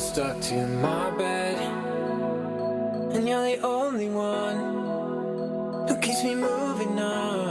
stuck to my bed, and you're the only one who keeps me moving on.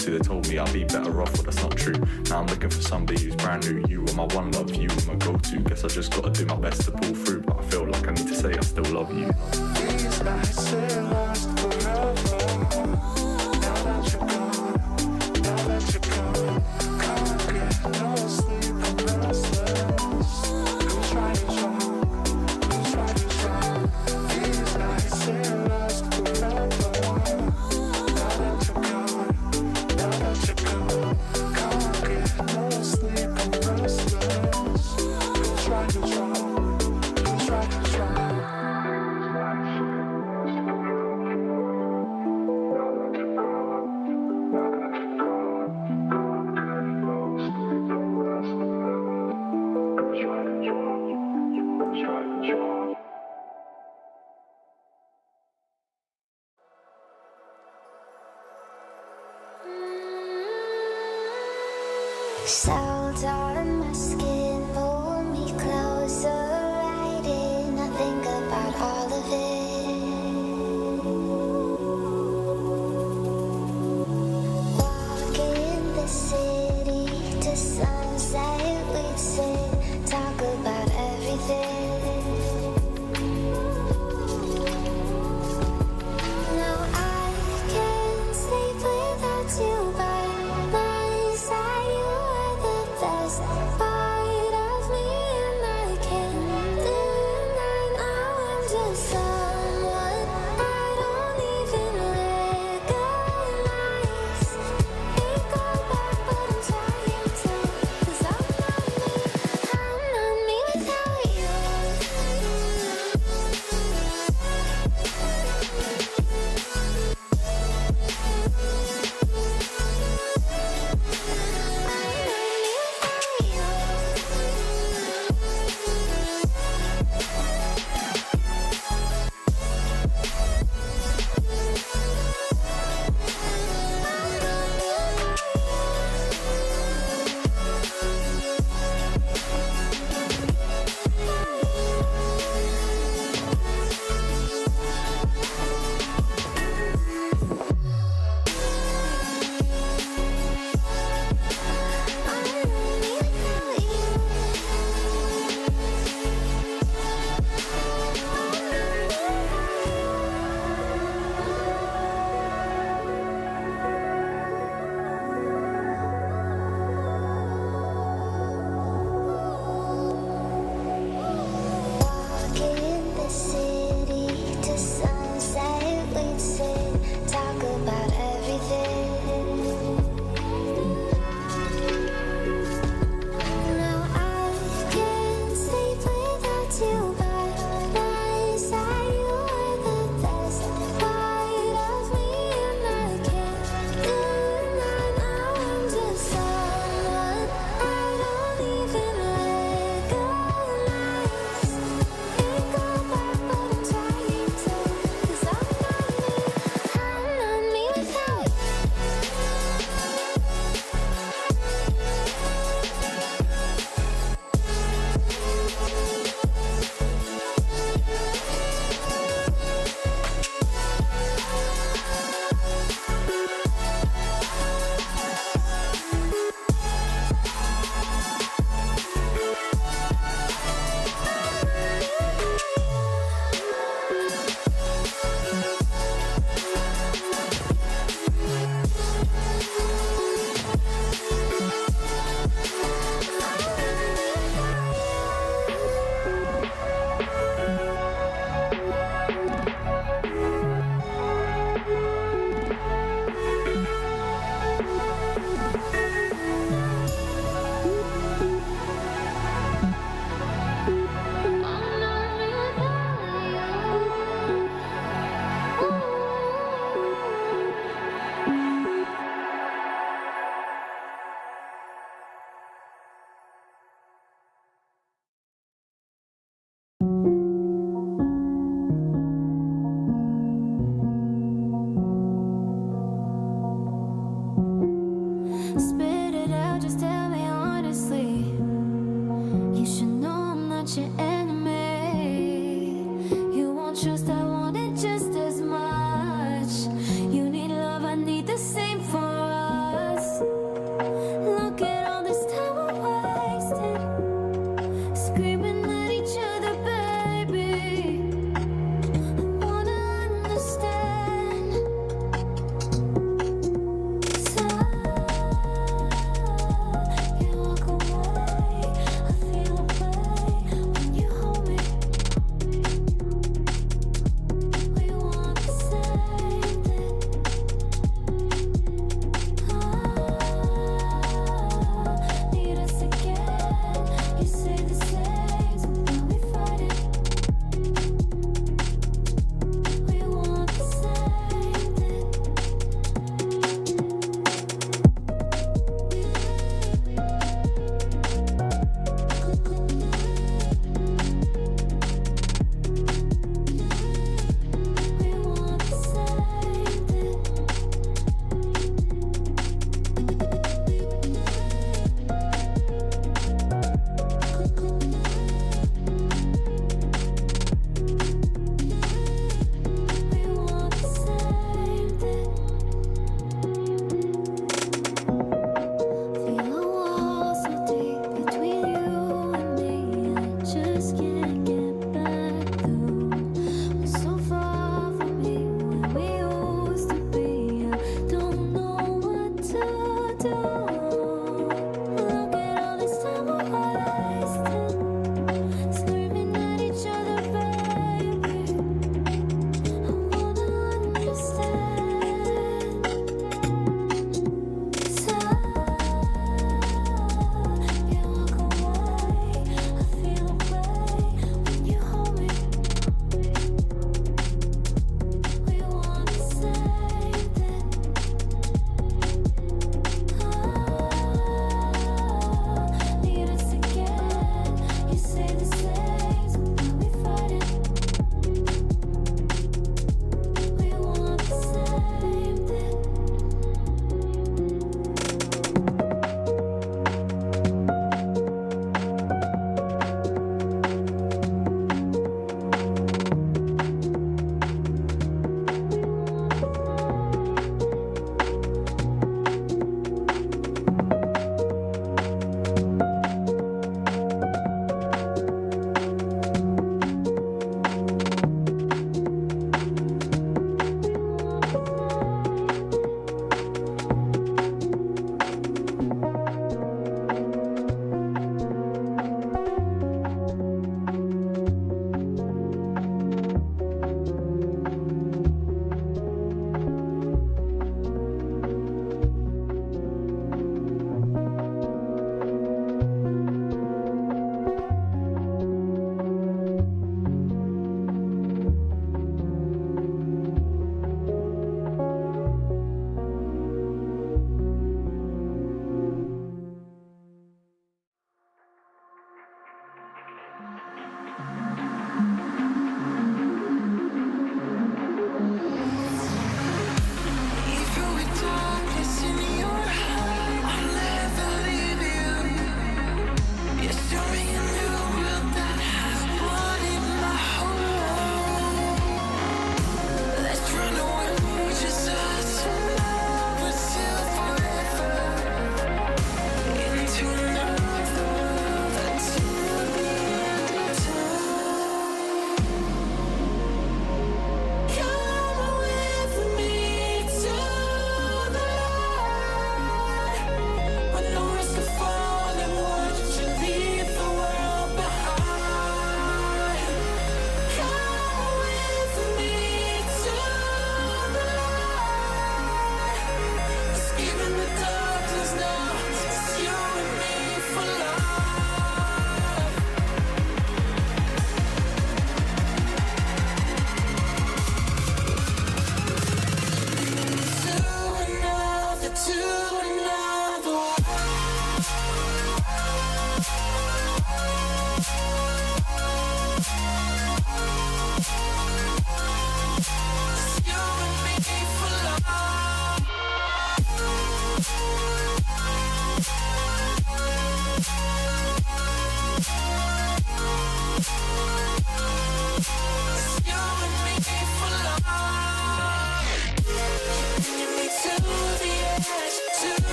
They told me I'd be better off, but that's not true. Now I'm looking for somebody who's brand new. You were my one love, you were my go-to. Guess I just gotta do my best to pull through, but I feel like I need to say I still love you. These nights will last forever. Now that you're gone, now that you're gone, can't get no sleep, I'm restless. Who's right is wrong? Who's right is wrong? These nights will last forever. Now that you're gone, now that you're gone, can't get no sleep, I'm restless. Who's right is wrong? Who's right is wrong? Salt on my skin, pull me closer, right in. I think about all of it. Walk in the city to sunset, we'd sit, talk about everything. Now I can't sleep without you by my side. You are the best part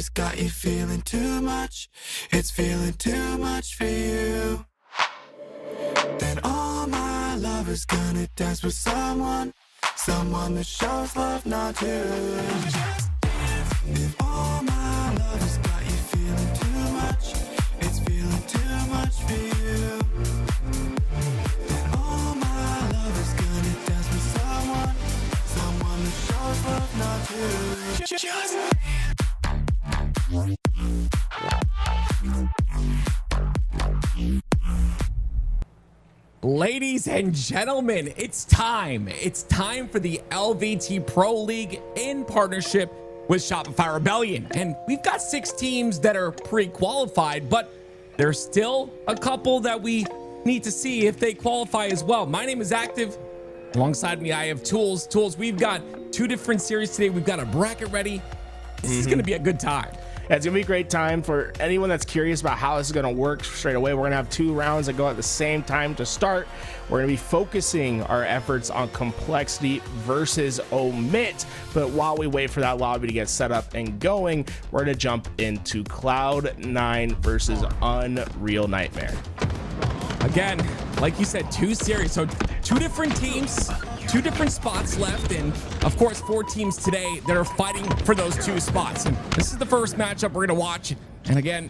has got you feeling too much. It's feeling too much for you. Then all my lovers gonna dance with someone that shows love, not you. Just dance. If all my lovers got you feeling too much, it's feeling too much for you. Then all my lovers gonna dance with someone that shows love, not you. Just dance. Ladies and gentlemen, it's time. It's time for the LVT Pro League in partnership with Shopify Rebellion. And we've got 6 teams that are pre-qualified, but there's still a couple that we need to see if they qualify as well. My name is Active. Alongside me, I have Tools. Tools, we've got 2 different series today. We've got a bracket ready. This is going to be a good time. Yeah, it's gonna be a great time for anyone that's curious about how this is gonna work straight away. We're gonna have 2 rounds that go at the same time to start. We're gonna be focusing our efforts on complexity versus omit. But while we wait for that lobby to get set up and going, we're gonna jump into Cloud9 versus Unreal Nightmare. Again, like you said, 2 series, so 2 different teams, 2 different spots left, and of course 4 teams today that are fighting for those 2 spots. And this is the first matchup we're gonna watch. And again,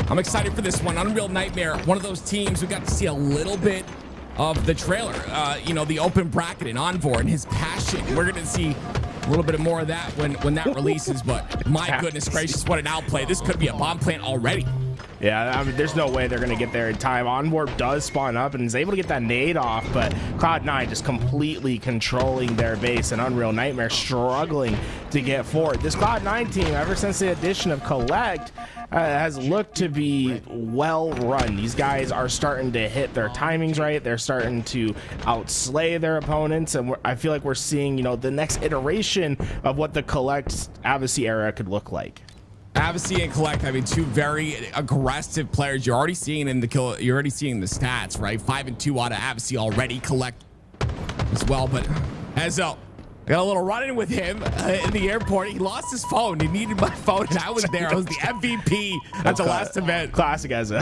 I'm excited for this one. Unreal Nightmare, one of those teams we got to see a little bit of the trailer, the open bracket and Envor and his passion. We're gonna see a little bit more of that when that releases, but my goodness gracious, what an outplay. This could be a bomb plant already. Yeah, I mean, there's no way they're going to get there in time. Envor does spawn up and is able to get that nade off, but Cloud9 just completely controlling their base, and Unreal Nightmare struggling to get forward. This Cloud9 team, ever since the addition of Collect, has looked to be well run. These guys are starting to hit their timings right. They're starting to outslay their opponents, and I feel like we're seeing, the next iteration of what the Collect Avicii era could look like. Avicii and Collect, I mean, 2 very aggressive players. You're already seeing in the kill. You're already seeing the stats, right? 5 and 2 out of Avicii already. Collect as well, but Ezo got a little run-in with him in the airport. He lost his phone. He needed my phone, and I was there. I was the MVP at the last event. Classic Ezo.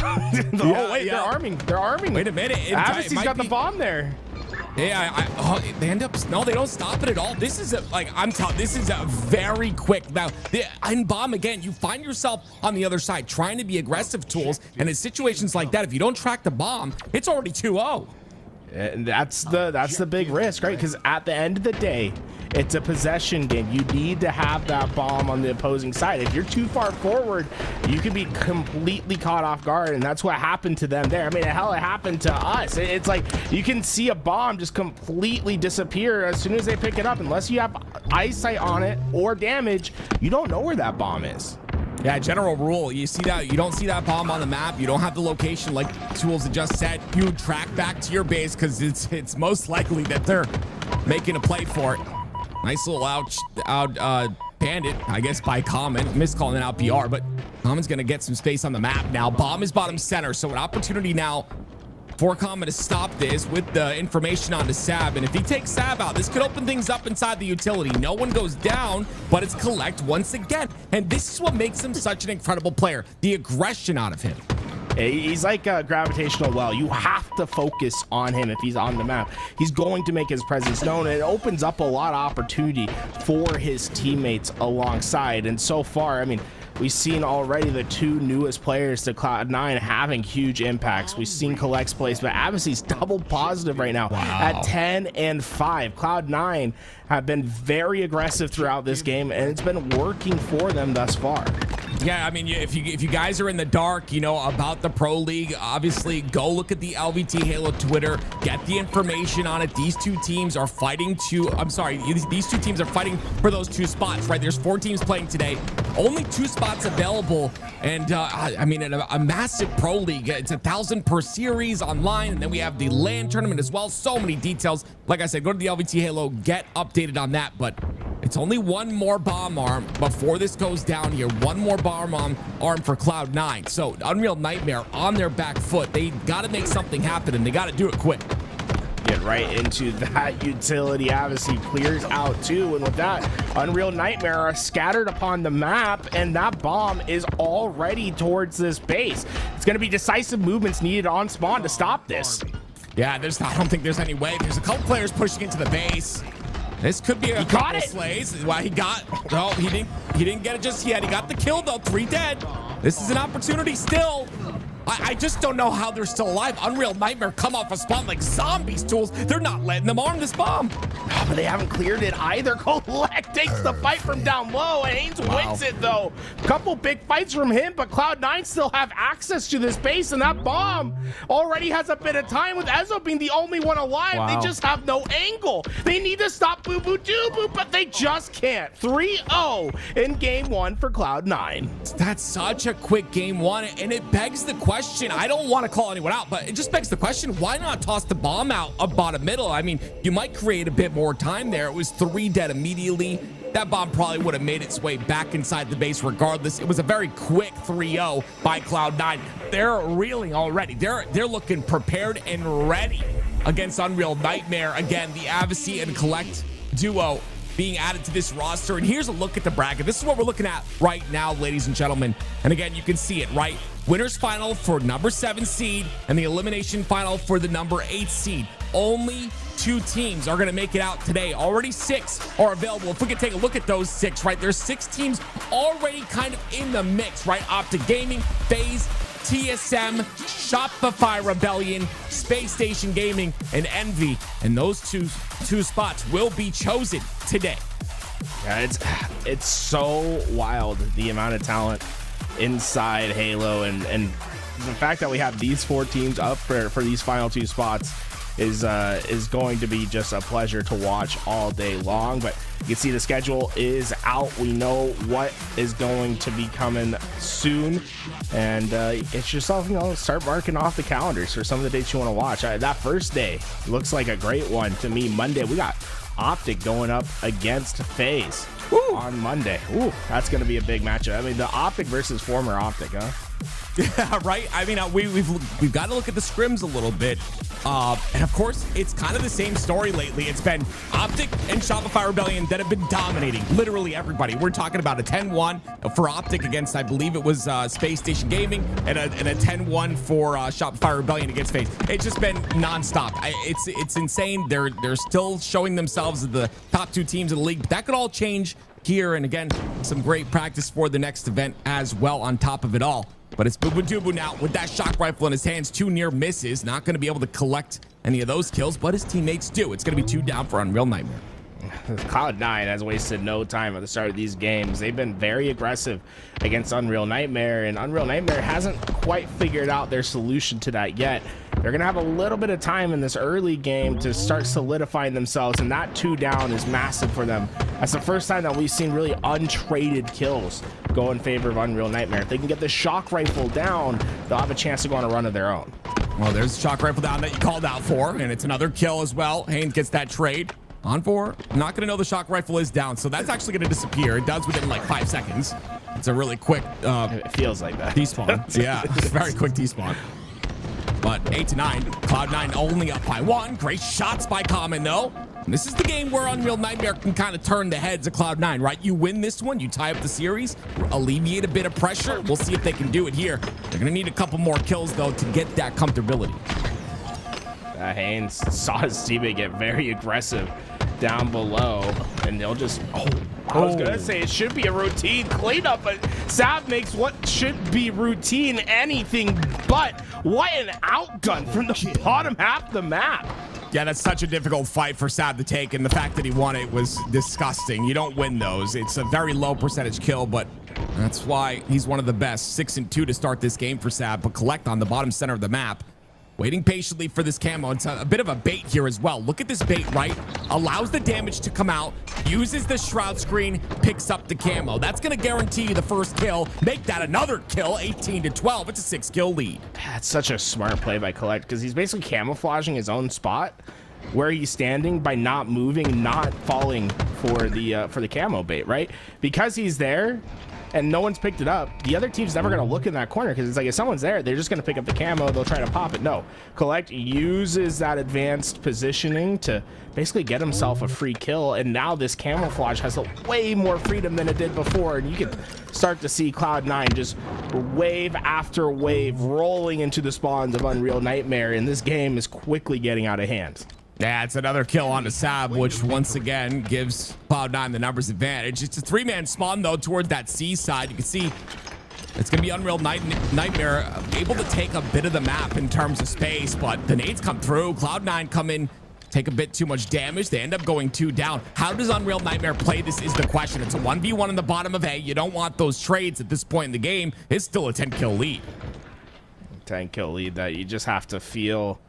Oh wait, they're arming. They're arming. Wait a minute. Avicii's got the bomb there. Yeah, they end up. No, they don't stop it at all. This is this is a very quick. Now, in bomb again, you find yourself on the other side trying to be aggressive, Tools, and in situations like that, if you don't track the bomb, it's already 2-0. And that's the big risk, right? Because at the end of the day, it's a possession game. You need to have that bomb on the opposing side. If you're too far forward, you could be completely caught off guard, and that's what happened to them there. I mean, hell, it happened to us. It's like you can see a bomb just completely disappear as soon as they pick it up. Unless you have eyesight on it or damage, you don't know where that bomb is. Yeah, general rule, you see that, you don't see that bomb on the map, you don't have the location like Tools had just said, you track back to your base because it's most likely that they're making a play for it. Nice little out bandit, I guess, by Common. Miscalling it out BR, but Common's gonna get some space on the map now. Bomb is bottom center, so an opportunity now for Common to stop this with the information onto Sab. And if he takes Sab out, this could open things up inside the utility. No one goes down, but it's Collect once again. And this is what makes him such an incredible player, the aggression out of him. He's like a gravitational well. You have to focus on him if he's on the map. He's going to make his presence known. It opens up a lot of opportunity for his teammates alongside. And so far, I mean, we've seen already the 2 newest players to Cloud9 having huge impacts. We've seen Collect's place, but Avicii's double positive right now at 10 and 5. Cloud9 have been very aggressive throughout this game, and it's been working for them thus far. Yeah, I mean, if you guys are in the dark, about the Pro League, obviously go look at the LVT Halo Twitter, get the information on it. These 2 teams are fighting these 2 teams are fighting for those 2 spots, right? There's 4 teams playing today, only 2 spots available, and I mean, in a massive Pro League, it's 1,000 per series online, and then we have the LAN tournament as well. So many details. Like I said, go to the LVT Halo, get updated on that, but it's only 1 more bomb arm before this goes down here. 1 more bomb arm for Cloud9. So Unreal Nightmare on their back foot. They got to make something happen, and they got to do it quick. Get right into that utility. Avicii clears out too, and with that, Unreal Nightmare are scattered upon the map, and that bomb is already towards this base. It's going to be decisive movements needed on spawn to stop this. Yeah, I don't think there's any way. There's a couple players pushing into the base. This could be a couple slays. Well, he didn't get it just yet. He got the kill though. 3 dead. This is an opportunity still. I just don't know how they're still alive. Unreal Nightmare come off a spawn like zombies, tools. They're not letting them arm this bomb. Oh, but they haven't cleared it either. Collect takes the fight from down low, and Haynes wins it though. Couple big fights from him, but Cloud9 still have access to this base, and that bomb already has a bit of time with Ezo being the only one alive. Wow. They just have no angle. They need to stop Boo Boo Doo, but they just can't. 3-0 in game 1 for Cloud9. That's such a quick game 1, and it begs the question. I don't want to call anyone out, but it just begs the question, why not toss the bomb out of bottom middle? I mean, you might create a bit more time there. It was 3 dead immediately. That bomb probably would have made its way back inside the base regardless. It was a very quick 3-0 by Cloud9. They're reeling already. They're looking prepared and ready against Unreal Nightmare. Again, the Avicii and Collect duo being added to this roster. And here's a look at the bracket. This is what we're looking at right now, ladies and gentlemen. And again, you can see it, right? Winners final for number 7 seed and the elimination final for the number 8 seed. Only 2 teams are going to make it out today. Already 6 are available. If we can take a look at those 6, right? There's 6 teams already kind of in the mix, right? Optic Gaming, FaZe, TSM, Shopify Rebellion, Space Station Gaming, and Envy. And those two spots will be chosen today. Yeah, it's so wild, the amount of talent inside Halo, and the fact that we have these 4 teams up for these final 2 spots is going to be just a pleasure to watch all day long. But you can see the schedule is out. We know what is going to be coming soon, and get yourself, start marking off the calendars for some of the dates you want to watch. That first day looks like a great one to me. Monday, we got Optic going up against FaZe on Monday. Ooh, that's going to be a big matchup. I mean, the Optic versus former Optic, huh? Yeah, right. I mean, we've got to look at the scrims a little bit, and of course, it's kind of the same story lately. It's been Optic and Shopify Rebellion that have been dominating literally everybody. We're talking about a 10-1 for Optic against, I believe it was Space Station Gaming, and a 10-1 for Shopify Rebellion against FaZe. It's just been nonstop. It's insane. They're still showing themselves as the top 2 teams in the league, but that could all change here. And again, some great practice for the next event as well on top of it all. But it's Boo Boo Doo now with that shock rifle in his hands. 2 near misses. Not going to be able to collect any of those kills, but his teammates do. It's going to be 2 down for Unreal Nightmare. Cloud9 has wasted no time at the start of these games. They've been very aggressive against Unreal Nightmare, and Unreal Nightmare hasn't quite figured out their solution to that yet. They're going to have a little bit of time in this early game to start solidifying themselves, and that 2 down is massive for them. That's the first time that we've seen really untraded kills go in favor of Unreal Nightmare. If they can get the shock rifle down, they'll have a chance to go on a run of their own. Well, there's the shock rifle down that you called out for, and it's another kill as well. Haynes gets that trade. On 4, not going to know the shock rifle is down, so that's actually going to disappear. It does within like 5 seconds. It's a really quick it feels like that. despawn. Yeah, very quick despawn. But 8-9, Cloud9 only up by 1. Great shots by Common though. And this is the game where Unreal Nightmare can kind of turn the heads of Cloud9, right? You win this one, you tie up the series, alleviate a bit of pressure. We'll see if they can do it here. They're going to need a couple more kills though to get that comfortability. Haynes saw his teammate get very aggressive down below, and they'll just I was gonna say it should be a routine cleanup, but Sav makes what should be routine anything but. What an outgun from the bottom half of the map. Yeah, that's such a difficult fight for Sav to take, and the fact that he won it was disgusting. You don't win those. It's a very low percentage kill, but that's why he's one of the best. 6-2 to start this game for Sav, but Collect on the bottom center of the map, waiting patiently for this camo. It's a bit of a bait here as well. Look at this bait, right? Allows the damage to come out, uses the shroud screen, picks up the camo. That's going to guarantee you the first kill. Make that another kill, 18-12. It's a 6-kill lead. That's such a smart play by Collect, because he's basically camouflaging his own spot where he's standing by not moving, not falling for the camo bait, right? Because he's there, and no one's picked it up, the other team's never going to look in that corner because it's like if someone's there, they're just going to pick up the camo, they'll try to pop it. No, Collect uses that advanced positioning to basically get himself a free kill, and now this camouflage has way more freedom than it did before, and you can start to see Cloud9 just wave after wave rolling into the spawns of Unreal Nightmare, and this game is quickly getting out of hand. Yeah, it's another kill on the Sab, which once again gives Cloud9 the numbers advantage. It's a 3-man spawn, though, toward that C side. You can see it's going to be Unreal Nightmare able to take a bit of the map in terms of space, but the nades come through. Cloud9 come in, take a bit too much damage. They end up going 2 down. How does Unreal Nightmare play this is the question. It's a 1v1 in the bottom of A. You don't want those trades at this point in the game. It's still a 10-kill lead. 10-kill lead that you just have to feel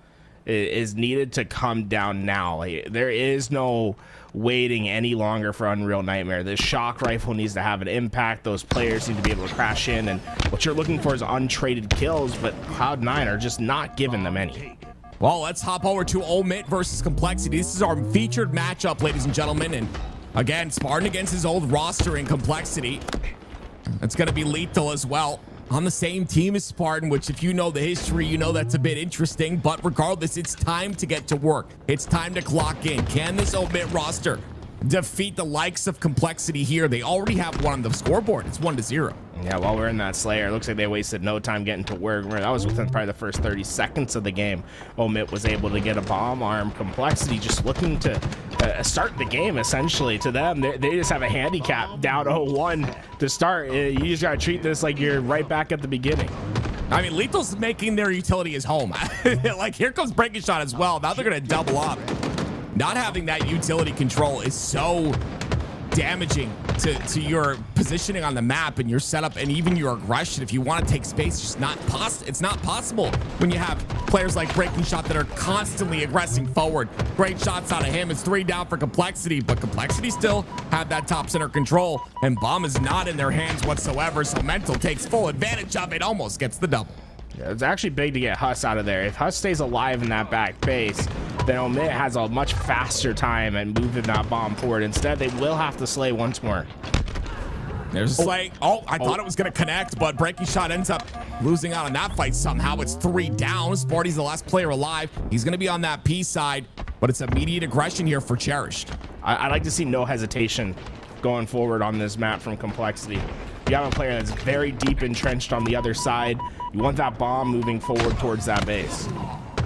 is needed to come down now. Like, there is no waiting any longer for Unreal Nightmare. This shock rifle needs to have an impact. Those players need to be able to crash in, and what you're looking for is untraded kills, but Cloud9 are just not giving them any. Well, let's hop over to Omit versus Complexity. This is our featured matchup, ladies and gentlemen, and again, Spartan against his old roster in Complexity. It's going to be Lethal as well, on the same team as Spartan, which if you know the history, you know that's a bit interesting. But regardless, it's time to get to work. It's time to clock in. Can this Omit roster defeat the likes of Complexity here? They already have one on the scoreboard. It's 1-0. Yeah, while we're in that Slayer, it looks like they wasted no time getting to work. That was within probably the first 30 seconds of the game. Omit was able to get a bomb arm. Complexity just looking to start the game, essentially. To them, they just have a handicap down 0-1 to start. You just got to treat this like you're right back at the beginning. I mean, Lethal's making their utility his home. Like, here comes Breaking Shot as well. Now they're going to double up. Not having that utility control is so damaging to your positioning on the map and your setup and even your aggression. If you want to take space, it's not possible when you have players like Breaking Shot that are constantly aggressing forward. Great shots out of him. It's 3 down for Complexity, but Complexity still have that top center control, and Bomb is not in their hands whatsoever, so Mental takes full advantage of it, almost gets the double. Yeah, it's actually big to get Huss out of there. If Huss stays alive in that back base, then Omit has a much faster time at moving that bomb forward. Instead, they will have to slay once more. There's a slay. I thought it was going to connect, but Breaking Shot ends up losing out on that fight somehow. It's 3 down. Sparty's the last player alive. He's going to be on that P side, but it's immediate aggression here for Cherished. I like to see no hesitation going forward on this map from Complexity. You have a player that's very deep entrenched on the other side. You want that bomb moving forward towards that base.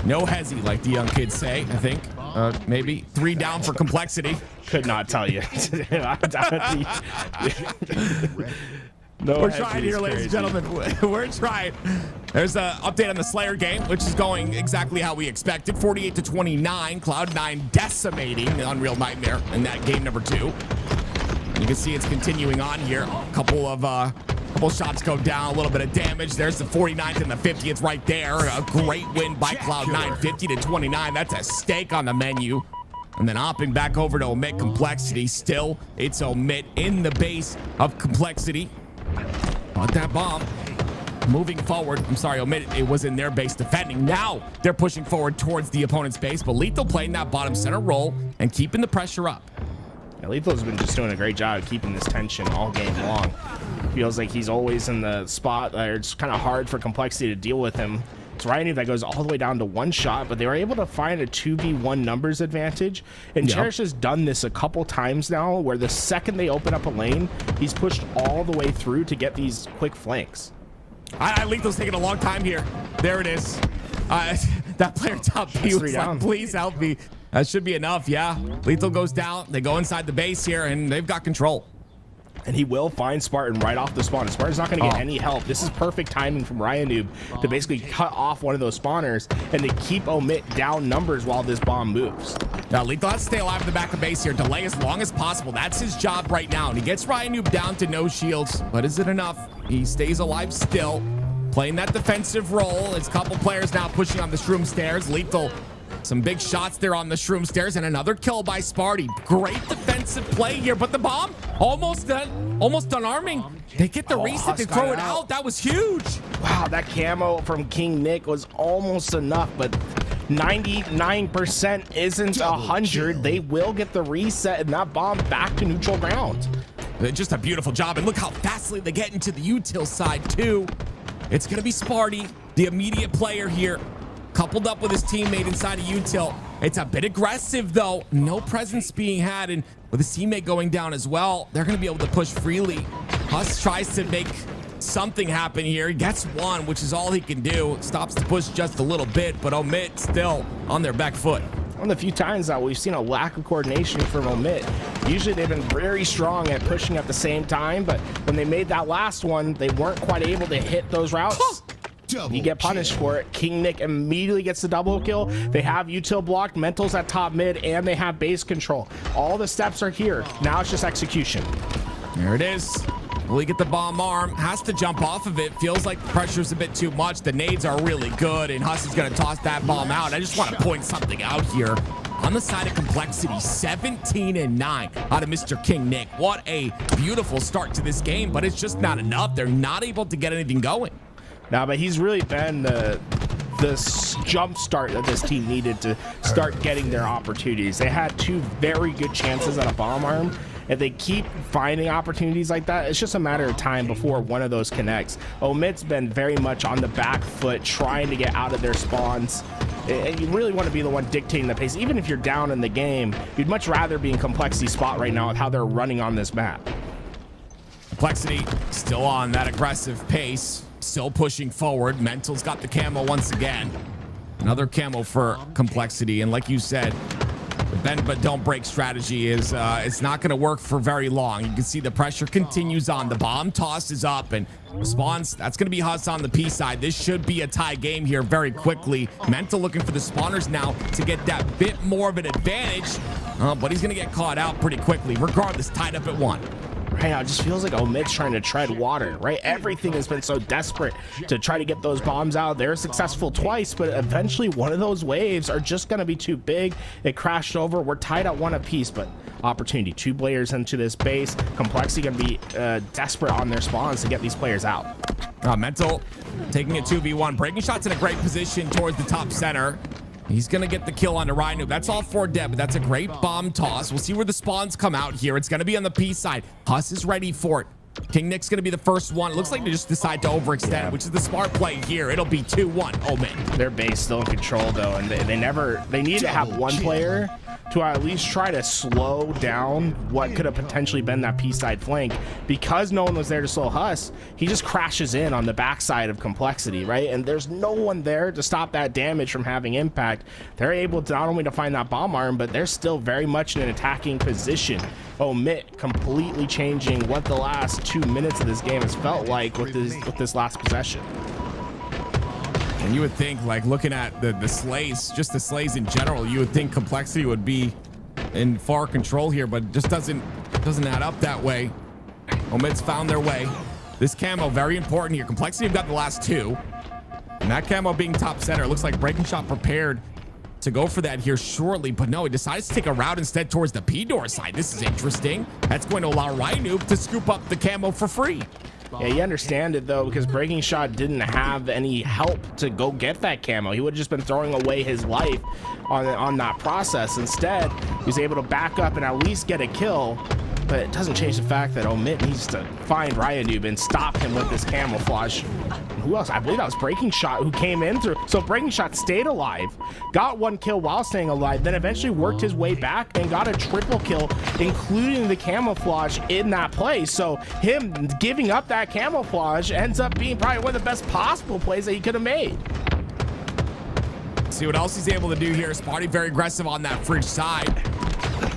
No hezzy, like the young kids say, I think. Maybe 3 down for Complexity. Could not tell you. No, we're trying here, ladies and gentlemen. We're trying. There's an update on the Slayer game, which is going exactly how we expected. 48-29. Cloud9 decimating Unreal Nightmare in that game number 2. And you can see it's continuing on here. A couple shots go down, a little bit of damage. There's the 49th and the 50th right there. A great win by Cloud9, 50-29. That's a stake on the menu. And then hopping back over to Omit Complexity. Still, it's Omit in the base of Complexity. But that bomb moving forward. I'm sorry, Omit, it was in their base defending. Now they're pushing forward towards the opponent's base, but Lethal playing that bottom center role and keeping the pressure up. Yeah, Lethal's been just doing a great job of keeping this tension all game long. Feels like he's always in the spot where it's kind of hard for Complexity to deal with him. It's Ryan that goes all the way down to 1 shot, but they were able to find a 2v1 numbers advantage. And Cherish has done this a couple times now, where the second they open up a lane, he's pushed all the way through to get these quick flanks. Lethal's taking a long time here. There it is. That player top B was like, please help me. That should be enough, yeah. Lethal goes down. They go inside the base here, and they've got control. And he will find Spartan right off the spawn. Spartan's not going to get any help. This is perfect timing from Ryanoob to basically cut off one of those spawners and to keep Omit down numbers while this bomb moves. Now, Lethal has to stay alive in the back of base here. Delay as long as possible. That's his job right now. And he gets Ryanoob down to no shields. But is it enough? He stays alive still, playing that defensive role. It's a couple players now pushing on the shroom stairs. Lethal, some big shots there on the shroom stairs, and another kill by Sparty. Great defensive play here, but the bomb almost done arming. They get the reset, they throw it out. That was huge. Wow, that camo from King Nick was almost enough, but 99% isn't 100. They will get the reset and that bomb back to neutral ground. Just a beautiful job. And look how fastly they get into the util side too. It's going to be Sparty, the immediate player here, coupled up with his teammate inside of util. It's a bit aggressive though. No presence being had, and with his teammate going down as well, they're going to be able to push freely. Huss tries to make something happen here. He gets one, which is all he can do. Stops the push just a little bit, but Omit still on their back foot. One of the few times that we've seen a lack of coordination from Omit. Usually they've been very strong at pushing at the same time, but when they made that last one, they weren't quite able to hit those routes. You get punished for it. King Nick immediately gets the double kill. They have util blocked, Mental's at top mid, and they have base control. All the steps are here. Now it's just execution. There it is. Will he get the bomb arm? Has to jump off of it. Feels like the pressure's a bit too much. The nades are really good, and Huss is going to toss that bomb out. I just want to point something out here. On the side of Complexity, 17-9 out of Mr. King Nick. What a beautiful start to this game, but it's just not enough. They're not able to get anything going. Now, but he's really been the jump start that this team needed to start getting their opportunities. They had two very good chances at a bomb arm. If they keep finding opportunities like that, it's just a matter of time before one of those connects. Omit's been very much on the back foot, trying to get out of their spawns. And you really want to be the one dictating the pace. Even if you're down in the game, you'd much rather be in Complexity spot right now with how they're running on this map. Complexity still on that aggressive pace, still pushing forward. Mental's got the camo once again. Another camo for Complexity, and like you said, the bend but don't break strategy is it's not going to work for very long. You can see the pressure continues on. The bomb toss is up and spawns. That's going to be Huss on the P side. This should be a tie game here very quickly. Mental looking for the spawners now to get that bit more of an advantage, but he's going to get caught out pretty quickly. Regardless, tied up at 1. Right now, it just feels like Omit's trying to tread water, right? Everything has been so desperate to try to get those bombs out. They're successful twice, but eventually one of those waves are just going to be too big. It crashed over. We're tied at 1 apiece, but opportunity. 2 players into this base. Complexity going to be desperate on their spawns to get these players out. Mental taking a 2v1. Breaking Shot's in a great position towards the top center. He's going to get the kill on the Rhino. That's all for Deb, but that's a great bomb toss. We'll see where the spawns come out here. It's going to be on the P side. Huss is ready for it. King Nick's going to be the first one. It looks like they just decide to overextend, which is the smart play here. It'll be 2-1 Omen. Their base still in control, though, and they need to have one player to at least try to slow down what could have potentially been that P-side flank. Because no one was there to slow Huss, he just crashes in on the backside of Complexity, right? And there's no one there to stop that damage from having impact. They're able to not only to find that bomb arm, but they're still very much in an attacking position. Omit completely changing what the last 2 minutes of this game has felt like with this last possession. And you would think, like, looking at the slays, just the slays in general, you would think Complexity would be in far control here, but it just doesn't add up that way. Omit's found their way. This camo, very important here. Complexity have got the last 2. And that camo being top center, looks like Breaking Shot prepared to go for that here shortly, but no, he decides to take a route instead towards the P-door side. This is interesting. That's going to allow Rynoob to scoop up the camo for free. Yeah, you understand it though, because Breaking Shot didn't have any help to go get that camo. He would have just been throwing away his life on that process. Instead, he was able to back up and at least get a kill. But it doesn't change the fact that Omit needs to find Ryanoob and stop him with this camouflage. Who else? I believe that was Breaking Shot who came in through. So Breaking Shot stayed alive, got 1 kill while staying alive, then eventually worked his way back and got a triple kill, including the camouflage in that play. So him giving up that camouflage ends up being probably one of the best possible plays that he could have made. See what else he's able to do here. Sparty very aggressive on that fridge side.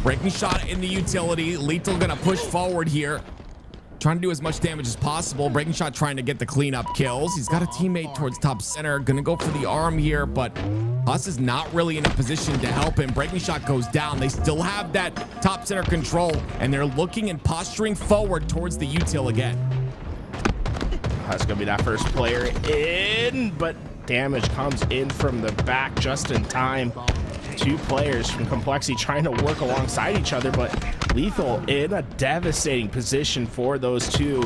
Breaking Shot in the utility. Lethal gonna push forward here, trying to do as much damage as possible. Breaking Shot trying to get the cleanup kills. He's got a teammate towards top center, gonna go for the arm here, but Huss is not really in a position to help him. Breaking Shot goes down. They still have that top center control, and they're looking and posturing forward towards the util again. That's gonna be that first player in, but damage comes in from the back just in time. 2 players from Complexity trying to work alongside each other, but Lethal in a devastating position for those 2.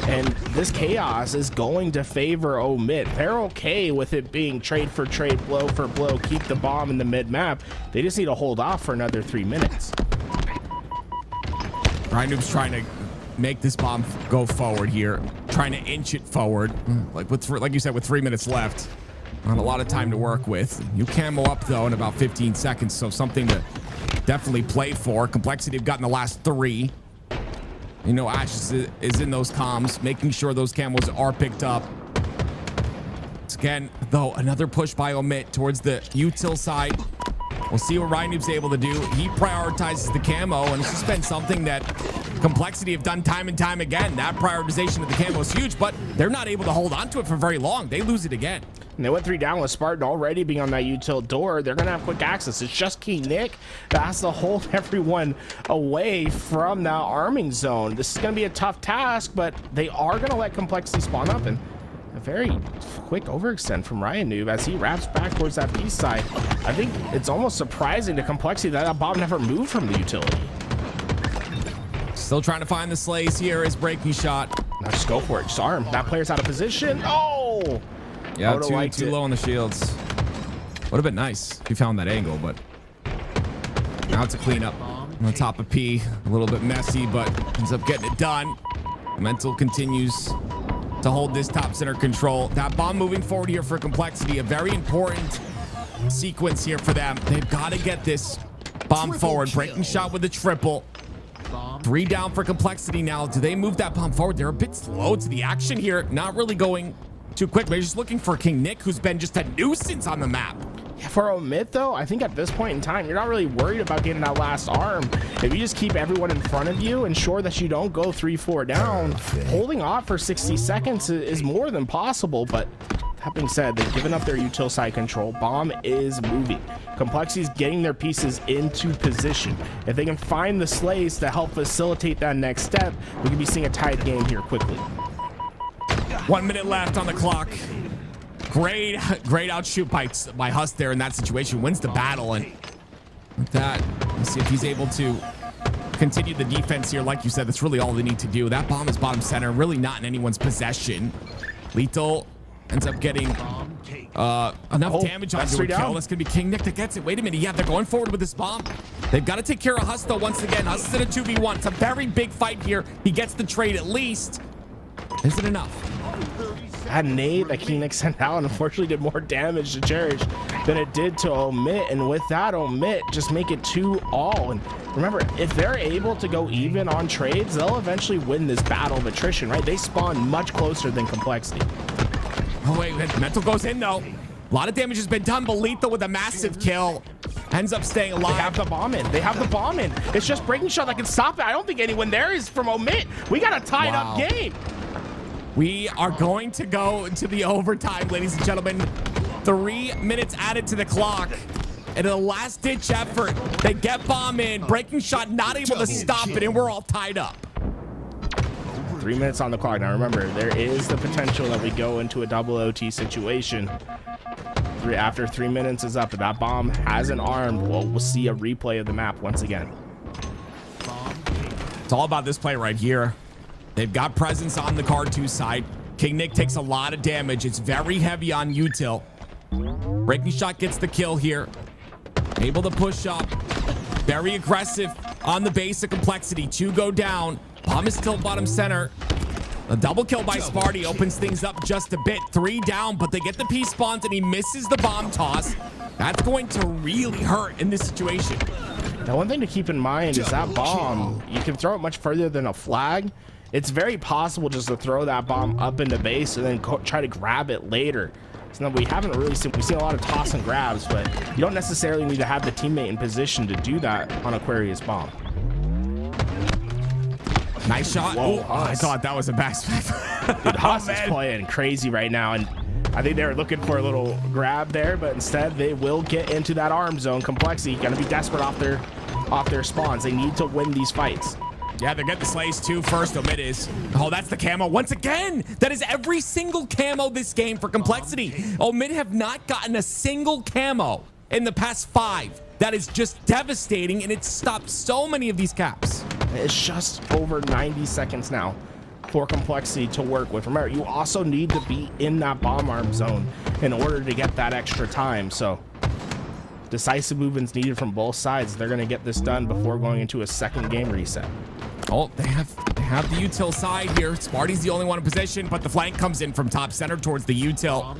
And this chaos is going to favor Omit. They're okay with it being trade for trade, blow for blow, keep the bomb in the mid-map. They just need to hold off for another 3 minutes. Rynoob's trying to make this bomb go forward here, trying to inch it forward. Like you said, with 3 minutes left. Not a lot of time to work with. You camo up, though, in about 15 seconds, so something to definitely play for. Complexity have gotten the last 3. You know, Ash is in those comms, making sure those camos are picked up. Once again, though, another push by Omit towards the util side. We'll see what Ryanoob's able to do. He prioritizes the camo, and it's just been something that Complexity have done time and time again. That prioritization of the camo is huge, but they're not able to hold on to it for very long. They lose it again. And they went 3 down with Spartan already being on that util door. They're going to have quick access. It's just King Nick that has to hold everyone away from that arming zone. This is going to be a tough task, but they are going to let Complexity spawn up. And a very quick overextend from Ryanoób as he wraps back towards that B side. I think it's almost surprising to Complexity that bomb never moved from the utility. Still trying to find the slays here. Is breaking shot. Now just go for it. Just arm. That player's out of position. Oh! Yeah, too low on the shields. Would have been nice if you found that angle, but now it's a cleanup on the top of P. A little bit messy, but ends up getting it done. Mental continues to hold this top center control. That bomb moving forward here for Complexity, a very important sequence here for them. They've got to get this bomb forward. Breaking shot with the triple. 3 down for Complexity now. Do they move that bomb forward? They're a bit slow to the action here. Not really going too quick. They're just looking for King Nick, who's been just a nuisance on the map. For Omit, though, I think at this point in time, you're not really worried about getting that last arm. If you just keep everyone in front of you, ensure that you don't go 3-4 down, holding off for 60 seconds is more than possible. But that being said, they've given up their util side control. Bomb is moving. Complexity is getting their pieces into position. If they can find the slays to help facilitate that next step, we could be seeing a tied game here quickly. 1 minute left on the clock. Great outshoot by Huss there in that situation. Wins the battle, and with that, let's see if he's able to continue the defense here. Like you said, that's really all they need to do. That bomb is bottom center, really not in anyone's possession. Lethal ends up getting enough damage onto a kill. That's gonna be King Nick that gets it. Wait a minute, yeah, they're going forward with this bomb. They've got to take care of Huss though. Once again, Huss is in a 2v1. It's a very big fight here. He gets the trade at least. Is it enough? That nade that King Nick sent out unfortunately did more damage to Cherish than it did to Omit, and with that, Omit just make it 2-all. And remember, if they're able to go even on trades, they'll eventually win this battle of attrition, right? They spawn much closer than Complexity. Oh wait, Mental goes in though. A lot of damage has been done, but Lethal with a massive kill ends up staying alive. They have the bomb in. They have the bomb in. It's just breaking shot that can stop it. I don't think anyone there is from Omit. We got a tied up game. We are going to go to the overtime, ladies and gentlemen. 3 minutes added to the clock. And in a last-ditch effort, they get bomb in. Breaking shot not able to stop it, and we're all tied up. 3 minutes on the clock. Now remember, there is the potential that we go into a double OT situation. After 3 minutes is up, if that bomb hasn't armed, we'll see a replay of the map once again. It's all about this play right here. They've got presence on the card 2 side. King Nick takes a lot of damage. It's very heavy on util. Breaking shot gets the kill here. Able to push up. Very aggressive on the base of Complexity. 2 go down. Bomb is still bottom center. A double kill by Sparty opens things up just a bit. 3 down, but they get the P spawns and he misses the bomb toss. That's going to really hurt in this situation. Now, one thing to keep in mind is that bomb, you can throw it much further than a flag. It's very possible just to throw that bomb up into base and then try to grab it later. So we haven't really seen, we've seen a lot of toss and grabs, but you don't necessarily need to have the teammate in position to do that on Aquarius bomb. Nice shot. Whoa, I thought that was a backspin. Dude, Huss is playing crazy right now, and I think they were looking for a little grab there, but instead they will get into that arm zone. Complexity gonna be desperate off their spawns. They need to win these fights. Yeah, they're getting the slays too first. Omit is. Oh, that's the camo once again. That is every single camo this game for Complexity. Omit have not gotten a single camo in the past 5. That is just devastating, and it's stopped so many of these caps. It's just over 90 seconds now for Complexity to work with. Remember, you also need to be in that bomb arm zone in order to get that extra time. So decisive movements needed from both sides. They're going to get this done before going into a second game reset. Oh, they have have the util side here. Sparty's the only one in position, but the flank comes in from top center towards the util.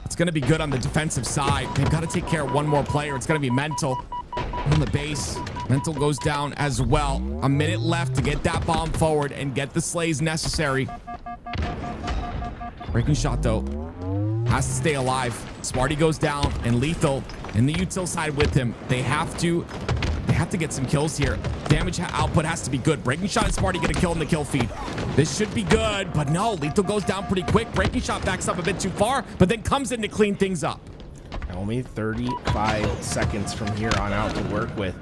It's going to be good on the defensive side. They've got to take care of one more player. It's going to be Mental on the base. Mental goes down as well. A minute left to get that bomb forward and get the slays necessary. Breaking shot, though. Has to stay alive. Sparty goes down, and Lethal in the util side with him. They have to get some kills here. Damage output has to be good. Breaking shot and Sparty get a kill in the kill feed. This should be good, but no. Lethal goes down pretty quick. Breaking shot backs up a bit too far, but then comes in to clean things up. Only 35 seconds from here on out to work with.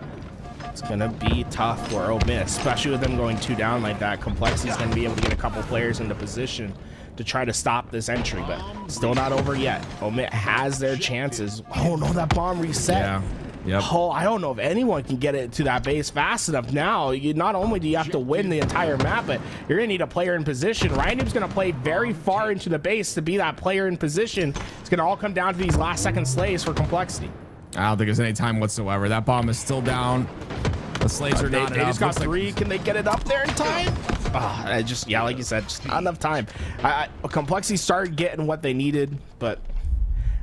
It's going to be tough for Omit, especially with them going 2 down like that. Complexity is going to be able to get a couple players into position to try to stop this entry, but still not over yet. Omit has their chances. Oh no, that bomb reset. Yeah. Yep. Oh, I don't know if anyone can get it to that base fast enough now. Not only do you have to win the entire map, but you're going to need a player in position. Ryan's going to play very far into the base to be that player in position. It's going to all come down to these last second slays for Complexity. I don't think there's any time whatsoever. That bomb is still down. The slays are not They enough. just got Looks 3. Can they get it up there in time? Yeah, like you said, just not enough time. Complexity started getting what they needed, but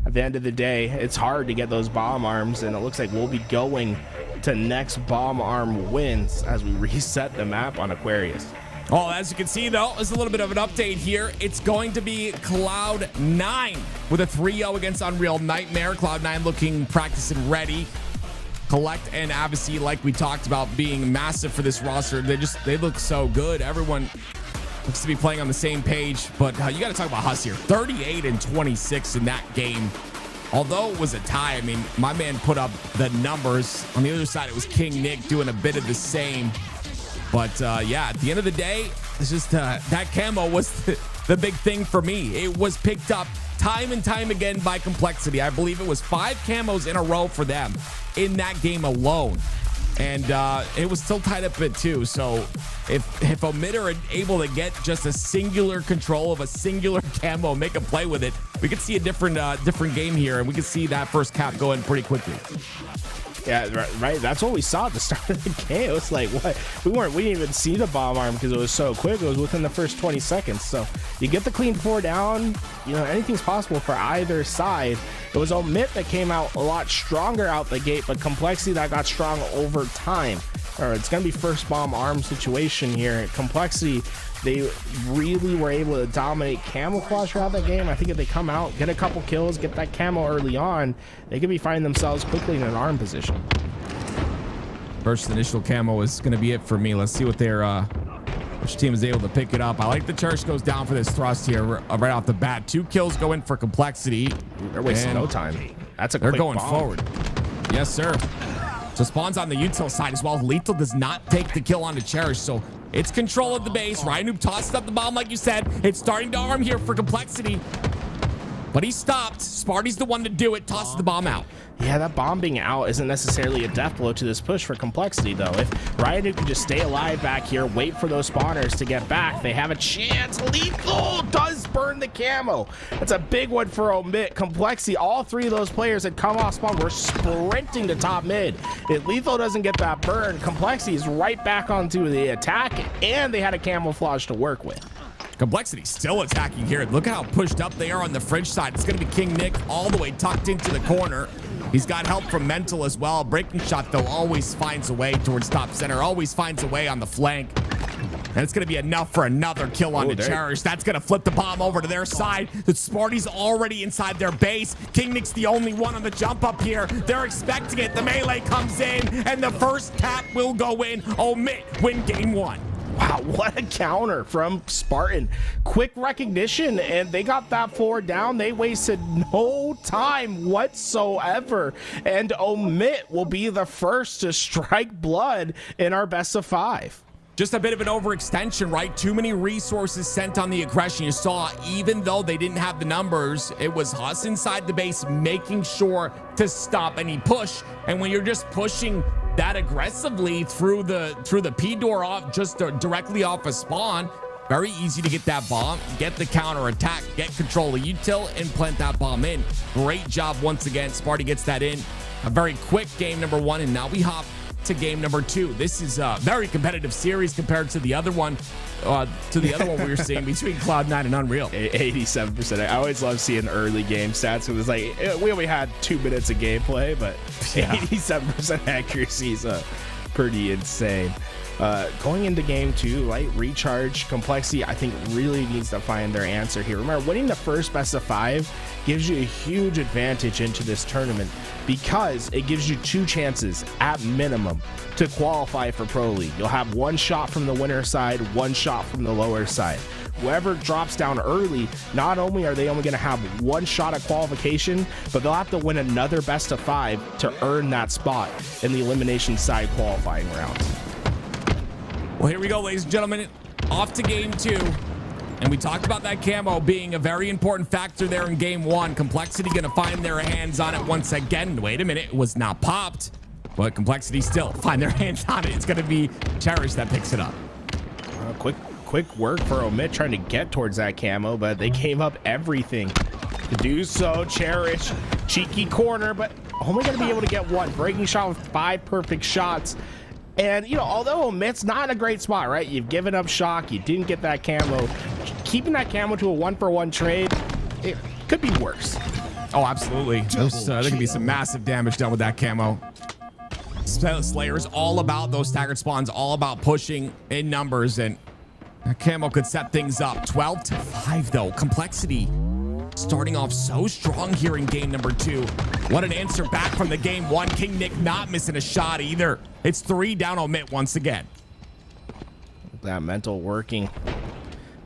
at the end of the day, it's hard to get those bomb arms, and it looks like we'll be going to next bomb arm wins as we reset the map on Aquarius. Oh, as you can see, though, there's a little bit of an update here. It's going to be Cloud9 with a 3-0 against Unreal Nightmare. Cloud9 looking practiced and ready. Collect and Avicii, like we talked about, being massive for this roster. They look so good. Everyone looks to be playing on the same page, but you got to talk about Huss here. 38 and 26 in that game. Although it was a tie, I mean, my man put up the numbers. On the other side, it was King Nick doing a bit of the same. But yeah, at the end of the day, it's just that camo was the big thing for me. It was picked up time and time again by Complexity. I believe it was 5 camos in a row for them in that game alone. And it was still tied up at 2. So if Omit are able to get just a singular control of a singular camo, make a play with it, we could see a different game here, and we could see that first cap go in pretty quickly. Yeah, right. That's what we saw at the start of the game. It was like, what? We didn't even see the bomb arm because it was so quick. It was within the first 20 seconds. So you get the clean 4 down. You know, anything's possible for either side. It was Omit that came out a lot stronger out the gate, but Complexity that got strong over time. All right, it's going to be first bomb arm situation here. Complexity, they really were able to dominate camouflage throughout that game. I think if they come out, get a couple kills, get that camo early on, they could be finding themselves quickly in an arm position. First initial camo is going to be it for me. Let's see what which team is able to pick it up. I like the Church goes down for this thrust here right off the bat. 2 kills go in for Complexity. They're wasting no time. That's a quick They're going bomb. forward. Yes, sir. So spawns on the util side as well. Lethal does not take the kill on the Cherish, so it's control of the base. Ryan tossed up the bomb like you said. It's starting to arm here for Complexity, but he stopped. Sparty's the one to do it. Tosses the bomb out. Yeah, that bomb being out isn't necessarily a death blow to this push for Complexity, though. If Ryan can just stay alive back here, wait for those spawners to get back, they have a chance. Lethal does burn the camo. That's a big one for Omit. Complexity, all 3 of those players had come off spawn were sprinting to top mid. If Lethal doesn't get that burn, Complexity is right back onto the attack, and they had a camouflage to work with. Complexity still attacking here. Look at how pushed up they are on the fridge side. It's going to be King Nick all the way tucked into the corner. He's got help from Mental as well. Breaking shot, though, always finds a way towards top center. Always finds a way on the flank. And it's going to be enough for another kill on the Cherish. That's going to flip the bomb over to their side. The Sparty's already inside their base. King Nick's the only one on the jump up here. They're expecting it. The melee comes in, and the first tap will go in. Omit win game 1. Wow, what a counter from Spartan. Quick recognition, and they got that 4 down. They wasted no time whatsoever. And Omit will be the first to strike blood in our best of 5. Just a bit of an overextension, right? Too many resources sent on the aggression. You saw, even though they didn't have the numbers, it was Huss inside the base making sure to stop any push. And when you're just pushing that aggressively through the P door off, just directly off a spawn, very easy to get that bomb, get the counter attack, get control of util, and plant that bomb in. Great job once again. Sparty gets that in. A very quick game number 1, and now we hop to game number 2. This is a very competitive series compared to the other one. We were seeing between Cloud9 and Unreal. 87%. I always love seeing early game stats because it's like we only had 2 minutes of gameplay, but 87% accuracy is pretty insane. Going into game 2, Light Recharge Complexity, I think really needs to find their answer here. Remember, winning the first best of 5 gives you a huge advantage into this tournament because it gives you 2 chances at minimum to qualify for Pro League. You'll have 1 shot from the winner side, 1 shot from the lower side. Whoever drops down early, not only are they only going to have 1 shot at qualification, but they'll have to win another best of 5 to earn that spot in the elimination side qualifying round. Well, here we go, ladies and gentlemen. Off to game 2. And we talked about that camo being a very important factor there in game 1. Complexity going to find their hands on it once again. Wait a minute. It was not popped. But Complexity still find their hands on it. It's going to be Cherish that picks it up. Quick work for Omit trying to get towards that camo, but they gave up everything to do so. Cherish, cheeky corner, but only going to be able to get 1. Breaking shot with 5 perfect shots. And, you know, although Omit's not in a great spot, right? You've given up shock. You didn't get that camo. Keeping that camo to a 1-for-1 trade, it could be worse. Oh, absolutely. There could be some massive damage done with that camo. Slayer is all about those staggered spawns, all about pushing in numbers, and that camo could set things up. 12-5, though. Complexity starting off so strong here in game number 2. What an answer back from the game 1. King Nick not missing a shot either. It's 3 down Omit once again. That mental working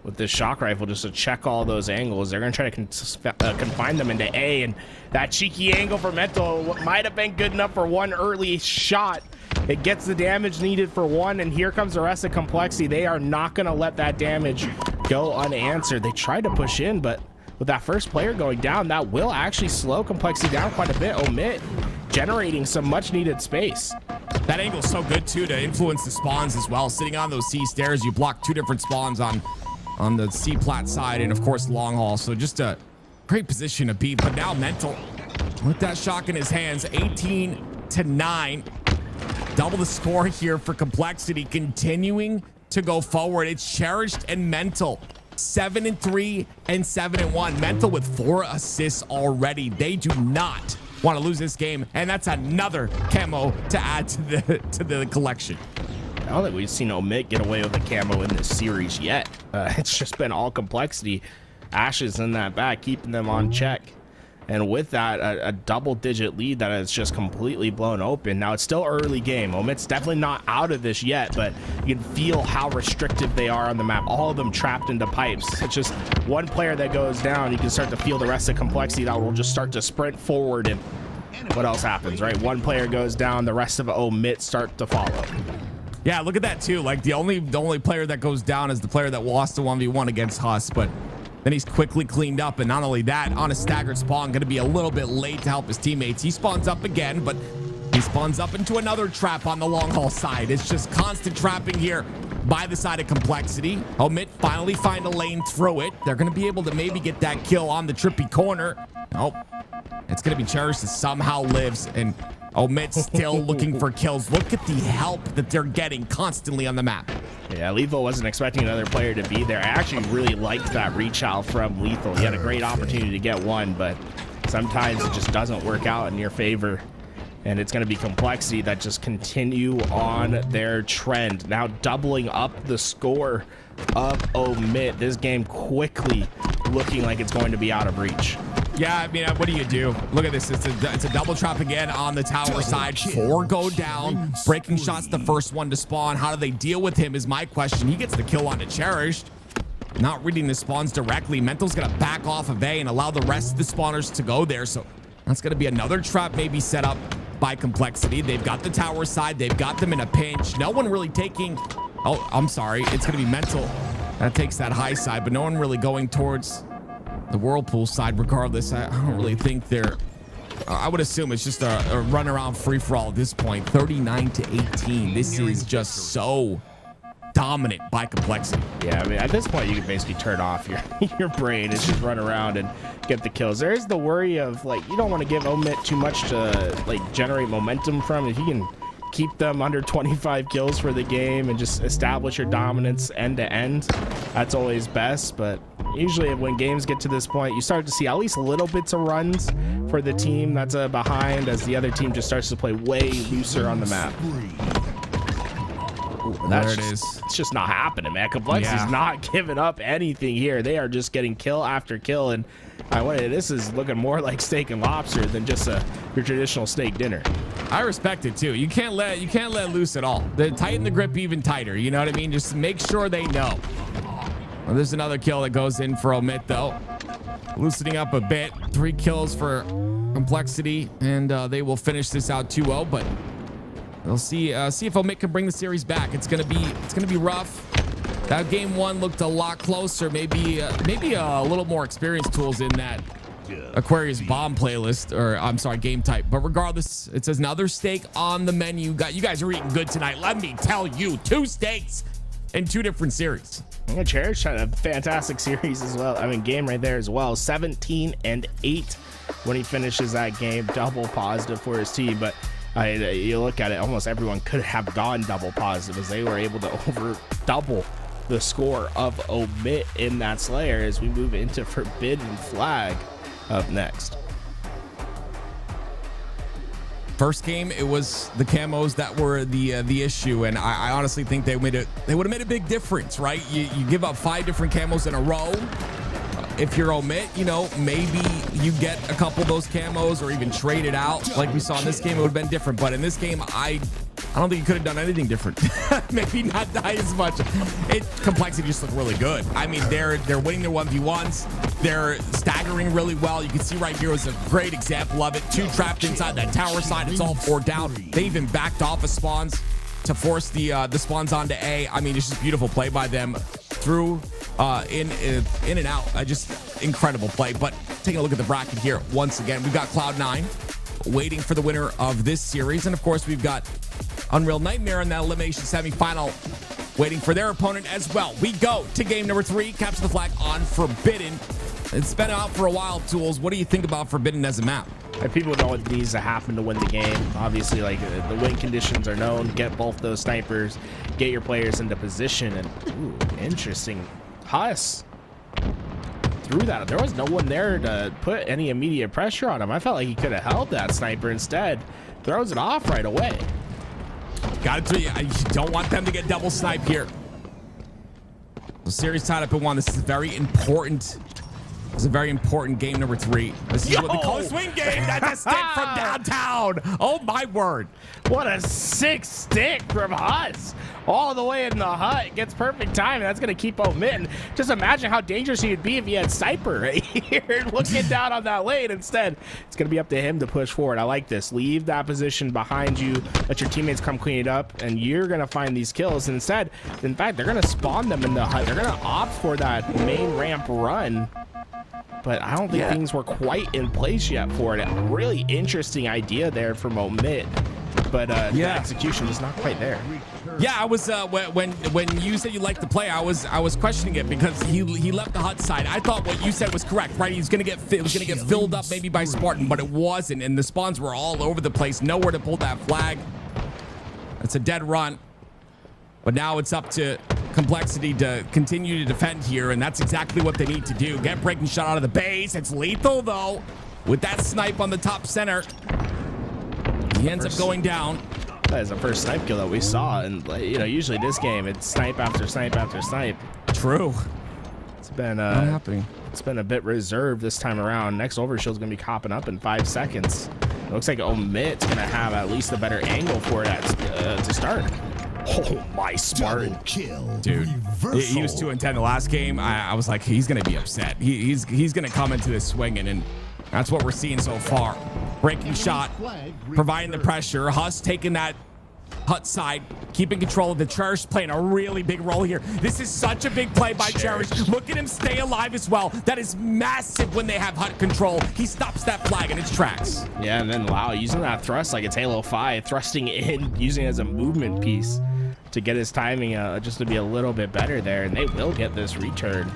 with this shock rifle just to check all those angles. They're going to try to confine them into A, and that cheeky angle for mental might have been good enough for 1 early shot. It gets the damage needed for 1, and here comes the rest of Complexity. They are not going to let that damage go unanswered. They tried to push in, but with that first player going down, that will actually slow Complexity down quite a bit. Omit generating some much needed space. That angle's so good too to influence the spawns as well. Sitting on those C stairs, you block 2 different spawns on the C plat side and of course long haul. So just a great position to be. But now Mental with that shock in his hands, 18-9. Double the score here for Complexity, continuing to go forward. It's Cherished and Mental. 7-3 and 7-1. Mental with 4 assists already. They do not want to lose this game, and that's another camo to add to the collection. I don't think we've seen Omit get away with a camo in this series yet. It's just been all Complexity. Ashes in that back, keeping them on check. And with that, a double-digit lead that is just completely blown open. Now, it's still early game. Omit's definitely not out of this yet, but you can feel how restrictive they are on the map. All of them trapped into pipes. It's just one player that goes down, you can start to feel the rest of Complexity that will just start to sprint forward. And what else happens, right? One player goes down, the rest of Omit start to follow. Yeah, look at that, too. Like, the only player that goes down is the player that lost the 1v1 against Huss, but then he's quickly cleaned up, and not only that, on a staggered spawn, going to be a little bit late to help his teammates. He spawns up again, but he spawns up into another trap on the long haul side. It's just constant trapping here by the side of Complexity. Omit finally find a lane through it. They're going to be able to maybe get that kill on the trippy corner. Oh, it's going to be Cherished that somehow lives, and Omit still looking for kills. Look at the help that they're getting constantly on the map. Yeah, Lethal wasn't expecting another player to be there. I actually really liked that reach out from Lethal. He had a great opportunity to get one, but sometimes it just doesn't work out in your favor. And it's going to be Complexity that just continue on their trend. Now doubling up the score of Omit. This game quickly looking like it's going to be out of reach. Yeah, I mean, what do? Look at this. It's a double trap again on the tower side. 4 go down. Breaking shots the first one to spawn. How do they deal with him is my question. He gets the kill on the Cherished. Not reading the spawns directly. Mental's going to back off of A and allow the rest of the spawners to go there. So that's going to be another trap maybe set up by Complexity. They've got the tower side. They've got them in a pinch. No one really taking... Oh, I'm sorry. It's going to be Mental that takes that high side, but no one really going towards the Whirlpool side regardless. I don't really think they're... I would assume it's just a run around free-for-all at this point. 39-18. This is just so dominant by Complexity. Yeah, I mean, at this point, you can basically turn off your brain. It's just run around and get the kills. There is the worry of, like, you don't want to give Omit too much to, like, generate momentum from. If you can keep them under 25 kills for the game and just establish your dominance end to end. That's always best, but usually when games get to this point, you start to see at least little bits of runs for the team that's behind, as the other team just starts to play way looser on the map. There it is. It's just not happening, man. Complex is not giving up anything here. They are just getting kill after kill, and this is looking more like steak and lobster than just your traditional steak dinner. I respect it too. You can't let loose at all. They tighten the grip even tighter. You know what I mean? Just make sure they know. Well, there's another kill that goes in for Omit though, loosening up a bit. 3 kills for Complexity, and they will finish this out 2-0. But we'll see if Omit can bring the series back. It's gonna be rough. That game 1 looked a lot closer. Maybe a little more experience tools in that Aquarius bomb playlist, or I'm sorry, game type. But regardless, it says another steak on the menu. You guys are eating good tonight. Let me tell you, 2 steaks in 2 different series. Yeah, Cherish had a fantastic series as well. I mean, game right there as well. 17-8 when he finishes that game. Double positive for his team, but you look at it, almost everyone could have gone double positive, as they were able to over double the score of Omit in that Slayer, as we move into Forbidden Flag up next. First game, it was the camos that were the issue, and I honestly think they would have made a big difference, right? You give up 5 different camos in a row. If you're Omit, maybe you get a couple of those camos or even trade it out like we saw in this game. It would have been different, but in this game, I don't think you could have done anything different. Maybe not die as much. Complexity just looked really good. I mean, they're winning their 1v1s. They're staggering really well. You can see right here was a great example of it. 2 trapped inside that tower side. It's all 4 down. They even backed off of spawns to force the spawns onto A. I mean, it's just beautiful play by them through in and out. Just incredible play. But taking a look at the bracket here once again, we've got Cloud9 waiting for the winner of this series, and of course we've got Unreal Nightmare in that elimination semifinal waiting for their opponent as well. We go to game number 3, capture the flag on Forbidden. It's been out for a while, Tools. What do you think about Forbidden as a map? People know what needs to happen to win the game. Obviously, the win conditions are known. Get both those snipers, get your players into position, and interesting. Huss through that. There was no one there to put any immediate pressure on him. I felt like he could have held that sniper. Instead, throws it off right away. Got it to you. You don't want them to get double snipe here. The series tied up at 1. This is very important. This is a very important game number 3. This is what they call a swing game. That's a stick from downtown. Oh my word. What a sick stick from Huss. All the way in the hut. Gets perfect time. That's going to keep Omit. Just imagine how dangerous he would be if he had Sniper right here looking down on that lane. Instead, it's going to be up to him to push forward. I like this. Leave that position behind you. Let your teammates come clean it up, and you're going to find these kills. Instead, in fact, they're going to spawn them in the hut. They're going to opt for that main ramp run. But I don't think things were quite in place yet for it. A really interesting idea there from Omit, but the execution is not quite there. Yeah, I was when you said you liked the play, I was questioning it because he left the hut side. I thought what you said was correct, right? It was gonna get filled up maybe by Spartan, but it wasn't, and the spawns were all over the place. Nowhere to pull that flag. It's a dead run. But now it's up to Complexity to continue to defend here, and that's exactly what they need to do. Get breaking shot out of the base. It's lethal, though, with that snipe on the top center. He ends up going down. That is the first snipe kill that we saw, and usually this game, it's snipe after snipe after snipe. True. It's been not happening. It's been a bit reserved this time around. Next overshield's gonna be copping up in 5 seconds. It looks like Omit's gonna have at least a better angle for it to start. Oh my Spartan. Dude, he was 2-10 the last game. I was like, he's gonna be upset. He's gonna come into this swinging, and that's what we're seeing so far. Breaking shot, providing the pressure. Huss taking that hut side, keeping control of the Cherish, playing a really big role here. This is such a big play by Cherish. Look at him stay alive as well. That is massive when they have hut control. He stops that flag in its tracks. Yeah, and then wow, using that thrust like it's Halo 5, thrusting in, using it as a movement piece to get his timing just to be a little bit better there, and they will get this return.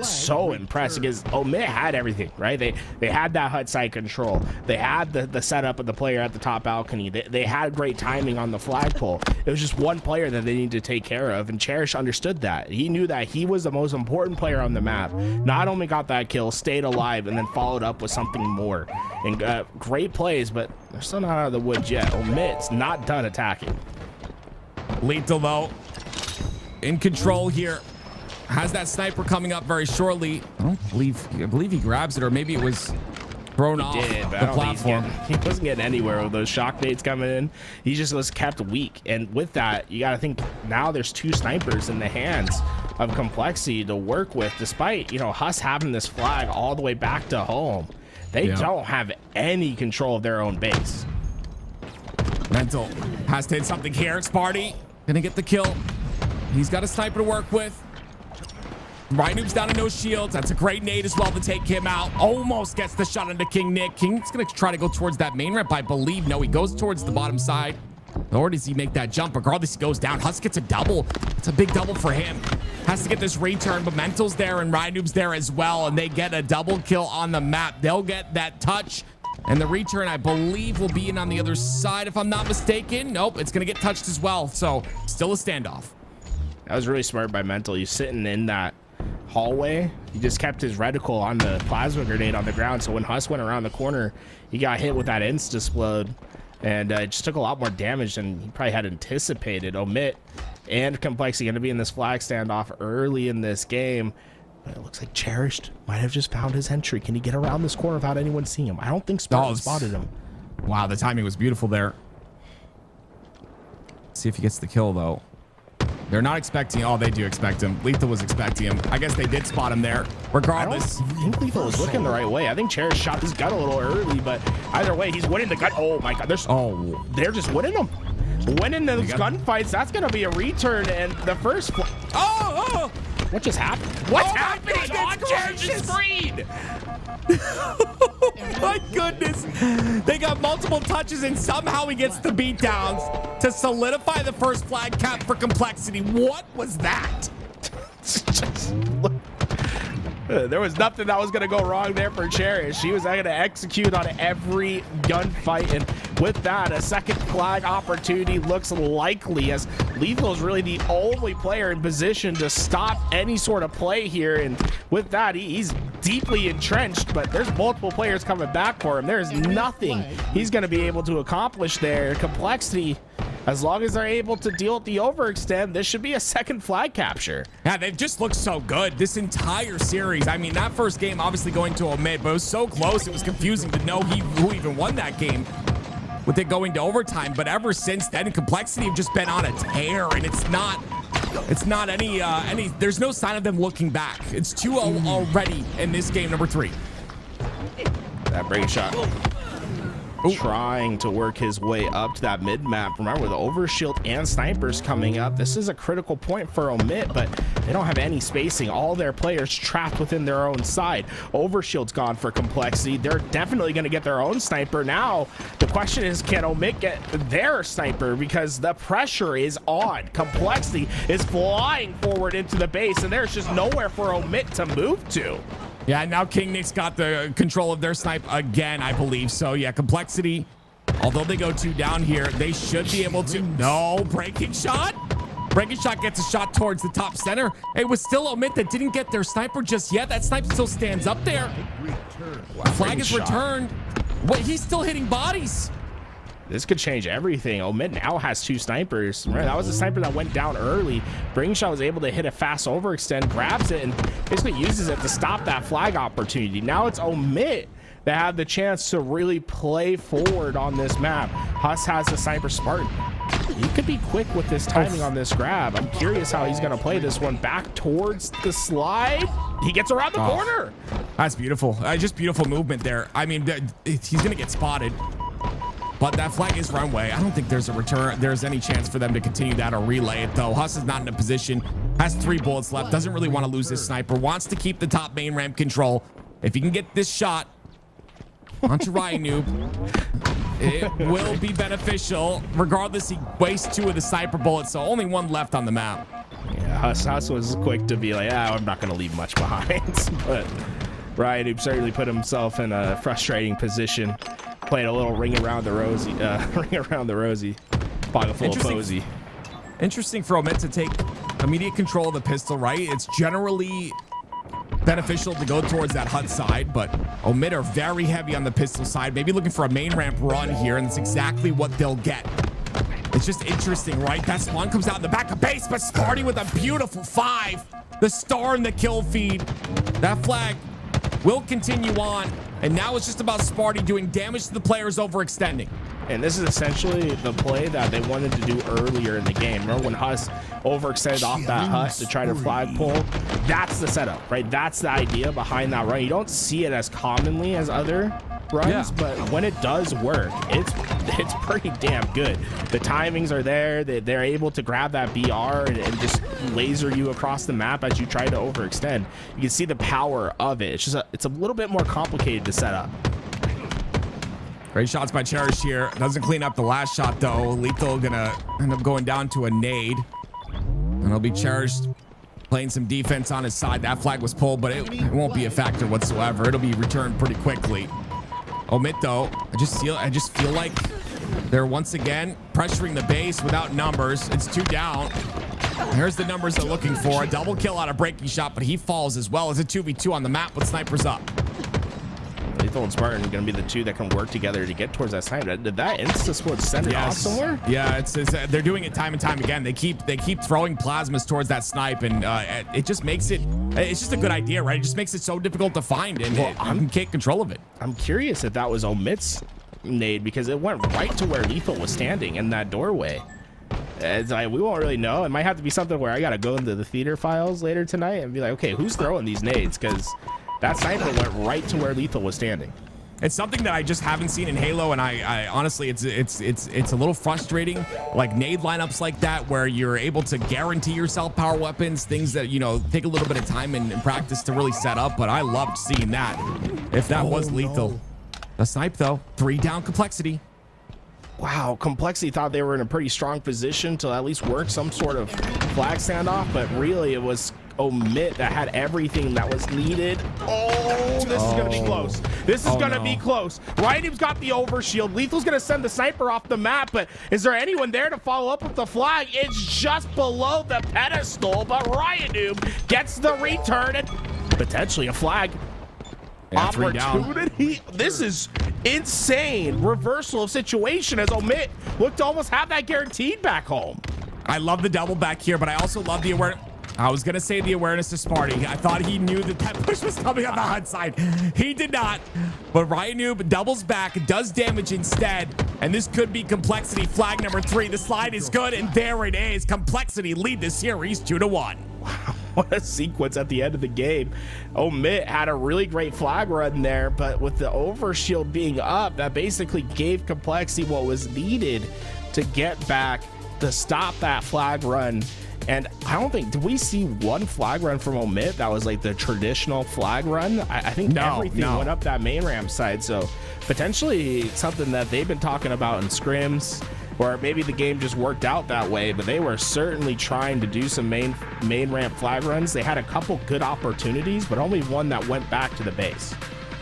so impressed because Omit had everything, right? They had that hut side control. They had the setup of the player at the top balcony. They had great timing on the flagpole. It was just one player that they needed to take care of, and Cherish understood that. He knew that he was the most important player on the map. Not only got that kill, stayed alive, and then followed up with something more. And great plays, but they're still not out of the woods yet. Omit's not done attacking. Lethal, though, in control here. Has that sniper coming up very shortly. I believe he grabs it, or maybe it was thrown off the platform. He wasn't getting anywhere with those shock nades coming in. He just was kept weak. And with that, you got to think now there's 2 snipers in the hands of Complexity to work with, despite, Huss having this flag all the way back to home. They don't have any control of their own base. Mental has to hit something here. Sparty gonna get the kill. He's got a sniper to work with. Rhinoob's down to no shields. That's a great nade as well to take him out. Almost gets the shot into King Nick. King's gonna try to go towards that main ramp, I believe. No, he goes towards the bottom side. Or does he make that jump? Regardless, he goes down. Huss gets a double. It's a big double for him. Has to get this return, but Mental's there and Rhinoob's there as well, and they get a double kill on the map. They'll get that touch, and the return, I believe, will be in on the other side, if I'm not mistaken. Nope, it's gonna get touched as well, so still a standoff. That was really smart by Mental. He's sitting in that hallway. He just kept his reticle on the plasma grenade on the ground, so when Huss went around the corner, he got hit with that insta-explode, and it just took a lot more damage than he probably had anticipated. Omit and Complexity going to be in this flag standoff early in this game, but it looks like Cherished might have just found his entry. Can he get around this corner without anyone seeing him? I don't think Spartan spotted him. Wow, the timing was beautiful there. Let's see if he gets the kill, though. They're not expecting. Oh, they do expect him. Lethal was expecting him. I guess they did spot him there. Regardless, I think Lethal was looking the right way. I think Cherish shot his gun a little early, but either way, he's winning the gun. Oh my God, they're just winning them. Winning those gunfights. That's gonna be a return, and the first. What just happened? What's happening on Cherish's screen? My goodness. They got multiple touches and somehow he gets the beatdowns to solidify the first flag cap for Complexity. What was that? There was nothing that was going to go wrong there for Cherish. He was going to execute on every gunfight, and with that, a second flag opportunity looks likely, as Lethal is really the only player in position to stop any sort of play here. And with that, he's deeply entrenched, but there's multiple players coming back for him. There's nothing he's going to be able to accomplish there. Complexity, as long as they're able to deal with the overextend, this should be a second flag capture. Yeah, they've just looked so good this entire series. I mean, that first game obviously going to Omid, but it was so close, it was confusing to know who even won that game with it going to overtime. But ever since then, Complexity have just been on a tear, and it's not any there's no sign of them looking back. It's 2-0 already in this game number 3. That break shot. Trying to work his way up to that mid map. Remember, the overshield and snipers coming up. This is a critical point for Omit, but they don't have any spacing. All their players trapped within their own side. Overshield's gone for Complexity. They're definitely going to get their own sniper. Now the question is, can Omit get their sniper? Because the pressure is on. Complexity is flying forward into the base, and there's just nowhere for Omit to move to. Yeah, now King Nick's got the control of their snipe again, I believe. So yeah, Complexity, although they go 2 down here, they should be able to. No, breaking shot. Breaking shot gets a shot towards the top center. It was still Omit that didn't get their sniper just yet. That sniper still stands up there. The flag is returned. Wait, he's still hitting bodies. This could change everything. Omid now has 2 snipers. Right, that was a sniper that went down early. Bringshot was able to hit a fast overextend, grabs it, and basically uses it to stop that flag opportunity. Now it's Omid that had the chance to really play forward on this map. Huss has the sniper Spartan. He could be quick with this timing on this grab. I'm curious how he's going to play this one back towards the slide. He gets around the corner. That's beautiful. Just beautiful movement there. I mean, he's going to get spotted. But that flag is runway. I don't think there's a return. There's any chance for them to continue that or relay it, though. Huss is not in a position. Has 3 bullets left. Doesn't really want to lose his sniper. Wants to keep the top main ramp control. If he can get this shot onto Rhinoop, it will be beneficial. Regardless, he wastes 2 of the sniper bullets, so only 1 left on the map. Yeah, Huss was quick to be like, I'm not going to leave much behind. But Ryan Noob certainly put himself in a frustrating position. Played a little ring around the rosy, pocket full of posy. Interesting for Omit to take immediate control of the pistol, right? It's generally beneficial to go towards that hut side, but Omit are very heavy on the pistol side, maybe looking for a main ramp run here, and that's exactly what they'll get. It's just interesting, right? That spawn comes out in the back of base, but Sparty with a beautiful 5. The star in the kill feed. That flag will continue on, and now it's just about Sparty doing damage to the players overextending. And this is essentially the play that they wanted to do earlier in the game. Remember when Huss overextended off that hut to try to flag pull? That's the setup, right? That's the idea behind that run. You don't see it as commonly as other runs, but when it does work, it's pretty damn good. The timings are there. They're able to grab that BR and just laser you across the map as you try to overextend. You can see the power of it. It's a little bit more complicated to set up. Great shots by Cherish here. Doesn't clean up the last shot, though. Lethal gonna end up going down to a nade. And it'll be Cherished playing some defense on his side. That flag was pulled, but it won't be a factor whatsoever. It'll be returned pretty quickly. Omit, though, I just feel like they're once again pressuring the base without numbers. It's 2 down. Here's the numbers they're looking for. A double kill on a breaking shot, but he falls as well as a 2v2 on the map with snipers up. Lethal and Spartan are going to be the two that can work together to get towards that sniper. Did that insta split send it off somewhere? Yeah, it's they're doing it time and time again. They keep throwing plasmas towards that snipe, and it just makes it. It's just a good idea, right? It just makes it so difficult to find, and you can take control of it. I'm curious if that was Omit's nade, because it went right to where Lethal was standing in that doorway. It's like, we won't really know. It might have to be something where I got to go into the theater files later tonight and be like, okay, who's throwing these nades? Because that sniper went right to where Lethal was standing. It's something that I just haven't seen in Halo, and I honestly, it's a little frustrating. Like nade lineups like that, where you're able to guarantee yourself power weapons, things that take a little bit of time and practice to really set up. But I loved seeing that. If that was Lethal, the snipe though, 3 down Complexity. Wow, Complexity thought they were in a pretty strong position to at least work some sort of flag standoff, but really it was Omit that had everything that was needed. Oh, this is gonna be close. This is gonna be close. Ryan's got the overshield. Lethal's gonna send the sniper off the map, but is there anyone there to follow up with the flag? It's just below the pedestal, but Ryan Noob gets the return and potentially a flag. Yeah, 3 down. Opportunity. This is insane. Reversal of situation as Omit looked to almost have that guaranteed back home. I love the double back here, but I also love the awareness. I was going to say the awareness to Sparty. I thought he knew that push was coming on the HUD side. He did not. But Ryan Noob doubles back, does damage instead. And this could be Complexity. Flag number 3. The slide is good, and there it is. Complexity lead the series 2-1. Wow, what a sequence at the end of the game. Omit had a really great flag run there, but with the overshield being up, that basically gave Complexity what was needed to get back to stop that flag run. And I don't think, did we see one flag run from Omit that was like the traditional flag run? I think everything went up that main ramp side. So potentially something that they've been talking about in scrims, or maybe the game just worked out that way, but they were certainly trying to do some main ramp flag runs. They had a couple good opportunities, but only one that went back to the base.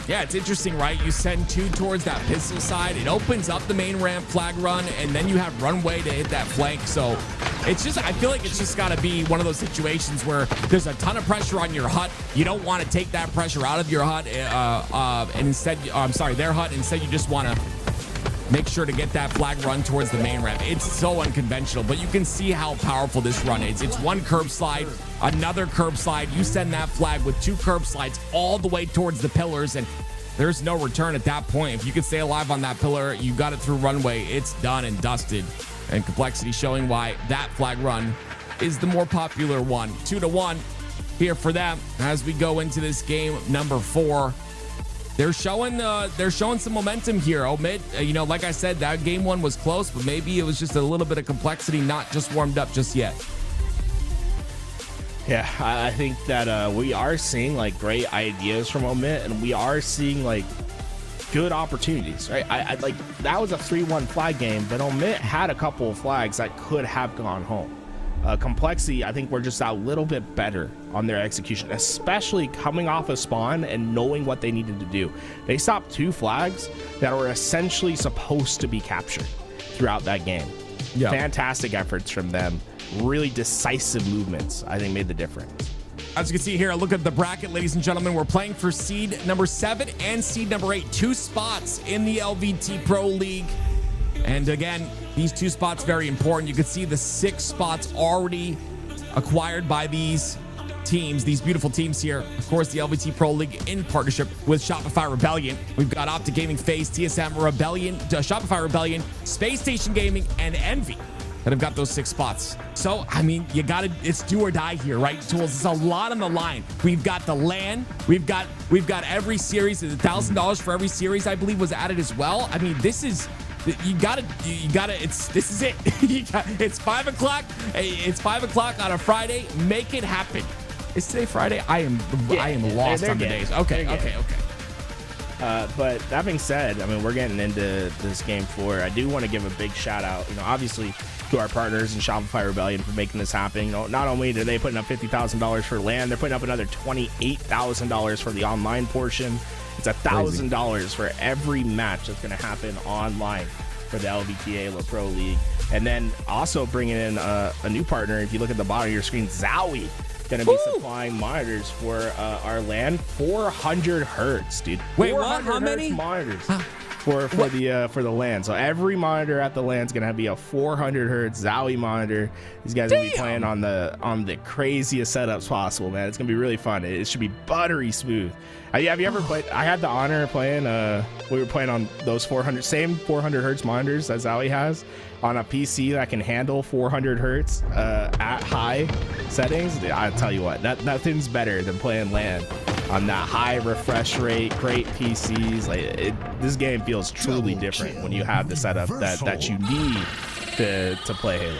Yeah, it's interesting, right? You send 2 towards that pistol side. It opens up the main ramp flag run, and then you have runway to hit that flank. So it's just, I feel like it's just got to be one of those situations where there's a ton of pressure on your hut. You don't want to take that pressure out of your hut, and instead, their hut. Instead, you just want to make sure to get that flag run towards the main ramp. It's so unconventional, but you can see how powerful this run is. It's one curb slide, another curb slide. You send that flag with 2 curb slides all the way towards the pillars, and there's no return at that point. If you can stay alive on that pillar, you got it through runway. It's done and dusted. And Complexity showing why that flag run is the more popular one. 2-1 here for them as we go into this game number 4. They're showing some momentum here. Omit, like I said, that game 1 was close, but maybe it was just a little bit of Complexity not just warmed up just yet. Yeah, I think that we are seeing like great ideas from Omit, and we are seeing like good opportunities, right? I like that was a 3-1 flag game, but Omit had a couple of flags that could have gone home. Complexity, I think we're just a little bit better on their execution, especially coming off a spawn and knowing what they needed to do. They stopped 2 flags that were essentially supposed to be captured throughout that game. Yeah. Fantastic efforts from them. Really decisive movements, I think, made the difference. As you can see here, look at the bracket, ladies and gentlemen. We're playing for seed number 7 and seed number 8. 2 spots in the LVT Pro League. And again, these 2 spots very important. You can see the 6 spots already acquired by these teams, these beautiful teams here. Of course, the LVT Pro League in partnership with Shopify Rebellion. We've got Optic Gaming, FaZe, TSM, Rebellion, Shopify Rebellion, Space Station Gaming, and Envy that have got those 6 spots. So, I mean, you gotta, it's do or die here, right, Tools? It's a lot on the line. We've got the LAN. We've got every series. $1,000 for every series, I believe, was added as well. I mean, this is, you gotta, this is it. It's 5 o'clock. It's 5 o'clock on a Friday. Make it happen. Is today Friday? I am lost on the days. Okay. But that being said, I mean, we're getting into this game 4. I do want to give a big shout out, obviously to our partners in Shopify Rebellion for making this happen. Not only are they putting up $50,000 for LAN, they're putting up another $28,000 for the online portion. It's $1,000 for every match that's going to happen online for the LVT Halo Pro League. And then also bringing in a new partner. If you look at the bottom of your screen, Zowie. Going to be supplying monitors for our LAN. 400 hertz, dude. Wait, what? How many monitors for the LAN? So every monitor at the LAN is going to be a 400 hertz Zowie monitor. These guys are going to be playing on the craziest setups possible, man. It's going to be really fun. It should be buttery smooth. Have you ever played? I had the honor of playing. We were playing on those 400 hertz monitors that Zowie has on a PC that can handle 400 hertz at high settings. I tell you what, nothing's better than playing LAN on that high refresh rate, great PCs. This game feels truly different when you have the setup that you need to play Halo.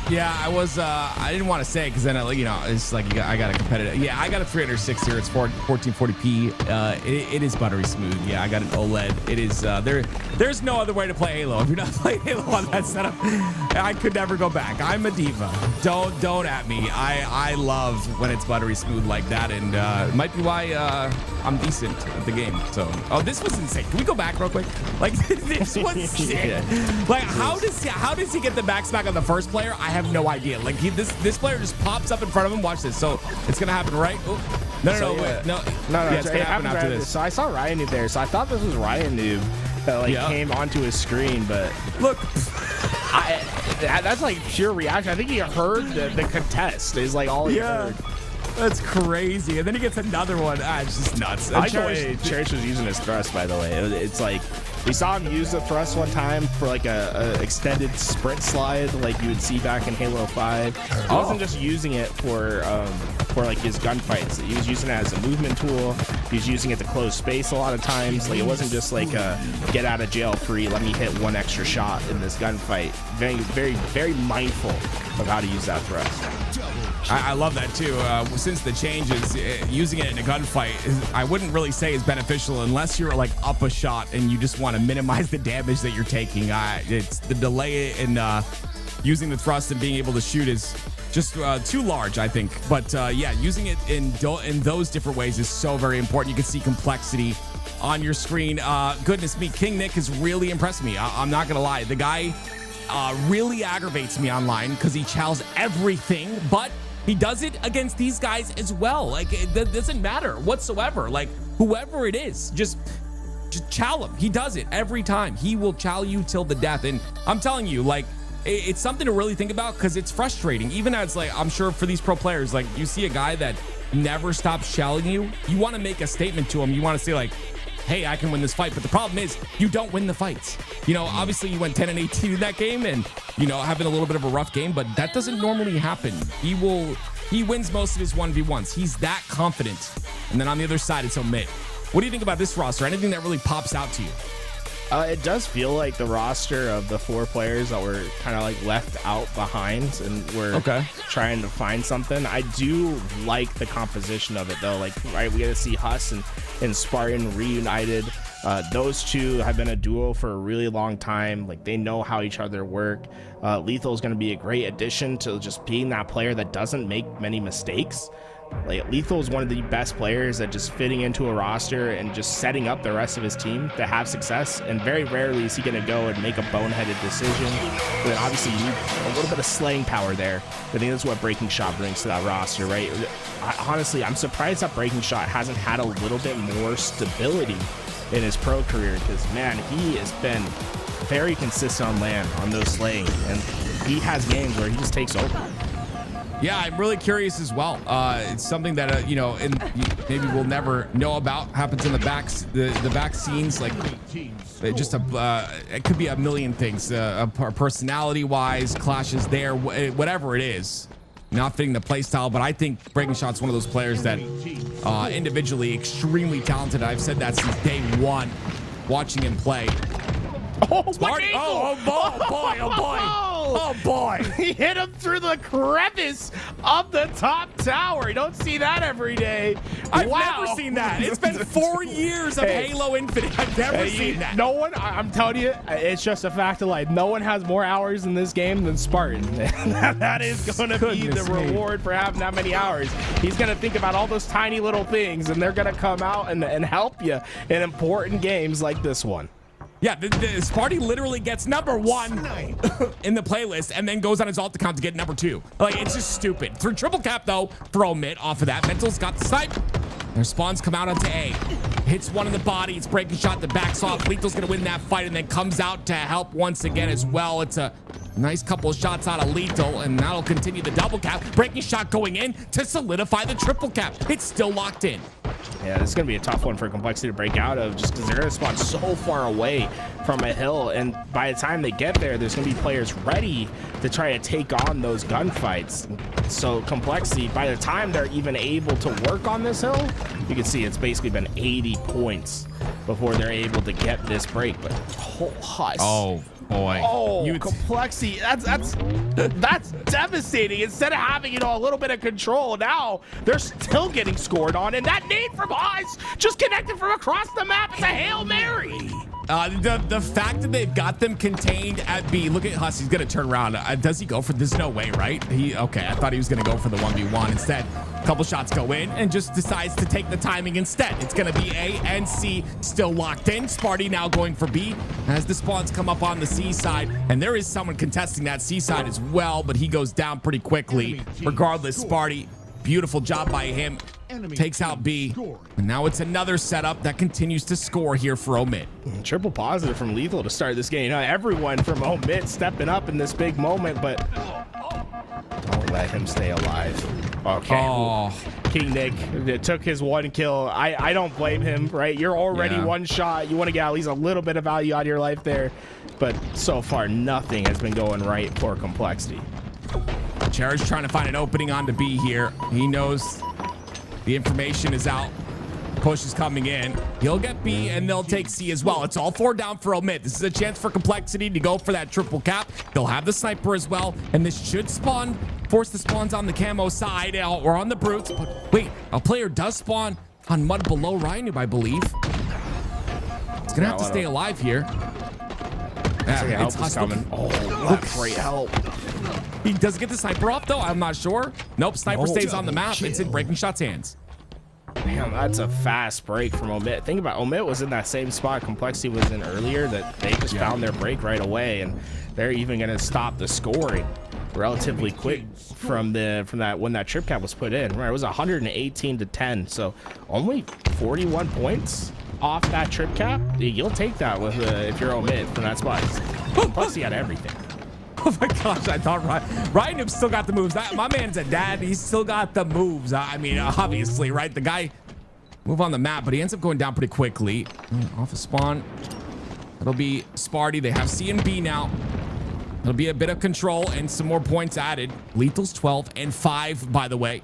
Yeah, I didn't want to say because then it's like I got a competitive. Yeah, I got a 360 hertz 1440p. It is buttery smooth. Yeah, I got an OLED. It is there's no other way to play Halo. If you're not playing Halo on that setup, I could never go back. I'm a diva. Don't at me. I love when it's buttery smooth like that, and it might be why I'm decent at the game. So, this was insane. Can we go back real quick? Like this was sick. Yeah. Like how does he get the back smack on the first player? I have no idea. Like this player just pops up in front of him. Watch this. So it's gonna happen, right? Oh, no. Yeah, it's gonna happen after this. So I saw Ryan Noob there. So I thought this was Ryan Noob that came onto his screen, but look, that's like pure reaction. I think he heard the contest. Is like all he heard. That's crazy. And then he gets another one. It's just nuts. I like the way Cherish was using his thrust, by the way. It's like we saw him use the thrust one time for like a extended sprint slide like you would see back in Halo 5. He wasn't just using it for like his gunfights. He was using it as a movement tool. He was using it to close space a lot of times. Like it wasn't just like a get out of jail free, let me hit one extra shot in this gunfight. Very, very, very mindful of how to use that thrust. I love that too. Since the changes, using it in a gunfight, I wouldn't really say is beneficial unless you're like up a shot and you just want to minimize the damage that you're taking. It's the delay in using the thrust and being able to shoot is just too large, I think. But yeah, using it in those different ways is so very important. You can see complexity on your screen. Goodness me, King Nick has really impressed me. I'm not gonna lie, the guy really aggravates me online because he chows everything, but he does it against these guys as well. Like it doesn't matter whatsoever. Like whoever it is, just chow him. He does it every time. He will chow you till the death. And I'm telling you, like it's something to really think about because it's frustrating. Even as like I'm sure for these pro players, like you see a guy that never stops chowing you, you want to make a statement to him. You want to say like, hey, I can win this fight. But the problem is you don't win the fights. Obviously you went 10 and 18 in that game and, having a little bit of a rough game, but that doesn't normally happen. He wins most of his 1v1s. He's that confident. And then on the other side, it's Omid. What do you think about this roster? Anything that really pops out to you? It does feel like the roster of the 4 players that were kind of like left out behind and we're trying to find something. I do like the composition of it though. Like, right, we got to see Huss and Spartan reunited. Those two have been a duo for a really long time. Like, they know how each other work. Lethal is going to be a great addition to just being that player that doesn't make many mistakes. Like, Lethal is one of the best players at just fitting into a roster and just setting up the rest of his team to have success. And very rarely is he going to go and make a boneheaded decision. But then obviously you need a little bit of slaying power there. I think that's what Breaking Shot brings to that roster, right? Honestly, I'm surprised that Breaking Shot hasn't had a little bit more stability in his pro career, because man, he has been very consistent on land on those slaying, and he has games where he just takes over. Yeah, I'm really curious as well. It's something that you know, and maybe we'll never know about. Happens in the back scenes, like just it could be a million things. Personality wise, clashes there, whatever it is. Not fitting the play style, but I think Breaking Shot's one of those players that individually extremely talented. I've said that since day one, watching him play. Oh, Sparty! Oh boy! He hit him through the crevice of the top tower. You don't see that every day. I've never seen that. It's been 4 years of Halo Infinite. I've never seen that. No one, I'm telling you, it's just a fact of life. No one has more hours in this game than Spartan. That is going to be the reward for having that many hours. He's going to think about all those tiny little things, and they're going to come out and help you in important games like this one. Yeah, the Sparty literally gets number 1 in the playlist and then goes on his alt account to get number 2. Like, it's just stupid. For triple cap, though, for Omit off of that. Mental's got the snipe. Their spawns come out onto A. Hits one in the body. It's Breaking Shot that backs off. Lethal's going to win that fight and then comes out to help once again as well. It's a nice couple of shots out of Lethal, and that'll continue the double cap. Breaking Shot going in to solidify the triple cap. It's still locked in. Yeah, this is going to be a tough one for Complexity to break out of, just because they're going to spawn so far away from a hill, and by the time they get there, there's going to be players ready to try to take on those gunfights. So Complexity, by the time they're even able to work on this hill, you can see it's basically been 80 points before they're able to get this break. But Huss. Oh boy. Oh, Complexity. That's devastating. Instead of having, a little bit of control, now they're still getting scored on, and that nade from Huss just connected from across the map. It's a Hail Mary. The fact that they've got them contained at B. Look at Huss. He's gonna turn around. Does he go for? There's no way, right? Okay. I thought he was gonna go for the 1v1 instead. A couple shots go in and just decides to take the timing instead. It's gonna be A and C still locked in. Sparty now going for B as the spawns come up on the C side, and there is someone contesting that C side as well, but he goes down pretty quickly. Regardless, Sparty, beautiful job by him. Takes out B, and now it's another setup that continues to score here for Omit. Triple positive from Lethal to start this game. Everyone from Omit stepping up in this big moment, but don't let him stay alive. Okay. Oh. King Nick took his 1 kill. I don't blame him, right? You're already 1 shot. You want to get at least a little bit of value out of your life there, but so far nothing has been going right for Complexity. Cherry's trying to find an opening onto B here. He knows the information is out. Push is coming in. He'll get B and they'll take C as well. It's all 4 down for Omit. This is a chance for Complexity to go for that triple cap. They'll have the sniper as well, and this should force the spawns on the camo side or on the brutes. But wait, a player does spawn on mud below Rhino, I believe. He's gonna have to stay alive here. Yeah, it's Huss coming. Oh, that's great help. He does get the sniper off though. I'm not sure. Nope, sniper stays on the map. It's in Breaking Shot's hands. Damn, that's a fast break from Omit. Think about Omit was in that same spot Complexity was in earlier, that they just found their break right away, and they're even going to stop the scoring relatively quick from that when that trip cap was put in. Right, it was 118 to 10, so only 41 points off that trip cap. You'll take that with if you're Omit from that spot. Complexity had everything. Oh my gosh, I thought Ryan still got the moves. My man's a dad. He's still got the moves. I mean, obviously, right? The guy move on the map, but he ends up going down pretty quickly. Off a spawn. It'll be Sparty. They have C and B now. It'll be a bit of control and some more points added. Lethal's 12 and 5, by the way.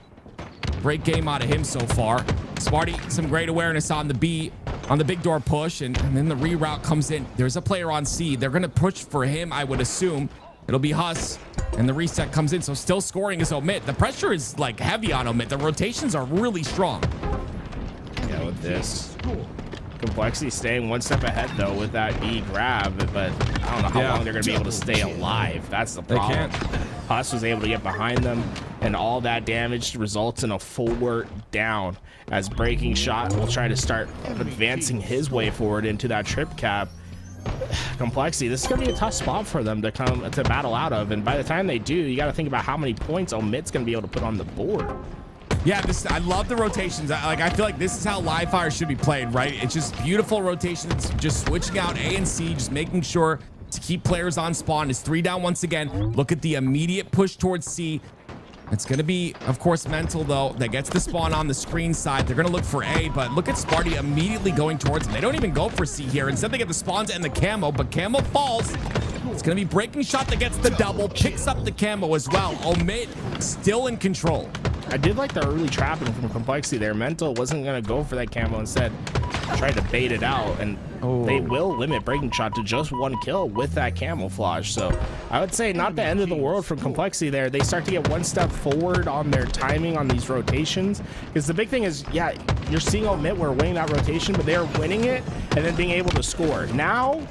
Great game out of him so far. Sparty, some great awareness on the B, on the big door push, and then the reroute comes in. There's a player on C. They're going to push for him, I would assume. It'll be Huss, and the reset comes in, so still scoring is Omit. The pressure is like heavy on Omit. The rotations are really strong. Yeah, with this. Complexity staying one step ahead though with that B grab, but I don't know how long they're going to be able to stay alive. That's the problem. They can't. Huss was able to get behind them, and all that damage results in a forward down as Breaking Shot will try to start advancing his way forward into that trip cap. Complexity, this is going to be a tough spot for them to come to battle out of, and by the time they do, you got to think about how many points Omit's going to be able to put on the board. Yeah, I love the rotations. I feel like this is how live fire should be played, right? It's just beautiful rotations, just switching out A and C, just making sure to keep players on spawn. It's 3 down once again. Look at the immediate push towards C. It's going to be, of course, Mental, though, that gets the spawn on the screen side. They're going to look for A, but look at Sparty immediately going towards him. They don't even go for C here. Instead, they get the spawns and the camo, but camo falls. It's going to be Breaking Shot that gets the double, picks up the camo as well. Omit still in control. I did like the early trapping from Complexity there. Mental wasn't going to go for that camo, instead tried to bait it out, and they will limit Breaking Shot to just 1 kill with that camouflage. So I would say not the end of the world for Complexity there. They start to get 1 step forward on their timing on these rotations, because the big thing is, yeah, you're seeing Omit were winning that rotation, but they're winning it and then being able to score. Now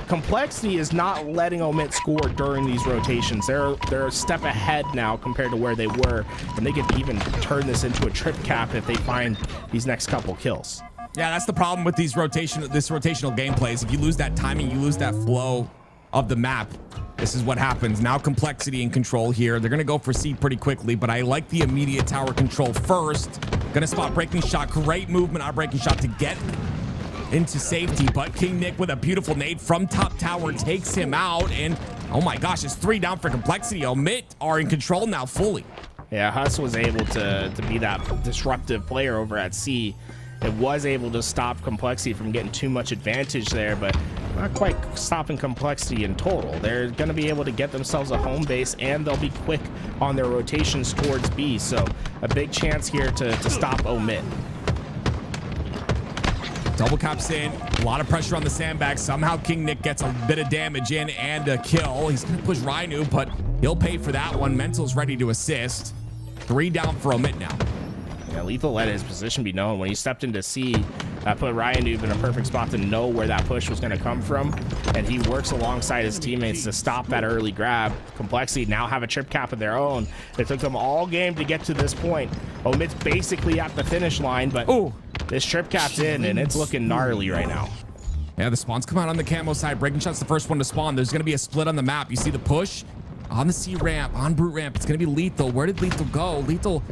Complexity is not letting Omit score during these rotations. They're a step ahead now compared to where they were, and they could even turn this into a trip cap if they find these next couple kills. Yeah, that's the problem with this rotational gameplays. If you lose that timing, you lose that flow of the map. This is what happens. Now Complexity in control here. They're going to go for C pretty quickly, but I like the immediate tower control first. Going to spot Breaking Shot. Great movement on Breaking Shot to get into safety, but King Nick with a beautiful nade from top tower takes him out, and oh my gosh, it's 3 down for Complexity. Omit are in control now fully. Yeah, Huss was able to be that disruptive player over at C. It was able to stop Complexity from getting too much advantage there, but not quite stopping Complexity in total. They're going to be able to get themselves a home base, and they'll be quick on their rotations towards B, so a big chance here to stop Omit. Double caps in, a lot of pressure on the sandbag. Somehow King Nick gets a bit of damage in and a kill. He's going to push Rhino, but he'll pay for that one. Mental's ready to assist. 3 down for Omit now. Yeah, Lethal let his position be known. When he stepped into C, that put Ryan Noob in a perfect spot to know where that push was going to come from, and he works alongside his teammates to stop that early grab. Complexity now have a trip cap of their own. It took them all game to get to this point. Omit's basically at the finish line, but this trip cap's in, and it's looking gnarly right now. Yeah, the spawns come out on the camo side. Breaking Shot's the first one to spawn. There's going to be a split on the map. You see the push on the C ramp, on Brute ramp. It's going to be Lethal. Where did Lethal go? Lethal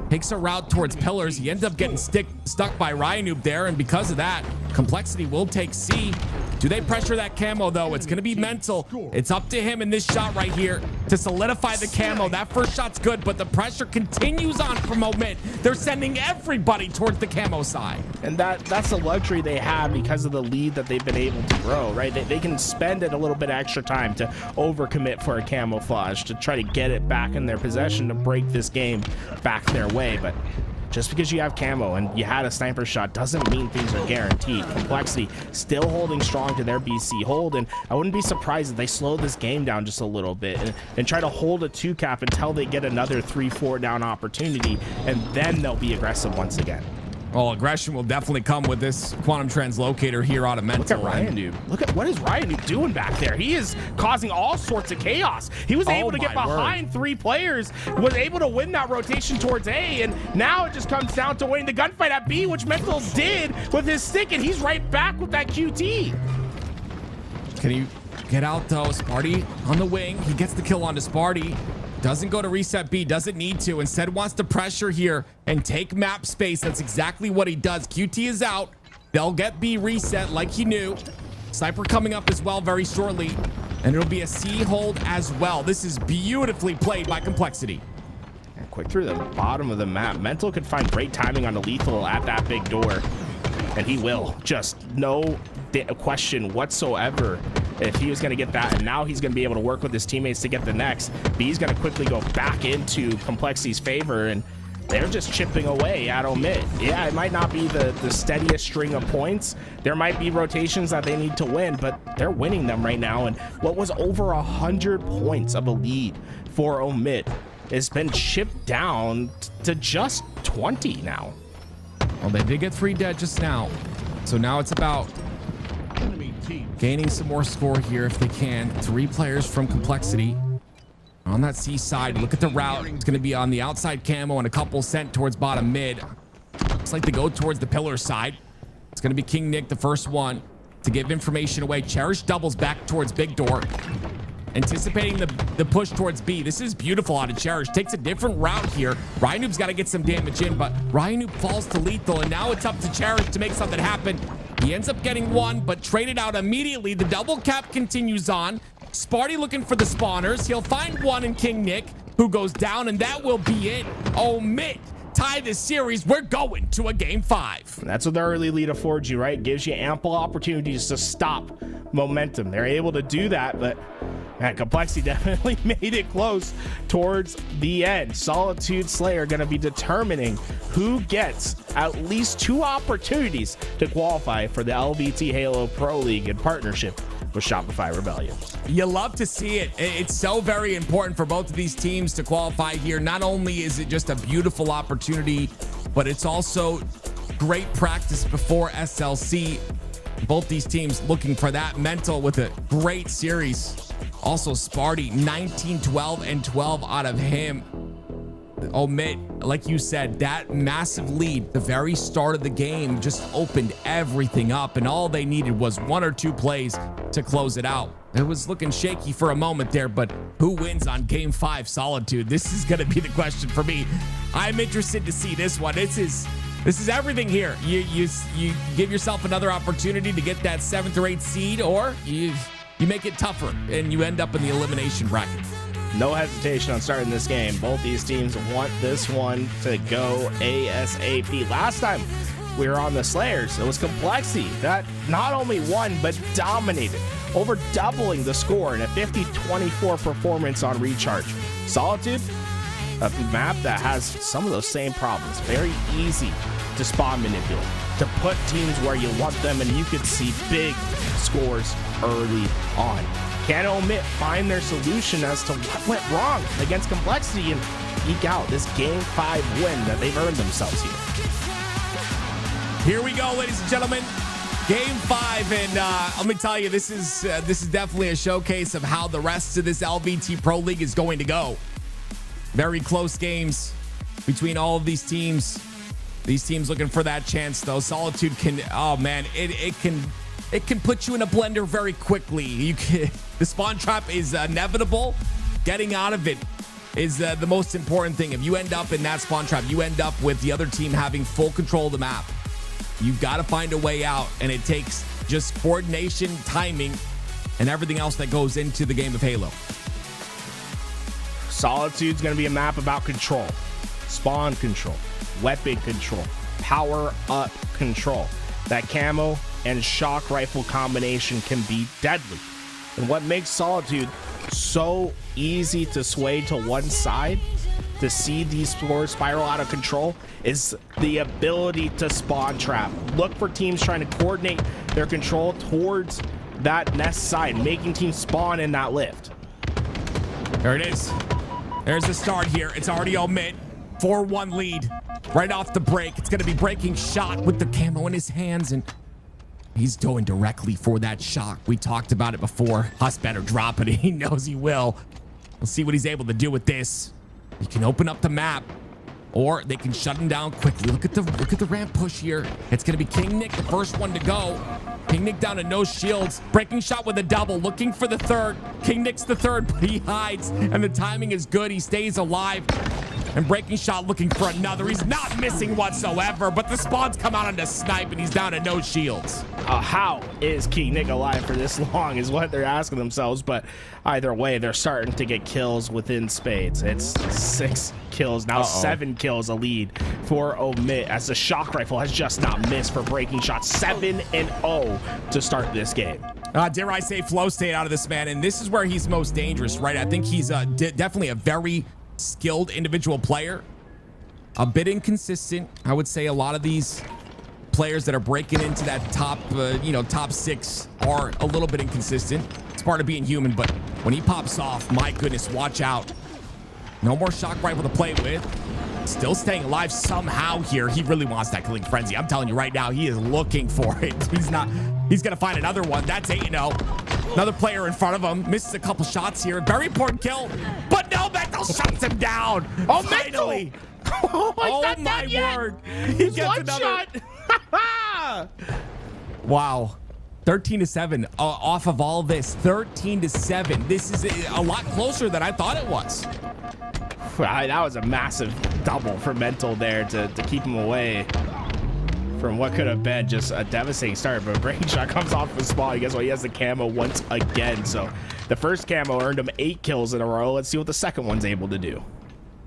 takes a route towards pillars. He ends up getting stuck by Ryanoob there, and because of that, Complexity will take C. Do they pressure that camo, though? It's going to be Mental. It's up to him in this shot right here to solidify the camo. That first shot's good, but the pressure continues on from Omit. They're sending everybody towards the camo side. And that's the luxury they have because of the lead that they've been able to grow, right? They can spend it a little bit extra time to overcommit for a camouflage, to try to get it back in their possession to break this game back their way. But just because you have camo and you had a sniper shot doesn't mean things are guaranteed. Complexity still holding strong to their BC hold, and I wouldn't be surprised if they slow this game down just a little bit and try to hold a 2 cap until they get another 3-4 down opportunity, and then they'll be aggressive once again. Well, aggression will definitely come with this quantum translocator here out of Mental. Look at Ryanoob. Look at what is Ryanoob doing back there. He is causing all sorts of chaos. He was able to get behind 3 players, was able to win that rotation towards A, and now it just comes down to winning the gunfight at B, which Mental did with his stick, and he's right back with that QT. Can you get out, though? Sparty on the wing. He gets the kill onto Sparty. Doesn't go to reset B, doesn't need to. Instead wants to pressure here and take map space. That's exactly what he does. QT is out. They'll get B reset like he knew. Sniper coming up as well very shortly. And it'll be a C hold as well. This is beautifully played by Complexity. And quick through the bottom of the map. Mental could find great timing on the Lethal at that big door. And he will. Just no question whatsoever if he was going to get that, and now he's going to be able to work with his teammates to get the next. B's going to quickly go back into Complexity's favor, and they're just chipping away at Omit. Yeah, it might not be the steadiest string of points. There might be rotations that they need to win, but they're winning them right now, and what was over 100 points of a lead for Omit has been chipped down to just 20 now. Well, they did get 3 dead just now. So now it's about gaining some more score here if they can. 3 players from Complexity on that C side. Look at the route. It's going to be on the outside camo and a couple sent towards bottom mid. Looks like they go towards the pillar side. It's going to be King Nick, the first one to give information away. Cherish doubles back towards big door, anticipating the push towards B. This is beautiful out of Cherish. Takes a different route here. Ryanoob's got to get some damage in, but Ryanoob falls to lethal, and now it's up to Cherish to make something happen. He ends up getting one, but traded out immediately. The double cap continues on. Sparty looking for the spawners. He'll find one in King Nick, who goes down, and that will be it. Omit tie this series. We're going to a game 5. That's what the early lead affords you, right? Gives you ample opportunities to stop momentum. They're able to do that, but man, Complexity definitely made it close towards the end. Solitude Slayer going to be determining who gets at least 2 opportunities to qualify for the LVT Halo Pro League in partnership with Shopify Rebellion. You love to see it. It's so very important for both of these teams to qualify here. Not only is it just a beautiful opportunity, but it's also great practice before SLC. Both these teams looking for that mental with a great series. Also, Sparty, 19, 12, and 12 out of him. Omit, like you said, that massive lead, the very start of the game just opened everything up, and all they needed was 1 or 2 plays to close it out. It was looking shaky for a moment there, but who wins on game 5 Solitude? This is going to be the question for me. I'm interested to see this one. This is everything here. You give yourself another opportunity to get that 7th or 8th seed, or you make it tougher and you end up in the elimination bracket. No hesitation on starting this game. Both these teams want this one to go ASAP. Last time we were on the Slayers, it was Complexity that not only won, but dominated, over doubling the score in a 50-24 performance on Recharge. Solitude, a map that has some of those same problems. Very easy to spawn manipulate, to put teams where you want them, and you could see big scores early on. Can Omit find their solution as to what went wrong against Complexity and eke out this game 5 win that they've earned themselves here? Here we go, ladies and gentlemen. Game 5, and let me tell you, this is definitely a showcase of how the rest of this LVT Pro League is going to go. Very close games between all of these teams. These teams looking for that chance, though. Solitude can, oh man, it can put you in a blender very quickly. The spawn trap is inevitable. Getting out of it is the most important thing. If you end up in that spawn trap, you end up with the other team having full control of the map. You've got to find a way out, and it takes just coordination, timing, and everything else that goes into the game of Halo. Solitude's going to be a map about control, spawn control, weapon control, power up control. That camo and shock rifle combination can be deadly. And what makes Solitude so easy to sway to one side, to see these scores spiral out of control, is the ability to spawn trap. Look for teams trying to coordinate their control towards that nest side, making teams spawn in that lift. There it is. There's the start here. It's already Omit. 4-1 lead right off the break. It's going to be breaking shot with the camo in his hands, and he's going directly for that shot. We talked about it before. Huss better drop it. He knows he will. We'll see what he's able to do with this. He can open up the map, or they can shut him down quickly. Look at the ramp push here. It's going to be King Nick, the first one to go. King Nick down to no shields. Breaking shot with a double, looking for the third. King Nick's the third, but he hides, and the timing is good. He stays alive. And breaking shot looking for another. He's not missing whatsoever, but the spawns come out on the snipe, and he's down to no shields. How is King Nick alive for this long is what they're asking themselves, but either way, they're starting to get kills within spades. It's 6 kills, now 7 kills a lead for Omit, as the shock rifle has just not missed for breaking shot. 7-0 to start this game. Dare I say flow state out of this man, and this is where he's most dangerous, right? I think he's definitely a very skilled individual player, a bit inconsistent. I would say a lot of these players that are breaking into that top 6 are a little bit inconsistent. It's part of being human, but when he pops off, my goodness, watch out. No more shock rifle to play with. Still staying alive somehow here. He really wants that killing frenzy. I'm telling you right now, he is looking for it. He's gonna find another one. That's 8-0. Another player in front of him. Misses a couple shots here. Very important kill. But no, Mental shuts him down. Oh, finally. Oh my word. He gets another shot. Wow. 13-7 off of all this. 13-7. This is a lot closer than I thought it was. That was a massive double for Mental there to keep him away from what could have been just a devastating start. But Breaking Shot comes off the spot. Guess what? He has the camo once again. So the first camo earned him 8 kills in a row. Let's see what the second one's able to do.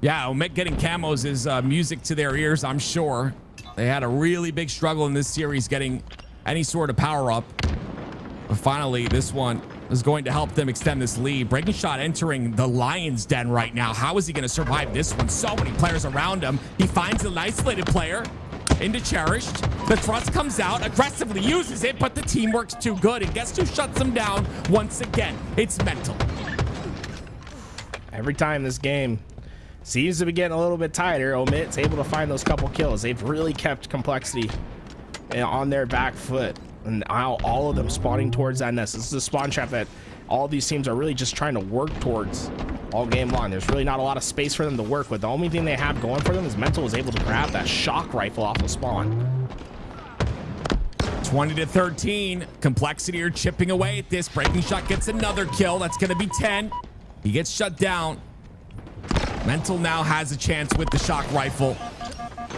Yeah, Omit getting camos is music to their ears, I'm sure. They had a really big struggle in this series getting any sort of power up. But finally, this one is going to help them extend this lead. Breaking Shot entering the lion's den right now. How is he going to survive this one? So many players around him. He finds an isolated player into Cherished. The thrust comes out, aggressively uses it, but the teamwork's too good. And guess who shuts him down once again? It's Mental. Every time this game seems to be getting a little bit tighter, Omit's able to find those couple kills. They've really kept Complexity on their back foot. And now all of them spawning towards that nest. This is a spawn trap that all these teams are really just trying to work towards all game long. There's really not a lot of space for them to work with. The only thing they have going for them is Mental is able to grab that shock rifle off the spawn. 20-13. Complexity are chipping away at this. Breaking Shot gets another kill. That's going to be 10. He gets shut down. Mental now has a chance with the shock rifle.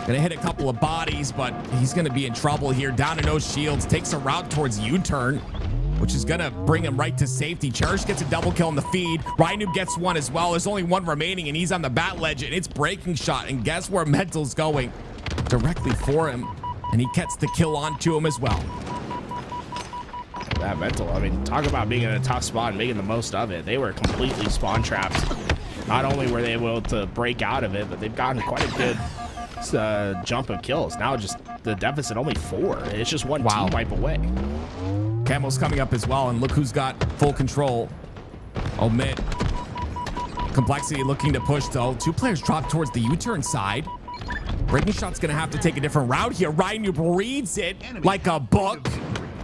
Gonna hit a couple of bodies, but he's gonna be in trouble here. Down to no shields. Takes a route towards U-turn, which is gonna bring him right to safety. Cherish gets a double kill in the feed. Rhino gets one as well. There's only one remaining, and he's on the bat ledge, and it's Breaking Shot. And guess where Mental's going? Directly for him, and he gets the kill onto him as well. That Mental, I mean, talk about being in a tough spot and making the most of it. They were completely spawn trapped. Not only were they able to break out of it, but they've gotten quite a good jump of kills. Now just the deficit only 4. It's just one team wipe away. Camo's coming up as well, and look who's got full control. Omit. Complexity looking to push though. 2 players drop towards the U-turn side. Breaking Shot's gonna have to take a different route here. Ryan reads it like a book.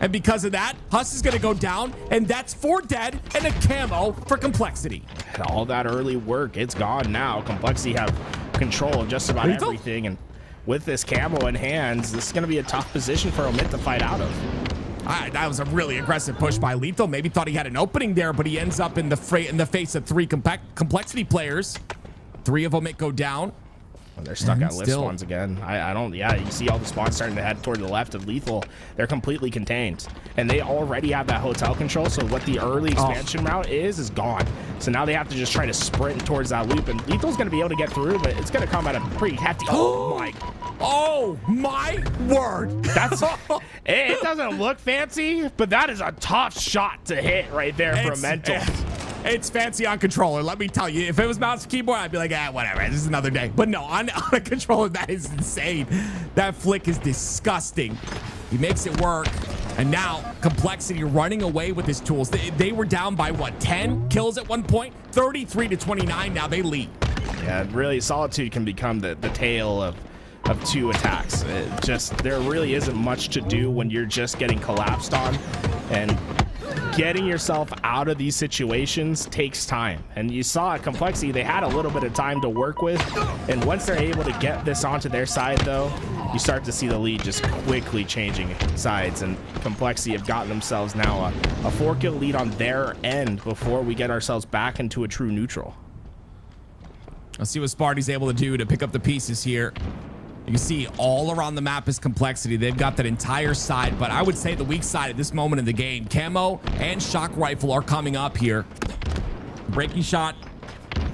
And because of that, Huss is gonna go down, and that's 4 dead and a camo for Complexity. All that early work, it's gone now. Complexity have control of just about everything, and with this camo in hands, this is going to be a tough position for Omit to fight out of. That was a really aggressive push by Lethal. Maybe thought he had an opening there, but he ends up in the face of 3 Complexity players. 3 of Omit go down. And they're stuck at lift spawns again. Yeah, you see all the spawns starting to head toward the left of Lethal. They're completely contained. And they already have that hotel control, so what the early expansion route is gone. So now they have to just try to sprint towards that loop, and Lethal's going to be able to get through, but it's going to come at a pretty hefty... Oh my word. That's it doesn't look fancy, but that is a tough shot to hit right there from Mental. It's fancy on controller, let me tell you. If it was mouse and keyboard, I'd be like, whatever, this is another day. But no, on a controller, that is insane. That flick is disgusting. He makes it work. And now, Complexity running away with his tools. They were down by, what, 10 kills at one point? 33-29, now they lead. Yeah, really, Solitude can become the tale of 2 attacks. There really isn't much to do when you're just getting collapsed on. And getting yourself out of these situations takes time, and you saw at Complexity they had a little bit of time to work with, and once they're able to get this onto their side though, you start to see the lead just quickly changing sides, and Complexity have gotten themselves now a 4-kill lead on their end before we get ourselves back into a true neutral. Let's see what Sparty's able to do to pick up the pieces here. You can see all around the map is Complexity. They've got that entire side, but I would say the weak side at this moment in the game, camo and shock rifle are coming up here. Breaking Shot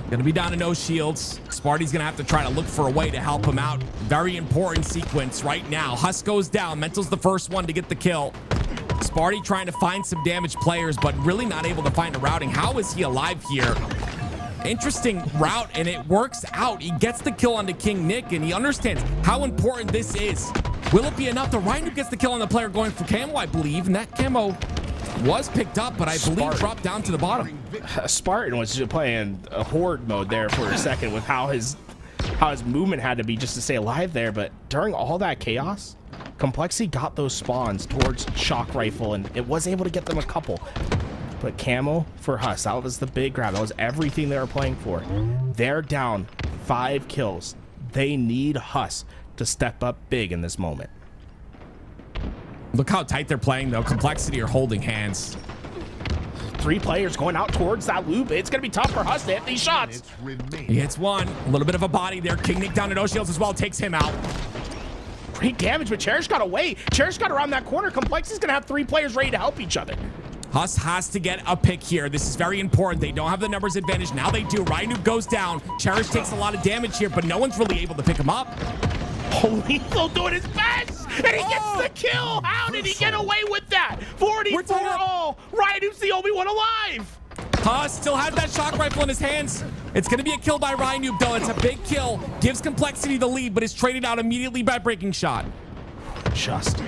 gonna be down to no shields. Sparty's gonna have to try to look for a way to help him out. Very important sequence right now. Huss goes down. Mental's the first one to get the kill. Sparty trying to find some damaged players, but really not able to find a routing. How is he alive here? Interesting route, and it works out. He gets the kill onto King Nick, and he understands how important this is. Will it be enough? The Rhino gets the kill on the player going for camo, I believe, and that camo was picked up, but I believe dropped down to the bottom. Spartan was just playing a horde mode there for a second with how his how his movement had to be just to stay alive there. But during all that chaos, Complexity got those spawns towards Shock Rifle, and it was able to get them a couple. But camo for Huss, that was the big grab. That was everything they were playing for. They're down 5 kills. They need Huss to step up big in this moment. Look how tight they're playing, though. Complexity are holding hands. 3 players going out towards that loop. It's going to be tough for Huss to hit these shots. He hits one. A little bit of a body there. King Nick down to no shields as well. Takes him out. Great damage, but Cherish got away. Cherish got around that corner. Complexity's going to have 3 players ready to help each other. Huss has to get a pick here. This is very important. They don't have the numbers advantage. Now they do. Rhino goes down. Cherish takes a lot of damage here, but no one's really able to pick him up. Lethal doing his best, and he gets the kill. How did he get away with that? 44 all. Rhino's the only one alive. Huss still has that shock rifle in his hands. It's going to be a kill by Rhino, though. It's a big kill. Gives Complexity the lead, but is traded out immediately by Breaking Shot. Just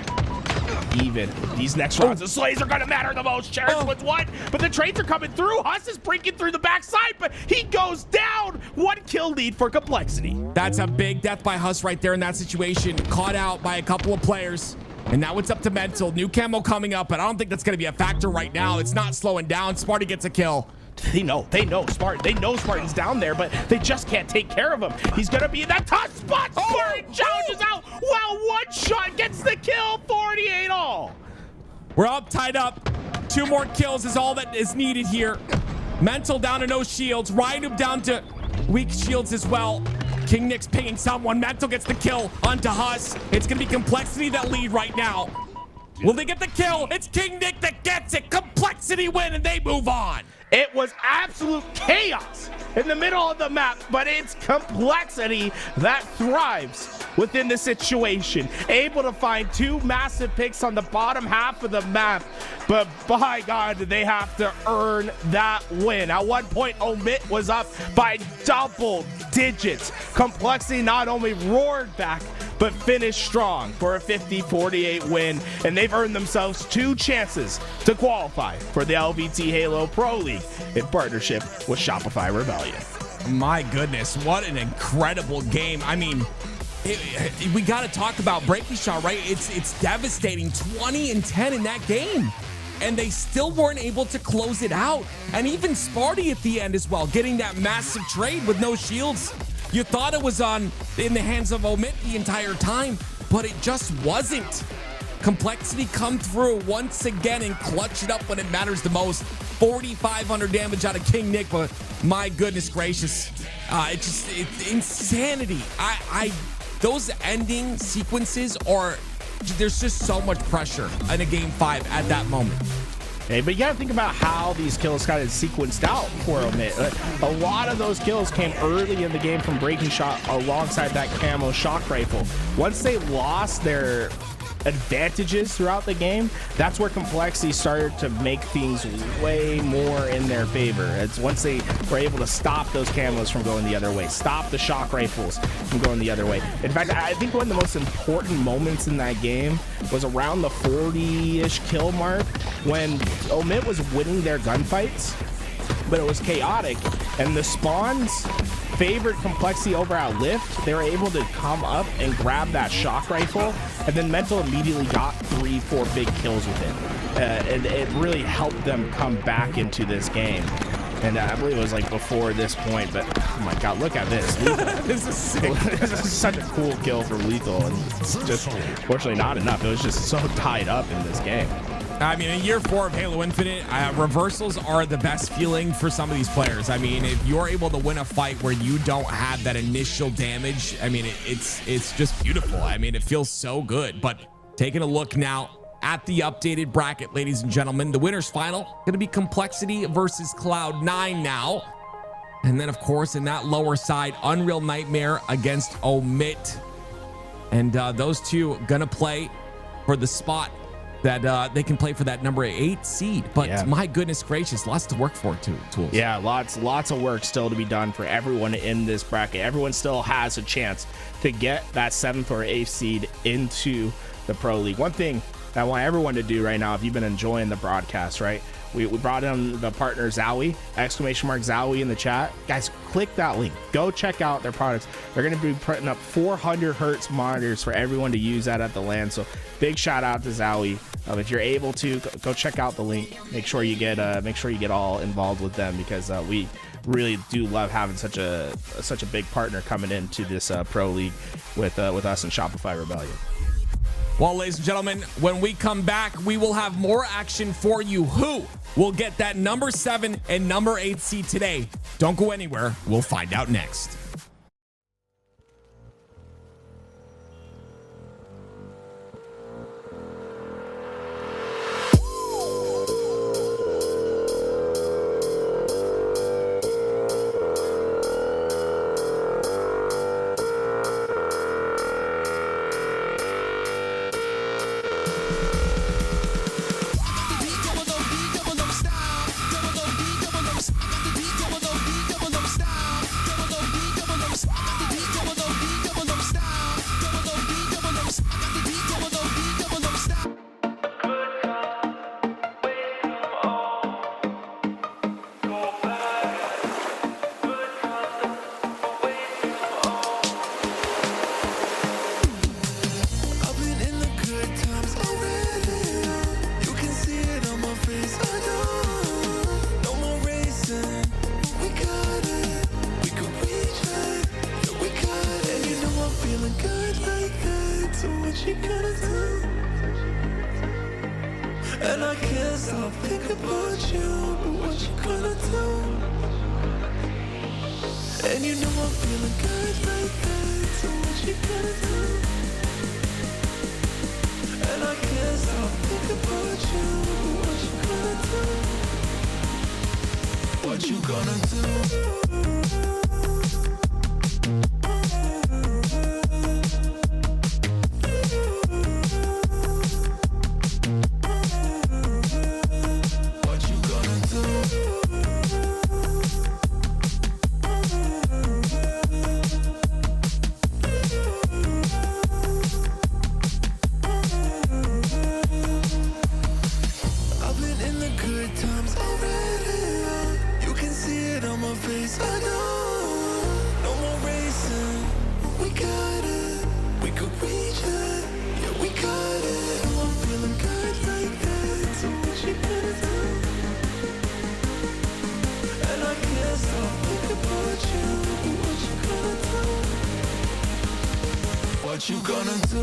even. These next rounds, the slays are going to matter the most. Cherish wins one, but the trades are coming through. Huss is breaking through the backside, but he goes down. 1 kill lead for Complexity. That's a big death by Huss right there in that situation. Caught out by a couple of players. And now it's up to Mental. New camo coming up, but I don't think that's going to be a factor right now. It's not slowing down. Sparty gets a kill. They know Spartan. They know Spartan's down there, but they just can't take care of him. He's going to be in that tough spot. Spartan challenges out while 1 shot gets the kill. 48 all. We're up, tied up. 2 more kills is all that is needed here. Mental down to no shields. Ryan down to weak shields as well. King Nick's pinging someone. Mental gets the kill onto Huss. It's going to be Complexity that lead right now. Will they get the kill? It's King Nick that gets it. Complexity win, and they move on. It was absolute chaos in the middle of the map, but it's Complexity that thrives within the situation. Able to find 2 massive picks on the bottom half of the map, but by God, they have to earn that win. At one point, Omit was up by double digits. Complexity not only roared back, but finished strong for a 50-48 win, and they've earned themselves 2 chances to qualify for the LVT Halo Pro League in partnership with Shopify Rebellion. My goodness, what an incredible game. I mean, we got to talk about Breaking Shot, right? It's devastating. 20-10 in that game, and they still weren't able to close it out. And even Sparty at the end as well, getting that massive trade with no shields. You thought it was in the hands of Omit the entire time, but it just wasn't. Complexity come through once again and clutch it up when it matters the most. 4,500 damage out of King Nick, but my goodness gracious, it's insanity. Those ending sequences there's just so much pressure in a game 5 at that moment. Hey, but you gotta think about how these kills kind of sequenced out for Omit. A lot of those kills came early in the game from Breaking Shot alongside that camo shock rifle. Once they lost their advantages throughout the game, that's where Complexity started to make things way more in their favor. It's once they were able to stop those camos from going the other way, stop the shock rifles from going the other way. In fact, I think one of the most important moments in that game was around the 40-ish kill mark when Omit was winning their gunfights, but it was chaotic, and the spawns favored Complexity over our lift. They were able to come up and grab that shock rifle, and then Mental immediately got 3-4 big kills with it. And it really helped them come back into this game. And I believe it was like before this point, but oh my God, look at this. This is sick. This is such a cool kill from Lethal, and it's just fortunately not enough. It was just so tied up in this game. I mean, in year 4 of Halo Infinite, reversals are the best feeling for some of these players. I mean, if you're able to win a fight where you don't have that initial damage, I mean, it's just beautiful. I mean, it feels so good. But taking a look now at the updated bracket, ladies and gentlemen, the winner's final going to be Complexity versus Cloud9 now. And then, of course, in that lower side, Unreal Nightmare against Omit. And those two going to play for the spot that they can play for that number 8 seed. But yeah, my goodness gracious, lots to work for too, Tools. Yeah, lots of work still to be done for everyone in this bracket. Everyone still has a chance to get that 7th or 8th seed into the Pro League. One thing I want everyone to do right now, if you've been enjoying the broadcast, right? We brought in the partner Zowie, !Zowie in the chat. Guys, click that link. Go check out their products. They're going to be putting up 400 hertz monitors for everyone to use that at the LAN. So big shout out to Zowie. If you're able to, go check out the link. Make sure you get all involved with them, because we really do love having such a big partner coming into this pro league with us in Shopify Rebellion. Well, ladies and gentlemen, when we come back, we will have more action for you. Who will get that number 7 and number 8 seed today? Don't go anywhere. We'll find out next. And I can't stop thinking about you, but what you gonna do? And you know I'm feeling good like that, so what you gonna do? And I can't stop thinking about you, but what you gonna do? What you gonna do? What you gonna do?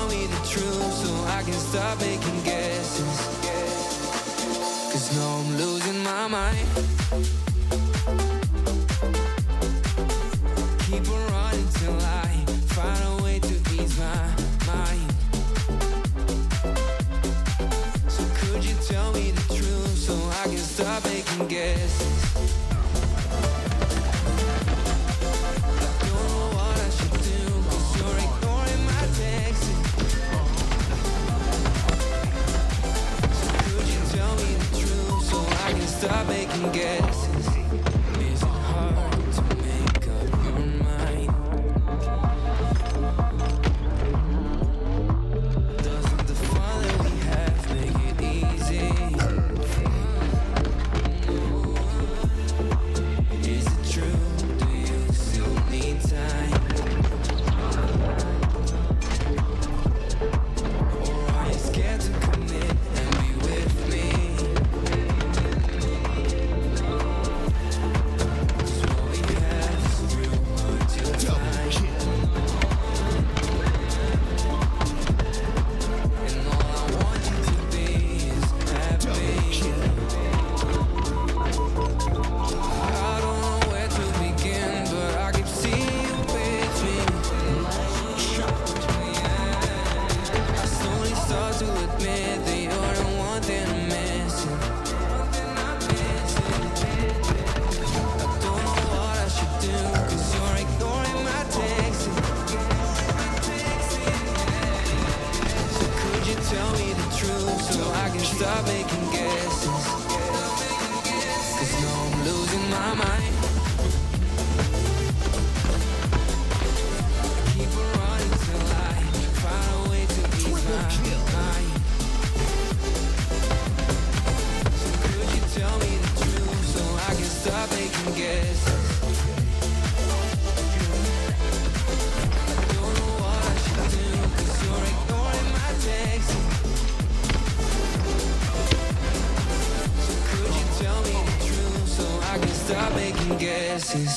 tell me the truth so I can stop making guesses? 'Cause now I'm losing my mind. Keep on running till I find a way to ease my mind. So could you tell me the truth so I can stop making guesses? I don't know what I should do 'cause you're ignoring my texts. So could you tell me the truth so I can stop making guesses? Is it hard to make up your mind? Doesn't the fun that we have make it easy? Is it true? Do you still need time? Or are you scared to commit and be with me? 'Cause what we have is real hard to find. And all I want you to be is happy. I don't know where to begin, but I keep seeing you with me. I slowly start to admit that you're the one thing I'm missing. I don't know what I should do 'cause you're ignoring my texts. So could you tell me the truth so I can stop making guesses? 'Cause now I'm losing my mind. Keep on running till I find a way to ease my mind. So could you tell me the truth so I can stop making guesses? I don't know what I should do 'cause you're ignoring my texts. So could you tell me the truth so I can stop making guesses?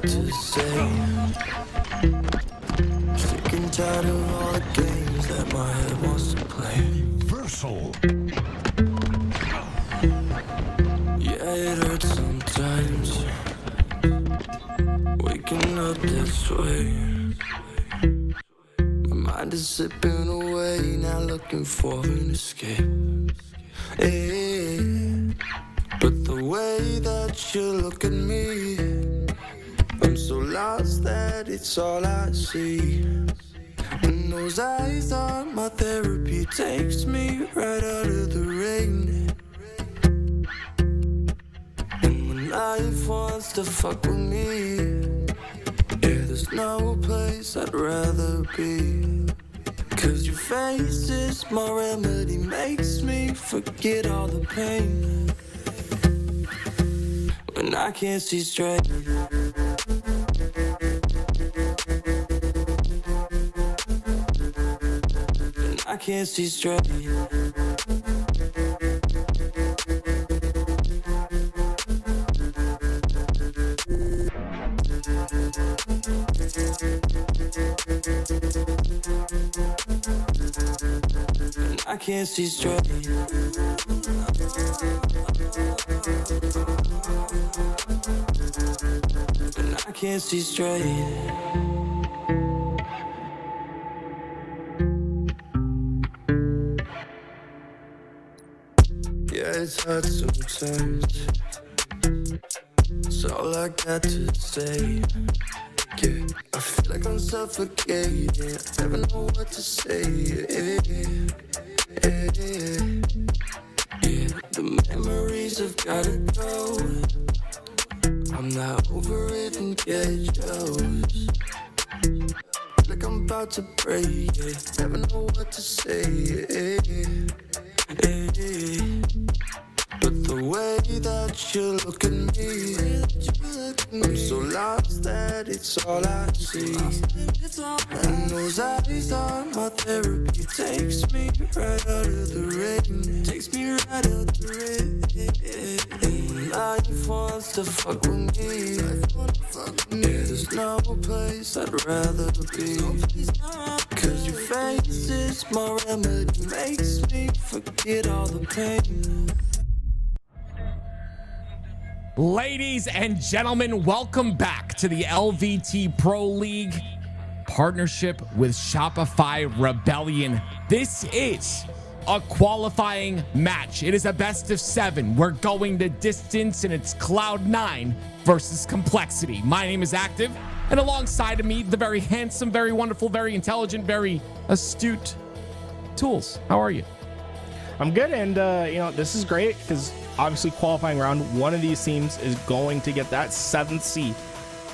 to say. Sick and tired of all the games that my head wants to play. Versal. Yeah, it hurts sometimes, waking up this way. My mind is slipping away, now looking for an escape. Yeah. But the way that you look at me, I'm so lost that it's all I see. And those eyes are my therapy, takes me right out of the rain. And when life wants to fuck with me, yeah, there's no place I'd rather be. Cause your face is my remedy, makes me forget all the pain. When I can't see straight, when I can't see straight, when I can't see straight. I can't see straight. Yeah, it's hard sometimes. It's all I got to say. Yeah, I feel like I'm suffocating. I never know what to say. Yeah, the memories have gotta go. I'm not over it and get jealous. Like I'm about to break, yeah. Never know what to say, yeah. But the way that you look at me, I'm so lost that it's all I see. And those eyes are my therapy, takes me right out of the rain. Takes me right out of the rain. And life wants to fuck with me. Yeah, there's no place I'd rather be. Cause your face is my remedy, makes me forget all the pain. Ladies and gentlemen, welcome back to the LVT Pro League partnership with Shopify Rebellion. This is a qualifying match. It is a best of 7. We're going to distance, and it's Cloud9 versus Complexity. My name is Active, and alongside of me, the very handsome, very wonderful, very intelligent, very astute Tools. How are you? I'm good, and this is great because obviously qualifying round, one of these teams is going to get that 7th seed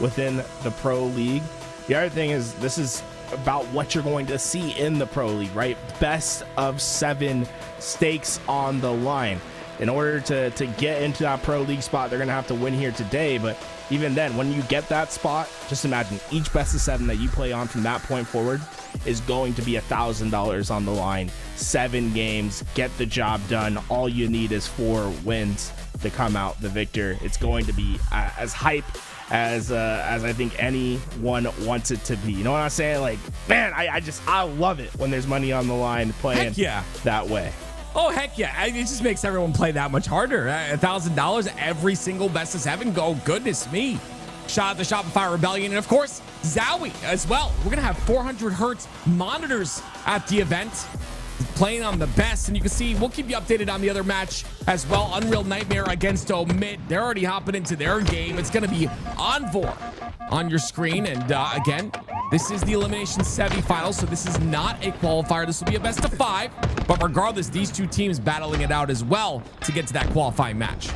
within the Pro League. The other thing is this is about what you're going to see in the Pro League, right? Best of 7 stakes on the line. In order to get into that Pro League spot, they're going to have to win here today. But even then, when you get that spot, just imagine each best of 7 that you play on from that point forward is going to be $1,000 on the line. 7 games, get the job done. All you need is 4 wins to come out the victor. It's going to be as hype as I think anyone wants it to be. You know what I'm saying? Like, man, I love it when there's money on the line playing that way. Oh, heck yeah. It just makes everyone play that much harder. $1,000 every single best of 7. Go, goodness me. Shout out to Shopify Rebellion. And of course, Zowie as well. We're going to have 400 hertz monitors at the event, playing on the best. And you can see, we'll keep you updated on the other match as well. Unreal Nightmare against Omid. They're already hopping into their game. It's going to be Envor on your screen. And again, this is the Elimination Semi-Finals, so this is not a qualifier. This will be a best of 5. But regardless, these two teams battling it out as well to get to that qualifying match.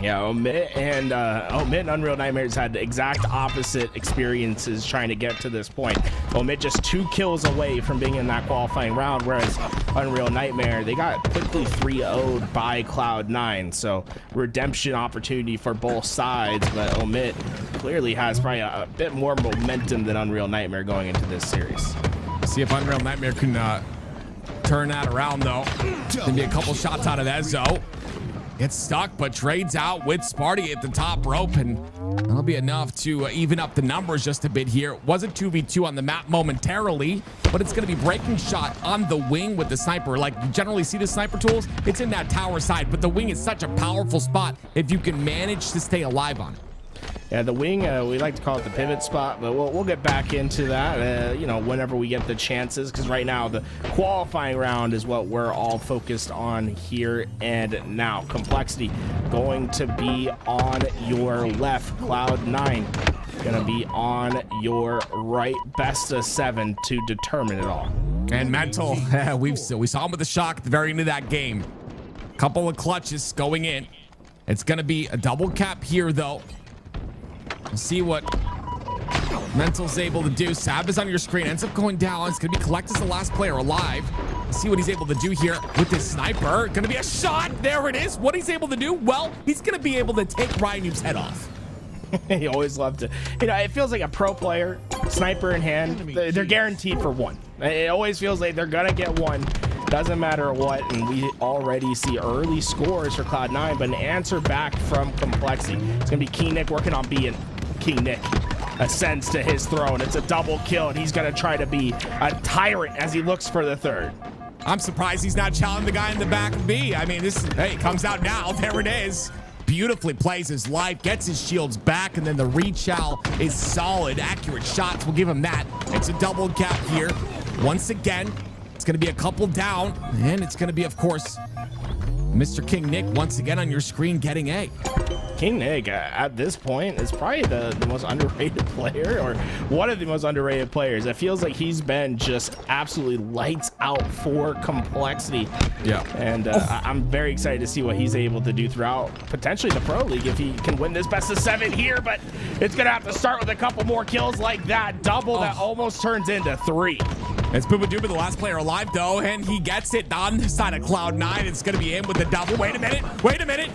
Yeah, Omid and Unreal Nightmares had the exact opposite experiences trying to get to this point. Omid just 2 kills away from being in that qualifying round, whereas Unreal Nightmare, they got quickly 3-0'd by Cloud9. So redemption opportunity for both sides, but Omid clearly has probably a bit more momentum than Unreal Nightmare going into this series. See if Unreal Nightmare can turn that around, though. Gonna be a couple shots out of Ezo. Gets stuck, but trades out with Sparty at the top rope, and That'll be enough to even up the numbers just a bit here. Was a 2v2 on the map momentarily, but it's going to be breaking shot on the wing with the sniper. Like, you generally see the sniper tools, it's in that tower side, but the wing is such a powerful spot if you can manage to stay alive on it. Yeah, the wing, we like to call it the pivot spot, but we'll get back into that, you know, whenever we get the chances, because right now the qualifying round is what we're all focused on here and now. Complexity going to be on your left. Cloud9 going to be on your right. Best of 7 to determine it all. And Mental, we saw him with a shock at the very end of that game. Couple of clutches going in. It's going to be a double cap here, though. We'll see what Mental's able to do. Sab is on your screen, ends up going down. It's going to be Collect as the last player alive. Let's see what he's able to do here with this sniper. Going to be a shot. There it is. What he's able to do? Well, he's going to be able to take Ryan Noob's head off. He always loved to, you know, it feels like a pro player, sniper in hand, they're guaranteed for one. It always feels like they're going to get one. Doesn't matter what, and we already see early scores for Cloud9, but an answer back from Complexity. It's going to be King Nick working on B, and King Nick ascends to his throne. It's a double kill, and he's going to try to be a tyrant as he looks for the third. I'm surprised he's not challenging the guy in the back of B. I mean, this, hey, comes out now. There it is. Beautifully plays his life, gets his shields back, and then the rechow is solid. Accurate shots, we'll give him that. It's a double cap here. Once again, it's going to be a couple down, and it's going to be, of course, Mr. King Nick once again on your screen getting A. King Nick, at this point, is probably the most underrated player, or one of the most underrated players. It feels like he's been just absolutely lights out for Complexity. Yeah. And I'm very excited to see what he's able to do throughout potentially the Pro League if he can win this best of 7 here, but it's going to have to start with a couple more kills like that. Double that almost turns into 3. It's Booba Dooba, the last player alive, though, and he gets it on the side of Cloud9. It's going to be him with the double. Wait a minute.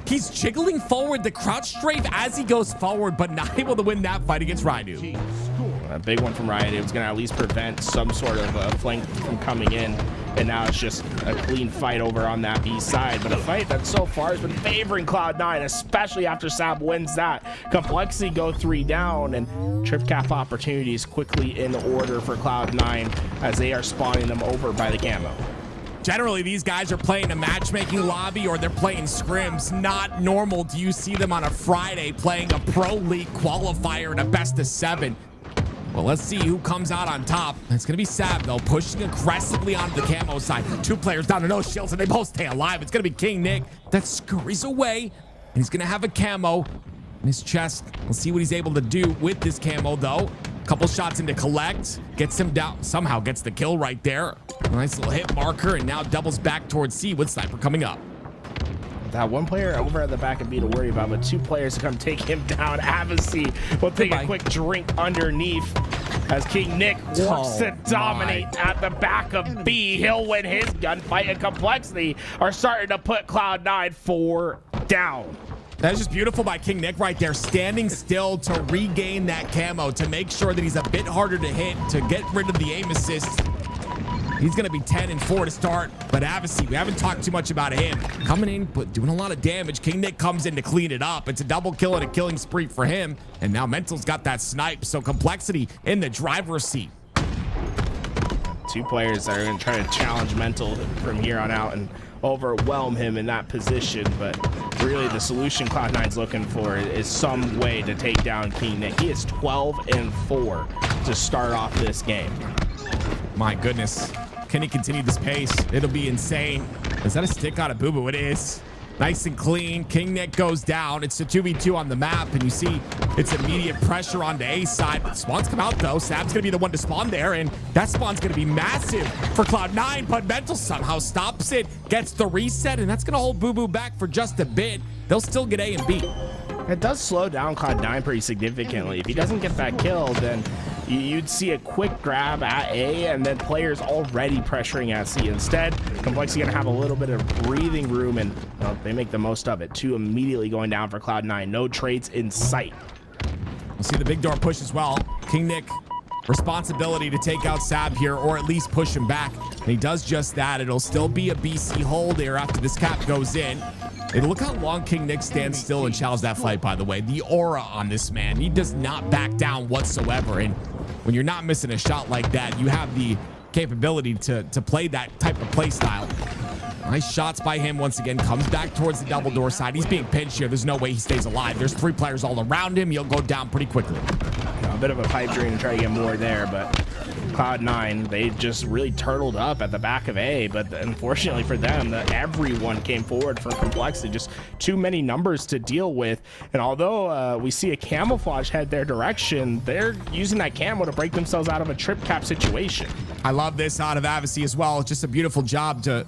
He's jiggling forward the crouch strafe as he goes forward, but not able to win that fight against Ryu. A big one from Ryan. It was going to at least prevent some sort of flank from coming in, and now it's just a clean fight over on that B side. But a fight that so far has been favoring Cloud9, especially after Sab wins that. Complexity go 3 down, and trip cap opportunities quickly in order for Cloud9 as they are spawning them over by the camo. Generally, these guys are playing a matchmaking lobby or they're playing scrims. Not normal do you see them on a Friday playing a Pro League qualifier in a best of 7. Well, let's see who comes out on top. It's going to be Sab, though, pushing aggressively onto the camo side. 2 players down to no shields, and they both stay alive. It's going to be King Nick that scurries away, and he's going to have a camo in his chest. We'll see what he's able to do with this camo, though. Couple shots into Collect, gets him down, somehow gets the kill right there. Nice little hit marker, and now doubles back towards C with Sniper coming up. That one player over at the back of B to worry about, but 2 players to come take him down. Avicii will take a quick drink underneath as King Nick wants to dominate at the back of B. He'll win his gunfight, and Complexity are starting to put Cloud9 4 down. That's just beautiful by King Nick right there, standing still to regain that camo, to make sure that he's a bit harder to hit, to get rid of the aim assist. He's going to be 10-4 to start, but Avicii, we haven't talked too much about him. Coming in, but doing a lot of damage. King Nick comes in to clean it up. It's a double kill and a killing spree for him, and now Mental's got that snipe, so Complexity in the driver's seat. 2 players that are going to try to challenge Mental from here on out and overwhelm him in that position, but really the solution Cloud9's looking for is some way to take down King Nick. He is 12-4 to start off this game. My goodness. Can he continue this pace? It'll be insane. Is that a stick out of Boo Boo? It is. Nice and clean. King Nick goes down. It's a 2v2 on the map, and you see it's immediate pressure on the A side. But spawns come out, though. Sab's going to be the one to spawn there, and that spawn's going to be massive for Cloud9, but Mental somehow stops it, gets the reset, and that's going to hold Boo Boo back for just a bit. They'll still get A and B. It does slow down Cloud9 pretty significantly. If he doesn't get that kill, then you'd see a quick grab at A and then players already pressuring at C. Instead, Complexity gonna have a little bit of breathing room, and they make the most of it. 2 immediately going down for Cloud9. No trades in sight. We'll see the big door push as well. King Nick, responsibility to take out Sab here, or at least push him back. And he does just that. It'll still be a BC hold there after this cap goes in. Hey, look how long King Nick stands still and chows that fight, by the way. The aura on this man, he does not back down whatsoever. And when you're not missing a shot like that, you have the capability to play that type of play style. Nice shots by him once again. Comes back towards the double door side. He's being pinched here. There's no way he stays alive. There's 3 players all around him. He'll go down pretty quickly. A bit of a pipe dream to try to get more there, but Cloud9, they just really turtled up at the back of A, but unfortunately for them, everyone came forward for Complexity. Just too many numbers to deal with. And although we see a camouflage head their direction, they're using that camo to break themselves out of a trip cap situation. I love this out of Avicii as well. It's just a beautiful job to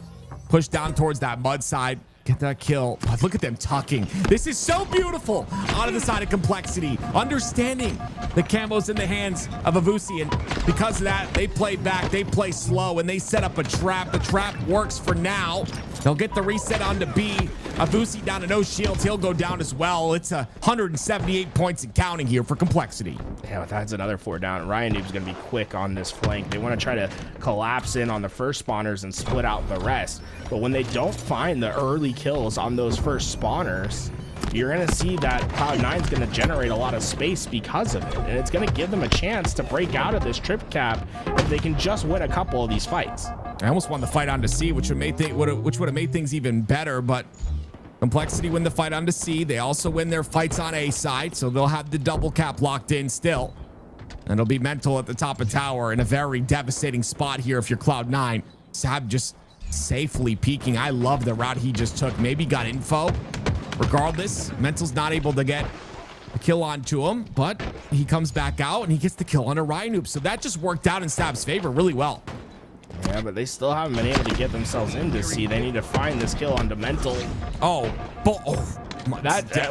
push down towards that mud side. Get that kill. But look at them tucking. This is so beautiful out of the side of Complexity. Understanding the camos in the hands of Avusi. And because of that, they play back. They play slow and they set up a trap. The trap works for now. They'll get the reset onto B. Avusi down to no shields. He'll go down as well. It's 178 points and counting here for Complexity. Yeah, that's another 4 down. Ryan Noob's going to be quick on this flank. They want to try to collapse in on the first spawners and split out the rest. But when they don't find the early kills on those first spawners, you're going to see that Cloud9 is going to generate a lot of space because of it. And it's going to give them a chance to break out of this trip cap if they can just win a couple of these fights. I almost won the fight on to C, which would have made things even better, but Complexity win the fight on to C. They also win their fights on A side, so they'll have the double cap locked in still. And it'll be Mental at the top of tower in a very devastating spot here if you're Cloud9. Sab just safely peeking. I love the route he just took. Maybe got info. Regardless, Mental's not able to get a kill onto him, but he comes back out and he gets the kill on a Ryan. So that just worked out in Sab's favor really well. Yeah, but they still haven't been able to get themselves into C. They need to find this kill on Mental.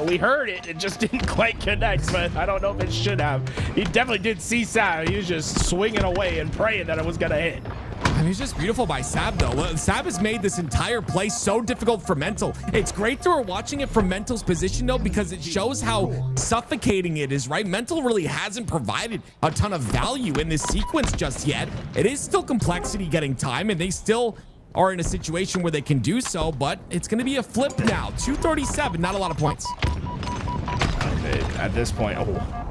We heard it. It just didn't quite connect, but I don't know if it should have. He definitely did see Sab. He was just swinging away and praying that it was going to hit. I mean, it's just beautiful by Sab, though. Sab has made this entire play so difficult for Mental. It's great that we're watching it from Mental's position, though, because it shows how suffocating it is, right? Mental really hasn't provided a ton of value in this sequence just yet. It is still Complexity getting time, and they still are in a situation where they can do so, but it's going to be a flip now. 237, not a lot of points. At this point,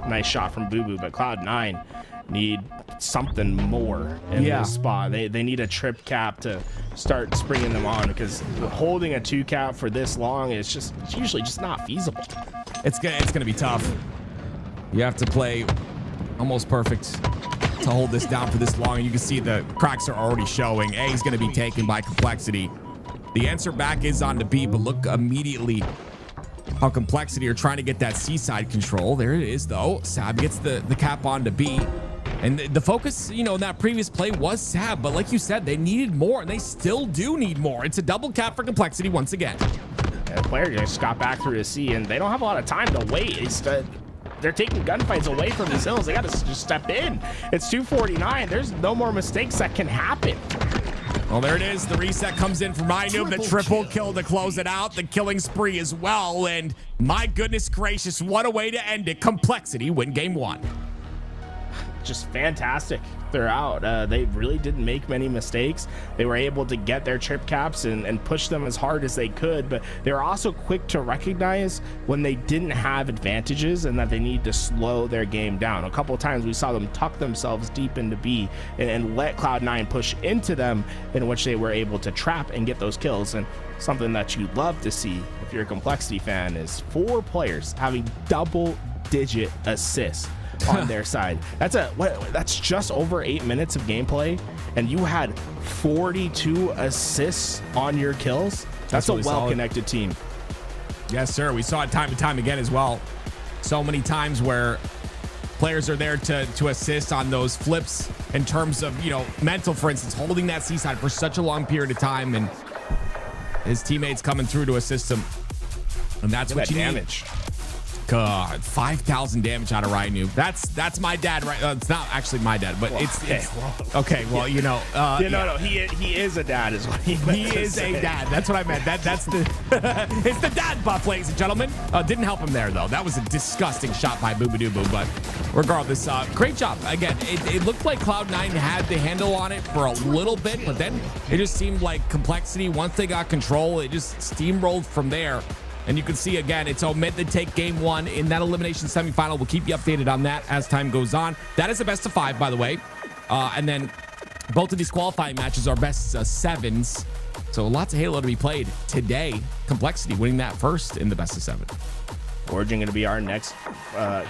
nice shot from Boo Boo, but Cloud9 need something more in this spot. They need a trip cap to start springing them on, because holding a 2 cap for this long is it's usually just not feasible. It's gonna be tough. You have to play almost perfect to hold this down for this long. And you can see the cracks are already showing. A is gonna be taken by Complexity. The answer back is on to B, but look immediately how Complexity are trying to get that C-side control. There it is, though. Sab gets the cap on to B. And the focus, in that previous play was Sab, but like you said, they needed more, and they still do need more. It's a double cap for Complexity once again. The player just got back through to C, and they don't have a lot of time to wait. They're taking gunfights away from these hills. They got to just step in. It's 249. There's no more mistakes that can happen. Well, there it is. The reset comes in from Minoob. The triple kill to close it out. The killing spree as well. And my goodness gracious, what a way to end it. Complexity win game 1. Just fantastic throughout. They really didn't make many mistakes. They were able to get their trip caps and push them as hard as they could, but they were also quick to recognize when they didn't have advantages and that they need to slow their game down. A couple of times we saw them tuck themselves deep into B and let Cloud9 push into them, in which they were able to trap and get those kills. And something that you'd love to see if you're a Complexity fan is 4 players having double-digit assists on their side. That's just over 8 minutes of gameplay, and you had 42 assists on your kills. That's really a well-connected team. Yes, sir. We saw it time and time again as well. So many times where players are there to assist on those flips in terms of, Mental, for instance, holding that C-side for such a long period of time, and his teammates coming through to assist him. And that's what you need. God, 5,000 damage out of Ryan Noob. That's my dad, right? It's not actually my dad, but it's okay. Well, you know, no, he is a dad, is what he meant. He is a dad. That's what I meant. That's the it's the dad buff, ladies and gentlemen. Didn't help him there though. That was a disgusting shot by Boobadoo. But regardless, great job. Again, it looked like Cloud9 had the handle on it for a little bit, but then it just seemed like Complexity, once they got control, it just steamrolled from there. And you can see, again, it's Omid that take game 1 in that elimination semifinal. We'll keep you updated on that as time goes on. That is a best of 5, by the way. And then both of these qualifying matches are best 7s. So lots of Halo to be played today. Complexity winning that first in the best of 7. Origin going to be our next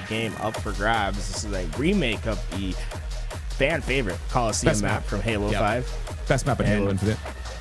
game up for grabs. This is a remake of the fan favorite Coliseum map from Halo 5. Best map in Halo Infinite.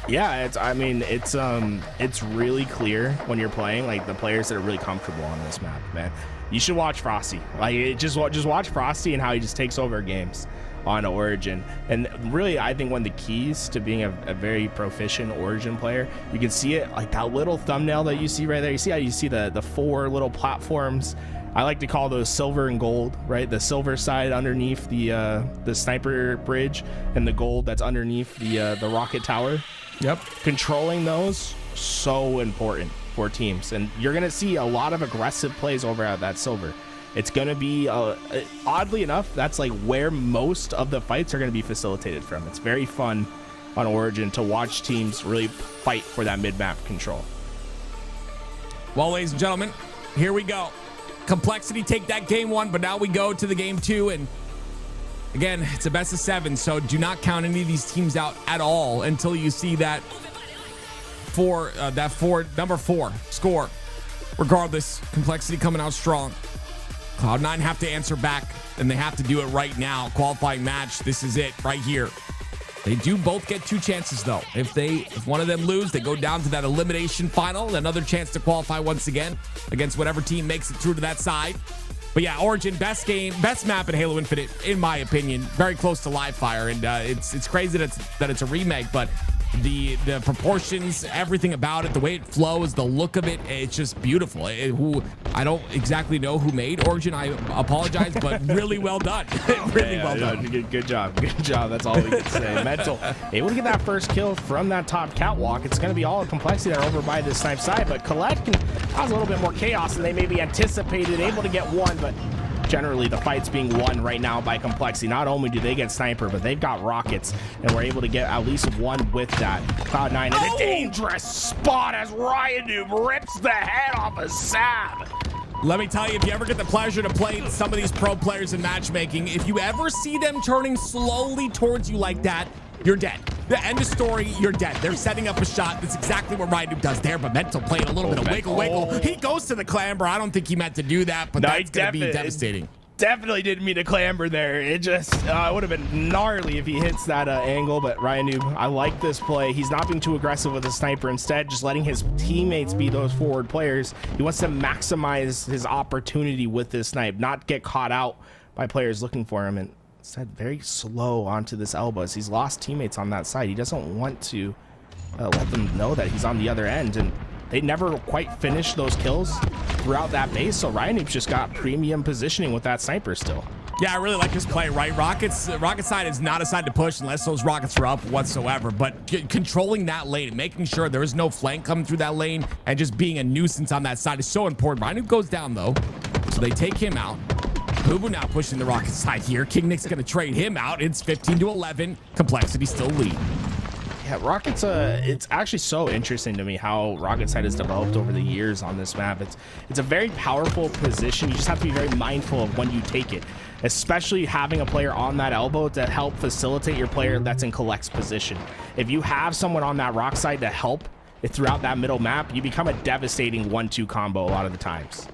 Yeah, it's really clear when you're playing, like the players that are really comfortable on this map, man. You should watch Frosty. Like just watch Frosty and how he just takes over games on Origin. And really, I think one of the keys to being a very proficient Origin player, you can see it like that little thumbnail that you see right there. You see how you see the 4 little platforms. I like to call those silver and gold, right? The silver side underneath the sniper bridge, and the gold that's underneath the rocket tower. Yep. Controlling those, so important for teams. And you're going to see a lot of aggressive plays over at that silver. It's going to be, oddly enough, that's like where most of the fights are going to be facilitated from. It's very fun on Origin to watch teams really fight for that mid-map control. Well, ladies and gentlemen, here we go. Complexity take that game 1, but now we go to the game 2, and again, it's a best of 7, so do not count any of these teams out at all until you see that number 4 score. Regardless, Complexity coming out strong. Cloud9 have to answer back, and they have to do it right now. Qualifying match, this is it right here. They do both get 2 chances though. If one of them lose, they go down to that elimination final, another chance to qualify once again against whatever team makes it through to that side. But yeah, Origin, best map in Halo Infinite, in my opinion. Very close to Live Fire, and it's crazy that it's a remake, but the proportions, everything about it, the way it flows, the look of it, it's just beautiful. I don't exactly know who made Origin. I apologize, but really well done. Really well done. Good job. That's all we can say. Mental able to get that first kill from that top catwalk. It's going to be all Complexity there over by this snipe side, but Colette can cause a little bit more chaos than they maybe anticipated. Able to get 1, but generally the fight's being won right now by Complexity. Not only do they get sniper, but they've got rockets, and we're able to get at least 1 with that. Cloud9 in a dangerous spot as Ryan Noob rips the head off of Sab. Let me tell you, if you ever get the pleasure to play some of these pro players in matchmaking, if you ever see them turning slowly towards you like that, you're dead. The end of story, you're dead. They're setting up a shot. That's exactly what Ryan Noob does there, but Mental playing a little bit of wiggle. He goes to the clamber. I don't think he meant to do that, but that's going to be devastating. Definitely didn't mean to clamber there. It just would have been gnarly if he hits that angle, but Ryan Noob, I like this play. He's not being too aggressive with the sniper. Instead, just letting his teammates be those forward players. He wants to maximize his opportunity with this snipe, not get caught out by players looking for him, and instead very slow onto this elbow as he's lost teammates on that side. He doesn't want to let them know that he's on the other end, and they never quite finished those kills throughout that base, so Ryan Noob's just got premium positioning with that sniper still. Yeah, I really like this play, right? Rocket side is not a side to push unless those rockets are up whatsoever, but controlling that lane, making sure there is no flank coming through that lane, and just being a nuisance on that side is so important. Ryan Noob goes down though, so they take him out. Boo now pushing the rocket side here. King Nick's gonna trade him out. It's 15-11. Complexity still lead. Yeah, Rocket's it's actually so interesting to me how Rocket Side has developed over the years on this map. It's a very powerful position. You just have to be very mindful of when you take it, especially having a player on that elbow to help facilitate your player that's in Collect's position. If you have someone on that rock side to help throughout that middle map, you become a devastating 1-2 combo a lot of the times.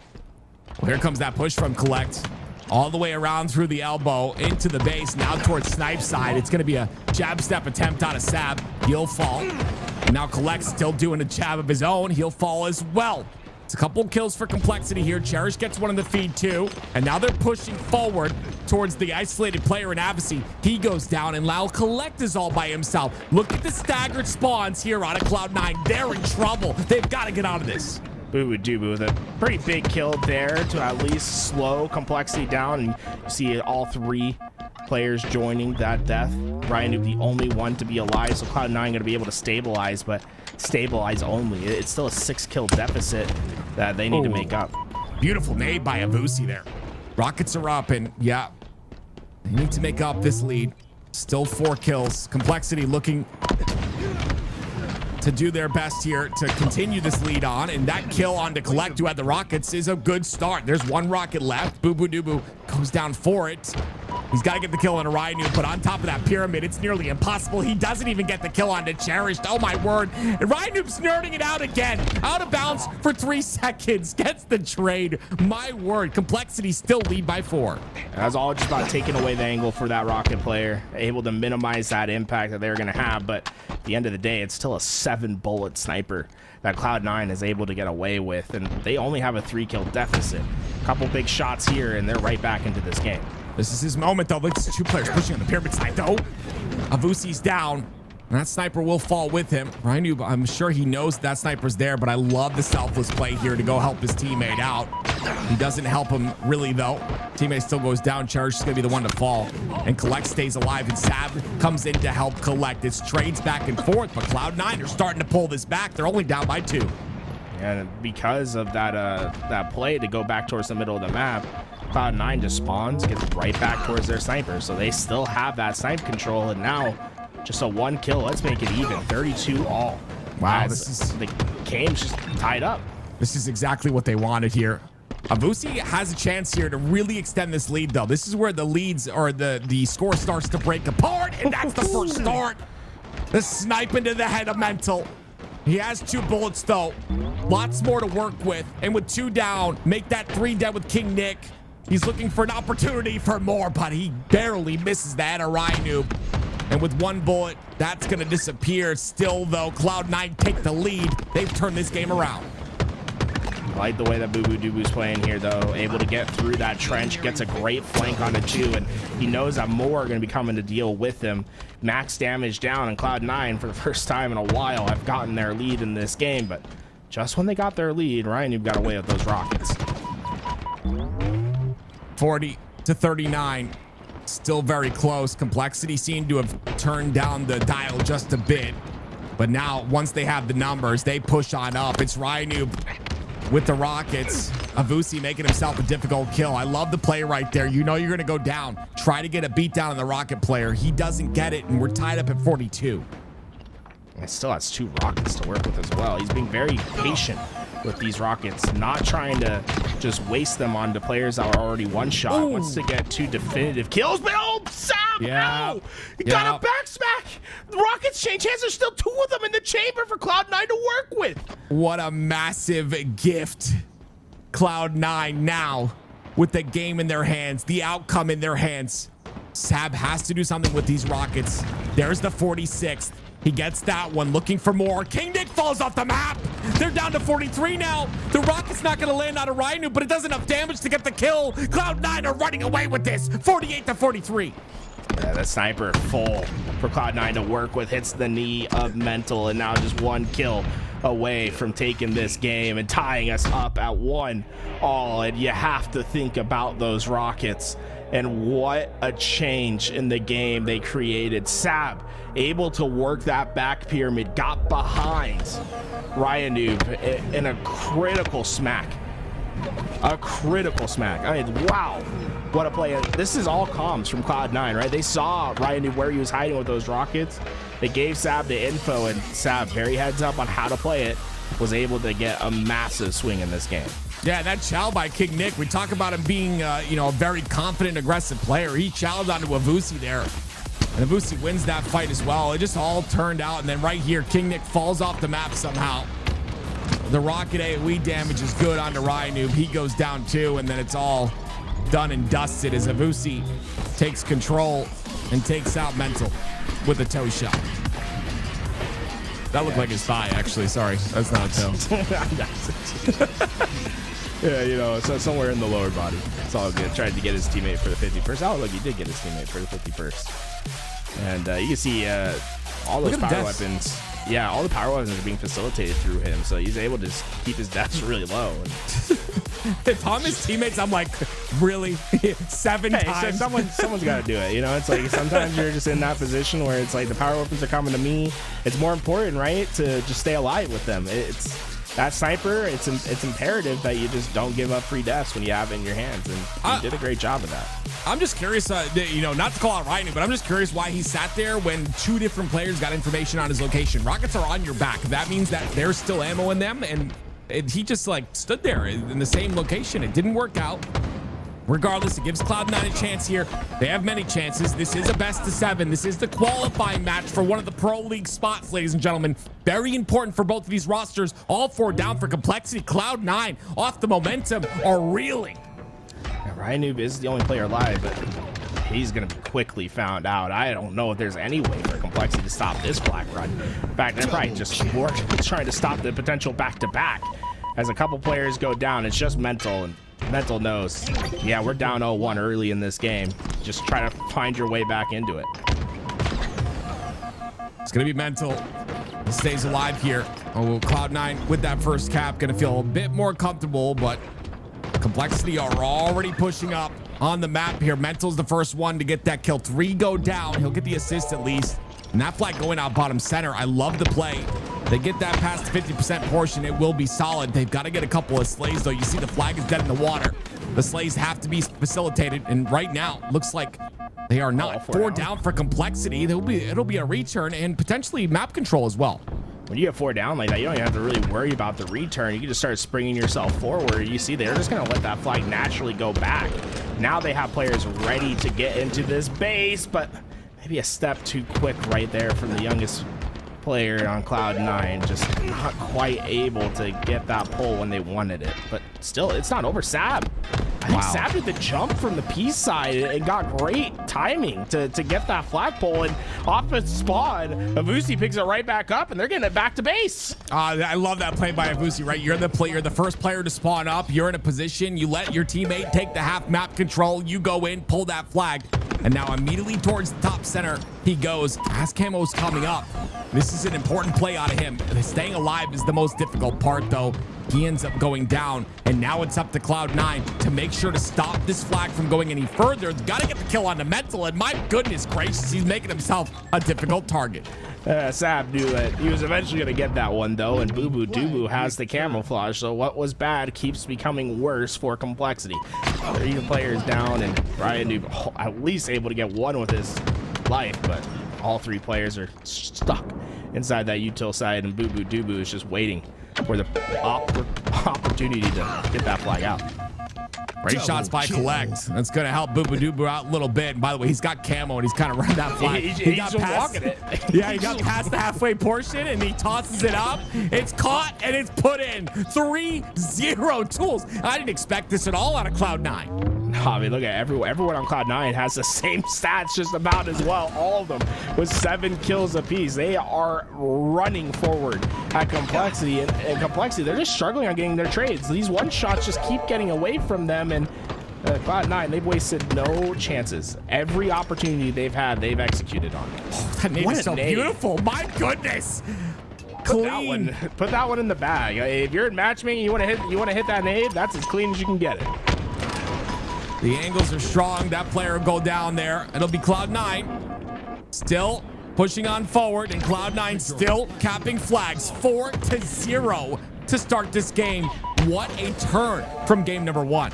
Well, here comes that push from Collect. All the way around through the elbow into the base, now towards Snipe side. It's going to be a jab step attempt out of Sab. He'll fall. And now Collect's still doing a jab of his own. He'll fall as well. It's a couple kills for Complexity here. Cherish gets one in the feed too. And now they're pushing forward towards the isolated player in Avicii. He goes down, and now Collect is all by himself. Look at the staggered spawns here out of Cloud9. They're in trouble. They've got to get out of this. Boo Dubu with a pretty big kill there to at least slow Complexity down, and you see all 3 players joining that death. Ryan Noob the only one to be alive, so Cloud9 going to be able to stabilize, but stabilize only. It's still a 6-kill deficit that they need to make up. Beautiful nade by Avusi there. Rockets are up, and yeah, they need to make up this lead. Still 4 kills. Complexity looking to do their best here to continue this lead on, and that kill on to Collect, who had the rockets, is a good start. There's 1 rocket left. Boo Boo Dubu goes down for it. He's got to get the kill on Ryan, but on top of that pyramid, it's nearly impossible. He doesn't even get the kill on the Cherished. Oh my word. And Ryan Noob's nerding it out again. Out of bounds for 3 seconds. Gets the trade. My word. Complexity still lead by 4. That's all just about taking away the angle for that rocket player. Able to minimize that impact that they're going to have. But at the end of the day, it's still a 7-bullet sniper that Cloud9 is able to get away with. And they only have a 3-kill deficit. A couple big shots here, and they're right back into this game. This is his moment, though. Look, 2 players pushing on the pyramid side, though. Avusi's down. And that sniper will fall with him. Ryan, I'm sure he knows that sniper's there, but I love the selfless play here to go help his teammate out. He doesn't help him, really, though. Teammate still goes down. Cherish is going to be the one to fall. And Collect stays alive, and Sab comes in to help Collect. It's trades back and forth, but Cloud9 are starting to pull this back. They're only down by 2. And because of that play to go back towards the middle of the map, Cloud9 just spawns, gets right back towards their sniper. So they still have that snipe control, and now just a 1 kill. Let's make it even. 32 all. Wow, the game's just tied up. This is exactly what they wanted here. Avusi has a chance here to really extend this lead, though. This is where the leads or the score starts to break apart, and that's the first start. The snipe into the head of Mental. He has 2 bullets, though. Lots more to work with, and with 2 down, make that 3 dead with King Nick. He's looking for an opportunity for more, but he barely misses that Ryan. And with 1 bullet, that's going to disappear. Still, though, Cloud9 take the lead. They've turned this game around. I like the way that Boo Boo Dubu's playing here, though. Able to get through that trench, gets a great flank on the 2, and he knows that more are going to be coming to deal with him. Max damage down, and Cloud9, for the first time in a while, have gotten their lead in this game. But just when they got their lead, Ryan got away with those rockets. 40-39. Still very close. Complexity seemed to have turned down the dial just a bit. But now, once they have the numbers, they push on up. It's Ryan with the rockets. Avusi making himself a difficult kill. I love the play right there. You know you're going to go down. Try to get a beat down on the rocket player. He doesn't get it, and we're tied up at 42. And still has 2 rockets to work with as well. He's being very patient with these rockets, not trying to just waste them on the players that are already one-shot. Wants to get 2 definitive kills, but Sam, no! He got a back smack! The rockets change hands. There's still 2 of them in the chamber for Cloud9 to work with. What a massive gift. Cloud9 now with the game in their hands, the outcome in their hands. Sab has to do something with these rockets. There's the 46th. He gets that one, looking for more. King Nick falls off the map. They're down to 43 now. The rocket's not going to land on a Rhino, but it does enough damage to get the kill. Cloud9 are running away with this, 48-43. Yeah, the sniper full for Cloud9 to work with. Hits the knee of Mental, and now just 1 kill away from taking this game and tying us up at 1-all. And you have to think about those rockets and what a change in the game they created. Sab able to work that back pyramid, got behind Ryan Noob in a critical smack. A critical smack. I mean, wow. What a play. This is all comms from Cloud9, right? They saw Ryan Noob where he was hiding with those rockets. They gave Sab the info, and Sab, very heads up on how to play it, was able to get a massive swing in this game. Yeah, that chow by King Nick, we talk about him being, a very confident, aggressive player. He chowed onto Avusi there. And Avusi wins that fight as well. It just all turned out. And then right here, King Nick falls off the map somehow. The rocket AoE damage is good onto Ryan Noob. He goes down too, and then it's all done and dusted as Avusi takes control and takes out Mental with a toe shot. That looked like his thigh, actually. Sorry, that's not a toe. Yeah, so somewhere in the lower body. It's all good. Tried to get his teammate for the 51st. Oh, look, he did get his teammate for the 51st. And you can see all those power weapons. Yeah, all the power weapons are being facilitated through him. So he's able to just keep his deaths really low. If I'm his teammates, I'm like, really? 7 times? So someone's got to do it. You know, it's like sometimes you're just in that position where it's like the power weapons are coming to me. It's more important, right, to just stay alive with them. It's that sniper. It's imperative that you just don't give up free deaths when you have it in your hands, and you did a great job of that. I'm just curious, you know, not to call out Ryan, but I'm just curious why he sat there when 2 different players got information on his location. Rockets are on your back. That means that there's still ammo in them, and he just like stood there in the same location. It didn't work out. Regardless, it gives Cloud9 a chance here. They have many chances. This is a best of 7. This is the qualifying match for one of the Pro League spots, ladies and gentlemen. Very important for both of these rosters. All 4 down for complexity. Cloud9 off the momentum are reeling. Yeah, Ryan Noob is the only player alive, but he's going to be quickly found out. I don't know if there's any way for complexity to stop this flag run. In fact, they're probably just more trying to stop the potential back-to-back. As a couple players go down, it's just mental, and mental knows, yeah, we're down 0-1 early in this game. Just try to find your way back into it. It's going to be mental. He stays alive here. Oh, Cloud9 with that first cap going to feel a bit more comfortable, but complexity are already pushing up on the map here. Mental's the first one to get that kill. 3 go down. He'll get the assist at least. And that flag going out bottom center. I love the play. They get that past the 50% portion. It will be solid. They've got to get a couple of slays, though. You see the flag is dead in the water. The slays have to be facilitated. And right now, looks like they are not. 4 down for complexity. It'll be a return and potentially map control as well. When you have 4 down like that, you don't even have to really worry about the return. You can just start springing yourself forward. You see, they're just going to let that flag naturally go back. Now they have players ready to get into this base, but maybe a step too quick right there from the youngest player on Cloud9. Just not quite able to get that pull when they wanted it. But still, it's not over. Sab. I think Sab did the jump from the P side and got great timing to get that flagpole, and off its spawn, Avusi picks it right back up, and they're getting it back to base. I love that play by Avusi, right? You're the first player to spawn up. You're in a position. You let your teammate take the half map control. You go in, pull that flag, and now immediately towards the top center he goes. As Camo's coming up, this is an important play out of him. Staying alive is the most difficult part, though. He ends up going down, and now it's up to Cloud9 to make sure to stop this flag from going any further. Got to get the kill on the mental, and my goodness gracious, he's making himself a difficult target. Sab knew that he was eventually going to get that one, though, and Boo Boo Doo has the camouflage, so what was bad keeps becoming worse for complexity. 3 players down, and Ryan knew at least able to get one with his life, but all 3 players are stuck inside that util side, and Boo Boo Doo is just waiting for the opportunity to get that flag out. Great shots by Collect. That's going to help Boo Boo Doo out a little bit. And by the way, he's got camo and he's kind of running that flag. He got past it. Yeah, he got past the halfway portion and he tosses it up. It's caught and it's put in. 3-0 tools. I didn't expect this at all out of Cloud9. I mean, look at everyone on Cloud9 has the same stats just about as well. All of them with 7 kills apiece. They are running forward at complexity, and complexity, they're just struggling on getting their trades. These one shots just keep getting away from them, and Cloud9, they've wasted no chances. Every opportunity they've had, they've executed on. Oh, that nade is so beautiful. My goodness. Clean. Put that one in the bag. If you're in matchmaking, you want to hit that nade, that's as clean as you can get it. The angles are strong. That player will go down there. It'll be Cloud9 still pushing on forward, and Cloud9 still capping flags. 4-0 to start this game. What a turn from game number 1.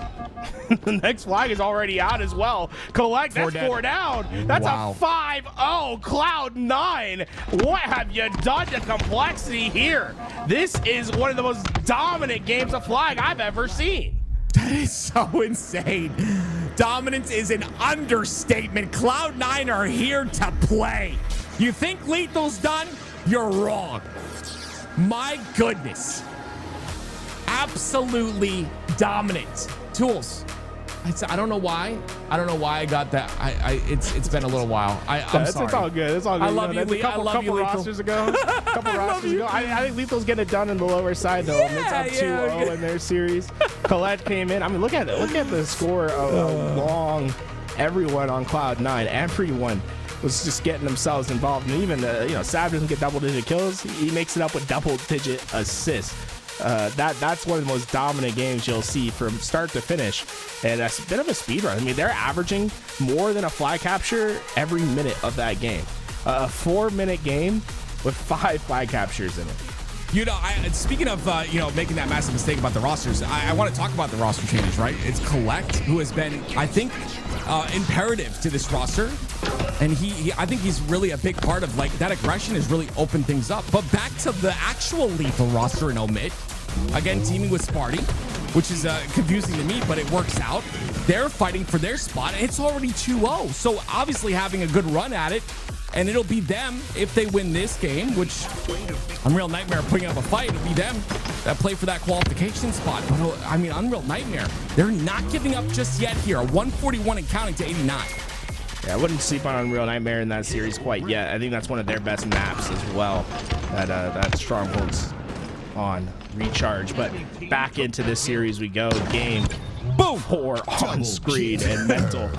The next flag is already out as well. Collect, that's 4 down. That's a 5-0 Cloud9. What have you done to complexity here? This is one of the most dominant games of flag I've ever seen. That is so insane. Dominance is an understatement. Cloud9 are here to play. You think Lethal's done? You're wrong. My goodness. Absolutely dominant. Tools. I don't know why. I don't know why I got that. It's been a little while. I'm sorry. It's all good. It's all good. I love you, Lethal. A couple rosters ago. I think Lethal's getting it done in the lower side though. Yeah, it's up 2-0 in their series. Colette came in. I mean, look at it. Look at the score of long. Everyone on Cloud9. Everyone was just getting themselves involved, and even Sab doesn't get double-digit kills. He makes it up with double-digit assists. That's one of the most dominant games you'll see from start to finish, and that's a bit of a speed run. I mean, they're averaging more than a flag capture every minute of that game. A 4-minute game with 5 flag captures in it. You know, speaking of, making that massive mistake about the rosters, I want to talk about the roster changes, right? It's Collect, who has been, I think, imperative to this roster. And I think he's really a big part of, like, that aggression has really opened things up. But back to the actual lethal roster in Omit. Again, teaming with Sparty, which is confusing to me, but it works out. They're fighting for their spot, and it's already 2-0. So obviously having a good run at it. And it'll be them if they win this game, which Unreal Nightmare putting up a fight. It'll be them that play for that qualification spot. But I mean, Unreal Nightmare, they're not giving up just yet here. 141 and counting to 89. Yeah, I wouldn't sleep on Unreal Nightmare in that series quite yet. I think that's one of their best maps as well. That Stronghold's on Recharge. But back into this series we go. Game. Boom! 4 on screen, and Mental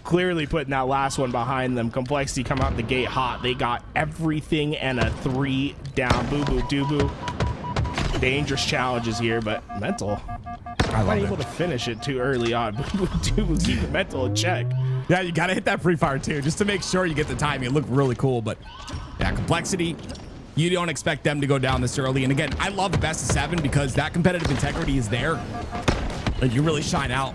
clearly putting that last one behind them. Complexity come out the gate hot. They got everything and a 3 down. Boo Boo Doo Boo. Dangerous challenges here, but Mental not able to finish it too early on. Boo Boo Doo Boo keeping Mental in check. Yeah, you got to hit that free fire too, just to make sure you get the timing. It looked really cool, but yeah, Complexity. You don't expect them to go down this early. And again, I love the best of 7 because that competitive integrity is there. And you really shine out.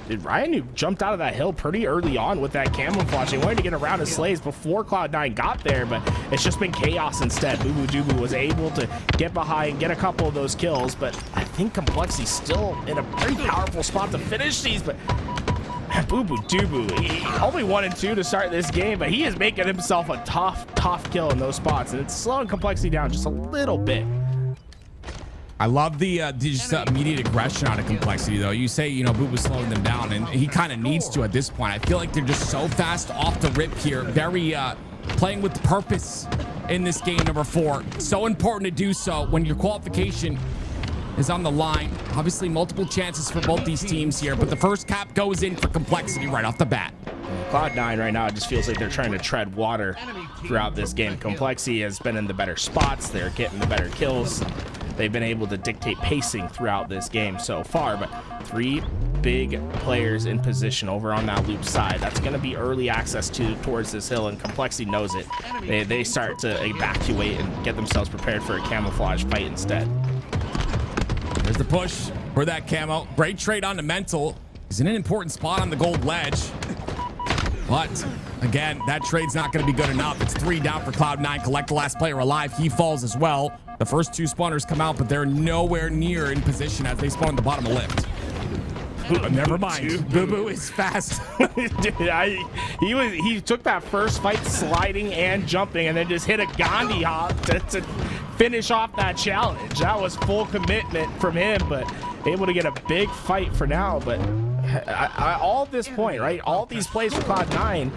Dude, Ryan, who jumped out of that hill pretty early on with that camouflage. They wanted to get around his slaves before Cloud9 got there, but it's just been chaos instead. Boo Boo Doo Boo was able to get behind, get a couple of those kills, but I think Complexity's still in a pretty powerful spot to finish these, but Boo Boo Doo Boo, he only 1 and 2 to start this game, but he is making himself a tough kill in those spots, and it's slowing Complexity down just a little bit. I love the just immediate aggression out of Complexity, though. You say, Boo Boo's slowing them down, and he kind of needs to at this point. I feel like they're just so fast off the rip here. Very playing with purpose in this game number 4. So important to do so when your qualification is on the line. Obviously, multiple chances for both these teams here, but the first cap goes in for Complexity right off the bat. Cloud9 right now, it just feels like they're trying to tread water throughout this game. Complexity has been in the better spots. They're getting the better kills. They've been able to dictate pacing throughout this game so far, but 3 big players in position over on that loop side. That's going to be early access towards this hill, and Complexity knows it. They start to evacuate and get themselves prepared for a camouflage fight instead. There's the push for that camo. Great trade on the Mental. He's in an important spot on the gold ledge. But again, that trade's not going to be good enough. It's 3 down for Cloud9. Collect the last player alive. He falls as well. The first 2 spawners come out, but they're nowhere near in position as they spawn at the bottom of lift. Never mind. Boo Boo is fast. Dude, he took that first fight sliding and jumping, and then just hit a Gandhi hop to finish off that challenge. That was full commitment from him, but able to get a big fight for now. But all at this point, right? All these plays for Cloud9,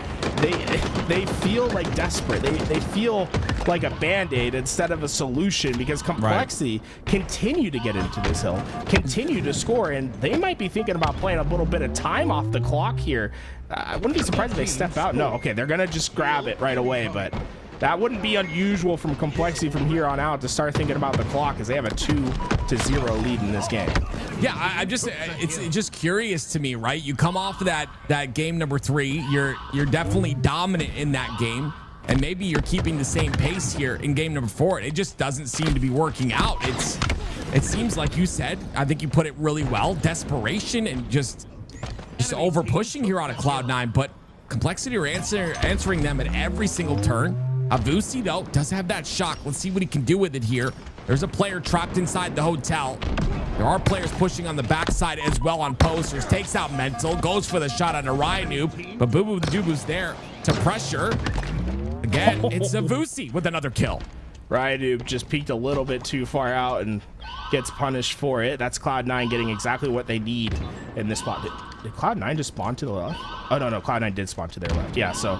they feel like desperate. They feel like a band-aid instead of a solution, because Complexity continue to get into this hill, continue to score, and they might be thinking about playing a little bit of time off the clock here. I wouldn't be surprised if they step out. No, okay, they're gonna just grab it right away, but that wouldn't be unusual from Complexity from here on out to start thinking about the clock, as they have a 2-0 lead in this game. Yeah, it's just curious to me, right? You come off of that game number 3, you're definitely dominant in that game, and maybe you're keeping the same pace here in game number 4. It just doesn't seem to be working out. It seems like you said, I think you put it really well, desperation and just over pushing here on a Cloud9, but Complexity are answering them at every single turn. Avusi, though, does have that shock. Let's see what he can do with it here. There's a player trapped inside the hotel. There are players pushing on the backside as well on posters. Takes out Mental, goes for the shot on Ryanoob, but Boo Boo Doo Boo's there to pressure. Again, it's Avusi with another kill. Ryanoob just peeked a little bit too far out and gets punished for it. That's Cloud9 getting exactly what they need in this spot. Did Cloud9 just spawn to the left? Oh, no, Cloud9 did spawn to their left. Yeah, so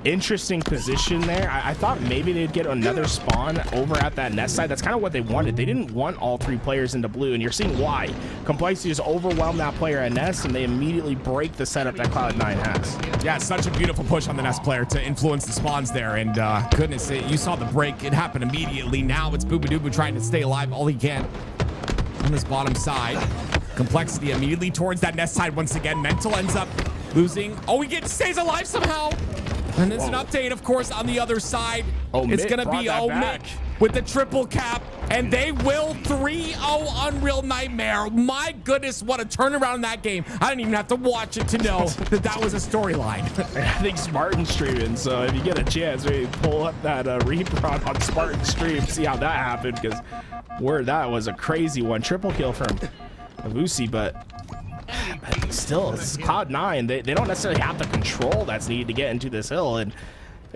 interesting position there. I thought maybe they'd get another spawn over at that nest side. That's kind of what they wanted. They didn't want all 3 players into blue, and you're seeing why. Complexity just overwhelmed that player at nest, and they immediately break the setup that Cloud9 has. Yeah, such a beautiful push on the nest player to influence the spawns there, and goodness, you saw the break. It happened immediately. Now it's Boobadooboo trying to stay alive all he can on this bottom side. Complexity immediately towards that nest side once again. Mental ends up losing. Oh, he stays alive somehow. And there's an update, of course, on the other side. It's going to be Omit with the triple cap, and they will 3-0 Unreal Nightmare. My goodness, what a turnaround in that game. I didn't even have to watch it to know that was a storyline. I think Spartan's streaming, so if you get a chance, maybe pull up that repron on Spartan stream, see how that happened, because that was a crazy one. Triple kill from Avusi, but still, this is Cloud9. They don't necessarily have the control that's needed to get into this hill, and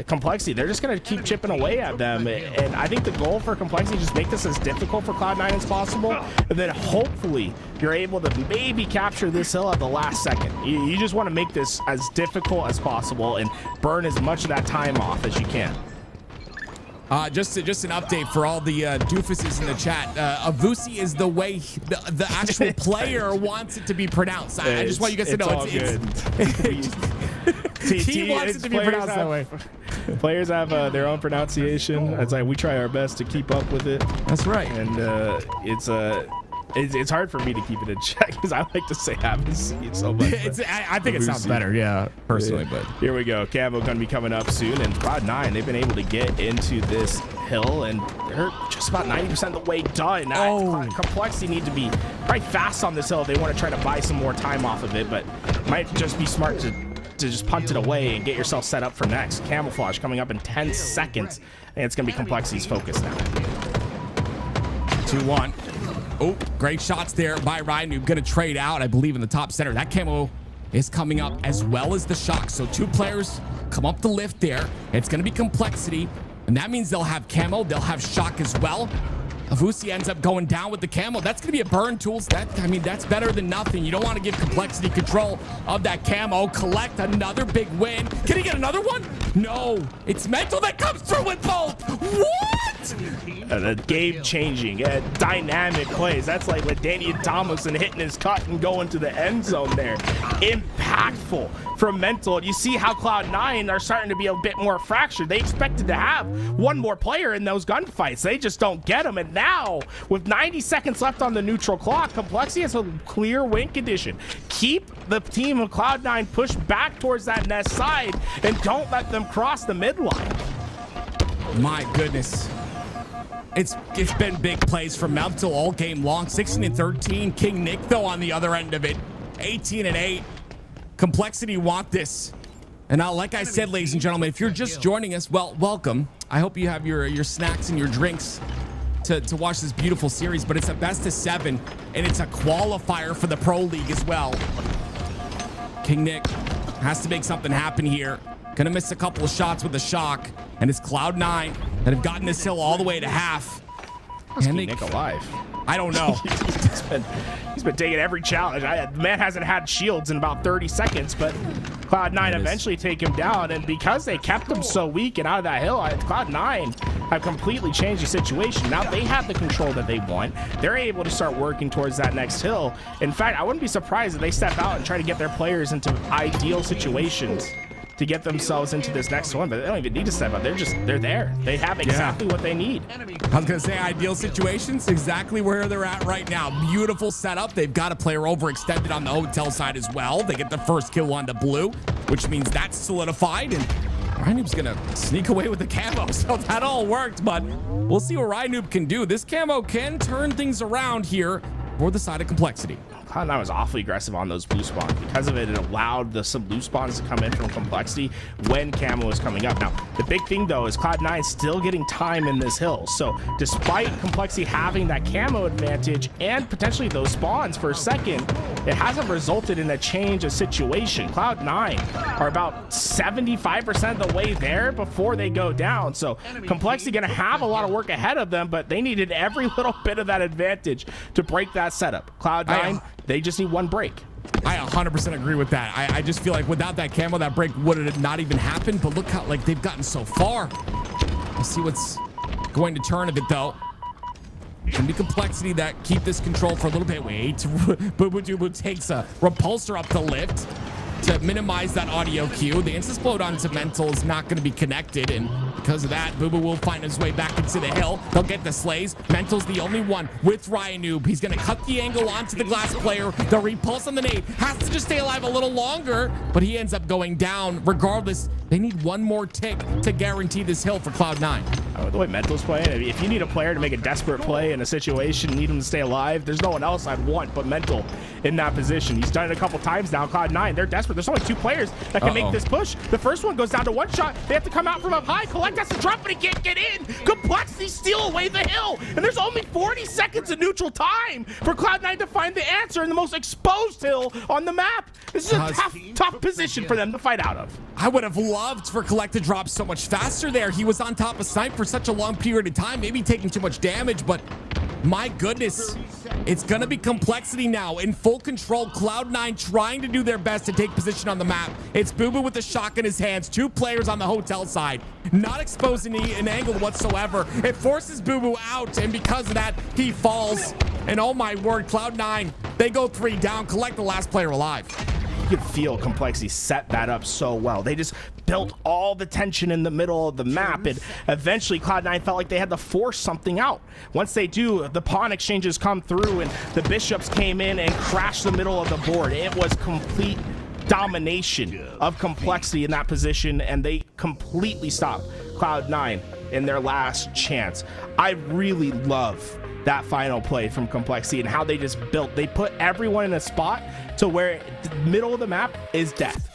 Complexity, they're just going to keep chipping away at them. And I think the goal for Complexity is just make this as difficult for Cloud9 as possible, and then hopefully you're able to maybe capture this hill at the last second. You just want to make this as difficult as possible and burn as much of that time off as you can. Just an update for all the doofuses in the chat. Avusi is the way the actual player wants it to be pronounced. I just want you guys to know he wants it to be pronounced that way. Players have their own pronunciation. It's like we try our best to keep up with it. That's right. And it's hard for me to keep it in check because I like to say Avusi so much. I think it sounds better, yeah, personally. But here we go. Camo going to be coming up soon, and Cloud9, they've been able to get into this hill, and they're just about 90% of the way done. Complexity need to be probably fast on this hill if they want to try to buy some more time off of it, but it might just be smart to just punt it away and get yourself set up for next. Camouflage coming up in 10 seconds, and it's going to be Complexity's focus now. 2-1. Oh, great shots there by Ryan. Going to trade out, I believe, in the top center. That camo is coming up as well as the shock. So 2 players come up the lift there. It's going to be Complexity, and that means they'll have camo. They'll have shock as well. Avusi ends up going down with the camo. That's going to be a burn, Tools. That's better than nothing. You don't want to give Complexity control of that camo. Collect another big win. Can he get another one? No. It's Mental that comes through with both. What? Game-changing, dynamic plays. That's like Danny Tomlinson hitting his cut and going to the end zone there. Impactful from Mental. You see how Cloud9 are starting to be a bit more fractured. They expected to have one more player in those gunfights. They just don't get them. And now, with 90 seconds left on the neutral clock, Complexity has a clear win condition. Keep the team of Cloud9 pushed back towards that nest side and don't let them cross the midline. My goodness. It's been big plays from Mental all game long. 16-13. King Nick, though, on the other end of it. 18-8. Complexity want this. And now, like I said, ladies and gentlemen, if you're just joining us, well, welcome. I hope you have your snacks and your drinks to watch this beautiful series, but it's a best of 7, and it's a qualifier for the Pro League as well. King Nick has to make something happen here. Gonna miss a couple of shots with the shock, and it's Cloud9 that have gotten this hill all the way to half. And Nick alive. I don't know. he's been taking every challenge. The man hasn't had shields in about 30 seconds, but Cloud9 eventually take him down, and because they kept him so weak and out of that hill, Cloud9 have completely changed the situation. Now they have the control that they want. They're able to start working towards that next hill. In fact, I wouldn't be surprised if they step out and try to get their players into ideal situations to get themselves into this next one, but they don't even need to step up. They're there. They have exactly what they need. I was gonna say ideal situations, exactly where they're at right now. Beautiful setup. They've got a player overextended on the hotel side as well. They get the first kill on the blue, which means that's solidified, and Ryanoob's gonna sneak away with the camo, so that all worked, but we'll see what Ryanoob can do. This camo can turn things around here for the side of Complexity. Cloud9 was awfully aggressive on those blue spawns. Because of it, it allowed some blue spawns to come in from Complexity when camo was coming up. Now, the big thing, though, is Cloud9 still getting time in this hill. So, despite Complexity having that camo advantage and potentially those spawns for a second, it hasn't resulted in a change of situation. Cloud9 are about 75% of the way there before they go down. So, Complexity going to have a lot of work ahead of them, but they needed every little bit of that advantage to break that setup. Cloud9, they just need one break. I 100% agree with that. I just feel like without that camo, that break would have not even happened. But look how like they've gotten so far. We'll see what's going to turn of it though. Can be complexity that keep this control for a little bit. Wait, Boo takes a repulsor up the lift to minimize that audio cue. The insta-explode onto Mental is not going to be connected, and because of that, Boo Boo will find his way back into the hill. They'll get the slays. Mental's the only one with Ryan Noob. He's going to cut the angle onto the glass player. The repulse on the nade has to just stay alive a little longer, but he ends up going down. Regardless, they need one more tick to guarantee this hill for Cloud9. The way Mental's playing, if you need a player to make a desperate play in a situation, need him to stay alive, there's no one else I'd want but Mental in that position. He's done it a couple times now. Cloud9, they're desperate. There's only 2 players that can make this push. The first one goes down to 1 shot. They have to come out from up high. Collect has to drop, but he can't get in. Complexity steal away the hill, and there's only 40 seconds of neutral time for Cloud9 to find the answer in the most exposed hill on the map. This is a tough position for them to fight out of. I would have loved for Collect to drop so much faster there. He was on top of Snipe for such a long period of time, maybe taking too much damage, but my goodness, it's gonna be Complexity now in full control. Cloud9 trying to do their best to take position on the map. It's Boo Boo with the shock in his hands. 2 players on the hotel side, not exposing an angle whatsoever. It forces Boo Boo out, and because of that, he falls. And oh my word, Cloud9, they go 3 down. Collect the last player alive. You could feel Complexity set that up so well. They just built all the tension in the middle of the map, and eventually Cloud9 felt like they had to force something out. Once they do, the pawn exchanges come through, and the bishops came in and crashed the middle of the board. It was complete domination of Complexity in that position, and they completely stopped Cloud9 in their last chance. I really love that final play from Complexity and how they just built. They put everyone in a spot to where the middle of the map is death,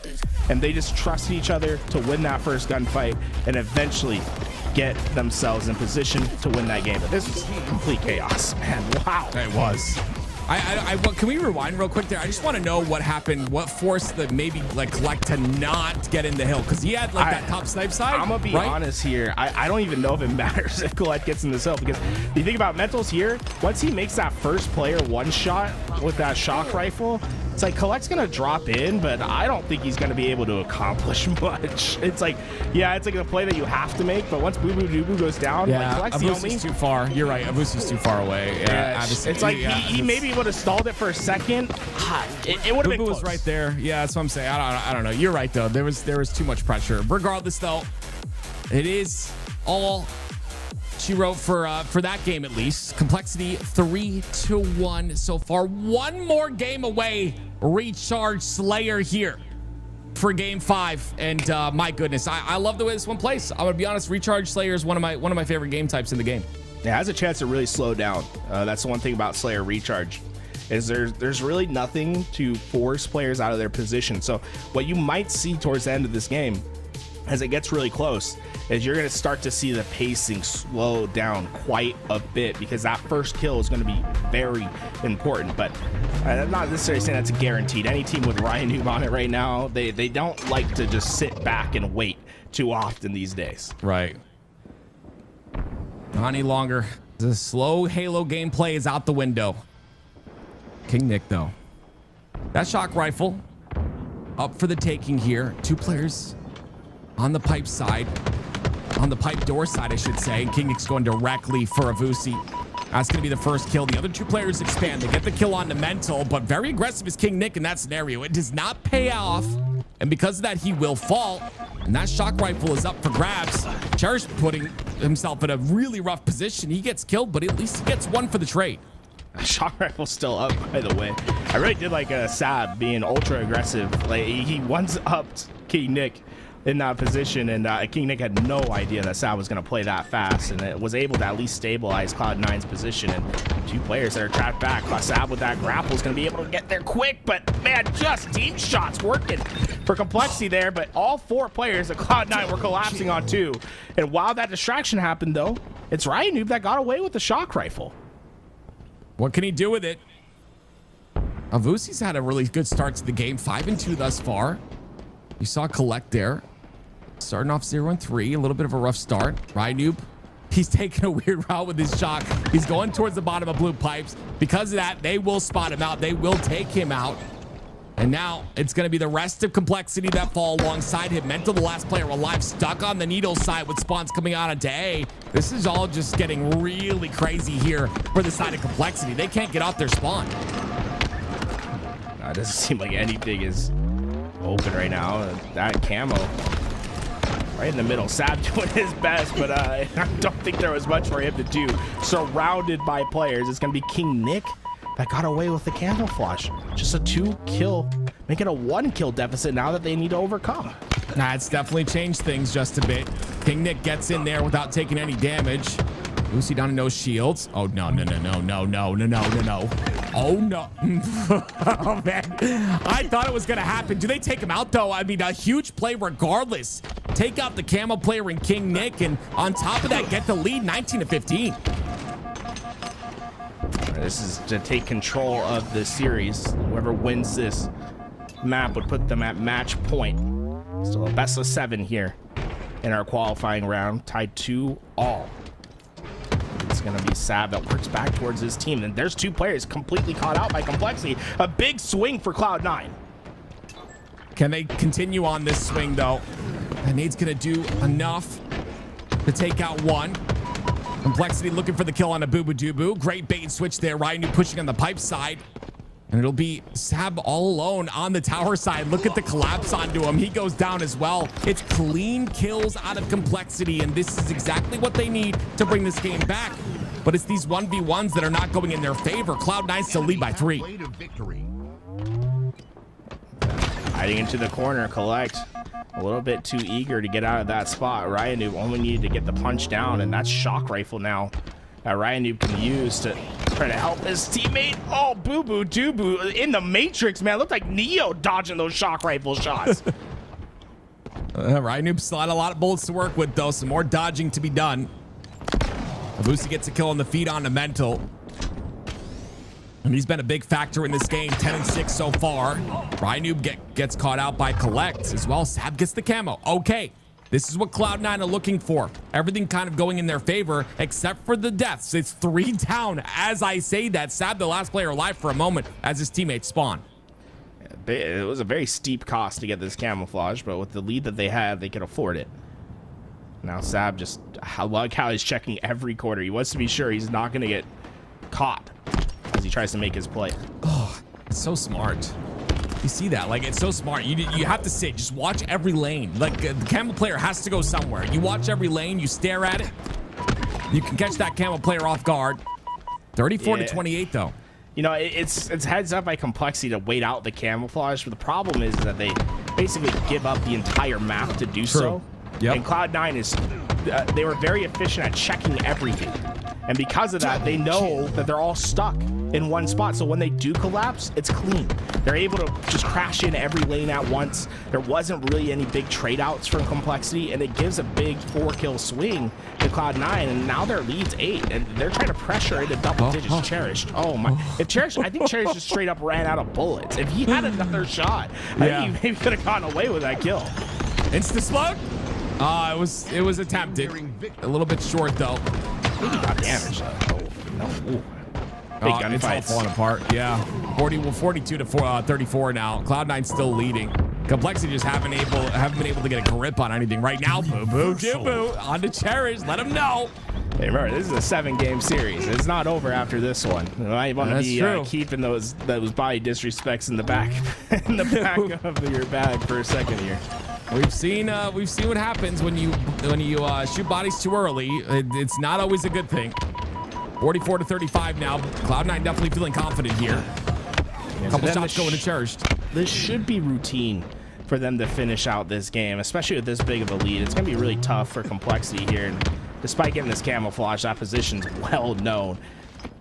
and they just trusted each other to win that first gunfight and eventually get themselves in position to win that game. But this was complete chaos, man. Wow. It was. Can we rewind real quick there? I just want to know what happened, what forced the maybe like Collect to not get in the hill, because he had like that top snipe side. I'm gonna be honest here. I don't even know if it matters if Collect gets in this hill, because you think about Mental's here, once he makes that first player 1 shot with that shock rifle, it's like Collect's gonna drop in, but I don't think he's gonna be able to accomplish much. It's like, yeah, it's like a play that you have to make, but once Boo Boo Doo Boo goes down, yeah, like Collect's the only. Abusi's too far. You're right. Abusi's too far away. Yeah, it's like he maybe would have stalled it for a second. It would have been close. Was right there. Yeah, that's what I'm saying. I don't know. You're right though. There was too much pressure. Regardless though, it is all she wrote for that game at least. Complexity 3-1 so far. One more game away. Recharge Slayer here for game 5, and my goodness, I love the way this one plays. I'm gonna be honest. Recharge Slayer is one of my favorite game types in the game. Yeah, it has a chance to really slow down. That's the one thing about Slayer Recharge, is there's really nothing to force players out of their position. So what you might see towards the end of this game, as it gets really close, is you're going to start to see the pacing slow down quite a bit, because that first kill is going to be very important. But I'm not necessarily saying that's guaranteed. Any team with Ryan Noob on it right now, they don't like to just sit back and wait too often these days. Right. Not any longer. The slow Halo gameplay is out the window. King Nick, though. That shock rifle up for the taking here. 2 players on the pipe side. On the pipe door side, I should say. And King Nick's going directly for Avusi. That's going to be the first kill. The other 2 players expand. They get the kill on the Mental, but very aggressive is King Nick in that scenario. It does not pay off, and because of that, he will fall. And that shock rifle is up for grabs. Cherish putting himself in a really rough position. He gets killed, but at least he gets 1 for the trade. Shock rifle's still up, by the way. I really did like Sab being ultra aggressive. Like, he one-upped King Nick in that position, and King Nick had no idea that Sab was going to play that fast, and it was able to at least stabilize Cloud9's position. And 2 players that are trapped back. Sab with that grapple is going to be able to get there quick, but man, just team shots working for Complexity there. But all 4 players at Cloud9 were collapsing on 2. And while that distraction happened, though, it's Ryan Noob that got away with the shock rifle. What can he do with it? Avusi's had a really good start to the game. 5-2 thus far. You saw Collect there. Starting off 0-3, a little bit of a rough start. Ryan Noob, he's taking a weird route with his shock. He's going towards the bottom of blue pipes. Because of that, they will spot him out. They will take him out. And now it's going to be the rest of Complexity that fall alongside him. Mental, the last player alive, stuck on the needle side with spawns coming out onto A. This is all just getting really crazy here for the side of Complexity. They can't get off their spawn. It doesn't seem like anything is open right now. That camo right in the middle. Sab doing his best, but I don't think there was much for him to do. Surrounded by players. It's going to be King Nick that got away with the camouflage. Just a 2-kill, make it a 1-kill deficit now that they need to overcome. Nah, it's definitely changed things just a bit. King Nick gets in there without taking any damage. Lucy down to no shields. Oh, no. Oh, no. Oh, man. I thought it was going to happen. Do they take him out, though? I mean, a huge play regardless. Take out the camo player in King Nick, and on top of that, get the lead 19-15. This is to take control of the series. Whoever wins this map would put them at match point. Still a best of 7 here in our qualifying round, tied 2-all. It's going to be Sab that works back towards his team. And there's 2 players completely caught out by Complexity. A big swing for Cloud9. Can they continue on this swing, though? And Nade's going to do enough to take out one. Complexity looking for the kill on a Boo Boo Doo Boo. Great bait and switch there. Ryan pushing on the pipe side. And it'll be Sab all alone on the tower side. Look at the collapse onto him. He goes down as well. It's clean kills out of Complexity, and this is exactly what they need to bring this game back. But it's these 1v1s that are not going in their favor. Cloud9 still lead by 3. Hiding into the corner, Collect. A little bit too eager to get out of that spot. Ryan only needed to get the punch down, and that's shock rifle now that Ryan can use to try to help his teammate. Oh, Boo Boo Doo Boo in the Matrix, man. Looked like Neo dodging those shock rifle shots. Ryan still had a lot of bullets to work with, though. Some more dodging to be done. Abusi gets a kill on the feed on the Mental. And he's been a big factor in this game, 10-6 so far. Ryan gets caught out by Collect as well. Sab gets the camo. Okay, this is what Cloud9 are looking for. Everything kind of going in their favor, except for the deaths. It's 3 down. As I say that, Sab, the last player alive for a moment as his teammates spawn. It was a very steep cost to get this camouflage, but with the lead that they had, they could afford it. Now Sab just, I like how he's checking every quarter. He wants to be sure he's not going to get caught as he tries to make his play. Oh, it's so smart. You see that? Like, it's so smart. You have to sit. Just watch every lane. Like, the camo player has to go somewhere. You watch every lane. You stare at it. You can catch that camo player off guard. 34-28, though. You know, it's heads up by Complexity to wait out the camouflage, but the problem is that they basically give up the entire map to do so. Yep. And Cloud9 is, they were very efficient at checking everything. And because of that, they know that they're all stuck in one spot. So when they do collapse, it's clean. They're able to just crash in every lane at once. There wasn't really any big trade outs from Complexity, and it gives a big 4-kill swing to Cloud9. And now their lead's 8, and they're trying to pressure into double digits. Cherished. Oh my! If Cherished, I think Cherished just straight up ran out of bullets. If he had another shot, I think he maybe could have gotten away with that kill. Insta smoke. It was attempted. A little bit short though. He got damaged. Oh, no. Ooh. Big gunfights. It's all falling apart. Yeah. 42-34 now. Cloud9 still leading. Complexity just haven't been able to get a grip on anything right now. Boo Boo Doo Boo on to Cherish. Let him know. Hey, remember, this is a 7-game series. It's not over after this one. You might want to be keeping those body disrespects in the back of your bag for a second here. We've seen what happens when you shoot bodies too early. It's not always a good thing. 44-35 now. Cloud9 definitely feeling confident here. A couple shots going to Cherished. This should be routine for them to finish out this game, especially with this big of a lead. It's going to be really tough for Complexity here. And despite getting this camouflage, that position's well known.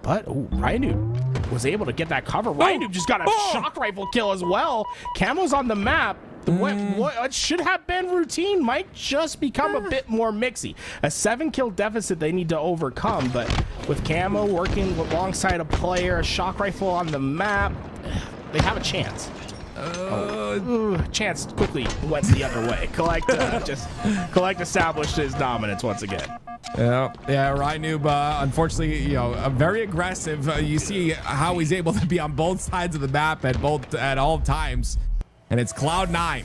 But Ryan was able to get that cover. Ryan just got a shock rifle kill as well. Camo's on the map. What should have been routine might just become a bit more mixy. A 7-kill deficit they need to overcome, but with Camo working alongside a player, a shock rifle on the map, they have a chance. Chance quickly went the other way. Collect established his dominance once again. Yeah, Rynoob, unfortunately, very aggressive. You see how he's able to be on both sides of the map at all times. And it's Cloud9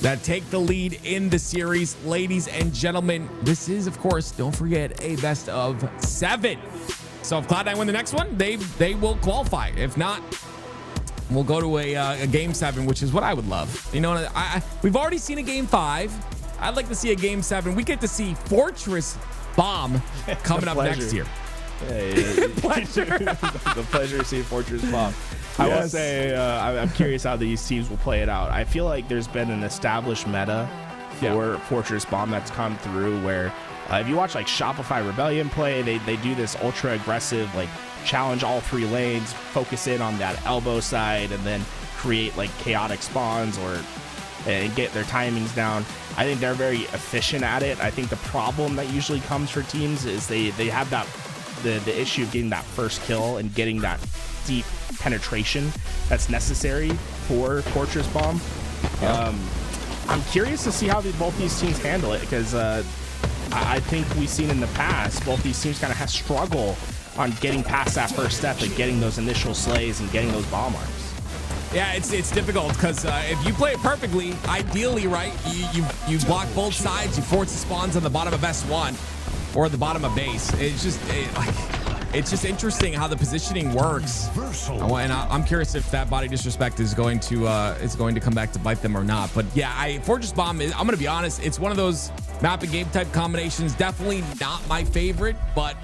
that take the lead in the series. Ladies and gentlemen, this is, of course, don't forget, a best of 7. So if Cloud9 win the next one, they will qualify. If not, we'll go to a game 7, which is what I would love. We've already seen a game 5. I'd like to see a game 7. We get to see Fortress Bomb coming up next year. Hey, pleasure. The pleasure to see Fortress Bomb. I will say, I'm curious how these teams will play it out. I feel like there's been an established meta for Fortress Bomb that's come through where if you watch like Shopify Rebellion play, they do this ultra aggressive, like challenge all 3 lanes, focus in on that elbow side, and then create like chaotic spawns and get their timings down. I think they're very efficient at it. I think the problem that usually comes for teams is they have the issue of getting that first kill and getting that deep penetration that's necessary for Fortress Bomb. I'm curious to see how both these teams handle it, because I think we've seen in the past both these teams kind of struggle on getting past that first step and getting those initial slays and getting those bomb arms. Yeah, it's difficult because if you play it perfectly, ideally, right, you block both sides, you force the spawns on the bottom of S1 or the bottom of base. It's just interesting how the positioning works. And I'm curious if that body disrespect is going to come back to bite them or not. But yeah, Fortress Bomb I'm going to be honest, it's one of those map and game type combinations. Definitely not my favorite, but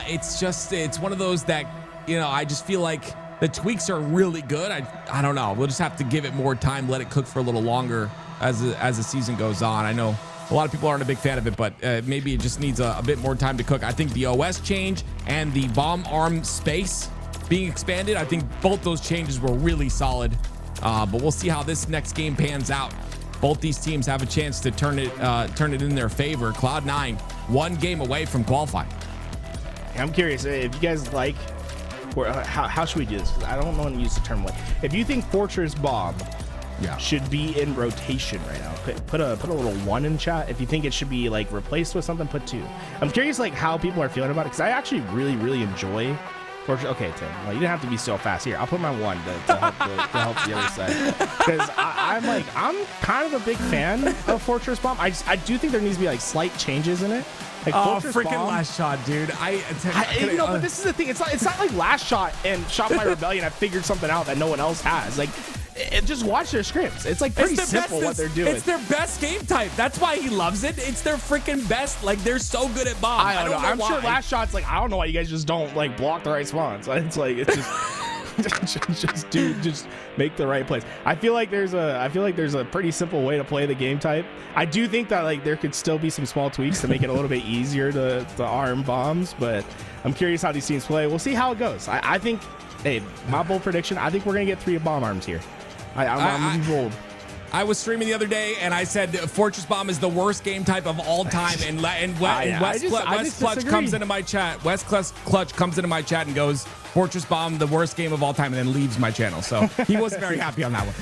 it's one of those that I just feel like the tweaks are really good. I don't know. We'll just have to give it more time, let it cook for a little longer as the season goes on. I know a lot of people aren't a big fan of it, but maybe it just needs a bit more time to cook. I think the OS change and the bomb arm space being expanded, I think both those changes were really solid. But we'll see how this next game pans out. Both these teams have a chance to turn it in their favor. Cloud9, 1 game away from qualifying. I'm curious if you guys like. How should we do this? I don't want to use the term what. If you think Fortress Bomb should be in rotation right now, put a little 1 in chat. If you think it should be like replaced with something, put 2. I'm curious like how people are feeling about it, because I actually really enjoy Fortress. Okay, Tim, well, you didn't have to be so fast here. I'll put my 1 to help the other side, because I'm kind of a big fan of Fortress Bomb. I do think there needs to be like slight changes in it. Like freaking last shot, dude. But this is the thing. It's not like last shot and Shopify Rebellion have figured something out that no one else has. Like, just watch their scripts. It's like pretty simple what they're doing. It's their best game type. That's why he loves it. It's their freaking best. Like, they're so good at bomb. I don't know. I'm sure last shot's like, I don't know why you guys just don't like block the right spawns. It's like it's just just make the right plays. I feel like there's a pretty simple way to play the game type. I do think that like there could still be some small tweaks to make it a little bit easier to arm bombs, but I'm curious how these teams play. We'll see how it goes. I think, hey, my bold prediction, I think we're gonna get 3 bomb arms here. I'm bold. I was streaming the other day and I said Fortress Bomb is the worst game type of all time, and West Clutch comes into my chat. West Clutch comes into my chat and goes, Fortress Bomb, the worst game of all time, and then leaves my channel. So he wasn't very happy on that one.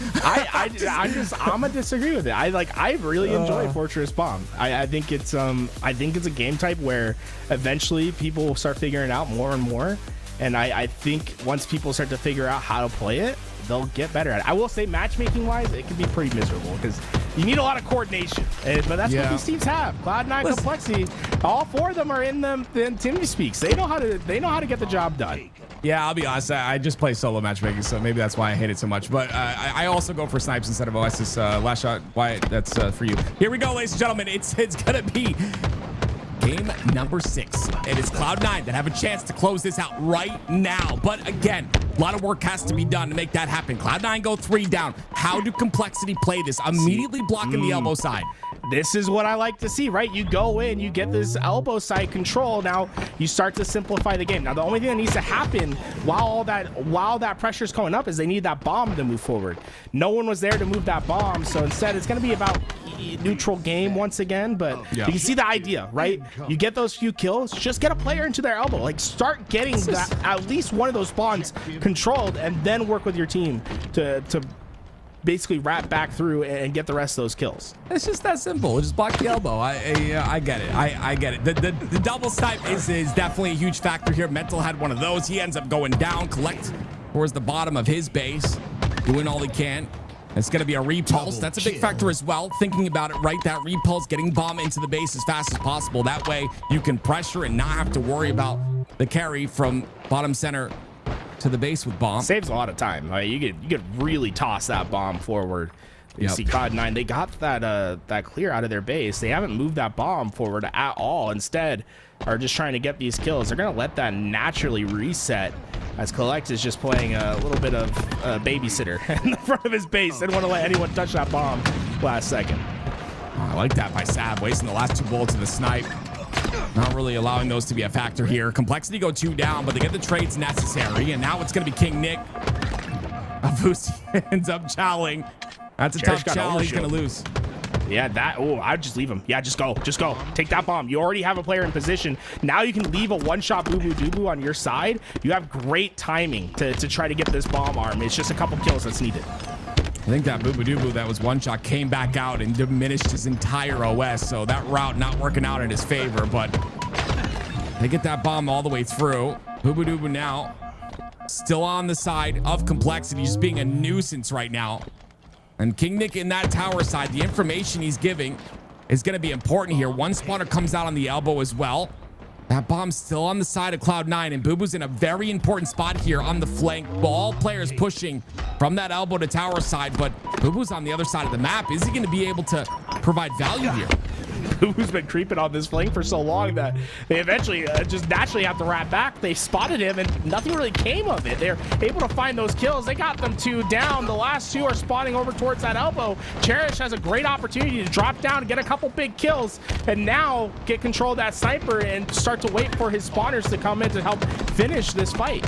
I'm gonna disagree with it. I really enjoy Fortress Bomb. I think it's a game type where eventually people will start figuring it out more and more. And I think once people start to figure out how to play it, they'll get better at it. I will say matchmaking wise, it can be pretty miserable because you need a lot of coordination. But that's what these teams have. Cloud9, Complexity, all 4 of them are in them. Then Timmy speaks. They know how to get the job done. Yeah, I'll be honest. I just play solo matchmaking, so maybe that's why I hate it so much. But I also go for snipes instead of Oasis. Last shot, Wyatt, that's for you. Here we go, ladies and gentlemen. It's gonna be game number 6. And it's Cloud9 that have a chance to close this out right now. But again, a lot of work has to be done to make that happen. Cloud9 go 3 down. How do Complexity play this? Immediately blocking the elbow side. This is what I like to see, right? You go in, you get this elbow side control. Now you start to simplify the game. Now the only thing that needs to happen while that pressure is going up is they need that bomb to move forward. No one was there to move that bomb, so instead it's going to be about neutral game once again. But you can see the idea, right? You get those few kills, just get a player into their elbow. Like start getting at least one of those spawns controlled, and then work with your team to basically wrap back through and get the rest of those kills. It's just that simple. Just block the elbow. I get it. I get it. The double snipe is definitely a huge factor here. Mental had one of those. He ends up going down. Collect towards the bottom of his base, doing all he can. It's going to be a repulse. That's a big factor as well. Thinking about it, right? That repulse, getting bomb into the base as fast as possible. That way you can pressure and not have to worry about the carry from bottom center to the base with bomb. Saves a lot of time. You could really toss that bomb forward. You see Cloud9, they got that clear out of their base. They haven't moved that bomb forward at all. Instead, are just trying to get these kills. They're going to let that naturally reset as Collect is just playing a little bit of babysitter in the front of his base. Didn't want to let anyone touch that bomb last second. Oh, I like that by Sab, wasting the last 2 bullets of the snipe. Not really allowing those to be a factor here. Complexity go 2 down, but they get the trades necessary. And now it's going to be King Nick. Avusi ends up chowing. That's a tough chow. He's going to lose. Yeah, I'd just leave him. Yeah, just go. Take that bomb. You already have a player in position. Now you can leave a one-shot boo-boo-doo-boo on your side. You have great timing to try to get this bomb arm. It's just a couple kills that's needed. I think that boo-boo-doo-boo that was one shot came back out and diminished his entire OS. So that route not working out in his favor, but they get that bomb all the way through. Boo-boo-doo-boo now still on the side of Complexity, just being a nuisance right now. And King Nick in that tower side, the information he's giving is going to be important here. One spawner comes out on the elbow as well. That bomb's still on the side of Cloud9, and Boo Boo's in a very important spot here on the flank. All players pushing from that elbow to tower side, but Boo Boo's on the other side of the map. Is he going to be able to provide value here? Who's been creeping on this flank for so long that they eventually just naturally have to wrap back. They spotted him and nothing really came of it. They're able to find those kills. They got them 2 down. The last 2 are spawning over towards that elbow. Cherish has a great opportunity to drop down and get a couple big kills and now get control of that sniper and start to wait for his spawners to come in to help finish this fight.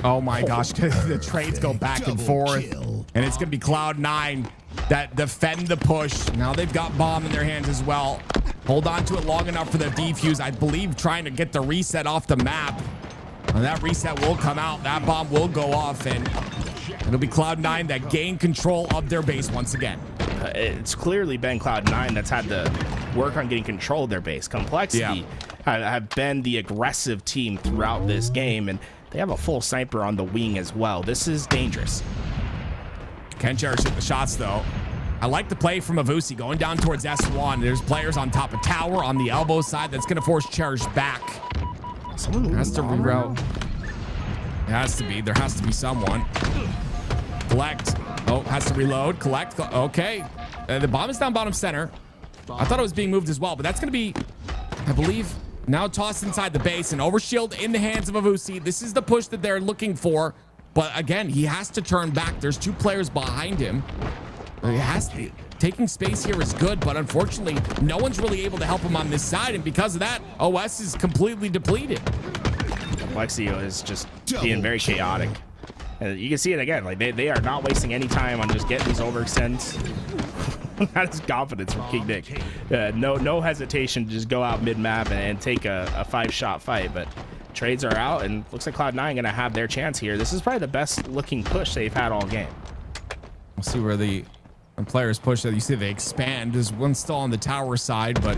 Oh my gosh, the trades go back and forth, and it's gonna be Cloud9 that defend the push. Now they've got bomb in their hands as well. Hold on to it long enough for the defuse. I believe trying to get the reset off the map. And that reset will come out. That bomb will go off, and it'll be Cloud9 that gain control of their base once again. It's clearly been Cloud9 that's had to work on getting control of their base. Complexity have been the aggressive team throughout this game, and they have a full sniper on the wing as well. This is dangerous. Can Cherish hit the shots, though. I like the play from Avusi going down towards S1. There's players on top of tower on the elbow side. That's going to force Cherish back. Someone has to reroute. It has to be. There has to be someone. Collect. Oh, has to reload. Collect. Okay. The bomb is down bottom center. I thought it was being moved as well, but that's going to be, I believe, now tossed inside the base. And overshield in the hands of Avusi. This is the push that they're looking for. But again, he has to turn back. There's 2 players behind him. He has to, taking space here is good, but unfortunately, no one's really able to help him on this side. And because of that, OS is completely depleted. Complexity is just being very chaotic. And you can see it again. Like they are not wasting any time on just getting these overextends. That is confidence from King Nick. No hesitation to just go out mid-map and take a 5-shot fight. But trades are out, and looks like Cloud9 going to have their chance here. This is probably the best looking push they've had all game. We'll see where the players push that. You see they expand. There's one still on the tower side, but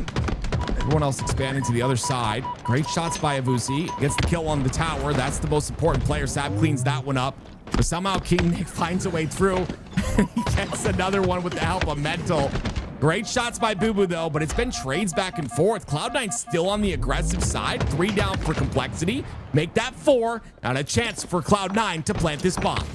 everyone else expanding to the other side. Great shots by Avusi. Gets the kill on the tower. That's the most important player. Sab cleans that one up. But somehow King Nick finds a way through. He gets another one with the help of Mental. Great shots by Boo Boo, though, but it's been trades back and forth. Cloud9 still on the aggressive side. 3 down for Complexity. Make that 4, and a chance for Cloud9 to plant this bomb.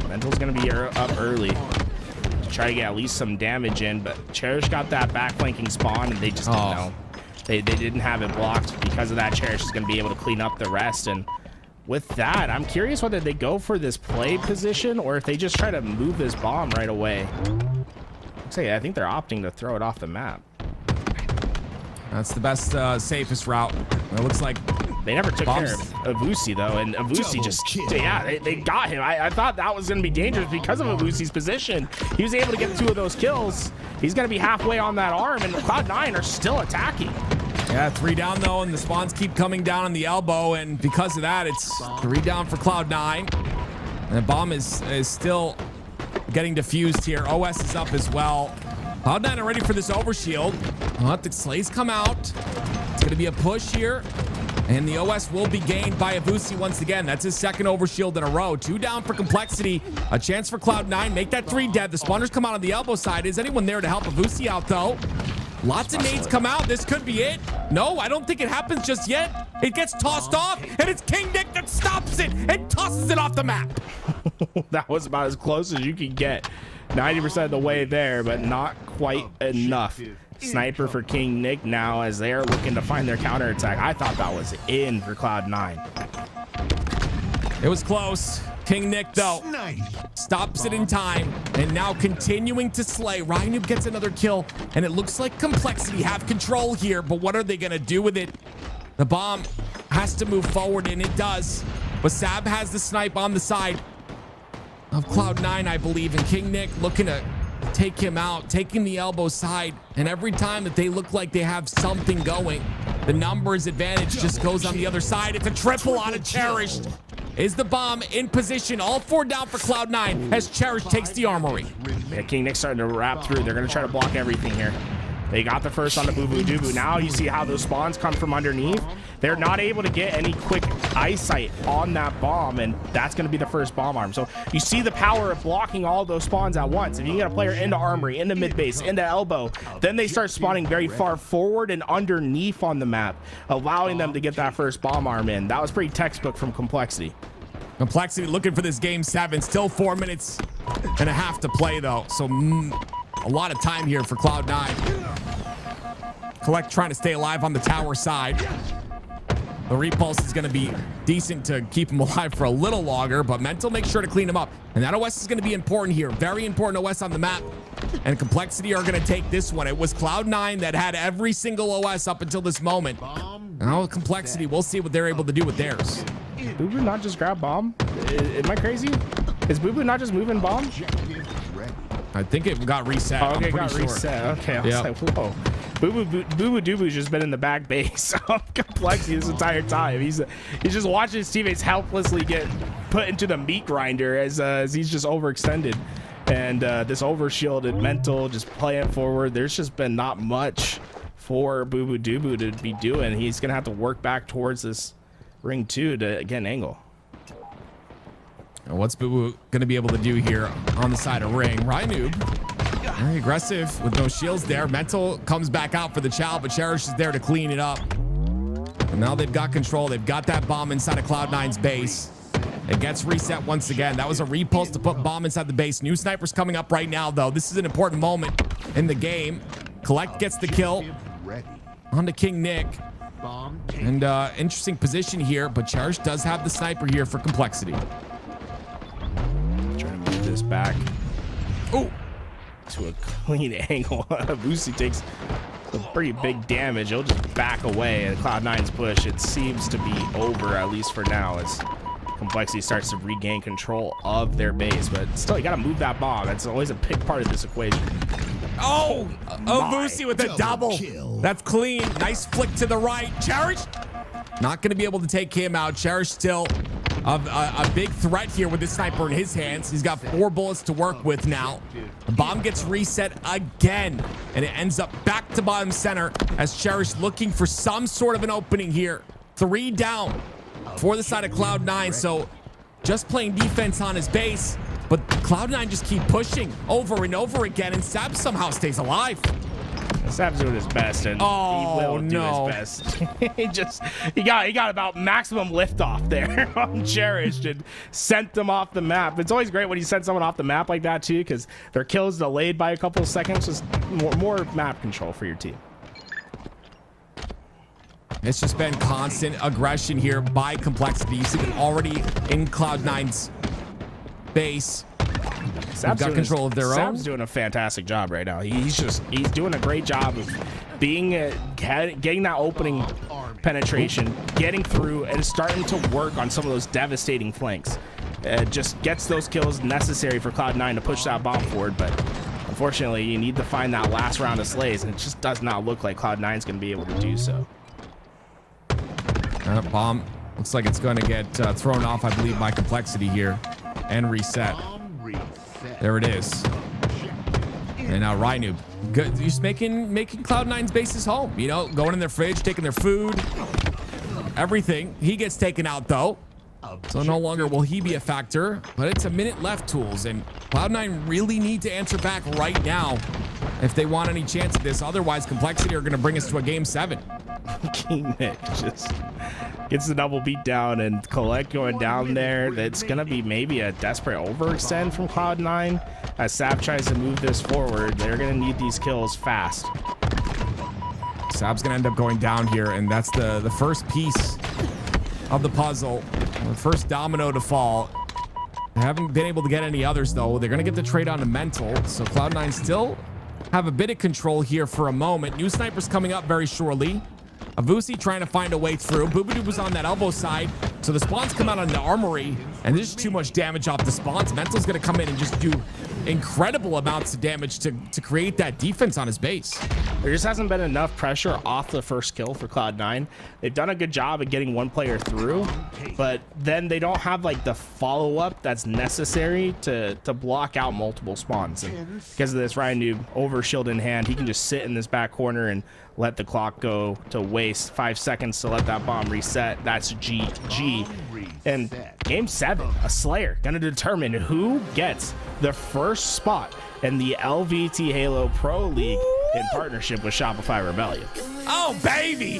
Mental's going to be up early to try to get at least some damage in, but Cherish got that back flanking spawn, and they just didn't know. They didn't have it blocked. Because of that, Cherish is going to be able to clean up the rest, and with that, I'm curious whether they go for this play position or if they just try to move this bomb right away. I think they're opting to throw it off the map. That's the best, safest route. It looks like they never took care of Avusi, though, and Avusi they got him. I thought that was going to be dangerous because of Avusi's position. He was able to get 2 of those kills. He's going to be halfway on that arm, and Cloud9 are still attacking. Yeah, 3 down, though, and the spawns keep coming down on the elbow, and because of that, it's 3 down for Cloud9. And the bomb is still getting diffused here. OS is up as well. Cloud9 are ready for this overshield. The Slays come out. It's going to be a push here. And the OS will be gained by Avusi once again. That's his second overshield in a row. 2 down for Complexity. A chance for Cloud9. Make that 3 dead. The spawners come out on the elbow side. Is anyone there to help Avusi out, though? Lots of nades come out. This could be it. No, I don't think it happens just yet. It gets tossed off, and it's King Nick that stops it and tosses it off the map. That was about as close as you can get. 90% of the way there, but not quite enough. Sniper for King Nick now as they are looking to find their counterattack. I thought that was in for Cloud9. It was close. King Nick, though, stops it in time and now continuing to slay. Ryanoob gets another kill, and it looks like Complexity have control here, but what are they going to do with it? The bomb has to move forward, and it does. But Sab has the snipe on the side of Cloud9, I believe, and King Nick looking to take him out, taking the elbow side, and every time that they look like they have something going, the numbers advantage just goes on the other side. It's a triple on a Cherished. Is the bomb in position? All 4 down for Cloud9 as Cherish takes the armory. Yeah, King Nick's starting to wrap through. They're going to try to block everything here. They got the first on the Boo Boo Doo. Now you see how those spawns come from underneath. They're not able to get any quick eyesight on that bomb, and that's going to be the first bomb arm. So you see the power of blocking all those spawns at once. If you can get a player into armory, into mid base, into elbow, then they start spawning very far forward and underneath on the map, allowing them to get that first bomb arm in. That was pretty textbook from Complexity. Complexity looking for this game 7. Still 4 minutes and a half to play, though. So a lot of time here for Cloud9. Collect trying to stay alive on the tower side. The repulse is going to be decent to keep him alive for a little longer, but Mental makes sure to clean him up. And that OS is going to be important here. Very important OS on the map. And Complexity are going to take this one. It was Cloud9 that had every single OS up until this moment. Now Complexity, we'll see what they're able to do with theirs. Boo Boo not just grab bomb? Am I crazy? Is Boo Boo not just moving bomb? I think it got reset. Oh, okay, it got reset. Okay, I was like, whoa. Boo Boo Doo Boo's just been in the back base of Complexity this entire time. He's just watching his teammates helplessly get put into the meat grinder as he's just overextended. And this overshielded Mental just playing forward. There's just been not much for Boo Boo Doo Boo to be doing. He's going to have to work back towards this ring 2 to get an angle. And what's Boo Boo going to be able to do here on the side of ring? Ryanoob, very aggressive with no shields there. Mental comes back out for the chow, but Cherish is there to clean it up. And now they've got control. They've got that bomb inside of Cloud9's base. It gets reset once again. That was a repulse to put bomb inside the base. New snipers coming up right now, though. This is an important moment in the game. Collect gets the kill onto King Nick. And interesting position here, but Cherish does have the sniper here for Complexity. Trying to move this back. Oh, to a clean angle. Avusi takes some pretty big damage. He'll just back away, and Cloud9's push, it seems to be over, at least for now, as Complexity starts to regain control of their base. But still, you got to move that bomb. That's always a big part of this equation. Oh, Avusi with a double. That's clean. Nice flick to the right. Cherish not going to be able to take him out. Cherish still a big threat here with this sniper in his hands. He's got 4 bullets to work with now. The bomb gets reset again, and it ends up back to bottom center as Cherish looking for some sort of an opening here. 3 down for the side of Cloud9. So just playing defense on his base, but Cloud9 just keep pushing over and over again, and Sab somehow stays alive. Sab's doing his best, and he will do his best. he got about maximum liftoff there on Cherished and sent them off the map. It's always great when you send someone off the map like that too, because their kill is delayed by a couple of seconds. Just more map control for your team. It's just been constant aggression here by Complexity. You see them already in Cloud9's base. They've got control of their own. Sab's doing a fantastic job right now. He's doing a great job of getting that opening penetration, getting through, and starting to work on some of those devastating flanks. Just gets those kills necessary for Cloud9 to push that bomb forward, but unfortunately, you need to find that last round of slays, and it just does not look like Cloud9's going to be able to do so. Bomb looks like it's going to get thrown off, I believe, by Complexity here and reset. There it is. And now Rhino, good, just making Cloud9's base his home. You know, going in their fridge, taking their food, everything. He gets taken out though, so no longer will he be a factor. But it's a minute left, Tools, and Cloud9 really need to answer back right now if they want any chance of this. Otherwise, Complexity are going to bring us to a game 7. King Nick just gets the double beat down, and Collect going down there. That's going to be maybe a desperate overextend from Cloud9 as Sab tries to move this forward. They're going to need these kills fast. Sab's going to end up going down here, and that's the first piece of the puzzle. The first domino to fall. They haven't been able to get any others, though. They're going to get the trade on to Mental, so Cloud9 still have a bit of control here for a moment. New snipers coming up very shortly. Avusi trying to find a way through. Boobadoo was on that elbow side, so the spawns come out on the armory, and there's too much damage off the spawns. Mental's going to come in and just do incredible amounts of damage to create that defense on his base. There just hasn't been enough pressure off the first kill for Cloud9. They've done a good job at getting one player through, but then they don't have like the follow-up that's necessary to block out multiple spawns. And because of this, Ryan Noob, over shield in hand, he can just sit in this back corner and let the clock go to waste 5 seconds to let that bomb reset. That's GG. And game 7, a Slayer gonna determine who gets the first spot in the LVT Halo Pro League in partnership with Shopify Rebellion. Oh, baby.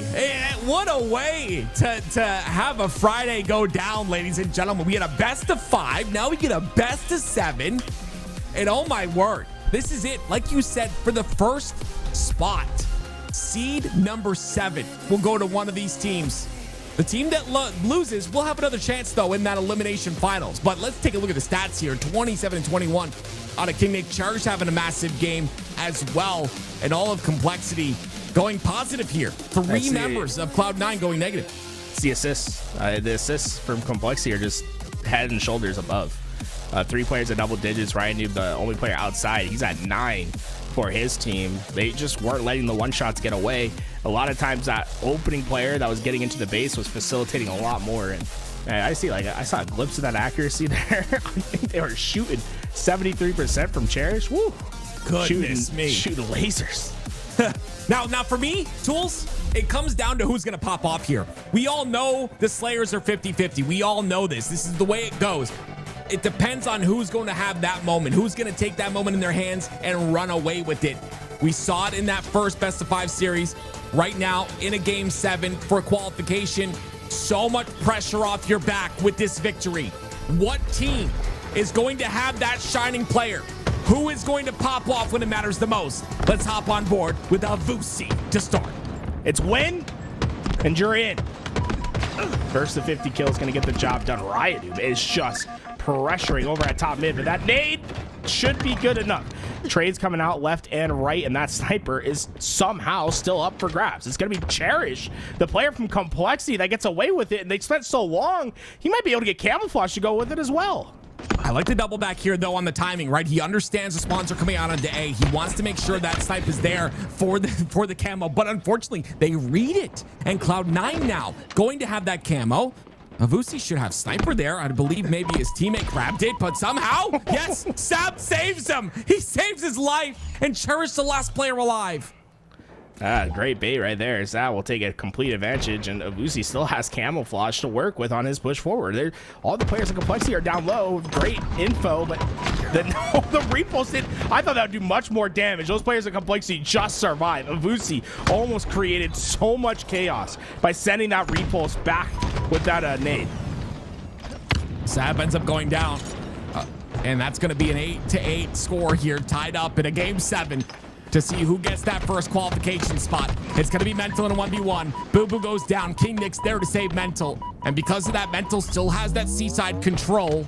What a way to have a Friday go down, ladies and gentlemen. We had a best of 5. Now we get a best of 7. And oh my word, this is it. Like you said, for the first spot, seed number 7 will go to one of these teams. The team that loses will have another chance, though, in that elimination finals. But let's take a look at the stats here. 27-21 out of King Nick. Charge having a massive game as well. And all of Complexity going positive here. 3 members of Cloud9 going negative. It's the assists. The assists from Complexity are just head and shoulders above. 3 players at double digits. Ryan Noob, the only player outside, he's at 9 for his team. They just weren't letting the one-shots get away. A lot of times that opening player that was getting into the base was facilitating a lot more. And I saw a glimpse of that accuracy there. I think they were shooting 73% from Cherish. Woo! Goodness me. Shooting lasers. Now for me, Tools, it comes down to who's going to pop off here. We all know the Slayers are 50-50. We all know this. This is the way it goes. It depends on who's going to have that moment, who's going to take that moment in their hands and run away with it. We saw it in that first best of 5 series. Right now in a game 7 for qualification, so much pressure off your back with this victory. What team is going to have that shining player? Who is going to pop off when it matters the most? Let's hop on board with Avusi to start. It's win and you're in. First to 50 kills going to get the job done. Riot is just pressuring over at top mid, but that nade should be good enough. Trades coming out left and right, and that sniper is somehow still up for grabs. It's going to be Cherish, the player from Complexity that gets away with it, and they spent so long, he might be able to get Camouflage to go with it as well. I like the double back here, though, on the timing, right? He understands the spawns are coming out onto A. He wants to make sure that snipe is there for the camo, but unfortunately, they read it. And Cloud9 now going to have that camo. Avusi should have sniper there. I believe maybe his teammate grabbed it, but somehow, yes, Sab saves him. He saves his life and Cherish the last player alive. Great bait right there. Sab will take a complete advantage, and Avusi still has Camouflage to work with on his push forward. All the players in Complexity are down low. Great info, but the repost did. I thought that would do much more damage. Those players in Complexity just survived. Avusi almost created so much chaos by sending that repost back with that nade. Sab ends up going down, and that's going to be an 8-8 score here, tied up in a game 7. To see who gets that first qualification spot. It's going to be Mental in a 1v1. Boo Boo goes down. King Nick's there to save Mental. And because of that, Mental still has that seaside control.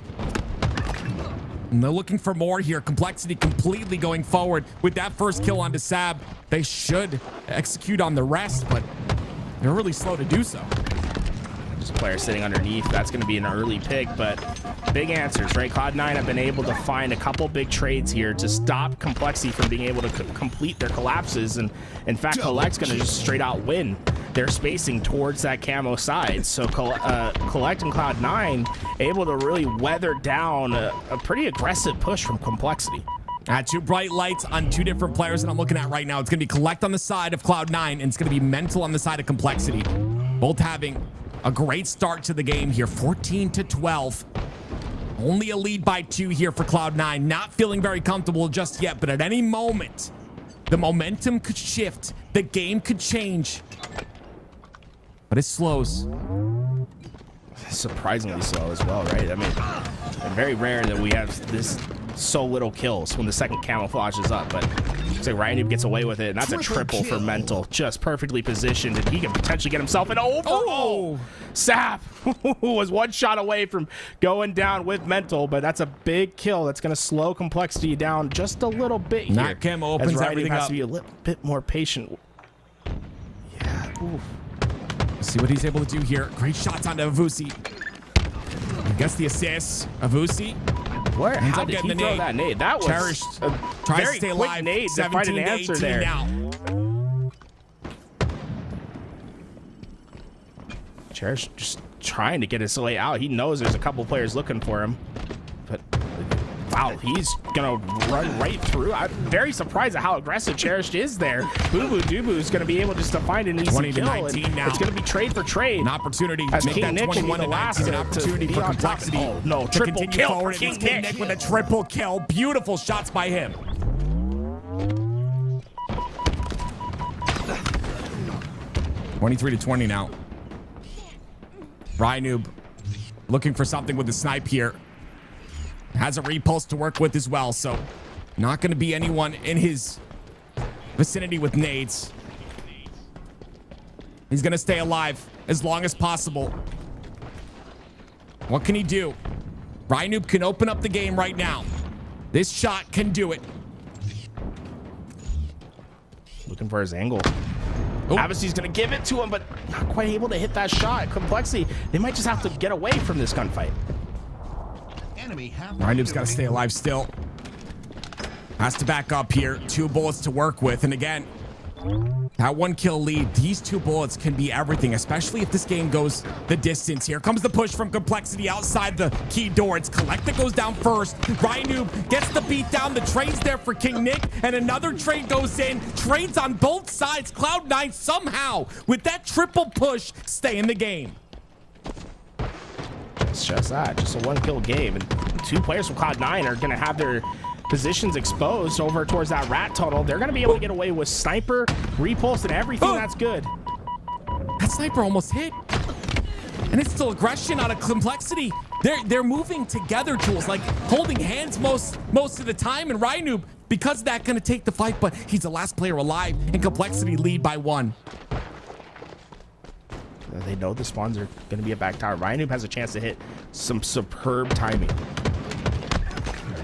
And they're looking for more here. Complexity completely going forward with that first kill onto Sab. They should execute on the rest, but they're really slow to do so. There's a player sitting underneath. That's going to be an early pick, but big answers, right? Cloud9 have been able to find a couple big trades here to stop Complexity from being able to complete their collapses. And in fact, Collect's going to just straight out win they're spacing towards that camo side. So Collect and Cloud9 able to really weather down a pretty aggressive push from Complexity. Two bright lights on two different players that I'm looking at right now. It's going to be Collect on the side of Cloud9, and it's going to be Mental on the side of Complexity. Both having a great start to the game here, 14-12. Only a lead by 2 here for Cloud9. Not feeling very comfortable just yet, but at any moment, the momentum could shift. The game could change. But it slows. Surprisingly slow as well, right? I mean, very rare that we have this so little kills when the second camouflage is up, but looks like Ryan gets away with it, and that's a triple for Mental. Just perfectly positioned, and he can potentially get himself an over. Oh! Sap was one shot away from going down with Mental, but that's a big kill. That's going to slow Complexity down just a little bit here. Not camo opens everything has up. To be a little bit more patient. Yeah. Oof. See what he's able to do here. Great shots onto Avusi. I guess the assist. Avusi. Where? How did he throw that nade? That was Cherished. Tries to stay alive. Nade to find an answer there. Now. Cherish just trying to get his way out. He knows there's a couple players looking for him. But, wow, he's going to run right through. I'm very surprised at how aggressive Cherish is there. Boo Boo Doo Boo is going to be able just to find an easy 20 to kill. 19 now. It's going to be trade for trade. An opportunity As to make King that Nick 21 will be to the last 19. An opportunity to for be on top. Complexity. Oh, no, to triple continue kill forward. for It's King King Nick. Nick with a triple kill. Beautiful shots by him. 23-20 now. Rynoob looking for something with the snipe here. Has a repulse to work with as well, so not going to be anyone in his vicinity with nades. He's going to stay alive as long as possible. What can he do? Rynoob can open up the game right now. This shot can do it. Looking for his angle. Oh. Abassi's going to give it to him, but not quite able to hit that shot. Complexity, they might just have to get away from this gunfight. Rynoob's got to stay alive still. Has to back up here. 2 bullets to work with. And again, that 1 kill lead, these 2 bullets can be everything, especially if this game goes the distance. Here comes the push from Complexity outside the key door. It's Collect that goes down first. Rynoob gets the beat down. The trade's there for King Nick, and another trade goes in. Trades on both sides. Cloud9 somehow, with that triple push, stay in the game. It's just that, just a 1 kill game. And 2 players from Cloud9 are going to have their positions exposed over towards that rat tunnel. They're going to be able to get away with sniper, repulse, and everything. That's good. That sniper almost hit. And it's still aggression out of Complexity. They're moving together, Jules, like holding hands most of the time. And Rynoob, because of that, going to take the fight, but he's the last player alive, and Complexity lead by 1. They know the spawns are going to be a back tower. Rynoob has a chance to hit some superb timing.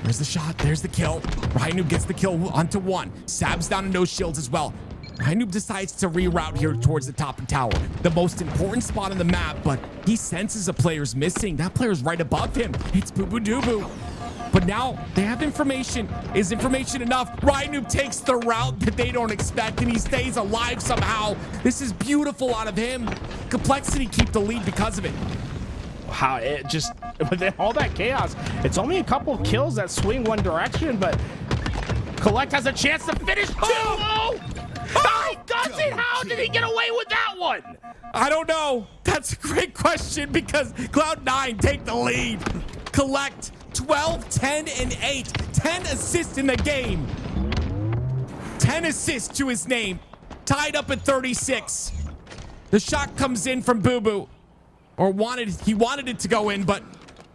There's the shot. There's the kill. Rynoob gets the kill onto 1. Sab's down to no shields as well. Rynoob decides to reroute here towards the top of tower. The most important spot on the map, but he senses a player's missing. That player's right above him. It's Boo Boo Doo Boo. But now they have information. Is information enough? Rynoob takes the route that they don't expect, and he stays alive somehow. This is beautiful out of him. Complexity keep the lead because of it. How it just, with all that chaos, it's only a couple of kills that swing one direction, but Collect has a chance to finish 2-0. Oh, he does it. How did he get away with that one? I don't know. That's a great question, because Cloud9 take the lead. Collect 12, 10, and 8. 10 assists in the game. 10 assists to his name. Tied up at 36. The shot comes in from Boo Boo. Or he wanted it to go in, but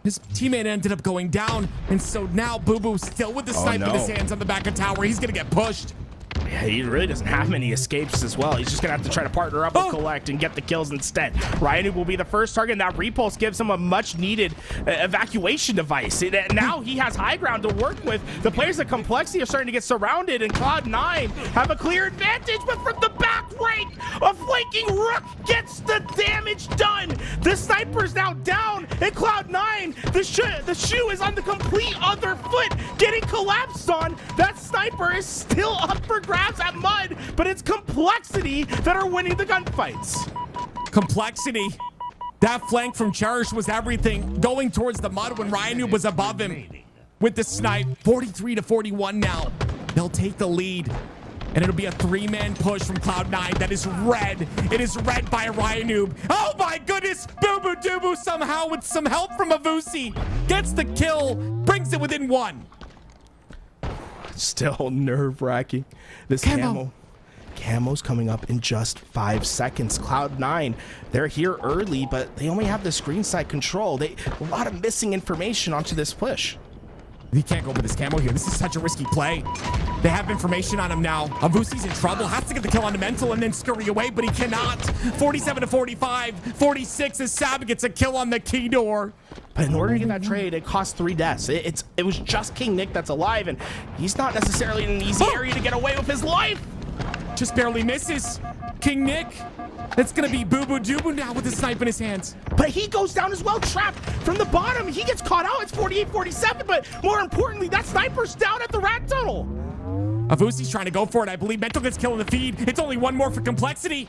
his teammate ended up going down. And so now Boo Boo still with the snipe in his hands on the back of tower. He's going to get pushed. Yeah, he really doesn't have many escapes as well. He's just going to have to try to partner up with Collect and get the kills instead. Ryan will be the first target, and that repulse gives him a much-needed evacuation device. Now he has high ground to work with. The players at Complexity are starting to get surrounded, and Cloud9 have a clear advantage, but from the back break. A flanking Rook gets the damage done. The sniper's now down in Cloud9. The shoe is on the complete other foot, getting collapsed on. That sniper is still up for grabs at Mud, but it's Complexity that are winning the gunfights. Complexity. That flank from Cherish was everything. Going towards the Mud when Ryanu was above him with the snipe. 43-41 now. They'll take the lead. And it'll be a 3-man push from Cloud9 that is red. It is red by Ryanu. Oh my goodness! Boo Boo Doo somehow with some help from Avusi gets the kill, brings it within 1. Still nerve-wracking. This Camo's coming up in just 5 seconds. Cloud9, they're here early, but they only have the screen side control. A lot of missing information onto this push. He can't go for this camo here. This is such a risky play. They have information on him now. Avusi's in trouble. Has to get the kill on the mental and then scurry away, but he cannot. 47-45. 46 as Sab gets a kill on the key door. But in order to get that trade, it cost 3 deaths. It was just King Nick that's alive, and he's not necessarily in an easy area to get away with his life. Just barely misses. King Nick. It's gonna be Boo Boo Doo now with the snipe in his hands. But he goes down as well, trapped from the bottom. He gets caught out. It's 48-47, but more importantly, that sniper's down at the rat tunnel. Avusi's trying to go for it. I believe Mental gets kill in the feed. It's only one more for Complexity.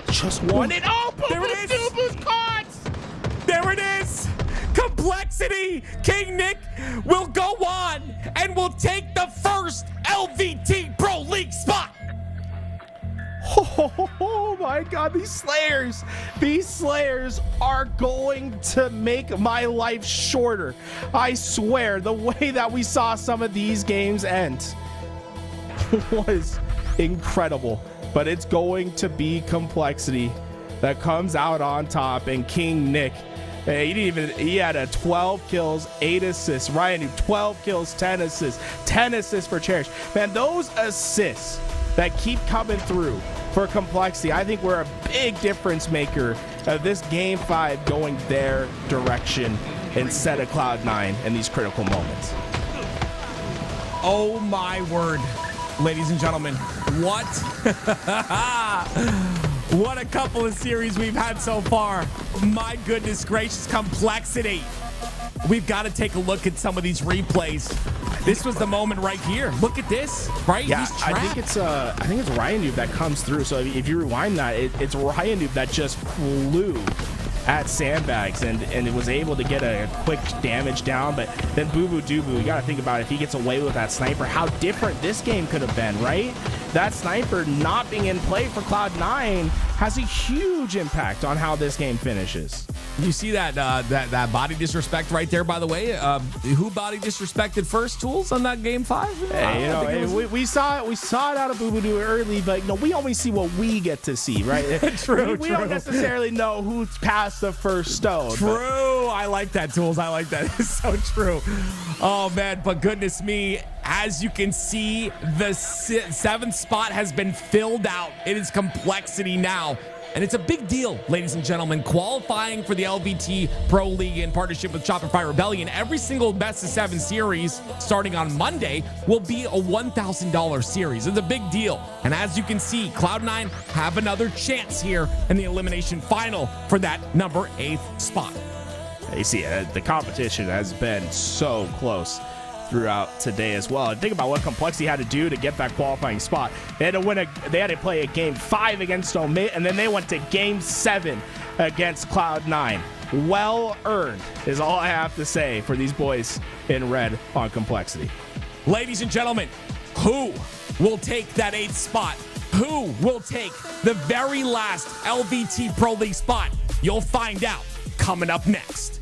Just one. And oh, Boo Boo Doo's caught. There it is. Complexity. King Nick will go on and will take the first LVT Pro League spot. Oh my God, these Slayers are going to make my life shorter. I swear, the way that we saw some of these games end was incredible. But it's going to be Complexity that comes out on top, and King Nick, he had a 12 kills, 8 assists. Ryan, 12 kills, 10 assists. 10 assists for Cherish. Man, those assists that keep coming through for Complexity, I think we're a big difference maker of this game 5 going their direction instead of Cloud9 in these critical moments. Oh my word, ladies and gentlemen. What? What a couple of series we've had so far. My goodness gracious, Complexity. We've got to take a look at some of these replays. This was the moment right here. Look at this, right? Yeah, I think it's Ryan Noob that comes through. So if you rewind that, it's Ryan Noob that just flew at sandbags and it was able to get a quick damage down. But then Boo Boo Doo Boo, you got to think about it. If he gets away with that sniper, how different this game could have been, right? That sniper not being in play for Cloud9 has a huge impact on how this game finishes. You see that that body disrespect right there, by the way. Who body disrespected first, Tools, on that game 5? Hey, we saw it out of Boo Boo Doo early, but we only see what we get to see, right? True. We don't necessarily know who's passed the first stone. True. I like that, Tools. I like that. It's so true. Oh man, but goodness me, as you can see, the 7th spot has been filled out. It is Complexity now. And it's a big deal, ladies and gentlemen, qualifying for the LVT Pro League in partnership with Shopify Rebellion. Every single best of 7 series starting on Monday will be a $1,000 series. It's a big deal. And as you can see, Cloud9 have another chance here in the elimination final for that number 8th spot. You see, the competition has been so close throughout today as well. And think about what Complexity had to do to get that qualifying spot. They had to play a game 5 against Omit, and then they went to game 7 against Cloud9. Well earned is all I have to say for these boys in red on Complexity. Ladies and gentlemen, who will take that 8th spot? Who will take the very last LVT Pro League spot? You'll find out coming up next.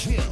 kill.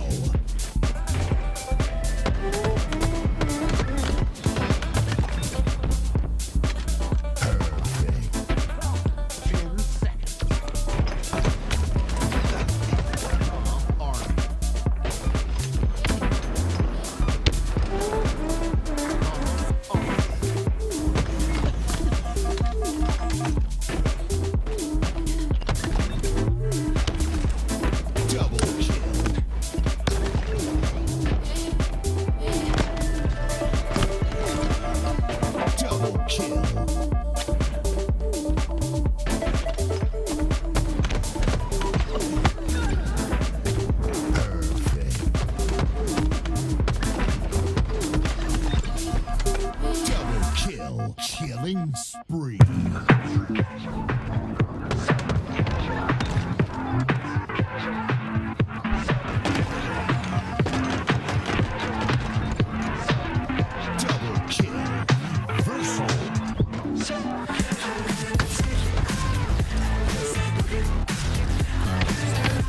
Killing spree. Double kill. Reversal. Killing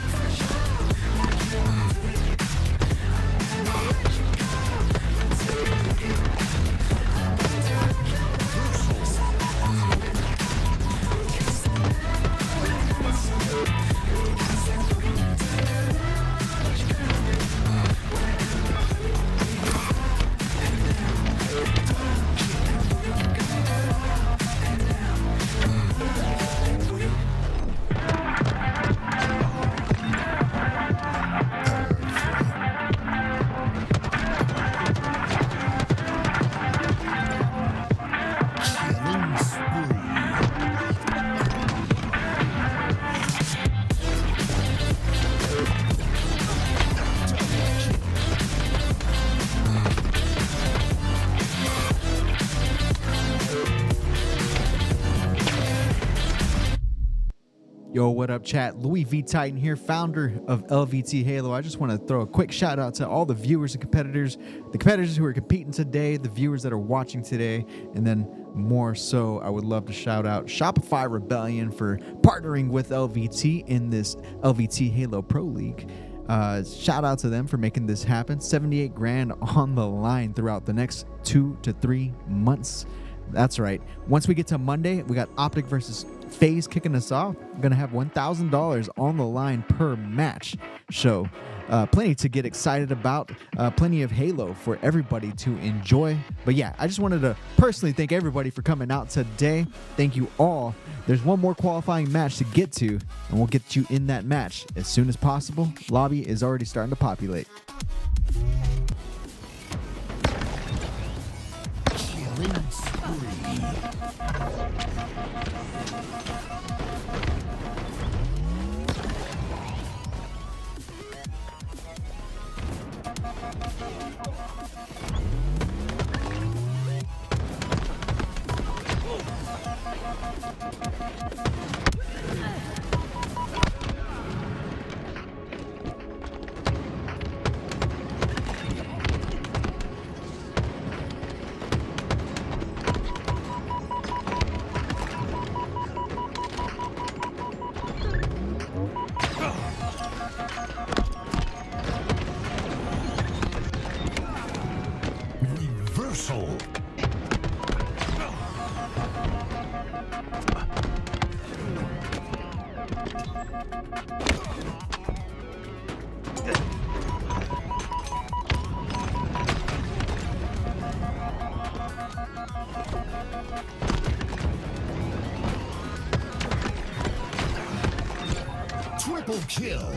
spree. Yo, what up, chat? Louis V Titan here, founder of LVT Halo. I just want to throw a quick shout out to all the viewers and competitors, the competitors who are competing today, the viewers that are watching today, and then more so, I would love to shout out Shopify Rebellion for partnering with LVT in this LVT Halo Pro League. Shout out to them for making this happen. 78 grand on the line throughout the next 2 to 3 months. That's right. Once we get to Monday, we got Optic versus FaZe kicking us off. We're going to have $1,000 on the line per match. So plenty to get excited about. Plenty of Halo for everybody to enjoy. But yeah, I just wanted to personally thank everybody for coming out today. Thank you all. There's one more qualifying match to get to, and we'll get you in that match as soon as possible. Lobby is already starting to populate. Killing spree. Reversal. Triple kill.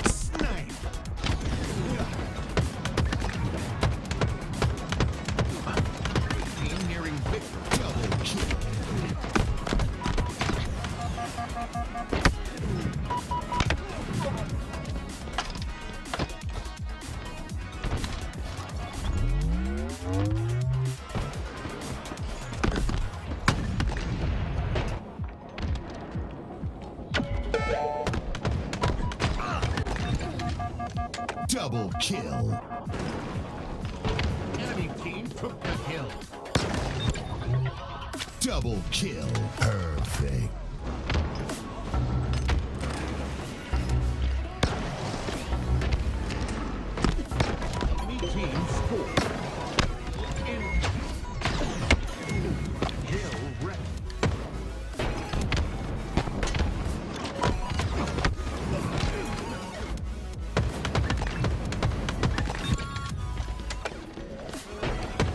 Snipe. Nearing victory. Double kill. Double kill. Enemy team took the kill. Double kill. Perfect. Enemy team score. Kill ready.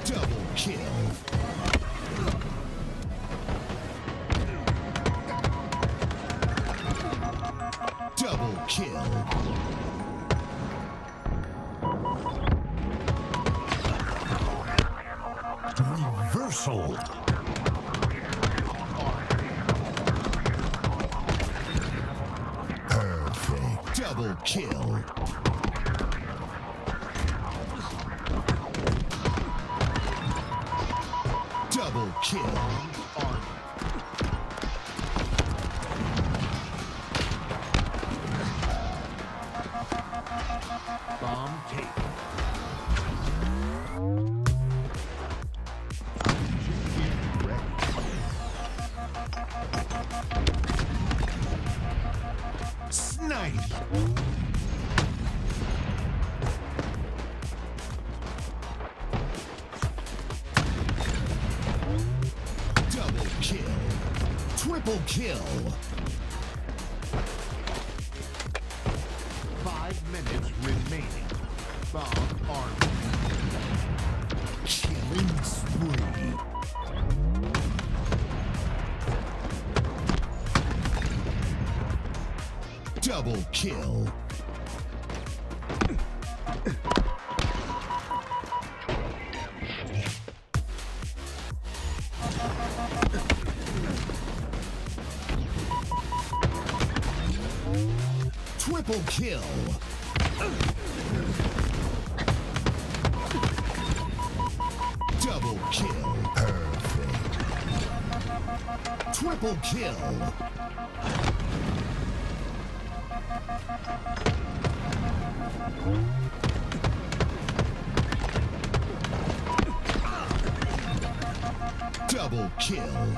Double kill. Double kill. Reversal. Perfect. Double kill. Double kill. Bomb taken. Snipe. Double kill. Triple kill. 5 minutes remaining. Bomb armed. Killing spree. Double kill. Triple kill. Double kill. Perfect. Triple kill. Double kill.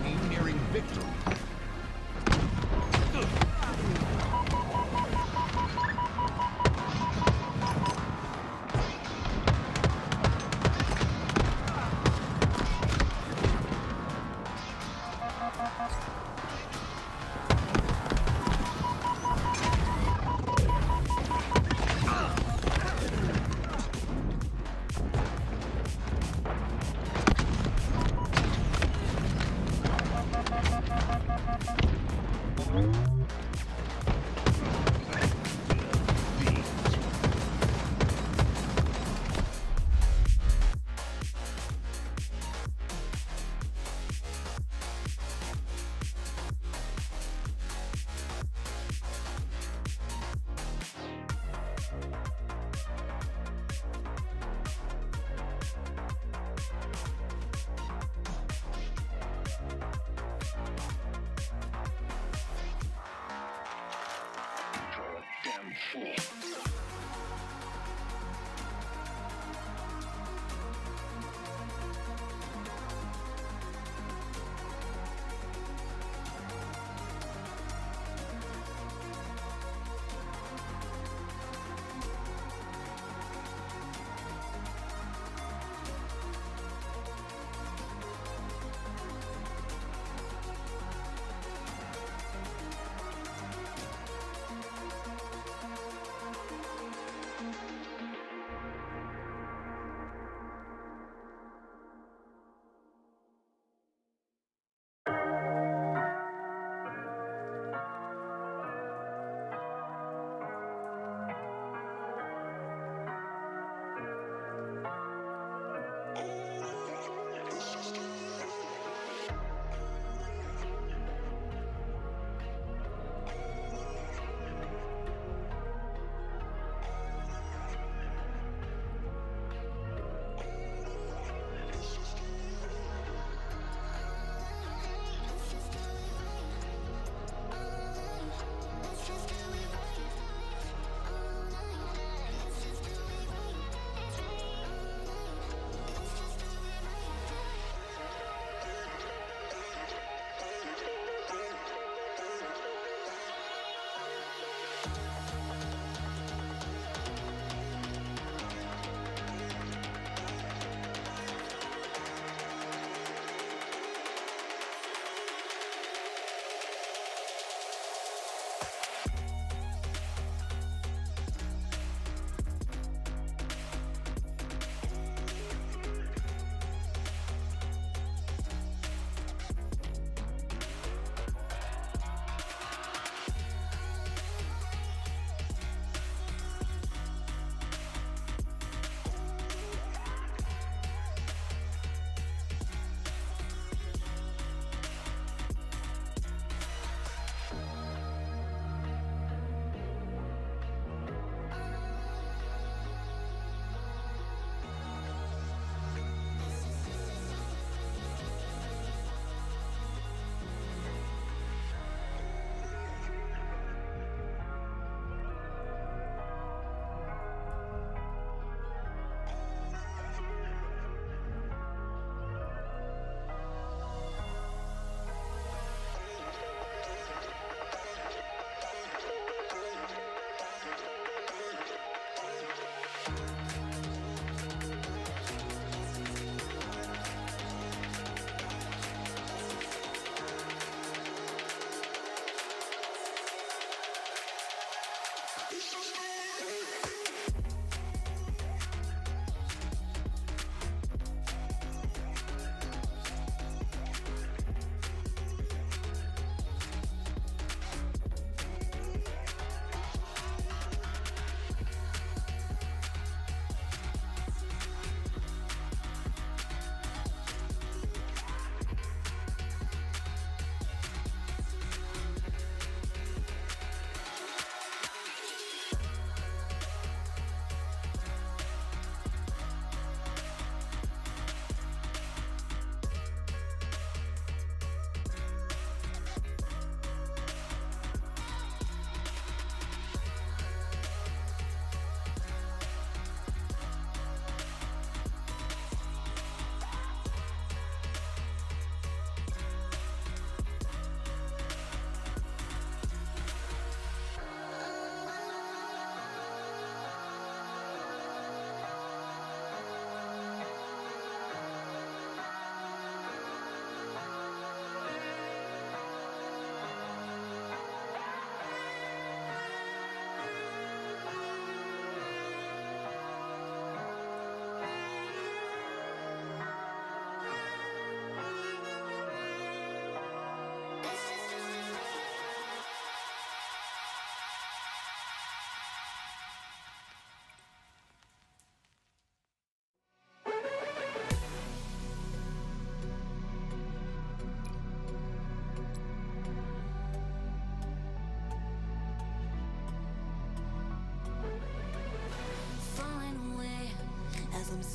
Team nearing victory.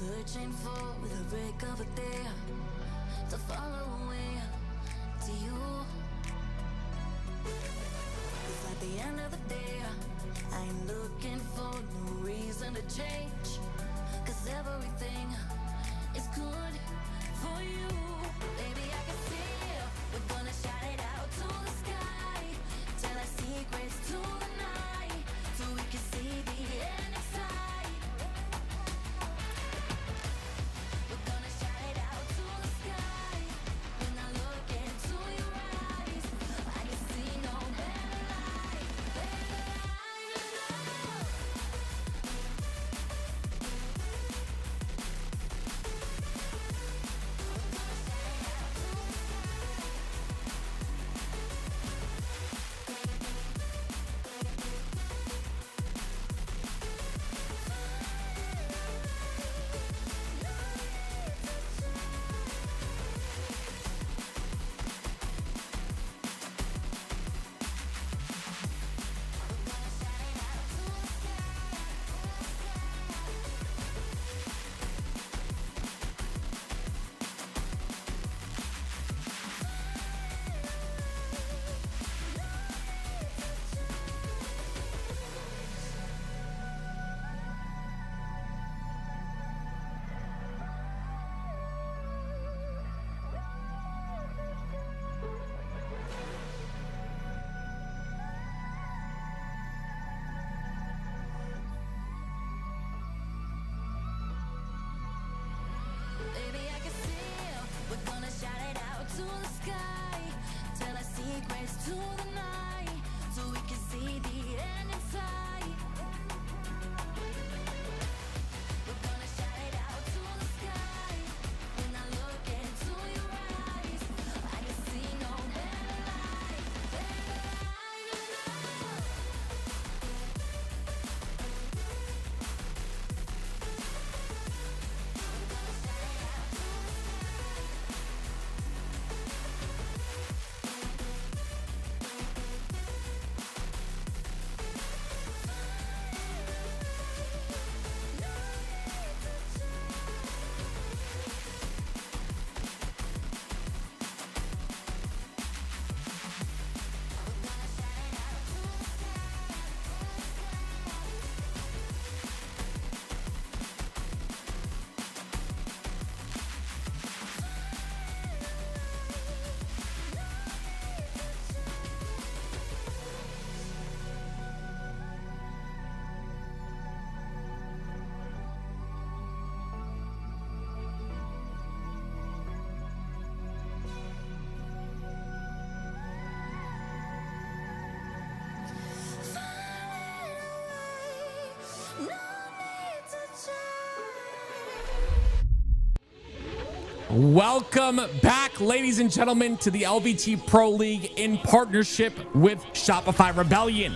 searching for the break of a day to follow away to you. 'Cause at the end of the day, I ain't looking for no reason to change. 'Cause everything is good for you. Baby, I can see we're gonna shout it out to the sky. Tell our secrets to the night, so we can see the end inside. We're gonna shout it out to the sky. When I look into your eyes, I can see no better light, better light. Baby, I can see we're gonna shout it out to the sky. Tell our secrets to the night, so we can see the end inside. We're gonna shout it out to the sky. When I look into your eyes, I can see no better light, better light. No need to try. Welcome back, ladies and gentlemen, to the LVT Pro League in partnership with Shopify Rebellion.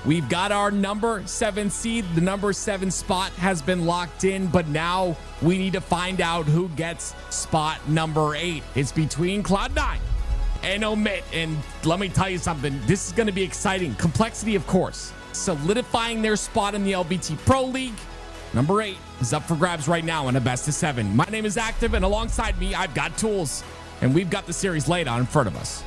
We've got our number 7 seed. The number 7 spot has been locked in, but now we need to find out who gets spot number 8. It's between Cloud9 and Omit. And let me tell you something, this is going to be exciting. Complexity, of course, solidifying their spot in the LVT Pro League. Number 8 is up for grabs right now in a best of 7. My name is Active, and alongside me, I've got Tools, and we've got the series laid out in front of us.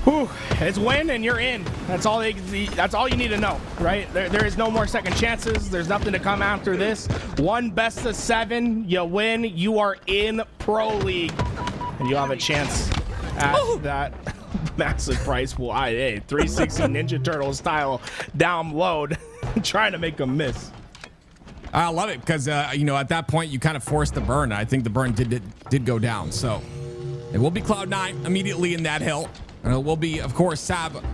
Whew, it's win and you're in. That's all you need to know, right? There is no more second chances. There's nothing to come after this. One best of 7, you win, you are in Pro League, and you have a chance at that massive prize pool. 360 Ninja Turtle style download, trying to make them miss. I love it because, at that point, you kind of forced the burn. I think the burn did go down. So it will be Cloud9 immediately in that hill. And it will be, of course, Sab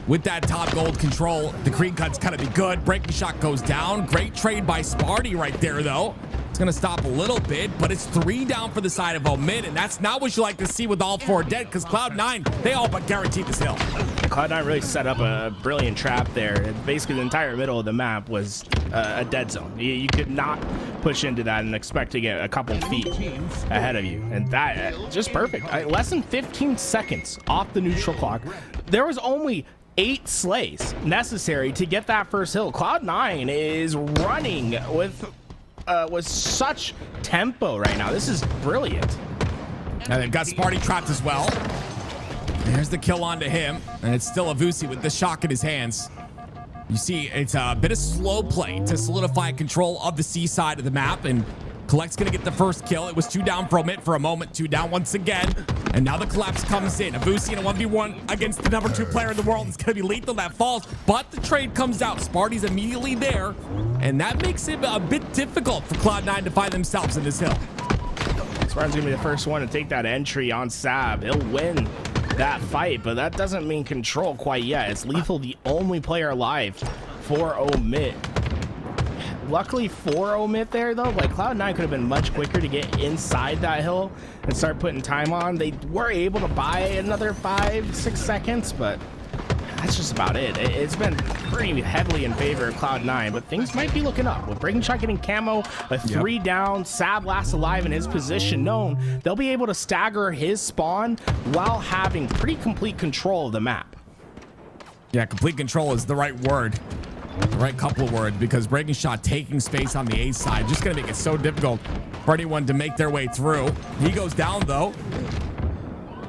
with that top gold control. The Creed cut's kind of be good. Breaking shot goes down. Great trade by Sparty right there, though. It's going to stop a little bit, but it's 3 down for the side of Omid, and that's not what you like to see with all 4 dead, because Cloud9, they all but guaranteed this hill. Cloud9 really set up a brilliant trap there. Basically, the entire middle of the map was a dead zone. You could not push into that and expect to get a couple feet ahead of you, and that just perfect. Less than 15 seconds off the neutral clock. There was only 8 slays necessary to get that first hill. Cloud9 is running with such tempo right now. This is brilliant. And they've got Sparty trapped as well. There's the kill onto him, and it's still Avusi with the shock in his hands. You see, it's a bit of slow play to solidify control of the C side of the map, and Collect's gonna get the first kill. It was 2 down for Omit for a moment, 2 down once again, and now the collapse comes in. Avusi in a 1v1 against the number 2 player in the world. It's gonna be lethal. That falls, but the trade comes out. Sparty's immediately there, and that makes it a bit difficult for Cloud9 to find themselves in this hill. Spartan's gonna be the first one to take that entry on Sab. He'll win that fight, but that doesn't mean control quite yet. It's Lethal, the only player alive for Omit. Luckily for Omit there, though, like Cloud9 could have been much quicker to get inside that hill and start putting time on. They were able to buy another 5-6 seconds, but that's just about it. It's been pretty heavily in favor of Cloud9, but things might be looking up. With Breaking Shot getting camo, a 3 down, Sab last alive in his position known, they'll be able to stagger his spawn while having pretty complete control of the map. Yeah, complete control is the right word. The right couple of words, because Breaking Shot taking space on the A side just going to make it so difficult for anyone to make their way through. He goes down, though.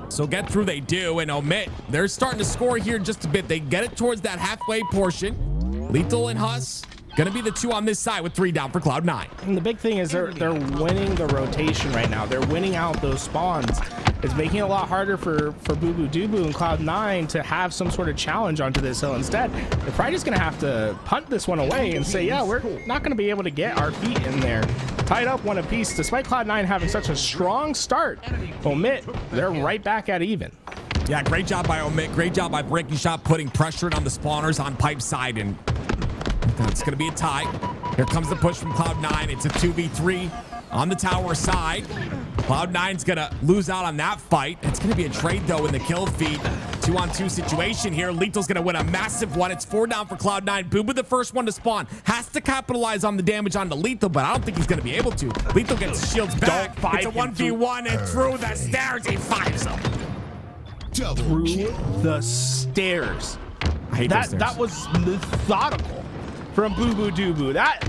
So get through they do, and Omit, they're starting to score here just a bit. They get it towards that halfway portion. Lethal and Huss going to be the 2 on this side with 3 down for Cloud9. And the big thing is they're winning the rotation right now. They're winning out those spawns. It's making it a lot harder for Boo Boo Doo and Cloud9 to have some sort of challenge onto this hill. Instead, they're probably just going to have to punt this one away and say, yeah, we're not going to be able to get our feet in there. Tied up 1 apiece, despite Cloud9 having such a strong start. Omit, they're right back at even. Yeah, great job by Omit. Great job by Breaking Shot putting pressure on the spawners on pipe side, and it's going to be a tie. Here comes the push from Cloud9. It's a 2v3 on the tower side. Cloud9's going to lose out on that fight. It's going to be a trade, though, in the kill feed. 2-on-2 situation here. Lethal's going to win a massive one. It's 4 down for Cloud9. Boo Boo, the first one to spawn, has to capitalize on the damage onto Lethal, but I don't think he's going to be able to. Lethal gets shields back. It's a 1v1, and through the stairs, he finds him. Through the stairs. I hate those stairs. That was methodical from Boo Boo Doo Boo. That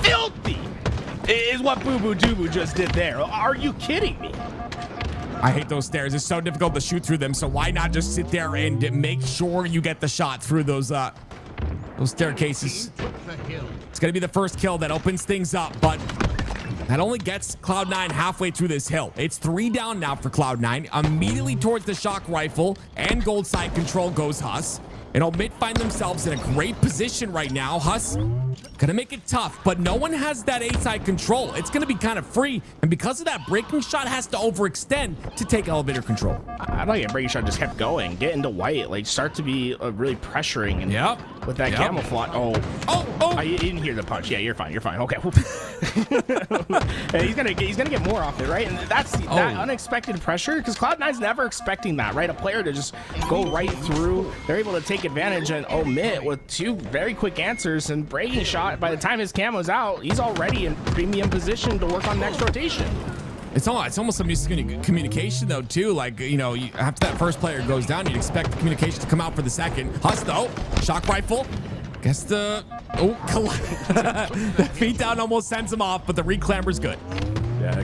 filthy is what Boo Boo Doo Boo just did there. Are you kidding me? I hate those stairs. It's so difficult to shoot through them, so why not just sit there and make sure you get the shot through those staircases. It's going to be the first kill that opens things up, but that only gets Cloud9 halfway through this hill. It's 3 down now for Cloud9. Immediately towards the shock rifle and gold side control goes Huss. And Omit find themselves in a great position right now. Huss Gonna make it tough, but no one has that A-side control. It's gonna be kind of free, and because of that, breaking shot has to overextend to take elevator control. I like it. Breaking shot just kept going, get into white, like start to be really pressuring, and with that camouflage. You didn't hear the punch. Yeah, you're fine. You're fine. Okay. And he's gonna get more off it, right? And that's that unexpected pressure, because Cloud9's never expecting that, right? A player to just go right through. They're able to take advantage and omit with 2 very quick answers, and breaking shot. By the time his camo's out, he's already in premium position to work on next rotation. It's almost some communication though too. Like, you know, after that first player goes down, you'd expect the communication to come out for the second. Huss though, shock rifle. Guess the feet down almost sends him off, but the reclamber's good. Yeah,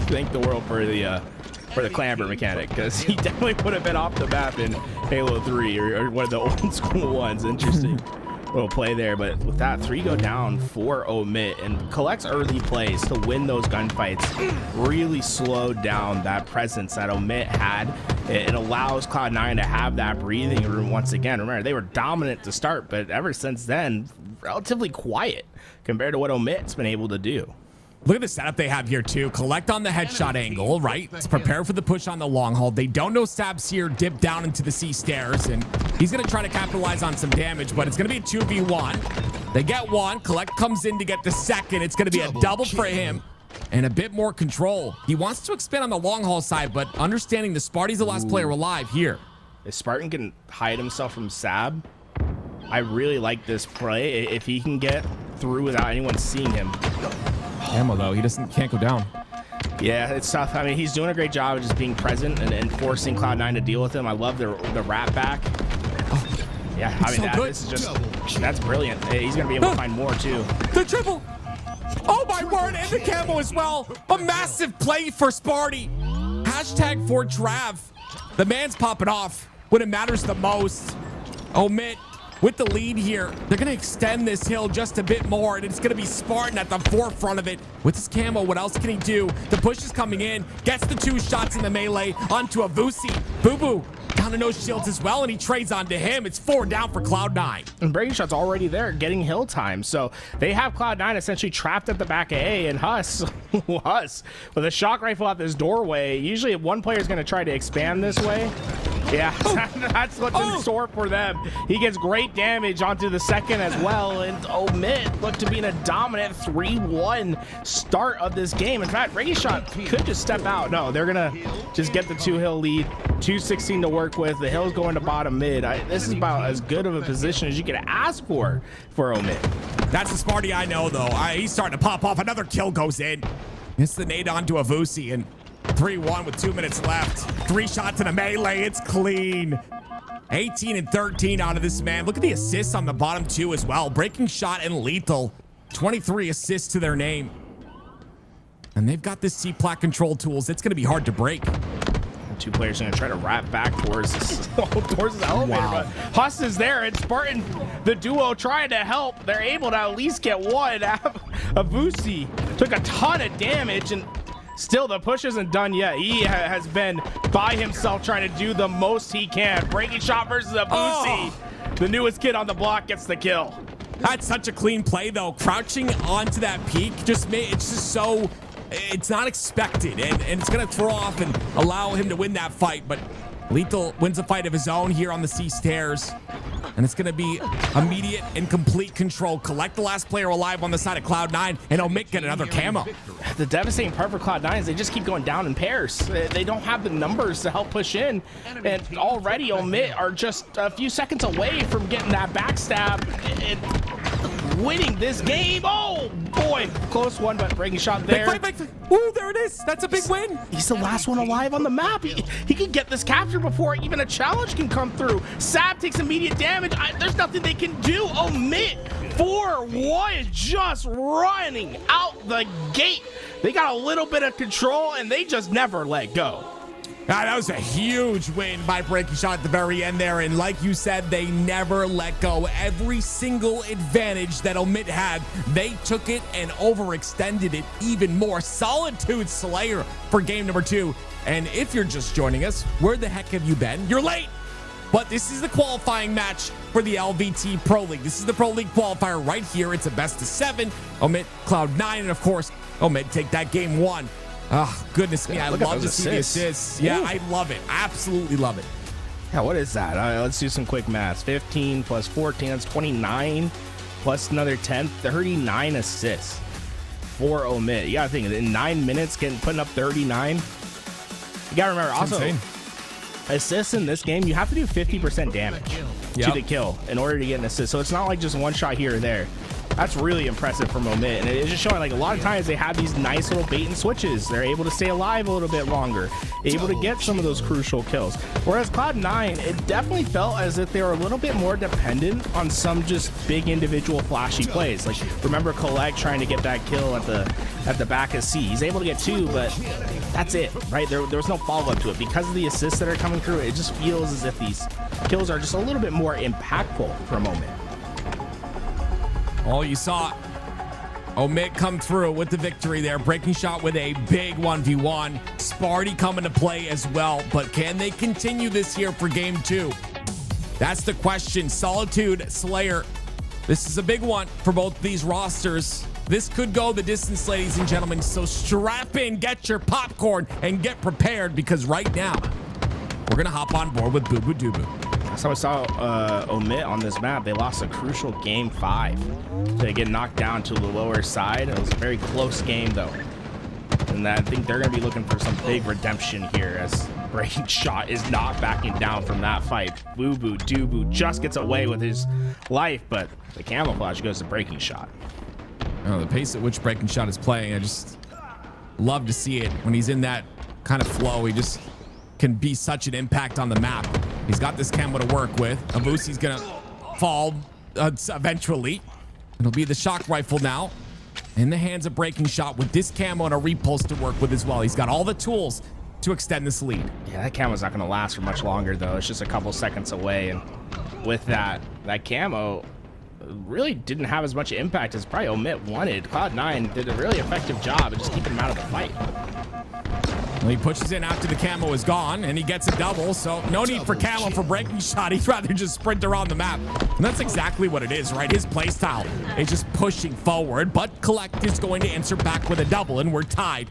thank the world for the clamber mechanic, because he definitely would have been off the map in Halo 3 or one of the old school ones. Interesting little play there, but with that, 3 go down for Omit, and Collect's early plays to win those gunfights really slowed down that presence that Omit had. It allows Cloud9 to have that breathing room once again. Remember, they were dominant to start, but ever since then, relatively quiet compared to what Omit's been able to do. Look at the setup they have here too. Collect on the headshot angle, right? Let's prepare for the push on the long haul. They don't know Sab's here, dip down into the C stairs, and he's gonna try to capitalize on some damage, but it's gonna be a 2v1. They get one, Collect comes in to get the second. It's gonna be a double for him and a bit more control. He wants to expand on the long haul side, but understanding the Sparty's the last player alive here. If Spartan can hide himself from Sab, I really like this play. If he can get through without anyone seeing him. Ammo though, he can't go down. Yeah, it's tough. I mean, he's doing a great job of just being present and forcing Cloud9 to deal with him. I love the wrap back. Yeah, I mean, this is just, that's brilliant. He's gonna be able to find more too. The triple. Oh my word, and the camo as well. A massive play for Sparty. Hashtag for Trav. The man's popping off when it matters the most. Omit with the lead here. They're going to extend this hill just a bit more, and it's going to be Spartan at the forefront of it. With his camo, what else can he do? The push is coming in. Gets the 2 shots in the melee onto a Vusi. Boo-Boo down to no shields as well, and he trades onto him. It's 4 down for Cloud9. And breaking shot's already there, getting hill time. So they have Cloud9 essentially trapped at the back of A, and Huss with a shock rifle out this doorway. Usually if one player is going to try to expand this way, yeah, that's what's in store for them. He gets great damage onto the second as well, and Omit looked to be in a dominant 3-1 start of this game. In fact, breaking shot could just step out. No, they're gonna just get the 2 hill lead. 216 to work with. The hill's going to bottom mid. This is about as good of a position as you could ask for Omit. That's the Sparty I know though. He's starting to pop off. Another kill goes in. It's the nade onto a Vusi, and 3-1 with 2 minutes left. 3 shots in a melee. It's clean. 18 and 13 out of this man. Look at the assists on the bottom 2 as well. Breaking shot and lethal. 23 assists to their name. And they've got this C-Plat control tools. It's going to be hard to break. 2 players are going to try to wrap back towards this elevator. Wow. But Huss is there, and Spartan, the duo, trying to help. They're able to at least get one. Avusi took a ton of damage, and still the push isn't done yet. He has been by himself trying to do the most he can. Breaking shot versus Avusi. The newest kid on the block gets the kill. That's such a clean play though. Crouching onto that peak it's just so, it's not expected, and it's gonna throw off and allow him to win that fight. But Lethal wins a fight of his own here on the C stairs, and it's gonna be immediate and complete control. Collect the last player alive on the side of Cloud9, and Omit get another camo. The devastating part for Cloud9 is they just keep going down in pairs. They don't have the numbers to help push in, and already Omit are just a few seconds away from getting that backstab and winning this game. Oh boy, close one, but breaking shot there. Ooh, there it is. That's a big win. He's the last one alive on the map. He can get this capture before even a challenge can come through. Sab takes immediate damage. There's nothing they can do. Omit 4-1, just running out the gate. They got a little bit of control, and they just never let go. That was a huge win by Breaking Shot at the very end there, and like you said, they never let go. Every single advantage that Omit had, they took it and overextended it even more. Solitude Slayer for game number 2. And if you're just joining us, where the heck have you been? You're late! But this is the qualifying match for the LVT Pro League. This is the Pro League qualifier right here. It's a best of 7. Omit Cloud9, and of course, Omit take that game 1. Oh, goodness me. I love to see the assists. Yeah, I love it. Absolutely love it. Yeah, what is that? Let's do some quick math. 15 plus 14, that's 29, plus another 10, 39 assists for Omit. You gotta think, in 9 minutes, putting up 39. You gotta remember, also, assists in this game, you have to do 50% damage to the kill in order to get an assist. So it's not like just one shot here or there. That's really impressive from Omit, and it's just showing like a lot of times they have these nice little bait and switches. They're able to stay alive a little bit longer, able to get some of those crucial kills. Whereas Cloud9, it definitely felt as if they were a little bit more dependent on some just big individual flashy plays. Like remember Collect trying to get that kill at the back of C. He's able to get 2, but that's it, right? There was no follow-up to it. Because of the assists that are coming through, it just feels as if these kills are just a little bit more impactful for a moment. Oh, you saw Omit come through with the victory there. Breaking Shot with a big 1v1. Sparty coming to play as well. But can they continue this here for game 2? That's the question. Solitude, Slayer. This is a big one for both these rosters. This could go the distance, ladies and gentlemen. So strap in, get your popcorn, and get prepared because right now, we're going to hop on board with Boo Boo Doo Boo. So I saw Omit on this map. They lost a crucial game 5. They get knocked down to the lower side. It was a very close game though. And I think they're going to be looking for some big redemption here as Breaking Shot is not backing down from that fight. Boo Boo Doo Boo just gets away with his life, but the camouflage goes to Breaking Shot. Oh, the pace at which Breaking Shot is playing, I just love to see it. When he's in that kind of flow, he just can be such an impact on the map. He's got this camo to work with. Abusi's gonna fall eventually. It'll be the shock rifle now in the hands of Breaking Shot with this camo and a repulse to work with as well. He's got all the tools to extend this lead. Yeah, that camo's not gonna last for much longer though. It's just a couple seconds away, and with that camo really didn't have as much impact as probably Omit wanted. Cloud9 did a really effective job of just keeping him out of the fight. Well, he pushes in after the camo is gone, and he gets a double, so no need for camo for Breaking Shot. He'd rather just sprint around the map. And that's exactly what it is, right? His playstyle is just pushing forward, but Collect is going to answer back with a double, and we're tied.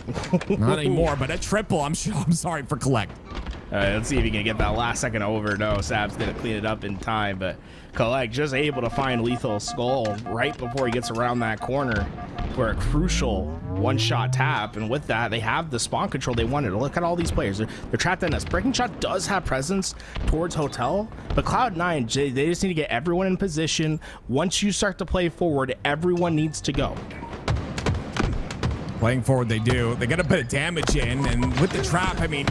Not anymore, but a triple. I'm sorry for Collect. All right, let's see if he can get that last second over. No, Sab's going to clean it up in time, but Collect just able to find Lethal Skull right before he gets around that corner for a crucial one-shot tap. And with that, they have the spawn control they wanted. Look at all these players. They're trapped in us. Breaking Shot does have presence towards Hotel, but Cloud9, they just need to get everyone in position. Once you start to play forward, everyone needs to go. Playing forward, they do. They got a bit of damage in, and with the trap, I mean,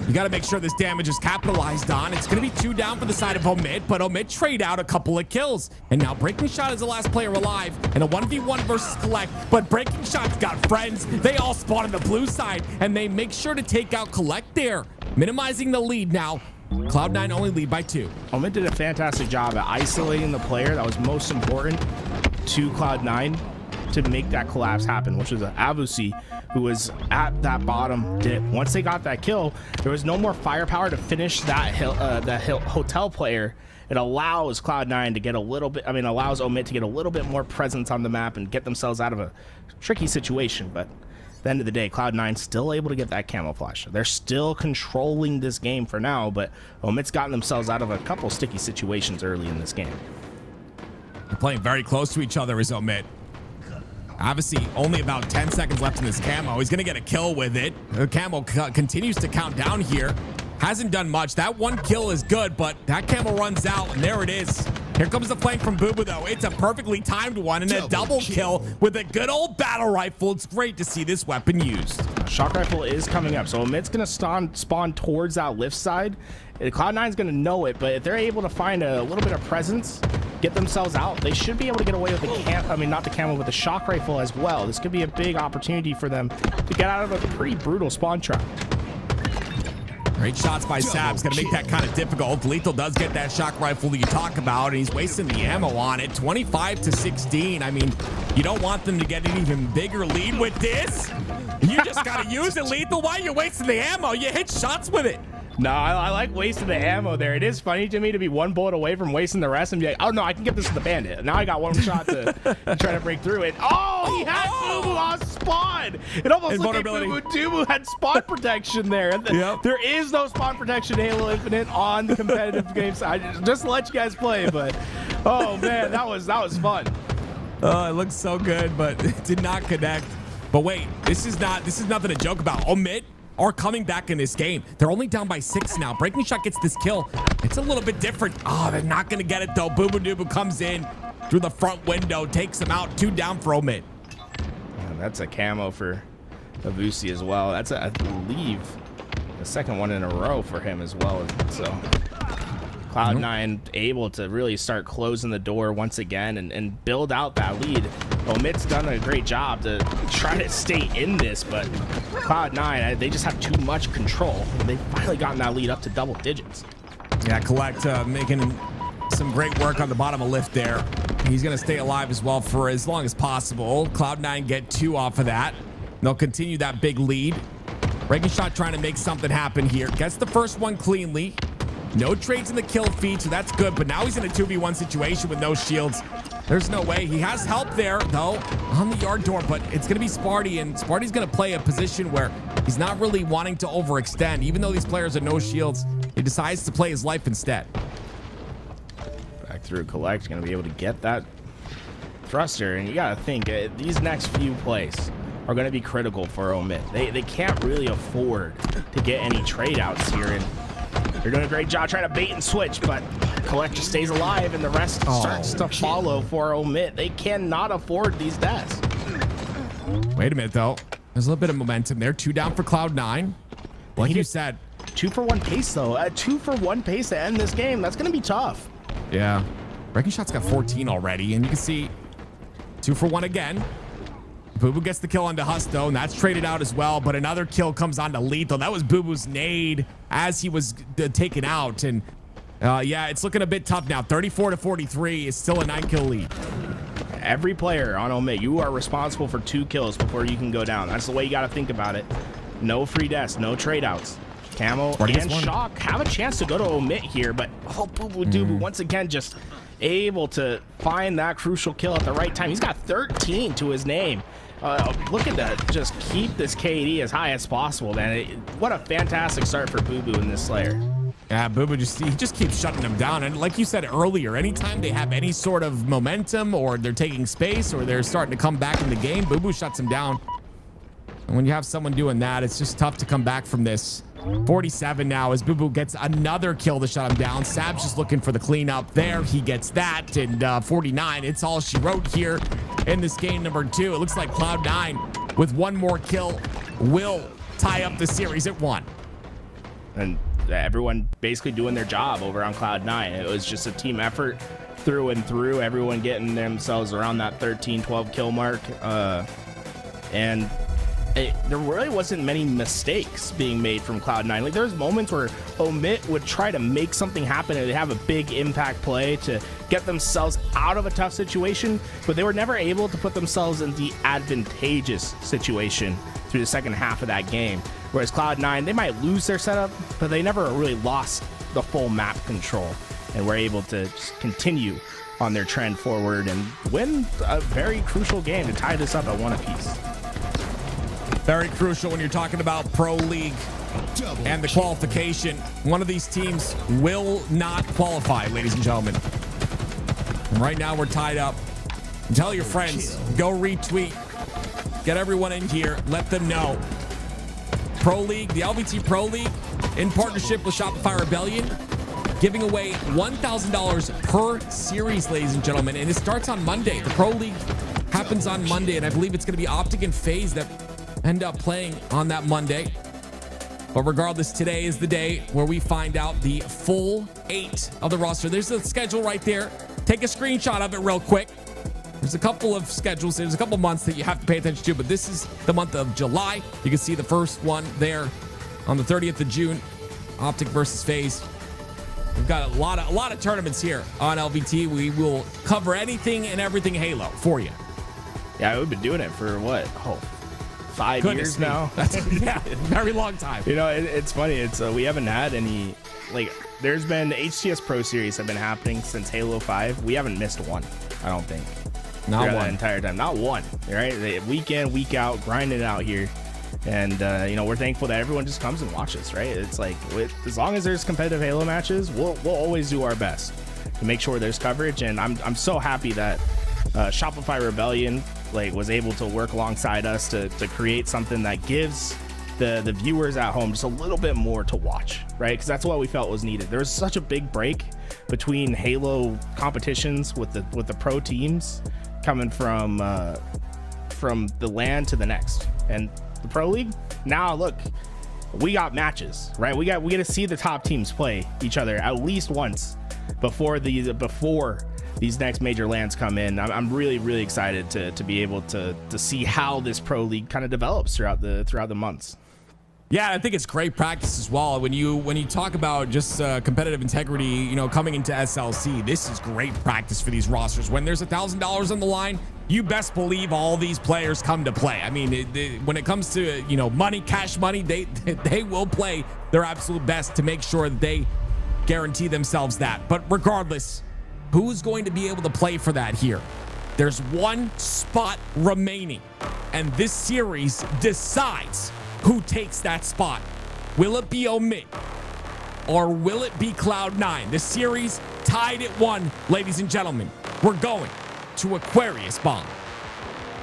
you got to make sure this damage is capitalized on. It's going to be 2 down for the side of Omit, but Omit trade out a couple of kills. And now Breaking Shot is the last player alive in a 1v1 versus Collect. But Breaking Shot's got friends. They all spawn on the blue side, and they make sure to take out Collect there, minimizing the lead now. Cloud9 only lead by 2. Omit did a fantastic job at isolating the player that was most important to Cloud9 to make that collapse happen, which was Abusi, who was at that bottom dip. Once they got that kill, there was no more firepower to finish that Hotel player. It allows Cloud9 to get a little bit, allows Omit to get a little bit more presence on the map and get themselves out of a tricky situation. But at the end of the day, Cloud9 still able to get that camouflage. They're still controlling this game for now, but Omit's gotten themselves out of a couple sticky situations early in this game. They're playing very close to each other as Omit. Obviously, only about 10 seconds left in this camo. He's going to get a kill with it. The camo continues to count down here. Hasn't done much. That one kill is good, but that camo runs out, and there it is. Here comes the flank from Boo Boo, though. It's a perfectly timed one, and a double kill with a good old battle rifle. It's great to see this weapon used. Shock rifle is coming up, so Omit's going to spawn towards that lift side. Cloud9's going to know it, but if they're able to find a little bit of presence, get themselves out, they should be able to get away with the not the camo, but the shock rifle as well. This could be a big opportunity for them to get out of a pretty brutal spawn trap. Great shots by Sab's going to make that kind of difficult. Lethal does get that shock rifle that you talk about, and he's wasting the ammo on it. 25-16. I mean, you don't want them to get an even bigger lead with this. You just got to use it, Lethal. Why are you wasting the ammo? You hit shots with it. No, I like wasting the ammo there. It is funny to me to be one bullet away from wasting the rest and be like, oh no, I can get this to the bandit. Now I got one shot to try to break through it. Oh, he had Boo Boo on spawn. It almost looked like Boo Boo had spawn protection there. Yep. There is no spawn protection in Halo Infinite on the competitive game side. Just to let you guys play, but oh man, that was fun. Oh, it looks so good, but it did not connect. But wait, this is nothing to joke about. Omit are coming back in this game. They're only down by 6 now. Breaking Shot gets this kill. It's a little bit different. Oh, they're not going to get it, though. Boo Boo Doo Boo comes in through the front window, takes him out. 2 down for Omid. That's a camo for Avusi as well. That's, I believe, the second one in a row for him as well. So Cloud9 able to really start closing the door once again and build out that lead. Omid's done a great job to try to stay in this, but Cloud9, they just have too much control. They've finally gotten that lead up to double digits. Yeah, Collect making some great work on the bottom of lift there. He's going to stay alive as well for as long as possible. Cloud9 get 2 off of that. They'll continue that big lead. Breaking Shot trying to make something happen here. Gets the first one cleanly. No trades in the kill feed, so that's good. But now he's in a 2v1 situation with no shields. There's no way. He has help there, though, on the yard door, but it's going to be Sparty, and Sparty's going to play a position where he's not really wanting to overextend. Even though these players are no shields, he decides to play his life instead. Back through Collect, going to be able to get that thruster, and you got to think, these next few plays are going to be critical for Omid. They can't really afford to get any trade outs here, and they're doing a great job trying to bait and switch, but Collect just stays alive, and the rest starts to follow for Omid. They cannot afford these deaths. Wait a minute, though. There's a little bit of momentum there. 2 down for Cloud9. Like you said. 2 for 1 pace, though. 2 for 1 pace to end this game. That's going to be tough. Yeah. Breaking Shot's got 14 already, and you can see 2 for 1 again. Boo Boo gets the kill onto Husto, and that's traded out as well, but another kill comes onto Lethal. That was Boo Boo's nade as he was taken out, and yeah, it's looking a bit tough now. 34-43 is still a 9-kill lead. Every player on Omid, you are responsible for 2 kills before you can go down. That's the way you got to think about it. No free deaths, no trade outs. Camo and Shock have a chance to go to Omid here, but Boo Boo Doo Boo once again just able to find that crucial kill at the right time. He's got 13 to his name. Looking to just keep this KD as high as possible, man. What a fantastic start for Boo Boo in this Slayer. Yeah, Boo Boo just keeps shutting them down. And like you said earlier, anytime they have any sort of momentum or they're taking space or they're starting to come back in the game, Boo Boo shuts them down. And when you have someone doing that, it's just tough to come back from this. 47 now as Boo Boo gets another kill to shut him down. Sab's just looking for the cleanup there. He gets that. And 49, it's all she wrote here in this game number 2. It looks like Cloud9 with 1 more kill will tie up the series at 1. And everyone basically doing their job over on Cloud9. It was just a team effort through and through. Everyone getting themselves around that 13-12 kill mark. And there really wasn't many mistakes being made from Cloud9. Like, there was moments where Omid would try to make something happen and they'd have a big impact play to get themselves out of a tough situation, but they were never able to put themselves in the advantageous situation through the second half of that game. Whereas Cloud9, they might lose their setup, but they never really lost the full map control and were able to just continue on their trend forward and win a very crucial game to tie this up at 1 apiece. Very crucial when you're talking about Pro League and the qualification. One of these teams will not qualify, ladies and gentlemen. And right now we're tied up. Tell your friends, go retweet, get everyone in here, let them know. Pro League, the LVT Pro League, in partnership with Shopify Rebellion, giving away $1,000 per series, ladies and gentlemen. And it starts on Monday. The Pro League happens on Monday, and I believe it's going to be Optic and FaZe that end up playing on that Monday. But regardless, today is the day where we find out the full 8 of the roster. There's the schedule right there. Take a screenshot of it real quick. There's a couple of schedules. There's a couple months that you have to pay attention to, but this is the month of July. You can see the first one there on the 30th of June. Optic versus FaZe. We've got a lot of tournaments here on LVT. We will cover anything and everything Halo for you. Yeah, we've been doing it for what? 5 Goodness years me. now. That's yeah, very long time. You know, it's funny. It's we haven't had any, like, there's been HCS Pro Series have been happening since Halo 5. We haven't missed one, I don't think. Not throughout one. the entire time. Not one. Right? Week in, week out, grinding it out here. And, you know, we're thankful that everyone just comes and watches, right? It's like, as long as there's competitive Halo matches, we'll always do our best to make sure there's coverage. And I'm so happy that Shopify Rebellion was able to work alongside us to create something that gives the viewers at home just a little bit more to watch, right? Because that's what we felt was needed. There was such a big break between Halo competitions with the pro teams coming from the LAN to the next, and the Pro League. Now look, we got matches, right? We get to see the top teams play each other at least once before these next major lands come in. I'm really excited to be able to see how this Pro League kind of develops throughout the months. Yeah, I think it's great practice as well. When you talk about just competitive integrity, you know, coming into SLC, this is great practice for these rosters. When there's $1,000 on the line, you best believe all these players come to play. I mean, when it comes to, you know, money, cash money, they will play their absolute best to make sure that they guarantee themselves that. But regardless, who's going to be able to play for that here? There's one spot remaining, and this series decides who takes that spot. Will it be Omit or will it be Cloud9? The series tied at 1, ladies and gentlemen. We're going to Aquarius Bomb.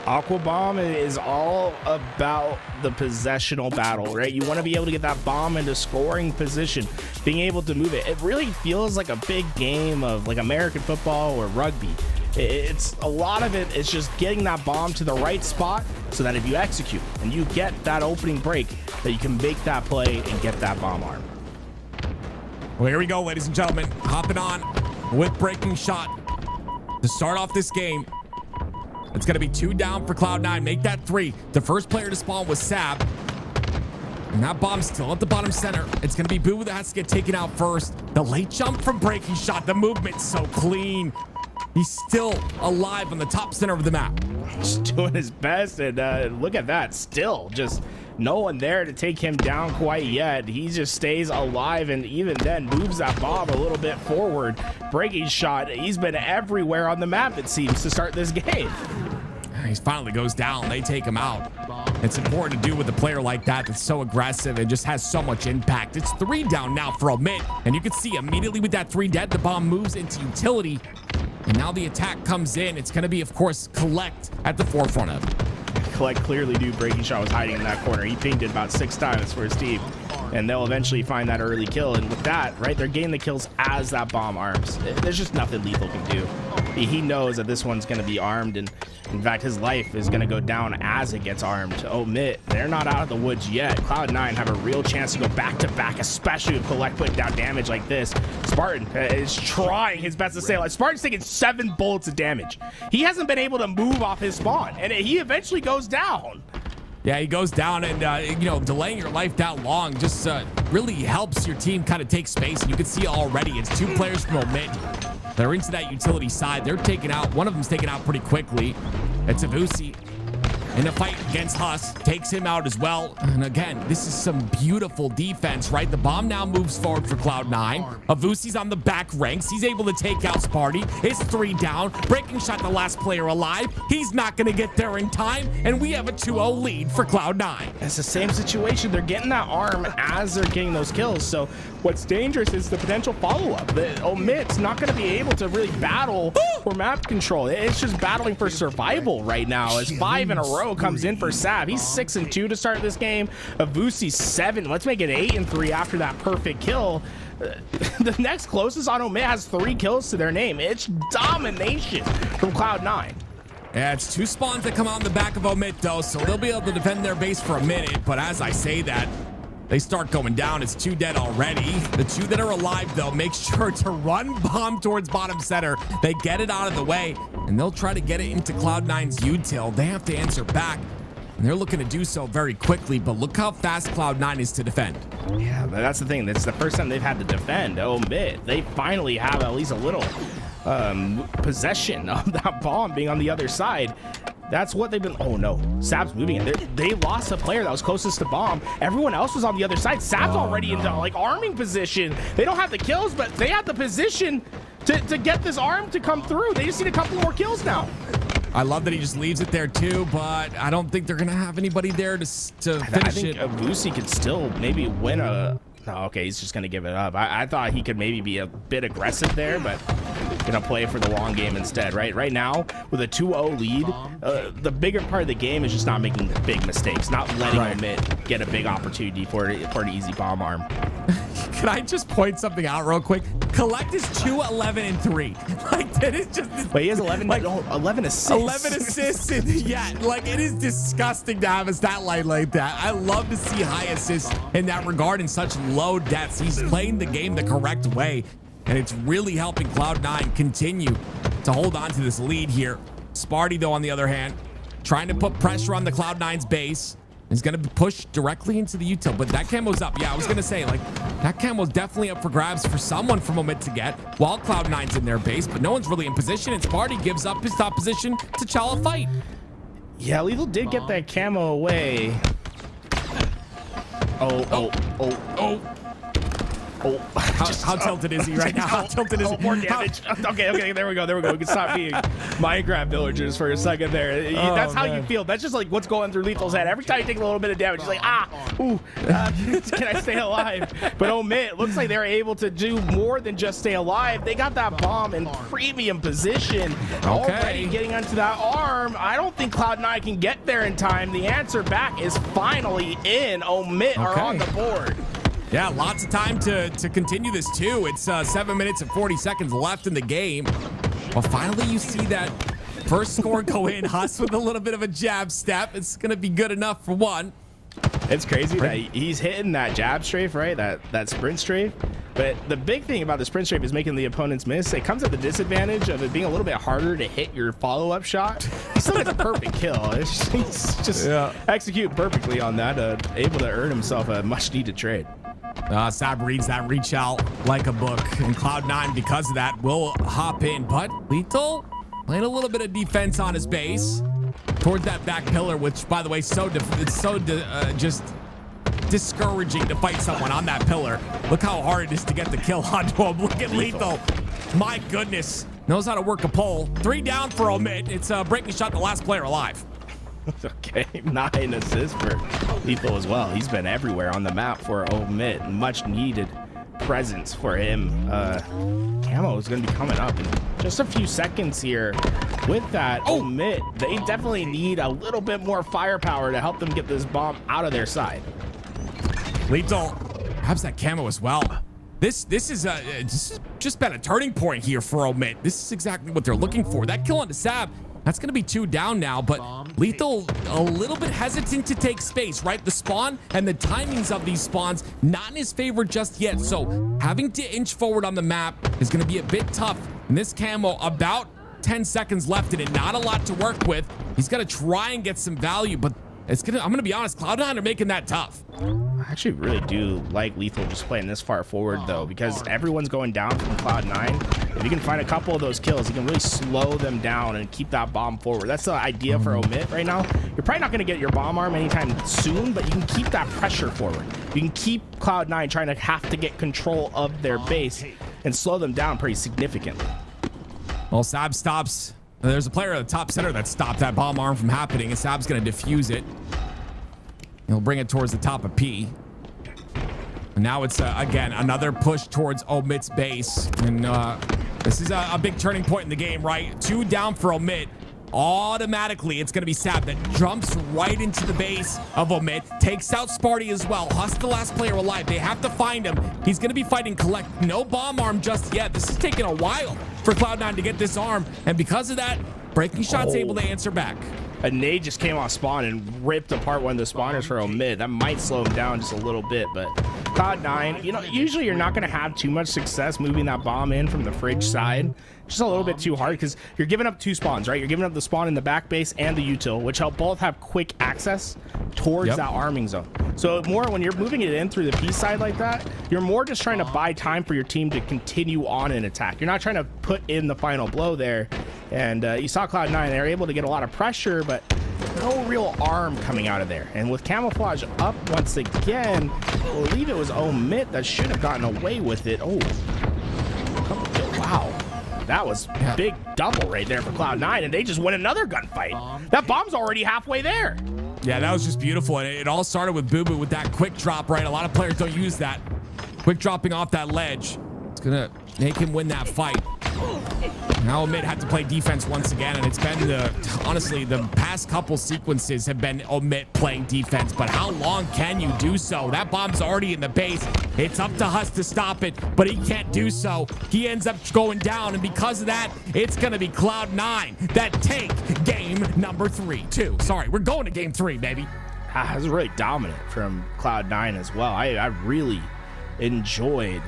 Aqua Bomb is all about the possessional battle, right? You want to be able to get that bomb into scoring position, being able to move it. It really feels like a big game of like American football or rugby. It's a lot of it is just getting that bomb to the right spot so that if you execute and you get that opening break, that you can make that play and get that bomb arm. Well, here we go, ladies and gentlemen. Hopping on with Breaking Shot to start off this game. It's going to be 2 down for Cloud9. Make that 3. The first player to spawn was Sab. And that bomb's still at the bottom center. It's going to be Boo that has to get taken out first. The late jump from Breaking Shot. The movement's so clean. He's still alive on the top center of the map. Just doing his best, and look at that. Still just no one there to take him down quite yet. He just stays alive, and even then moves that bomb a little bit forward. Breaking Shot, he's been everywhere on the map, it seems, to start this game. He finally goes down. They take him out. It's important to do with a player like that that's so aggressive and just has so much impact. It's 3 down now for Omit, and you can see immediately with that 3 dead, the bomb moves into utility. And now the attack comes in. It's going to be, of course, Collect at the forefront of it. Collect clearly knew Breaking Shot was hiding in that corner. He pinged it about 6 times for his team, and they'll eventually find that early kill. And with that, right, they're getting the kills as that bomb arms. There's just nothing Lethal can do. He knows that this one's going to be armed, and in fact, his life is going to go down as it gets armed. Omit, they're not out of the woods yet. Cloud9 have a real chance to go back to back, especially with Collect putting down damage like this. Spartan is trying his best to stay alive. Spartan's taking 7 bullets of damage. He hasn't been able to move off his spawn, and he eventually goes down. Yeah, he goes down, and you know, delaying your life that long just really helps your team kind of take space. And you can see already it's 2 players from Omit. They're into that utility side. They're taken out. One of them's taken out pretty quickly. It's Avusi in a fight against Huss. Takes him out as well. And again, this is some beautiful defense, right? The bomb now moves forward for Cloud9. Avusi's on the back ranks. He's able to take out Sparty. It's 3 down. Breaking Shot, the last player alive. He's not going to get there in time. And we have a 2-0 lead for Cloud9. It's the same situation. They're getting that arm as they're getting those kills. So what's dangerous is the potential follow-up. The Omit's not going to be able to really battle for map control. It's just battling for survival right now as 5 in a row comes in for Sab. He's 6-2 to start this game. Avusi 7. Let's make it 8-3 after that perfect kill. The next closest on Omit has 3 kills to their name. It's domination from Cloud9. Yeah, it's 2 spawns that come out in the back of Omit, though, so they'll be able to defend their base for a minute. But as I say that, they start going down. It's 2 dead already. The 2 that are alive, though, make sure to run bomb towards bottom center. They get it out of the way, and they'll try to get it into Cloud9's util. They have to answer back, and they're looking to do so very quickly. But look how fast Cloud9 is to defend. Yeah, that's the thing. That's the first time they've had to defend Omit. They finally have at least a little possession of that bomb being on the other side. That's what they've been. Oh no, Sab's moving it. They lost a player that was closest to bomb. Everyone else was on the other side. Sab's already into like arming position. They don't have the kills, but they have the position to get this arm to come through. They just need a couple more kills now. I love that he just leaves it there too, but I don't think they're gonna have anybody there to finish I think it. Avusi could still maybe win a. No, okay, he's just gonna give it up. I thought he could maybe be a bit aggressive there, but gonna play for the long game instead. Right now, with a 2-0 lead, the bigger part of the game is just not making big mistakes, not letting Omit get a big opportunity for an easy bomb arm. Can I just point something out real quick? Collect is 2-11-3. Like that is just. But he has 11 assists. 11 assists. Like it is disgusting to have a stat line like that. I love to see high assists in that regard in such low deaths. He's playing the game the correct way, and it's really helping Cloud9 continue to hold on to this lead here. Sparty, though, on the other hand, trying to put pressure on the Cloud9's base. Is going to push directly into the util, but that camo's up. Yeah, I was going to say, like, that camo's definitely up for grabs for someone from Omit to get while Cloud9's in their base, but no one's really in position, and Sparty gives up his top position to Chala fight. Yeah, Lethal did get that camo away. Oh. How tilted is he right now? How tilted is he? More damage. Okay, there we go. We can stop being Minecraft villagers for a second there. That's how you feel. That's just like what's going through Lethal's head. Every time you take a little bit of damage, he's like, can I stay alive? But Omit, looks like they're able to do more than just stay alive. They got that bomb in premium position. Already getting onto that arm. I don't think Cloud9 can get there in time. The answer back is finally in. Omit are on the board. Yeah, lots of time to continue this too. It's 7 minutes and 40 seconds left in the game. Well, finally you see that first score go in. Huss with a little bit of a jab step. It's going to be good enough for one. It's crazy that he's hitting that jab strafe, right? That sprint strafe. But the big thing about the sprint strafe is making the opponents miss. It comes at the disadvantage of it being a little bit harder to hit your follow-up shot. He still gets a perfect kill. He's just execute perfectly on that, able to earn himself a much-needed trade. Sab reads that reach out like a book, and Cloud9, because of that, will hop in. But Lethal playing a little bit of defense on his base towards that back pillar, which, by the way, just discouraging to fight someone on that pillar. Look how hard it is to get the kill onto him. Look at Lethal. My goodness. Knows how to work a pole. 3 down for Omit. It's a breaking shot, the last player alive. Okay, 9 assists for Lethal as well. He's been everywhere on the map for Omit. Much needed presence for him. Camo is going to be coming up in just a few seconds here. With that, Omit, they definitely need a little bit more firepower to help them get this bomb out of their side. Lethal grabs that camo as well. This is just been a turning point here for Omit. This is exactly what they're looking for. That kill onto Sab, that's going to be 2 down now, but Lethal a little bit hesitant to take space, right? The spawn and the timings of these spawns not in his favor just yet, so having to inch forward on the map is going to be a bit tough. And this camo, about 10 seconds left in it, not a lot to work with. He's got to try and get some value, but I'm going to be honest, Cloud9 are making that tough. I actually really do like Lethal just playing this far forward, though, because everyone's going down from Cloud9. If you can find a couple of those kills, you can really slow them down and keep that bomb forward. That's the idea for Omit right now. You're probably not going to get your bomb arm anytime soon, but you can keep that pressure forward. You can keep Cloud9 trying to have to get control of their base and slow them down pretty significantly. Well, Sab stops. There's a player at the top center that stopped that bomb arm from happening, and Sab's going to defuse it. He'll bring it towards the top of P. And now it's, again, another push towards Omit's base. And this is a big turning point in the game, right? 2 down for Omit. Automatically, it's going to be Sab that jumps right into the base of Omit, takes out Sparty as well. Huss, the last player alive. They have to find him. He's going to be fighting Collect. No bomb arm just yet. This is taking a while for Cloud9 to get this arm. And because of that, Breaking Shot's able to answer back. A nade just came off spawn and ripped apart one of the spawners for Omit. That might slow him down just a little bit, but Cloud9, usually you're not going to have too much success moving that bomb in from the fridge side. just a little bit too hard because you're giving up 2 spawns, right? You're giving up the spawn in the back base and the util, which help both have quick access towards that arming zone. So more when you're moving it in through the P side like that, you're more just trying to buy time for your team to continue on an attack. You're not trying to put in the final blow there. And you saw Cloud9, they were able to get a lot of pressure, but no real arm coming out of there. And with camouflage up once again, I believe it was Omit that should have gotten away with it. Oh, wow. That was big double right there for Cloud9, and they just win another gunfight. That bomb's already halfway there. Yeah, that was just beautiful. And it all started with Boo Boo with that quick drop, right? A lot of players don't use that. Quick dropping off that ledge. It's going to make him win that fight. Now Omid had to play defense once again, and it's been honestly, the past couple sequences have been Omid playing defense, but how long can you do so? That bomb's already in the base. It's up to Huss to stop it, but he can't do so. He ends up going down, and because of that, it's going to be Cloud9 that take game number 3. Sorry, we're going to game 3, baby. It was really dominant from Cloud9 as well. I really enjoyed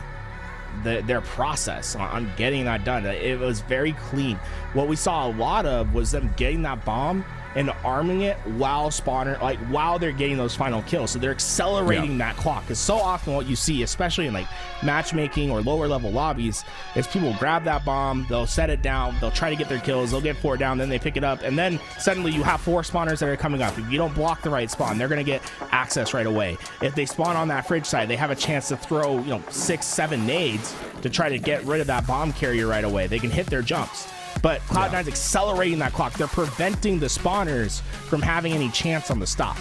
their process on getting that done. It was very clean. What we saw a lot of was them getting that bomb and arming it while while they're getting those final kills. So they're accelerating that clock. Because so often what you see, especially in like matchmaking or lower level lobbies, is people grab that bomb, they'll set it down, they'll try to get their kills, they'll get 4 down, then they pick it up, and then suddenly you have 4 spawners that are coming up. If you don't block the right spawn, they're going to get access right away. If they spawn on that fridge side, they have a chance to throw 6, 7 nades to try to get rid of that bomb carrier right away. They can hit their jumps. But Cloud9's accelerating that clock. They're preventing the spawners from having any chance on the stop.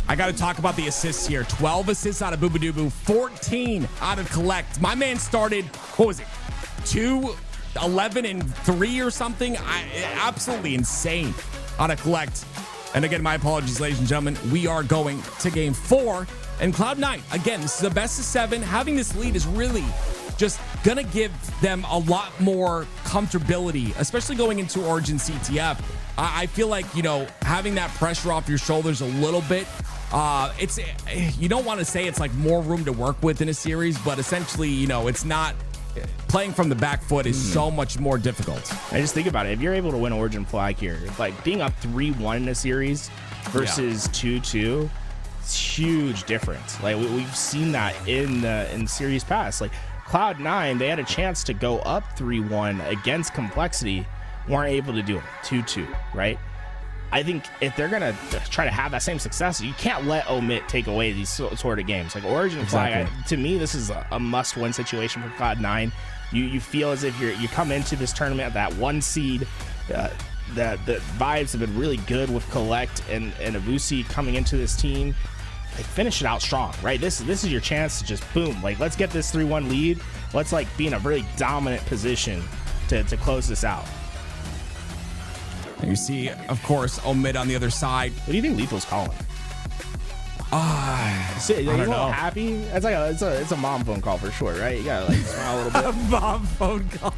I got to talk about the assists here. 12 assists out of Boobadooboo, 14 out of Collect. My man started, 2, 11, and 3 or something? Absolutely insane out of Collect. And again, my apologies, ladies and gentlemen. We are going to game 4. And Cloud9, again, this is the best of 7. Having this lead is really just gonna give them a lot more comfortability, especially going into Origin CTF. I feel like, having that pressure off your shoulders a little bit, it's, you don't want to say it's like more room to work with in a series, but essentially, it's not. Playing from the back foot is so much more difficult. I just think about it. If you're able to win Origin flag here, like being up 3-1 in a series versus 2-2, it's huge difference. Like we've seen that in series past. Like Cloud9, they had a chance to go up 3-1 against Complexity, weren't able to do it. 2-2, right? I think if they're going to try to have that same success, you can't let Omit take away these sort of games. Like Origin Flag, to me, this is a must-win situation for Cloud9. You feel as if you come into this tournament that 1 seed. The vibes have been really good with Collect and Avusi coming into this team. Like finish it out strong, right? This is your chance to just boom. Like let's get this 3-1 lead. Let's like be in a really dominant position to close this out. And you see, of course, Omid on the other side. What do you think Lethal's calling? I don't know. Happy? It's like it's a mom phone call for sure, right? You gotta like smile a little bit. A mom phone call.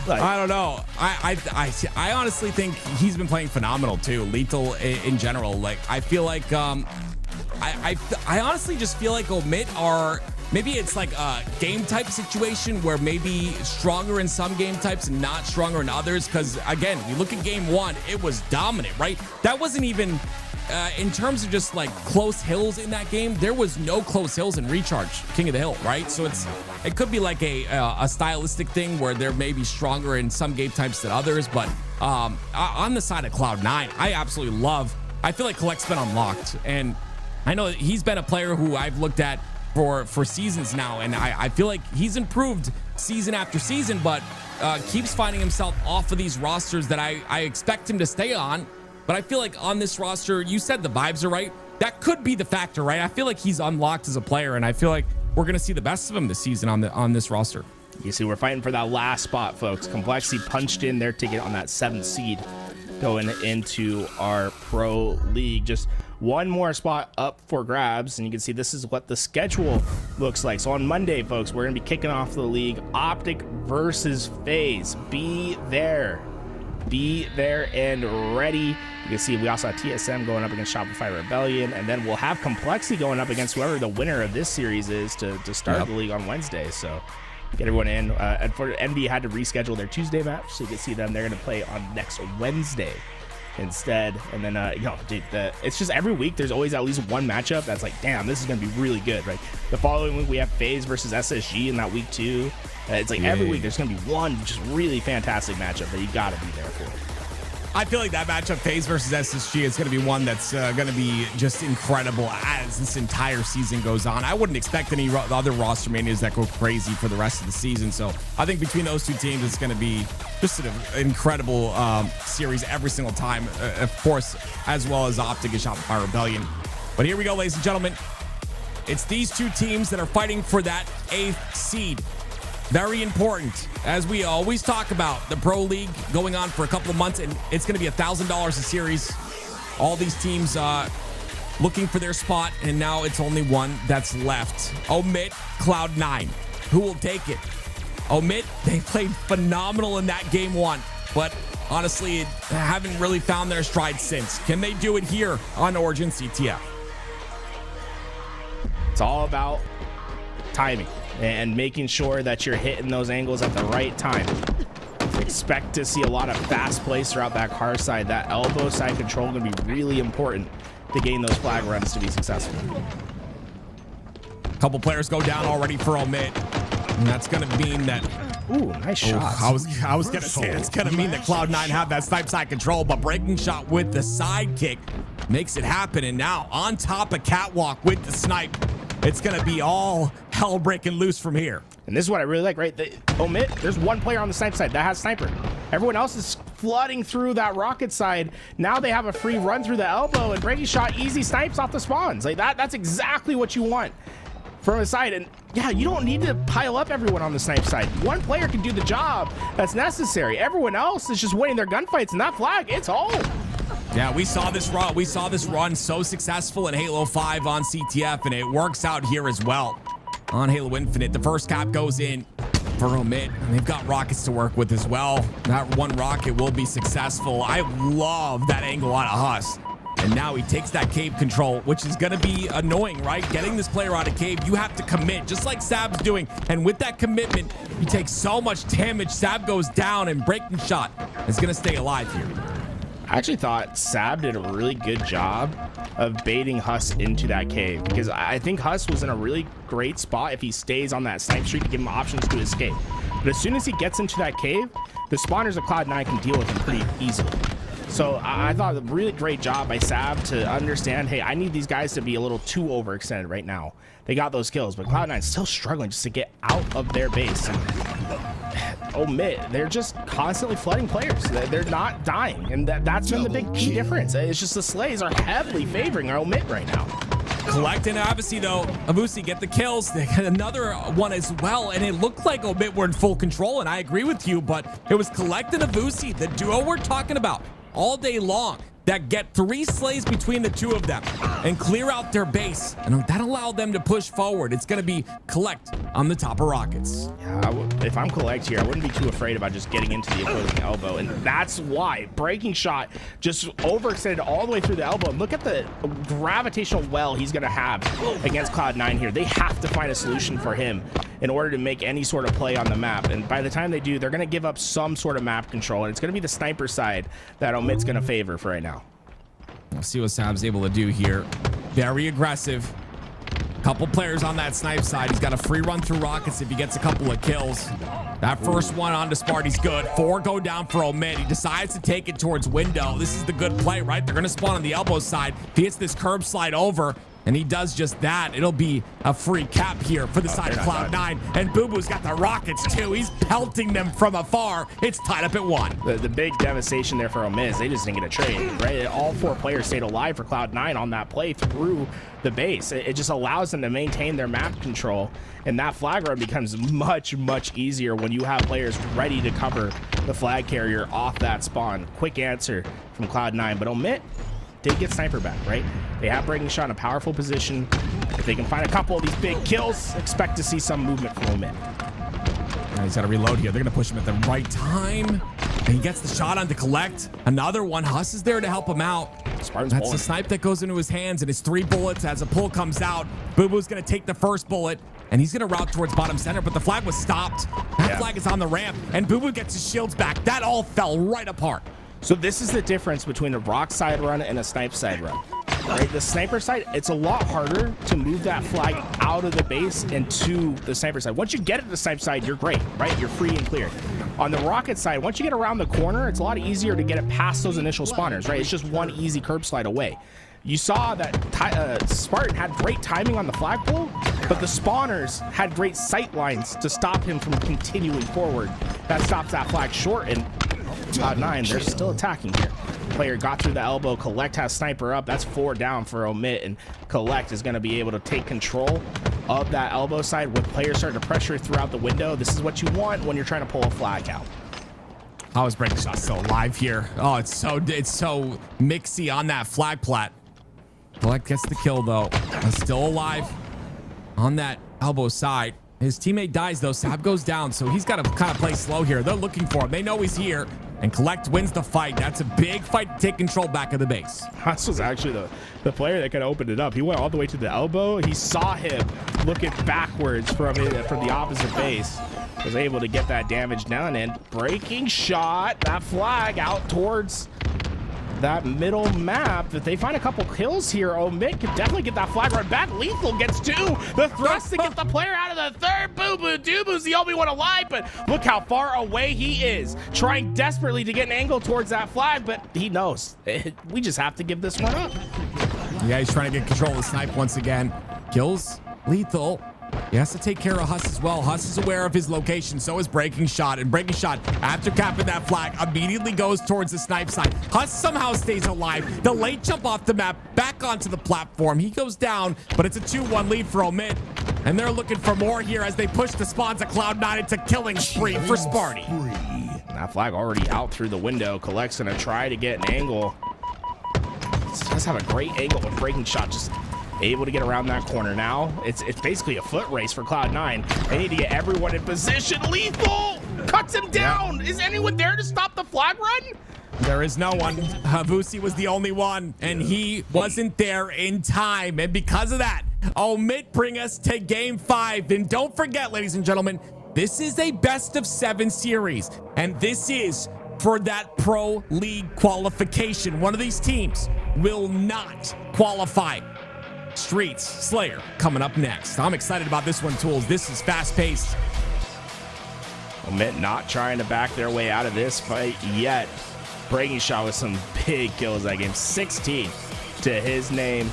I don't know. I honestly think he's been playing phenomenal too. Lethal in general. Like I feel like I honestly just feel like Omid are. Maybe it's like a game type situation where maybe stronger in some game types and not stronger in others. Because again, you look at game 1, it was dominant, right? That wasn't even in terms of just like close hills in that game. There was no close hills in Recharge, King of the Hill, right? So it could be like a stylistic thing where they're maybe stronger in some game types than others. But on the side of Cloud9, I absolutely love. I feel like Collect's been unlocked, and I know he's been a player who I've looked at for seasons now, and I feel like he's improved season after season, but keeps finding himself off of these rosters that I expect him to stay on. But I feel like on this roster, you said the vibes are right. That could be the factor, right? I feel like he's unlocked as a player, and I feel like we're going to see the best of him this season on this roster. You see, we're fighting for that last spot, folks. Complexity punched in their ticket on that 7th seed going into our pro league. Just one more spot up for grabs, and you can see this is what the schedule looks like. So on Monday, folks, we're going to be kicking off the league. Optic versus FaZe. Be there and ready. You can see we also have TSM going up against Shopify Rebellion, and then we'll have Complexity going up against whoever the winner of this series is to start the league on Wednesday. So get everyone in. And for Envy had to reschedule their Tuesday match, so you can see them. They're going to play on next Wednesday instead. And then, dude, it's just every week there's always at least one matchup that's like, damn, this is going to be really good, right? The following week we have FaZe versus SSG in that week 2. It's like every week there's going to be one just really fantastic matchup that you got to be there for. I feel like that matchup, FaZe versus SSG, is going to be one that's going to be just incredible as this entire season goes on. I wouldn't expect any other roster manias that go crazy for the rest of the season. So I think between those two teams, it's going to be just an incredible series every single time, of course, as well as Optic and Shopify Rebellion. But here we go, ladies and gentlemen. It's these two teams that are fighting for that 8th seed. Very important, as we always talk about, the Pro League going on for a couple of months, and it's going to be $1,000 a series. All these teams looking for their spot, and now it's only one that's left. Omit, Cloud9. Who will take it? Omit, they played phenomenal in that game 1, but honestly, haven't really found their stride since. Can they do it here on Origin CTF? It's all about timing and making sure that you're hitting those angles at the right time. Expect to see a lot of fast plays throughout that car side. That elbow side control going to be really important to gain those flag runs to be successful. A couple players go down already for Omit, and that's going to mean that... Ooh, nice shot. I was going to say it's going to mean that Cloud9 have that snipe side control, but breaking shot with the side kick makes it happen, and now on top of Catwalk with the snipe. It's going to be all hell breaking loose from here. And this is what I really like, right? Omit, there's one player on the snipe side that has sniper. Everyone else is flooding through that rocket side. Now they have a free run through the elbow, and breaking shot easy snipes off the spawns. Like that's exactly what you want from a side. And yeah, you don't need to pile up everyone on the snipe side. One player can do the job that's necessary. Everyone else is just winning their gunfights, and that flag, it's home. Yeah, we saw this run so successful in Halo 5 on CTF, and it works out here as well on Halo Infinite. The first cap goes in for Omit, and they've got rockets to work with as well. That one rocket will be successful. I love that angle out of Huss. And now he takes that cave control, which is going to be annoying, right? Getting this player out of cave, you have to commit, just like Sab's doing. And with that commitment, you take so much damage. Sab goes down, and breaking shot is going to stay alive here. I actually thought Sab did a really good job of baiting Huss into that cave, because I think Huss was in a really great spot if he stays on that snipe streak to give him options to escape. But as soon as he gets into that cave, the spawners of Cloud9 can deal with him pretty easily. So I thought a really great job by Sab to understand, hey, I need these guys to be a little too overextended right now. They got those kills, but Cloud9's still struggling just to get out of their base. Omit, they're just constantly flooding players. They're not dying, and that's been the big key difference. It's just the Slays are heavily favoring our Omit right now. Collect and Avusi, though. Avusi get the kills. They get another one as well, and it looked like Omit were in full control, and I agree with you, but it was Collect and Avusi, the duo we're talking about all day long, that get 3 slays between the two of them and clear out their base, and that allowed them to push forward. It's going to be Collect on the top of rockets. Yeah, if I'm Collect here, I wouldn't be too afraid about just getting into the opposing elbow, and that's why breaking shot just overextended all the way through the elbow. And look at the gravitational well he's going to have against Cloud9 here. They have to find a solution for him in order to make any sort of play on the map, and by the time they do, they're going to give up some sort of map control, and it's going to be the sniper side that Omit's going to favor for right now. We'll see what Sab's able to do here. Very aggressive. Couple players on that snipe side. He's got a free run through rockets if he gets a couple of kills. That first one onto Sparty's good. 4 go down for Omit. He decides to take it towards window. This is the good play, right? They're going to spawn on the elbow side. If he hits this curb slide over, and he does just that, it'll be a free cap here for the side of Cloud9. And Boo Boo's got the rockets too. He's pelting them from afar. It's tied up at 1. The big devastation there for Omit is they just didn't get a trade, right? All 4 players stayed alive for Cloud9 on that play through the base. It just allows them to maintain their map control, and that flag run becomes much, much easier when you have players ready to cover the flag carrier off that spawn. Quick answer from Cloud9, but Omit did get sniper back, right? They have breaking shot in a powerful position. If they can find a couple of these big kills, expect to see some movement from Omit. He's got to reload here. They're going to push him at the right time. And he gets the shot on to Collect. Another one. Huss is there to help him out. Spartan's That's the snipe that goes into his hands, and his 3 bullets as a pull comes out. Boo Boo's going to take the first bullet. and he's going to route towards bottom center, but the flag was stopped. That flag is on the ramp, and Boo Boo gets his shields back. That all fell right apart. So this is the difference between a rock side run and a snipe side run. Right, the sniper side, it's a lot harder to move that flag out of the base and to the sniper side. Once you get at the sniper side, you're great, right? You're free and clear. On the rocket side, once you get around the corner, it's a lot easier to get it past those initial spawners, right? It's just one easy curb slide away. You saw that Spartan had great timing on the flagpole, but the spawners had great sight lines to stop him from continuing forward. That stops that flag short, and Cloud9, they're still attacking here. Player got through the elbow. Collect has sniper up. That's 4 down for Omit, and Collect is going to be able to take control of that elbow side with players starting to pressure throughout the window. This is what you want when you're trying to pull a flag out. How is Breaking Shot still alive here? Oh, it's so mixy on that flag plat. Collect gets the kill though. He's still alive on that elbow side. His teammate dies though. Sab goes down, so he's got to kind of play slow here. They're looking for him. They know he's here, and Collect wins the fight. That's a big fight to take control back of the base. This was actually the player that kind of opened it up. He went all the way to the elbow. He saw him looking backwards from the opposite base. Was able to get that damage down, and Breaking Shot, that flag out towards that middle map. That they find a couple kills here. Omit could definitely get that flag right back. Lethal gets 2. The thrust to get the player out of the third. Boo Boo Doobu's the only one alive, but look how far away he is. Trying desperately to get an angle towards that flag, but he knows. We just have to give this one up. Yeah, he's trying to get control of the snipe once again. Kills Lethal. He has to take care of Huss as well. Huss is aware of his location. So is Breaking Shot. And Breaking Shot, after capping that flag, immediately goes towards the snipe side. Huss somehow stays alive. The late jump off the map, back onto the platform. He goes down, but it's a 2-1 lead for Omid. And they're looking for more here as they push the spawns of Cloud9 into killing spree for Sparty. That flag already out through the window. Collect's gonna try to get an angle. Does have a great angle with Breaking Shot, just able to get around that corner. Now it's basically a foot race for Cloud9. They need to get everyone in position. Lethal cuts him down. Is anyone there to stop the flag run? There is no one. Havusi was the only one, and he wasn't there in time. And because of that, Omit bring us to game 5. And don't forget, ladies and gentlemen, this is a best of 7 series, and this is for that Pro League qualification. One of these teams will not qualify. Streets Slayer coming up next. I'm excited about this one, Tools. This is fast-paced. Omit not trying to back their way out of this fight yet. Breaking Shot with some big kills that game. 16 to his name.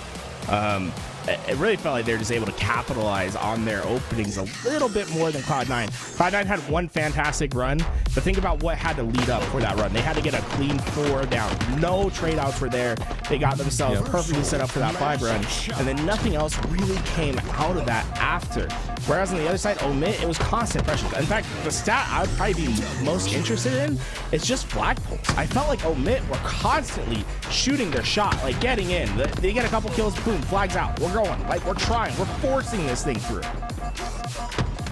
It really felt like they're just able to capitalize on their openings a little bit more than Cloud9. Cloud9 had one fantastic run, but think about what had to lead up for that run. They had to get a clean 4 down. No trade-outs were there. They got themselves perfectly set up for that flag run, and then nothing else really came out of that after. Whereas on the other side, Omit, it was constant pressure. In fact, the stat I would probably be most interested in is just flagpoles. I felt like Omit were constantly shooting their shot, like getting in. They get a couple kills, boom, flags out. We're going, like we're trying, we're forcing this thing through.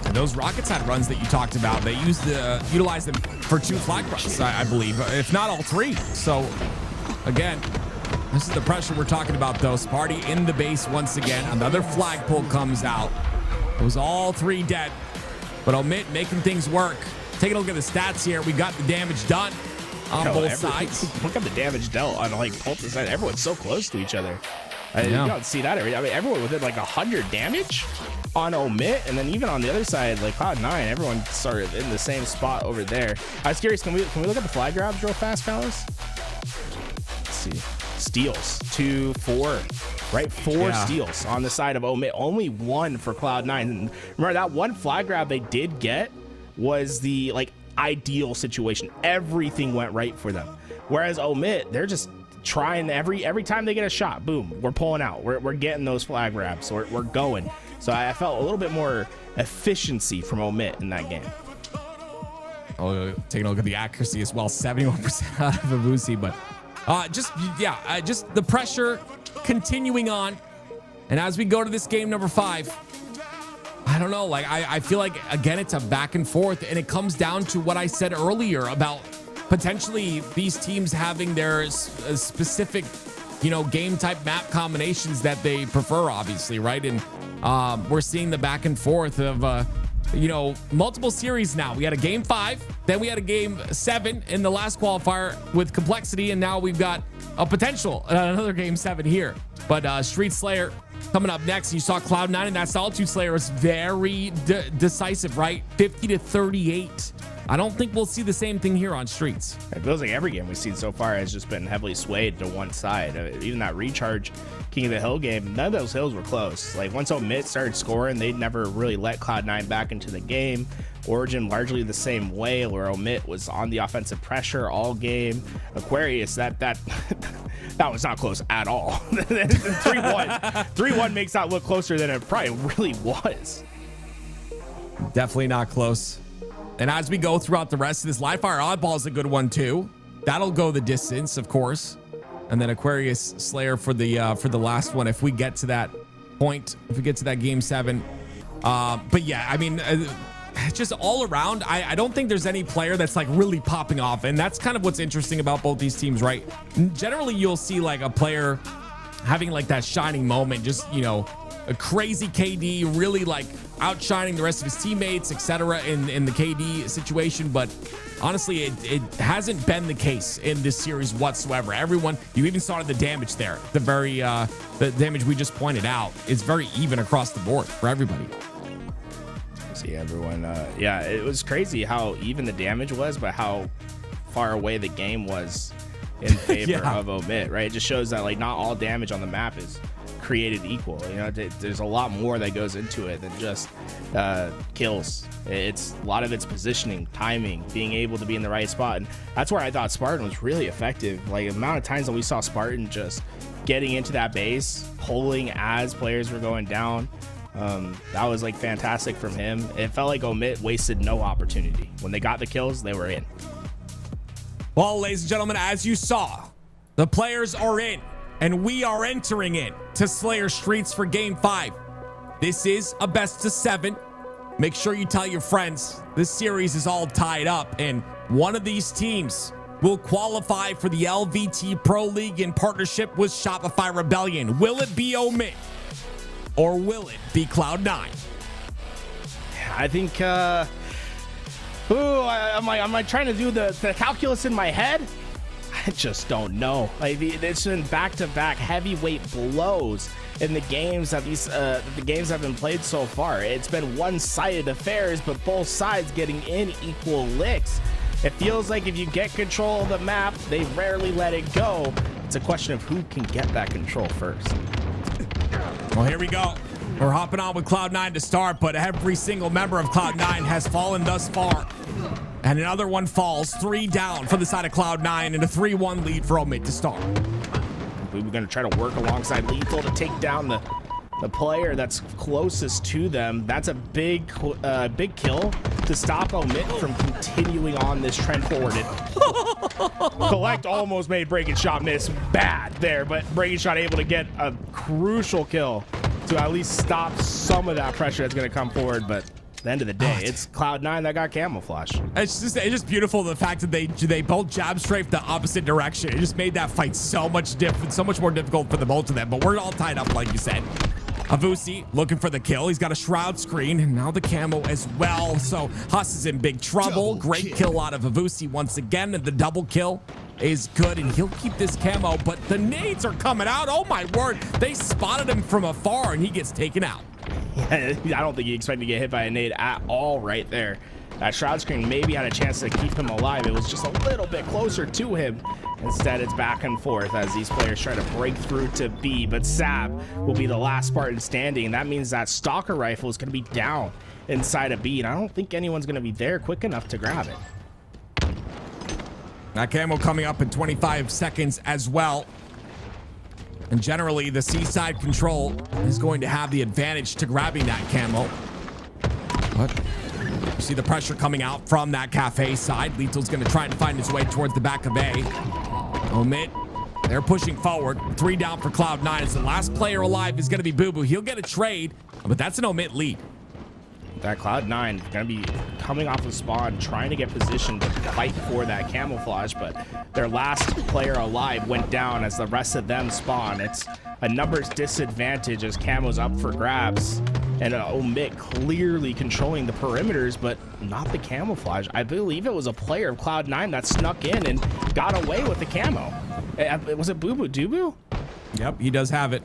And those rocket side runs that you talked about, they utilize them for 2 flag runs, I believe, if not all 3. So again, this is the pressure we're talking about though. Sparty in the base once again. Another flagpole comes out. It was all 3 dead, but Omit making things work. Taking a look at the stats here. We got the damage done on both sides. Look at the damage dealt on like both sides. Everyone's so close to each other. You don't see that every. I mean, everyone within like 100 damage on Omit, and then even on the other side, like Cloud9, everyone started in the same spot over there. I was curious. Can we look at the flag grabs real fast, fellas? Let's see. Steals 2, 4. Right, 4 steals on the side of Omit. Only 1 for Cloud9. And remember that one flag grab they did get was the like ideal situation. Everything went right for them. Whereas Omit, they're just trying every time they get a shot, boom, we're pulling out. We're getting those flag grabs. We're going. So I felt a little bit more efficiency from Omit in that game. Oh, taking a look at the accuracy as well, 71% out of Avusi, but just the pressure continuing on. And as we go to this game number 5, I don't know, like I feel like again it's a back and forth, and it comes down to what I said earlier about potentially these teams having their specific game type map combinations that they prefer, obviously, right? And we're seeing the back and forth of multiple series now. We had a game 5, then we had a game 7 in the last qualifier with complexity, and now we've got a potential another game 7 here. But Street Slayer coming up next. You saw Cloud9, and that Solitude Slayer was very decisive, right? 50-38. I don't think we'll see the same thing here on Streets. It feels like every game we've seen so far has just been heavily swayed to one side. Even that Recharge King of the Hill game, none of those hills were close. Like, once Omit started scoring, they'd never really let Cloud9 back into the game. Origin largely the same way, where Omit was on the offensive pressure all game. Aquarius, that was not close at all. 3-1 makes that look closer than it probably really was. Definitely not close. And as we go throughout the rest of this, Live Fire Oddball is a good one too. That'll go the distance, of course. And then Aquarius Slayer for the last one, if we get to that point, if we get to that game 7. But yeah, I mean, just all around, I don't think there's any player that's like really popping off. And that's kind of what's interesting about both these teams, right? Generally, you'll see like a player having like that shining moment, just, a crazy KD, really like outshining the rest of his teammates, etc. in the KD situation. But honestly, it hasn't been the case in this series whatsoever. Everyone, you even saw the damage there. The damage we just pointed out is very even across the board for everybody. See everyone. Yeah, it was crazy how even the damage was, but how far away the game was in favor of Omit, right? It just shows that like not all damage on the map is created equal. There's a lot more that goes into it than just kills. It's a lot of it's positioning, timing, being able to be in the right spot. And that's where I thought Spartan was really effective. Like, the amount of times that we saw Spartan just getting into that base, pulling as players were going down. That was like fantastic from him. It felt like Omit wasted no opportunity. When they got the kills, they were in. Well, ladies and gentlemen, as you saw, the players are in, and we are entering in to Slayer Streets for Game 5. This is a best of 7. Make sure you tell your friends. This series is all tied up, and one of these teams will qualify for the LVT Pro League in partnership with Shopify Rebellion. Will it be Omit, or will it be Cloud9? I think, am I trying to do the calculus in my head? I just don't know. Like, it's been back-to-back heavyweight blows in the games that the games have been played so far. It's been one-sided affairs, but both sides getting in equal licks. It feels like if you get control of the map, they rarely let it go. It's a question of who can get that control first. Well, here we go. We're hopping on with Cloud9 to start, but every single member of Cloud9 has fallen thus far. And another one falls, 3 down for the side of Cloud9, and a 3-1 lead for Omit to start. We're going to try to work alongside Lethal to take down the player that's closest to them. That's a big kill to stop Omit from continuing on this trend forward. Collect almost made Breaking Shot miss bad there, but Breaking Shot able to get a crucial kill to at least stop some of that pressure that's going to come forward. But at the end of the day, it's Cloud9 that got camouflage. It's just beautiful, the fact that they both jab strafed the opposite direction. It just made that fight so much more difficult for the both of them. But we're all tied up, like you said. Avusi looking for the kill. He's got a shroud screen, and now the camo as well. So Huss is in big trouble. Great kill out of Avusi once again, and the double kill is good, and he'll keep this camo, but the nades are coming out. Oh my word, they spotted him from afar, and he gets taken out. I don't think he expected to get hit by a nade at all right there. That shroud screen maybe had a chance to keep him alive. It was just a little bit closer to him. Instead, it's back and forth as these players try to break through to B, but Sab will be the last Spartan standing, and that means that Stalker rifle is going to be down inside of B, and I don't think anyone's going to be there quick enough to grab it. That camo coming up in 25 seconds as well. And generally, the Seaside Control is going to have the advantage to grabbing that camo. What? You see the pressure coming out from that cafe side. Lethal's going to try and find his way towards the back of A. Omit, they're pushing forward. 3 down for Cloud9 as the last player alive is going to be Boo Boo. He'll get a trade, but that's an Omit lead. that Cloud9 gonna be coming off of spawn, trying to get positioned to fight for that camouflage, but their last player alive went down as the rest of them spawn. It's a numbers disadvantage as Camo's up for grabs, and Omit clearly controlling the perimeters, but not the camouflage. I believe it was a player of Cloud9 that snuck in and got away with the camo. Was it Boo Boo Doo? Yep, he does have it.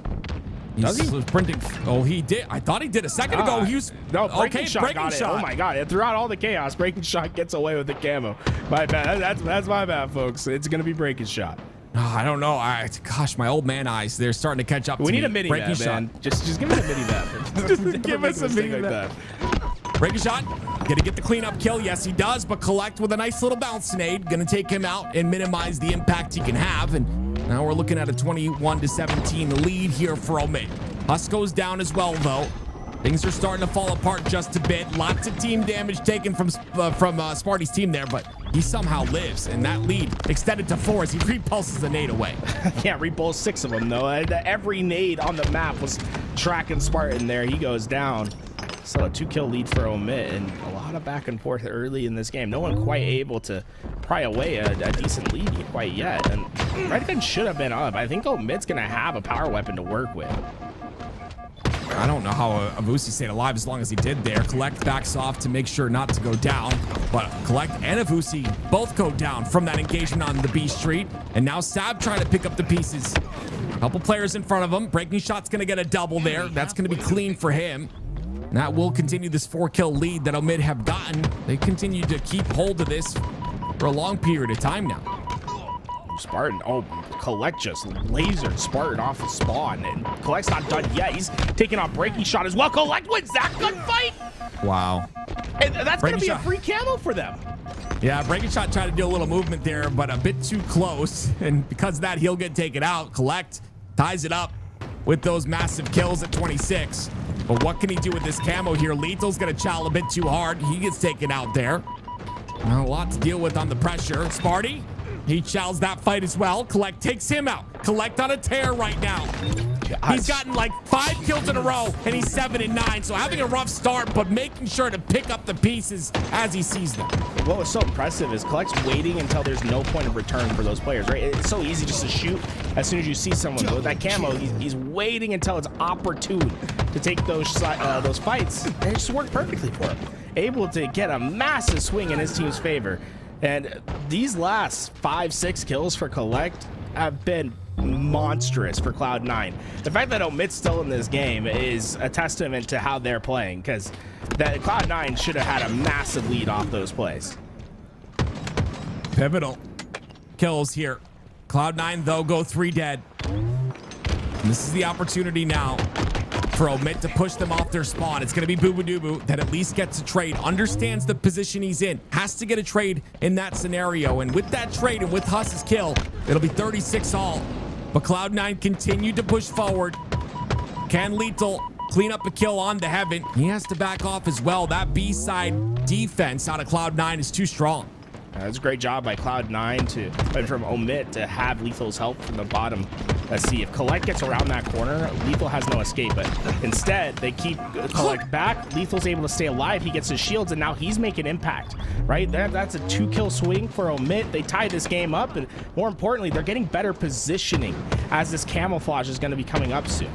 Does he? Sprinting. Oh, he did. I thought he did a second ago. He was no breaking shot. Breaking got shot. It. Oh my god! Throughout all the chaos, breaking shot gets away with the camo. My bad. That's my bad, folks. It's gonna be breaking shot. Oh, I don't know. Gosh, my old man eyes—they're starting to catch up. We to need me. a mini breaking map, shot. man. Just give it a mini map. Just give us a mini map. Breaking shot. Gonna get the cleanup kill. Yes, he does. But Collect with a nice little bounce nade. Gonna take him out and minimize the impact he can have. And now we're looking at a 21-17 lead here for Omit. Husk goes down as well, though. Things are starting to fall apart just a bit. Lots of team damage taken from Sparty's team there, but he somehow lives. And that lead extended to 4 as he repulses the nade away. Yeah, repulsed 6 of them, though. Every nade on the map was tracking Spartan there. He goes down. So a 2-kill lead for Omit, and a lot of back and forth early in this game. No one quite able to pry away a decent lead quite yet. And Red Gun should have been up. I think Omit's going to have a power weapon to work with. I don't know how Avusi stayed alive as long as he did there. Collect backs off to make sure not to go down. But Collect and Avusi both go down from that engagement on the B Street. And now Sab trying to pick up the pieces. A couple players in front of him. Breaking Shot's going to get a double there. That's going to be clean for him. And that will continue this 4-kill lead that Omid have gotten. They continue to keep hold of this for a long period of time now. Spartan, Collect just lasered Spartan off the spawn, and Collect's not done yet. He's taking on Breaking Shot as well. Collect wins that gunfight. Wow. And that's going to be a free camo for them. Yeah, Breaking Shot tried to do a little movement there, but a bit too close. And because of that, he'll get taken out. Collect ties it up with those massive kills at 26. But what can he do with this camo here? Lethal's going to chow a bit too hard. He gets taken out there. Now, a lot to deal with on the pressure. Sparty, he chows that fight as well. Collect takes him out. Collect on a tear right now. He's gotten like 5 kills in a row, and he's 7-9. So having a rough start, but making sure to pick up the pieces as he sees them. What was so impressive is Collect's waiting until there's no point of return for those players, right? It's so easy just to shoot as soon as you see someone. But with that camo, he's waiting until it's opportune to take those fights, and it just worked perfectly for him. Able to get a massive swing in his team's favor. And these last 5-6 kills for Collect have been monstrous for Cloud9. The fact that Omit's still in this game is a testament to how they're playing, because that Cloud9 should have had a massive lead off those plays. Pivotal kills here. Cloud9, though, go 3 dead. And this is the opportunity now for Omit to push them off their spawn. It's going to be Boo Boo Doo Boo that at least gets a trade, understands the position he's in, has to get a trade in that scenario. And with that trade and with Huss's kill, it'll be 36 all. But Cloud9 continued to push forward. Can Lethal clean up a kill on the Heaven? He has to back off as well. That B-side defense out of Cloud9 is too strong. That's a great job by Cloud9 from Omit to have Lethal's help from the bottom. Let's see if Collect gets around that corner. Lethal has no escape, but instead they keep Collect back. Lethal's able to stay alive. He gets his shields, and now he's making impact. Right, that's a 2-kill swing for Omit. They tie this game up, and more importantly, they're getting better positioning as this camouflage is going to be coming up soon.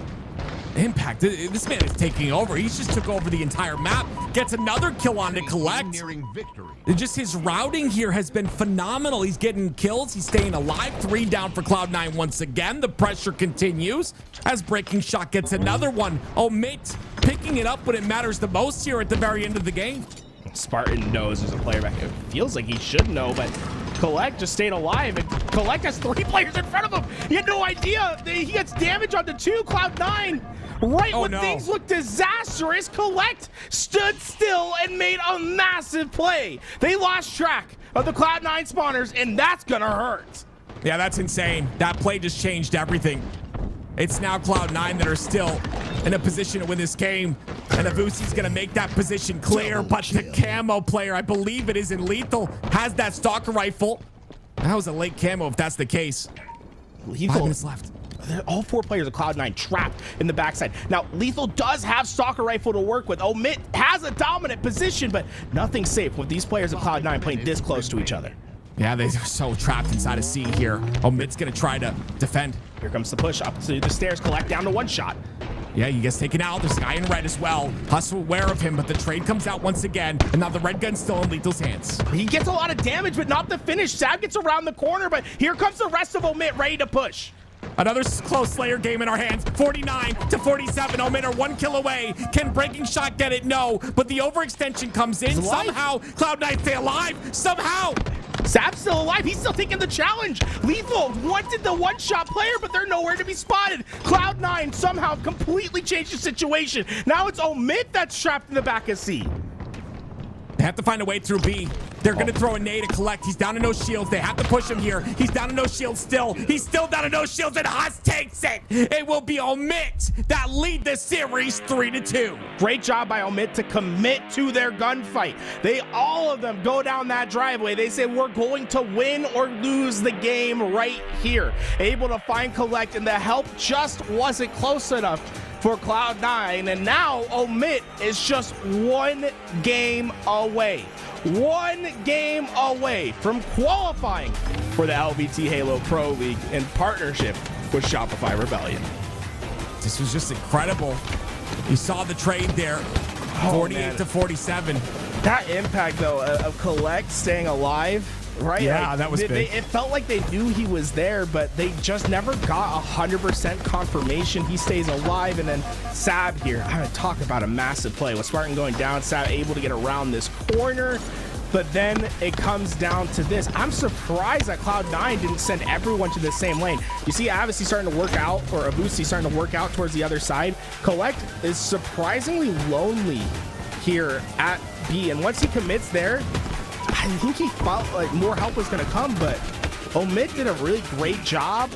Impact. This man is taking over. He's just took over the entire map. Gets another kill on to Collect. Nearing victory. Just his routing here has been phenomenal. He's getting kills. He's staying alive. 3 down for Cloud9 once again. The pressure continues as Breaking Shot gets another one. Omit picking it up when it matters the most here at the very end of the game. Spartan knows there's a player back. It feels like he should know, but Collect just stayed alive, and Collect has 3 players in front of him. He had no idea. He gets damage on the 2, Cloud9. Right when things look disastrous, Collect stood still and made a massive play. They lost track of the Cloud9 spawners, and that's gonna hurt. Yeah, that's insane. That play just changed everything. It's now Cloud9 that are still in a position to win this game. And Avusi's going to make that position clear. But the camo player, I believe it is in Lethal, has that stalker rifle. That was a late camo if that's the case. Lethal, 5 minutes left. all 4 players of Cloud9 trapped in the backside. Now, Lethal does have Stalker Rifle to work with. Omit has a dominant position, but nothing safe with these players of Cloud9 playing this close to each other. Yeah, they're so trapped inside a C here. Omit's gonna try to defend. Here comes the push up to the stairs, Collect down to 1 shot. Yeah, he gets taken out. There's a guy in red as well. Hustle aware of him, but the trade comes out once again, and now the red gun's still in Lethal's hands. He gets a lot of damage, but not the finish. Sab gets around the corner, but here comes the rest of Omit ready to push. Another close Slayer game in our hands. 49 to 47. Omit are 1 kill away. Can Breaking Shot get it? No. But the overextension comes in. Somehow, Cloud9 stay alive. Somehow. Sab's still alive. He's still taking the challenge. Lethal wanted the 1-shot player, but they're nowhere to be spotted. Cloud9 somehow completely changed the situation. Now it's Omit that's trapped in the back of C. They have to find a way through B. They're going to throw a nade to Collect. He's down to no shields. They have to push him here. He's down to no shields still. He's still down to no shields, and Haas takes it. It will be Omit that lead the series 3-2. Great job by Omit to commit to their gunfight. All of them go down that driveway. They say, we're going to win or lose the game right here. Able to find Collect, and the help just wasn't close enough for Cloud9, and now Omit is just 1 game away. 1 game away from qualifying for the LVT Halo Pro League in partnership with Shopify Rebellion. This was just incredible. You saw the trade there, 48 to 47. That impact, though, of Collect staying alive, right? Yeah, that was big. It felt like they knew he was there, but they just never got 100% confirmation he stays alive. And then Sab here, I'm gonna talk about a massive play with Spartan going down, Sab able to get around this corner, but then it comes down to this. I'm surprised that Cloud9 didn't send everyone to the same lane. You see Avicii starting to work out, or Abusi starting to work out towards the other side. Collect is surprisingly lonely here at B, and once he commits there, I think he felt like more help was going to come, but Omit did a really great job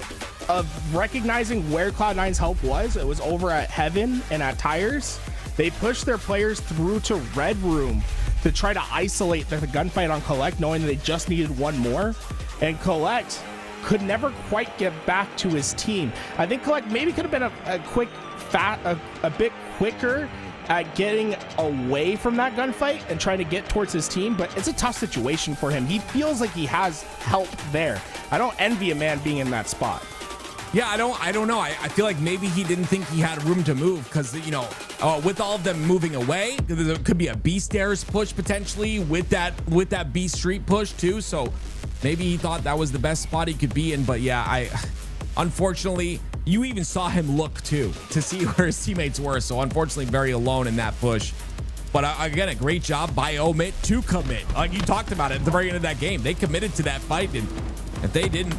of recognizing where Cloud9's help was. It was over at Heaven and at Tires. They pushed their players through to Red Room to try to isolate the gunfight on Collect, knowing that they just needed 1 more. And Collect could never quite get back to his team. I think Collect maybe could have been a bit quicker at getting away from that gunfight and trying to get towards his team, but it's a tough situation for him. He feels like he has help there. I don't envy a man being in that spot. Yeah, I don't know. I feel like maybe he didn't think he had room to move because, you know, with all of them moving away, there could be a B stairs push potentially with that B street push too. So maybe he thought that was the best spot he could be in. But yeah, unfortunately, you even saw him look too to see where his teammates were. So unfortunately, very alone in that push. But again, a great job by Omit to commit. Like you talked about it at the very end of that game. They committed to that fight, and if they didn't,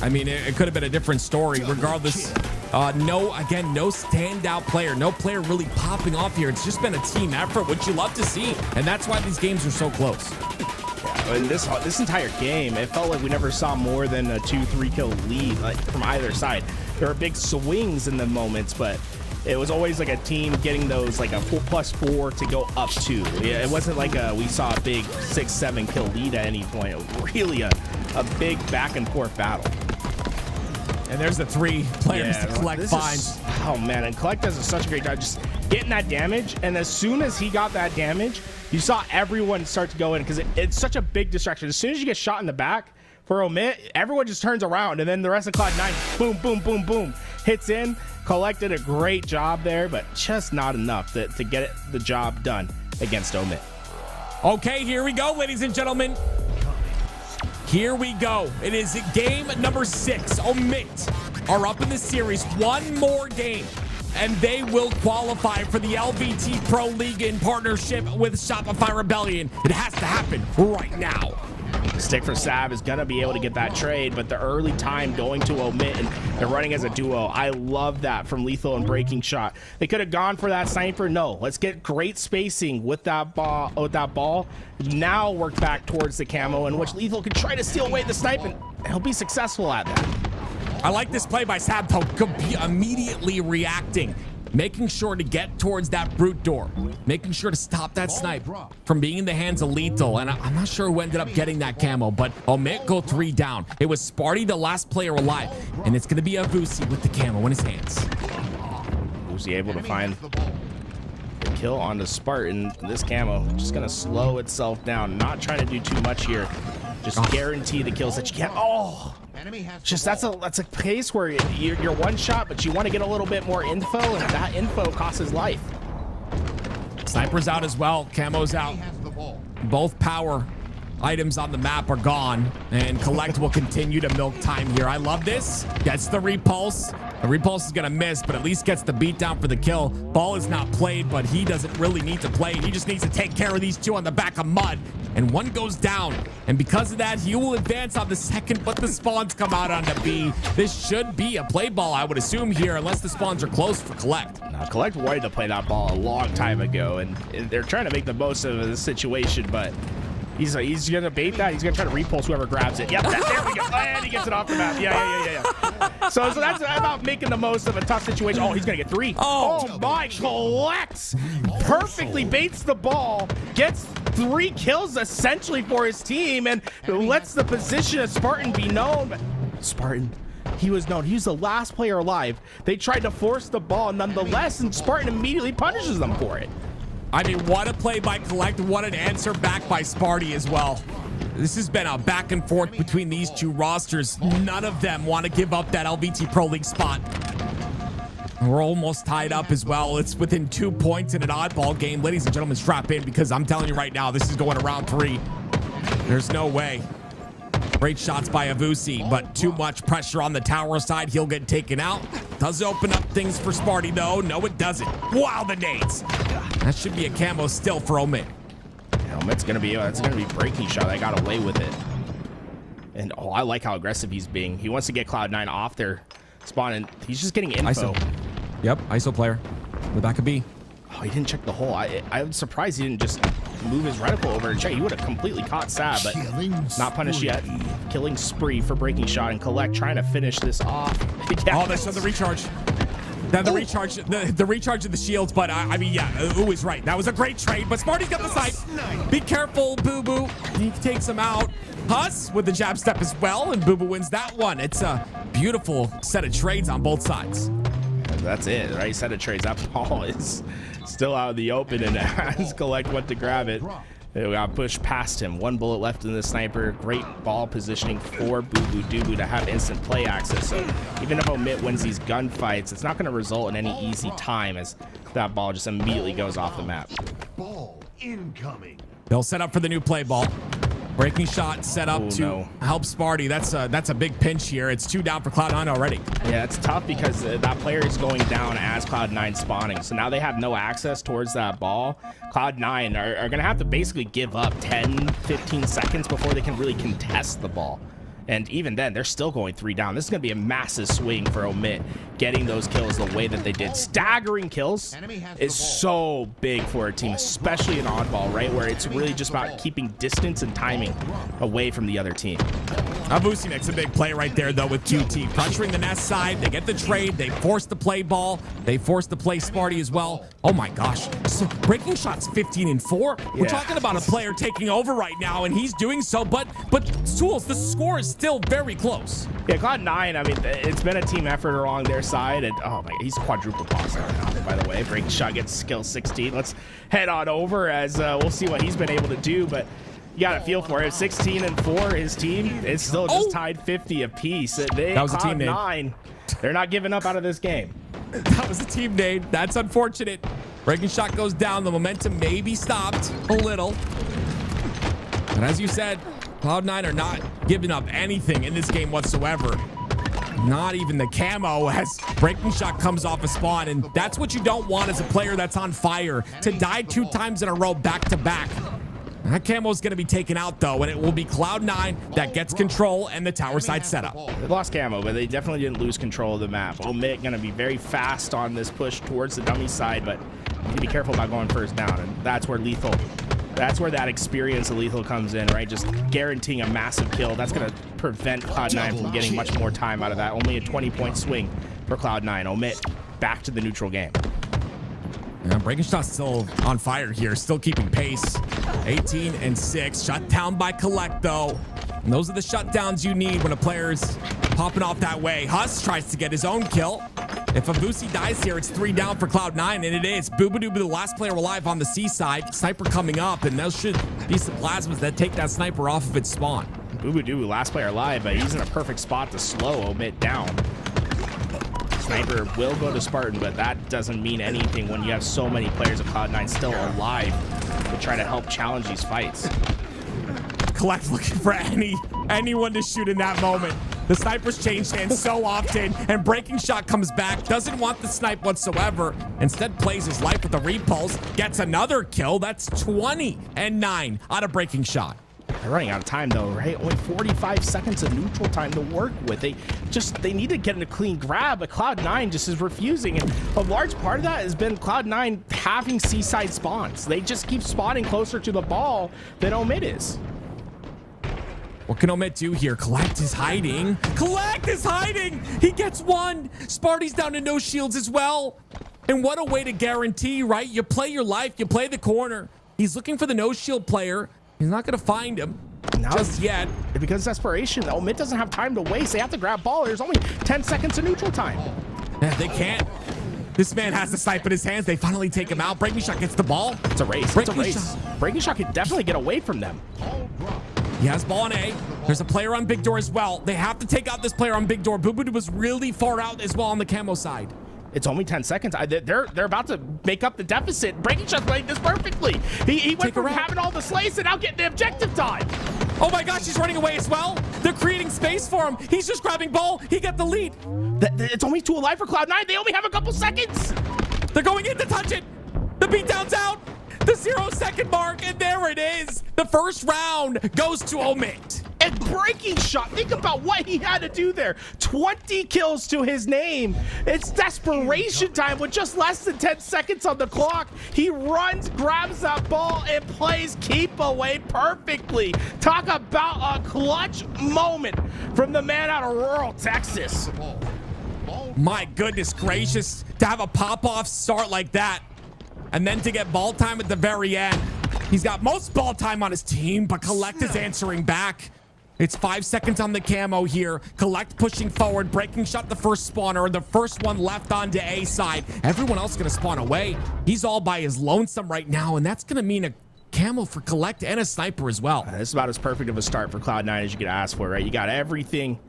I mean, it could have been a different story. Regardless, no standout player. No player really popping off here. It's just been a team effort, which you love to see. And that's why these games are so close. In this entire game, it felt like we never saw more than a 2-3 kill lead from either side. There were big swings in the moments, but it was always like a team getting those like a 4+4 to go up to. Yeah, it wasn't like we saw a big 6-7 kill lead at any point. It was really a big back and forth battle. And there's the 3 players to Collect finds. Oh man, and Collect does such a great job just getting that damage. And as soon as he got that damage, you saw everyone start to go in because it's such a big distraction. As soon as you get shot in the back for Omit, everyone just turns around, and then the rest of Cloud9, boom, boom, boom, boom, hits in. Collect did a great job there, but just not enough to get the job done against Omit. Okay, here we go, ladies and gentlemen. Here we go. It is game number 6. Omit are up in the series. 1 more game, and they will qualify for the LVT Pro League in partnership with Shopify Rebellion. It has to happen right now. Stick for Sav is going to be able to get that trade, but the early time going to Omit, and they're running as a duo. I love that from Lethal and Breaking Shot. They could have gone for that sniper. No, let's get great spacing with that ball. Now work back towards the camo, in which Lethal can try to steal away the snipe, and he'll be successful at that. I like this play by Sab, though, immediately reacting. making sure to get towards that brute door, making sure to stop that snipe from being in the hands of Lethal. And I'm not sure who ended up getting that camo, but Omit go 3 down. It was Sparty, the last player alive, and it's going to be Avusi with the camo in his hands. Avusi able to find the kill on the Spartan. This camo just going to slow itself down, not trying to do too much here. Just guarantee the kills that you get. Oh, just that's a case where you're one shot, but you want to get a little bit more info, and that info costs his life. Sniper's out as well. Camo's out. Both power items on the map are gone, and Collect will continue to milk time here. I love this. Gets the repulse. The repulse is going to miss, but at least gets the beat down for the kill. Ball is not played, but he doesn't really need to play. He just needs to take care of these two on the back of mud, and one goes down. And because of that, he will advance on the second, but the spawns come out on the B. This should be a play ball, I would assume here, unless the spawns are closed for Collect. Now, Collect wanted to play that ball a long time ago, and they're trying to make the most of the situation, but he's going to bait that. He's going to try to repulse whoever grabs it. Yep, there we go. And he gets it off the map. Yeah. So that's about making the most of a tough situation. Oh, he's going to get 3. Oh my, Collects perfectly baits the ball, gets 3 kills essentially for his team, and lets the position of Spartan be known. But Spartan, he was known. He was the last player alive. They tried to force the ball nonetheless, and Spartan immediately punishes them for it. I mean, what a play by Collect. What an answer back by Sparty as well. This has been a back and forth between these two rosters. None of them want to give up that LVT Pro League spot. We're almost tied up as well. It's within 2 points in an oddball game. Ladies and gentlemen, strap in, because I'm telling you right now, this is going to round 3. There's no way. Great shots by Avusi, but too much pressure on the tower side. He'll get taken out. Does open up things for Sparty, though. No, it doesn't. Wow, the nades. That should be a camo still for Omit. Omit's gonna be breaking shot. I got away with it. And oh, I like how aggressive he's being. He wants to get Cloud9 off their spawn, and he's just getting info. ISO. Yep, ISO player. The back of B. Oh, he didn't check the hole. I'm surprised he didn't just move his reticle over and check. He would have completely caught Sab, but not punished yet. Killing spree for breaking shot, and Collect trying to finish this off. Yeah. Oh, that's on the recharge. The recharge of the shields, but I mean, yeah, Ooh is right. That was a great trade, but Smarty's got the sight. Be careful, Boo Boo. He takes him out. Huss with the jab step as well, and Boo Boo wins that one. It's a beautiful set of trades on both sides. That's it, right? Set of trades. That ball is still out in the open, and as Collect went to grab it, they got pushed past him. 1 bullet left in the sniper. Great ball positioning for Boo Boo Doo to have instant play access. So even if Omit wins these gunfights, it's not going to result in any easy time, as that ball just immediately goes off the map. Ball incoming. They'll set up for the new play ball. Breaking shot set up help Sparty. That's a big pinch here. It's 2 down for Cloud9 already. Yeah, it's tough because that player is going down as Cloud9 spawning. So now they have no access towards that ball. Cloud9 are going to have to basically give up 10, 15 seconds before they can really contest the ball. And even then, they're still going 3 down. This is going to be a massive swing for Omit, getting those kills the way that they did. Staggering kills is so big for a team, especially in oddball, right? Where it's really just about keeping distance and timing away from the other team. Avusi makes a big play right there, though, with QT. Pressuring the nest side. They get the trade. They force the play ball. They force the play Sparty as well. Oh, my gosh. So breaking shots 15 and 4. We're talking about a player taking over right now, and he's doing so. But Tools, the score is still very close. Yeah, Cloud9, I mean, it's been a team effort along their side, and oh my, he's quadruple boss now, by the way. Breaking shot gets skill 16. Let's head on over as we'll see what he's been able to do, but you got to feel for it. 16 and 4, his team is still just tied 50 apiece. That was a team nade. They're not giving up out of this game. That was a team nade. That's unfortunate. Breaking shot goes down. The momentum may be stopped a little. But as you said, Cloud9 are not giving up anything in this game whatsoever. Not even the camo as breaking shot comes off a spawn, and that's what you don't want as a player that's on fire, to die 2 times in a row back to back. That camo is going to be taken out, though, and it will be Cloud9 that gets control and the tower side setup. They lost camo, but they definitely didn't lose control of the map. Omit going to be very fast on this push towards the dummy side, but you need to be careful about going first down, and that's where that experience of Lethal comes in, right? Just guaranteeing a massive kill. That's going to prevent Cloud9 from getting much more time out of that. Only a 20-point swing for Cloud9. Omit back to the neutral game. Yeah, Breaking Shot's still on fire here, still keeping pace. 18 and 6, shut down by Collect though. And those are the shutdowns you need when a player's popping off that way. Huss tries to get his own kill. If Abusi dies here, it's 3 down for Cloud9, and it is. Boobadooboo, the last player alive on the C side. Sniper coming up, and those should be some plasmas that take that sniper off of its spawn. Boobadooboo, last player alive, but he's in a perfect spot to slow Omit down. Sniper will go to Spartan, but that doesn't mean anything when you have so many players of Cloud9 still alive to try to help challenge these fights. Collect looking for anyone to shoot in that moment. The snipers change hands so often, and Breaking Shot comes back, doesn't want the snipe whatsoever. Instead plays his life with a repulse, gets another kill. That's 20 and 9 out of Breaking Shot. They're running out of time though, right? Only 45 seconds of neutral time to work with. They need to get in a clean grab, but Cloud9 just is refusing. And a large part of that has been Cloud9 having seaside spawns. They just keep spawning closer to the ball than Omid is. What can Omid do here? Collect is hiding. Collect is hiding! He gets one! Sparty's down to no shields as well. And what a way to guarantee, right? You play your life, you play the corner. He's looking for the no shield player. He's not gonna find him just yet. Because desperation, Omid doesn't have time to waste. They have to grab ball. There's only 10 seconds of neutral time. Yeah, they can't. This man has the snipe in his hands. They finally take him out. Breaking Shot gets the ball. It's a race. Breaking Shot can definitely get away from them. He has ball on A. There's a player on Big Door as well. They have to take out this player on Big Door. Boobadooboo was really far out as well on the camo side. It's only 10 seconds. They're about to make up the deficit. Breaking Shot's playing this perfectly. He went from having all the slays to now getting the objective time. Oh my gosh, he's running away as well. They're creating space for him. He's just grabbing ball. He got the lead. It's only 2 alive for Cloud9. They only have a couple seconds. They're going in to touch it. The beatdown's out. The 0-second mark, and there it is. The first round goes to Omid. And Breaking Shot, think about what he had to do there. 20 kills to his name. It's desperation time with just less than 10 seconds on the clock. He runs, grabs that ball, and plays keep away perfectly. Talk about a clutch moment from the man out of rural Texas. My goodness gracious, to have a pop-off start like that, and then to get ball time at the very end. He's got most ball time on his team, but Collect is answering back. It's 5 seconds on the camo here. Collect pushing forward, Breaking Shot the first spawner, the first one left onto A side. Everyone else gonna spawn away. He's all by his lonesome right now, and that's gonna mean a camo for Collect and a sniper as well. This is about as perfect of a start for Cloud9 as you could ask for, right? You got everything,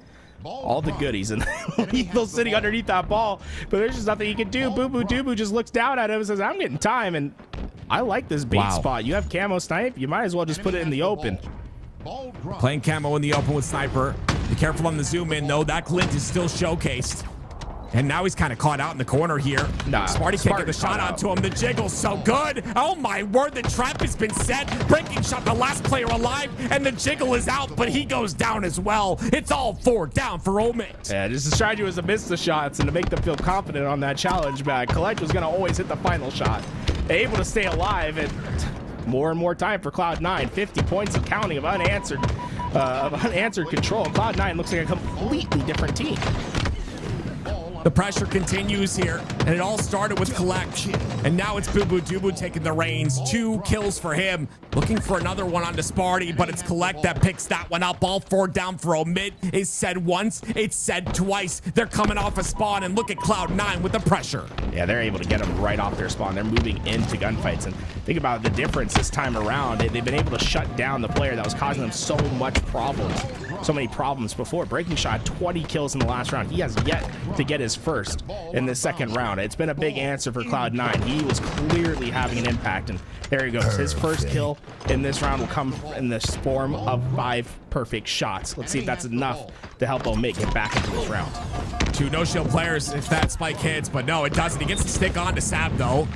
all the goodies, and Lethal sitting underneath that ball, but there's just nothing he can do. Boobadooboo just looks down at him and says, I'm getting time, and I like this bait spot. You have camo snipe, you might as well just put it in the open. Playing camo in the open with sniper. Be careful on the zoom in though. That glint is still showcased. And now he's kind of caught out in the corner here. Sparty can't get the shot onto him. The jiggle's so good. Oh my word, the trap has been set. Breaking Shot, the last player alive, and the jiggle is out, but he goes down as well. It's all 4 down for Omid. Yeah, just the strategy was to miss the shots and to make them feel confident on that challenge back. Collect was gonna always hit the final shot. They're able to stay alive, and more and more time for Cloud9. 50 points and counting of unanswered control. Cloud9 looks like a completely different team. The pressure continues here, and it all started with Collect, and now it's Boobadooboo taking the reins. 2 kills for him, looking for another one onto Sparty, but it's Collect that picks that one up. All 4 down for Omid. It's said once, it's said twice. They're coming off a spawn, and look at Cloud9 with the pressure. Yeah, they're able to get them right off their spawn. They're moving into gunfights, and think about the difference this time around. They've been able to shut down the player that was causing them so many problems before. Breaking Shot 20 kills in the last round. He has yet to get his first in the second round. It's been a big answer for Cloud9. He was clearly having an impact, and there he goes. His first kill in this round will come in the form of 5 perfect shots. Let's see if that's enough to help Omid get back into this round. 2 no-shield players if that spike hits, but no, it doesn't. He gets to stick on to Sab though.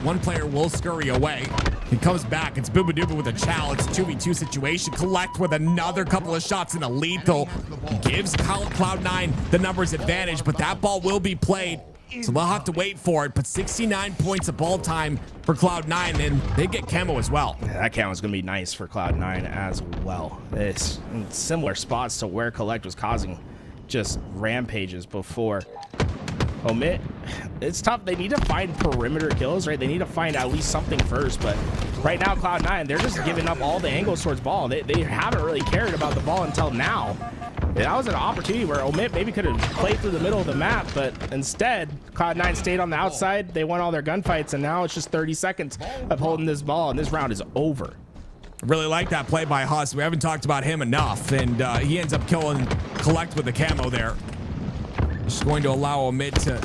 One player will scurry away. He comes back. It's Boobadooboo with a challenge. 2v2 situation. Collect with another couple of shots in a lethal. Gives Cloud9 the numbers advantage, but that ball will be played. So they'll have to wait for it. But 69 points of ball time for Cloud9, and they get camo as well. Yeah, that camo is going to be nice for Cloud9 as well. It's in similar spots to where Collect was causing just rampages before. Omit, it's tough. They need to find perimeter kills, right? They need to find at least something first, but right now Cloud9, they're just giving up all the angles towards ball. They haven't really cared about the ball until now. That was an opportunity where Omit maybe could have played through the middle of the map, but instead Cloud9 stayed on the outside. They won all their gunfights, and now it's just 30 seconds of holding this ball, and this round is over. Really like that play by Huss. We haven't talked about him enough, and he ends up killing Collect with the camo there. Just going to allow Omid to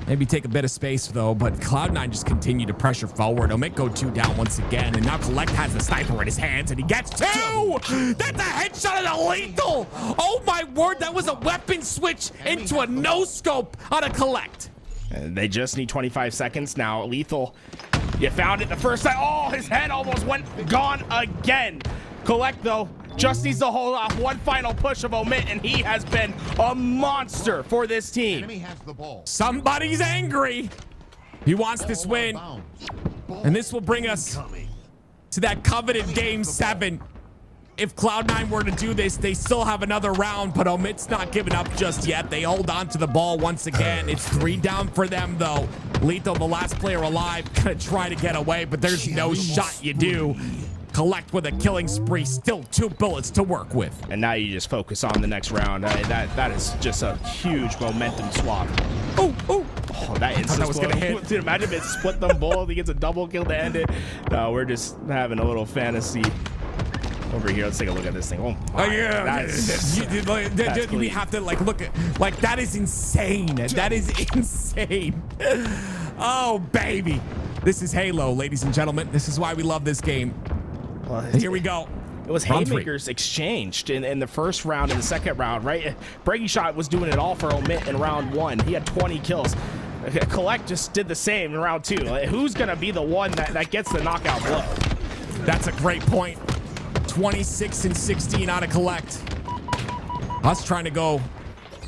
maybe take a bit of space, though, but Cloud9 just continue to pressure forward. Omid go 2 down once again, and now Collect has the sniper in his hands, and he gets 2! That's a headshot of the lethal! Oh my word, that was a weapon switch into a no-scope on a Collect. And they just need 25 seconds now. Lethal, you found it the first time. Oh, his head almost went gone again. Collect, though, just needs to hold off one final push of Omit, and he has been a monster for this team. Enemy has the ball. Somebody's angry. He wants this win, and this will bring us to that coveted Game 7. If Cloud9 were to do this, they still have another round, but Omit's not giving up just yet. They hold on to the ball once again. It's 3 down for them, though. Lethal, the last player alive, gonna try to get away, but there's no shot you do. Collect with a killing spree, still 2 bullets to work with. And now you just focus on the next round. That is just a huge momentum swap. Oh, that is that was gonna hit. Dude, imagine if it split them both. He gets a double kill to end it. No, we're just having a little fantasy over here. Let's take a look at this thing. Oh my, We have to look at that is insane. That is insane. Oh baby, this is Halo, ladies and gentlemen. This is why we love this game. Well, here we go. It was haymakers exchanged in the first round and the second round, right? Breaking Shot was doing it all for Omit in round 1. He had 20 kills. Collect just did the same in round 2. Who's gonna be the one that gets the knockout blow? That's a great point. 26 and 16 out of Collect. Us trying to go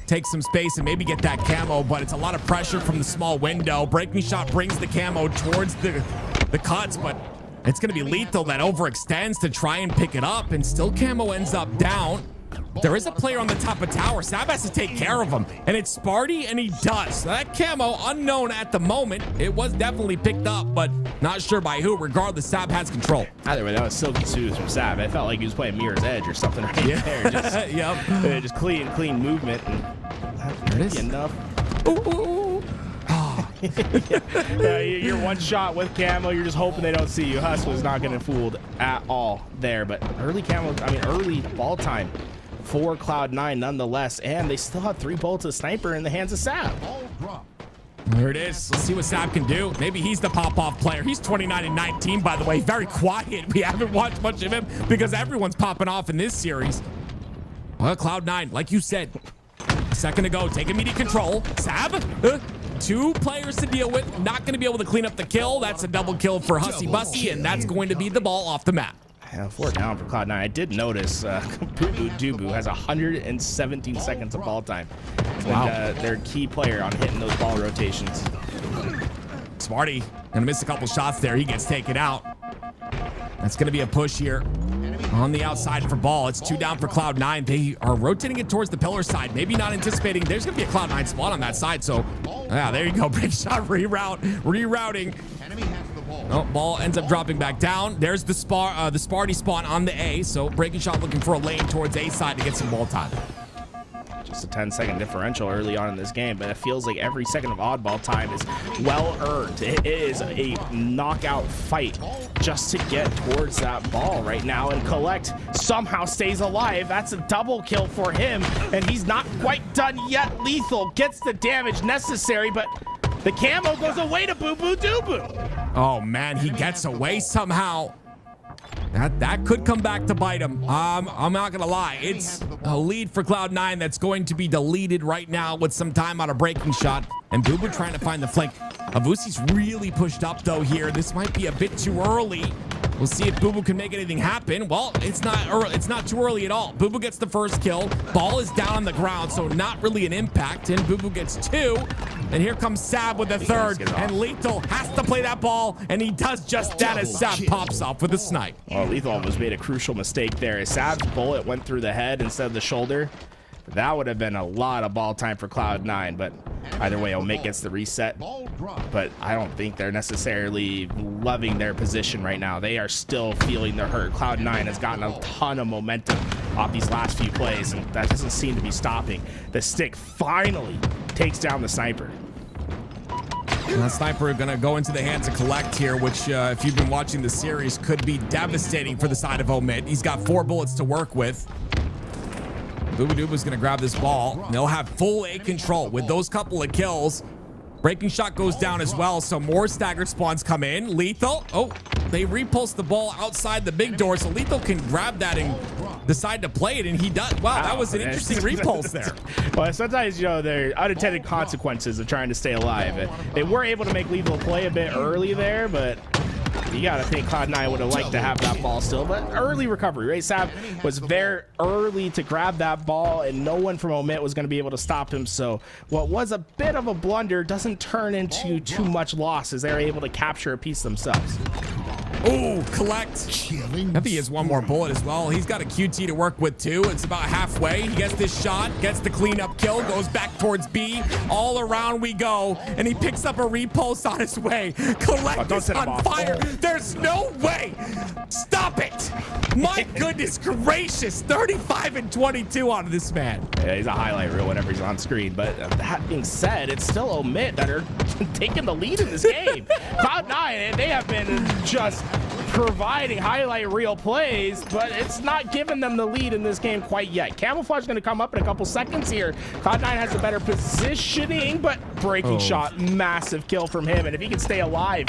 take some space and maybe get that camo, but it's a lot of pressure from the small window. Breaking Shot brings the camo towards the cuts, but it's going to be Lethal that overextends to try and pick it up, and still camo ends up down. There is a player on the top of tower. Sab has to take care of him, and it's Sparty, and he does. So that camo, unknown at the moment. It was definitely picked up, but not sure by who. Regardless, Sab has control. Either way, that was silky smooth from Sab. I felt like he was playing Mirror's Edge or something right there. Just, just clean movement. And there it is. Enough. You're one shot with camo. You're just hoping they don't see you. Huss was not getting fooled at all there, but early ball time for Cloud9 nonetheless, and they still have 3 bullets of sniper in the hands of Sab. There it is. Let's see what Sab can do. Maybe he's the pop-off player. He's 29 and 19, by the way. Very quiet. We haven't watched much of him because everyone's popping off in this series. Well, Cloud9, like you said a second ago, take immediate control. Sab, 2 players to deal with. Not going to be able to clean up the kill. That's a double kill for Hussy Bussy, and that's going to be the ball off the map. 4 down for Cloud9. I did notice Boo Dubu has 117 seconds of ball time. Wow. And, their key player on hitting those ball rotations. Smarty gonna miss a couple shots there. He gets taken out. That's gonna be a push here on the outside for ball. It's 2 down for Cloud9. They are rotating it towards the pillar side. Maybe not anticipating there's gonna be a Cloud9 spawn on that side. So there you go. Big shot rerouting. Oh, ball ends up dropping back down. There's the Sparty spawn on the A. So Breaking Shot looking for a lane towards A side to get some ball time. Just a 10-second differential early on in this game, but it feels like every second of oddball time is well earned. It is a knockout fight just to get towards that ball right now, and Collect somehow stays alive. That's a double kill for him, and he's not quite done yet. Lethal gets the damage necessary, but the camo goes away to Boo Boo Dubu. Oh man, he gets away somehow. That could come back to bite him. I'm not gonna lie. It's a lead for Cloud9 that's going to be deleted right now with some time on a Breaking Shot. And Boo Boo trying to find the flank. Avusi's really pushed up though here. This might be a bit too early. We'll see if Boo Boo can make anything happen. Well, it's not early. It's not too early at all. Boo Boo gets the first kill. Ball is down on the ground, so not really an impact. And Boo Boo gets 2. And here comes Sab with the third. And Lethal has to play that ball, and he does just that as Sab pops off with a snipe. Well, Lethal almost made a crucial mistake there. Sab's bullet went through the head instead of the shoulder. That would have been a lot of ball time for Cloud9, but Either way, Omit gets the reset, but I don't think they're necessarily loving their position right now. They are still feeling the hurt. Cloud9 has gotten a ton of momentum off these last few plays, and that doesn't seem to be stopping. The stick finally takes down the sniper. And that sniper going to go into the hands of Collect here, which if you've been watching the series could be devastating for the side of Omit. He's got 4 bullets to work with. Boobadoob's going to grab this ball. They'll have full A control with those couple of kills. Breaking shot goes down as well, so more staggered spawns come in. Lethal, oh, they repulse the ball outside the big door, so Lethal can grab that and decide to play it, and he does. Wow, that was an interesting repulse there. Well, sometimes, you know, there are unintended consequences of trying to stay alive. They were able to make Lethal play a bit early there, but you gotta think Cloud9 would have liked to have that ball still, but early recovery, right? Sav was very early to grab that ball, and no one from Omit was gonna be able to stop him. So what was a bit of a blunder doesn't turn into too much loss as they're able to capture a piece themselves. Oh, Collect. I think he has one more bullet as well. He's got a QT to work with too. It's about halfway. He gets this shot, gets the cleanup kill, goes back towards B. All around we go, and he picks up a repulse on his way. Collect is on fire. There's no way. Stop it. My goodness gracious. 35 and 22 out of this man. Yeah, he's a highlight reel whenever he's on screen. But that being said, it's still Omit that are taking the lead in this game. Cloud9, they have been just providing highlight reel plays, but it's not giving them the lead in this game quite yet. Camouflage is going to come up in a couple seconds here. Cloud9 has the better positioning, but breaking shot, massive kill from him. And if he can stay alive,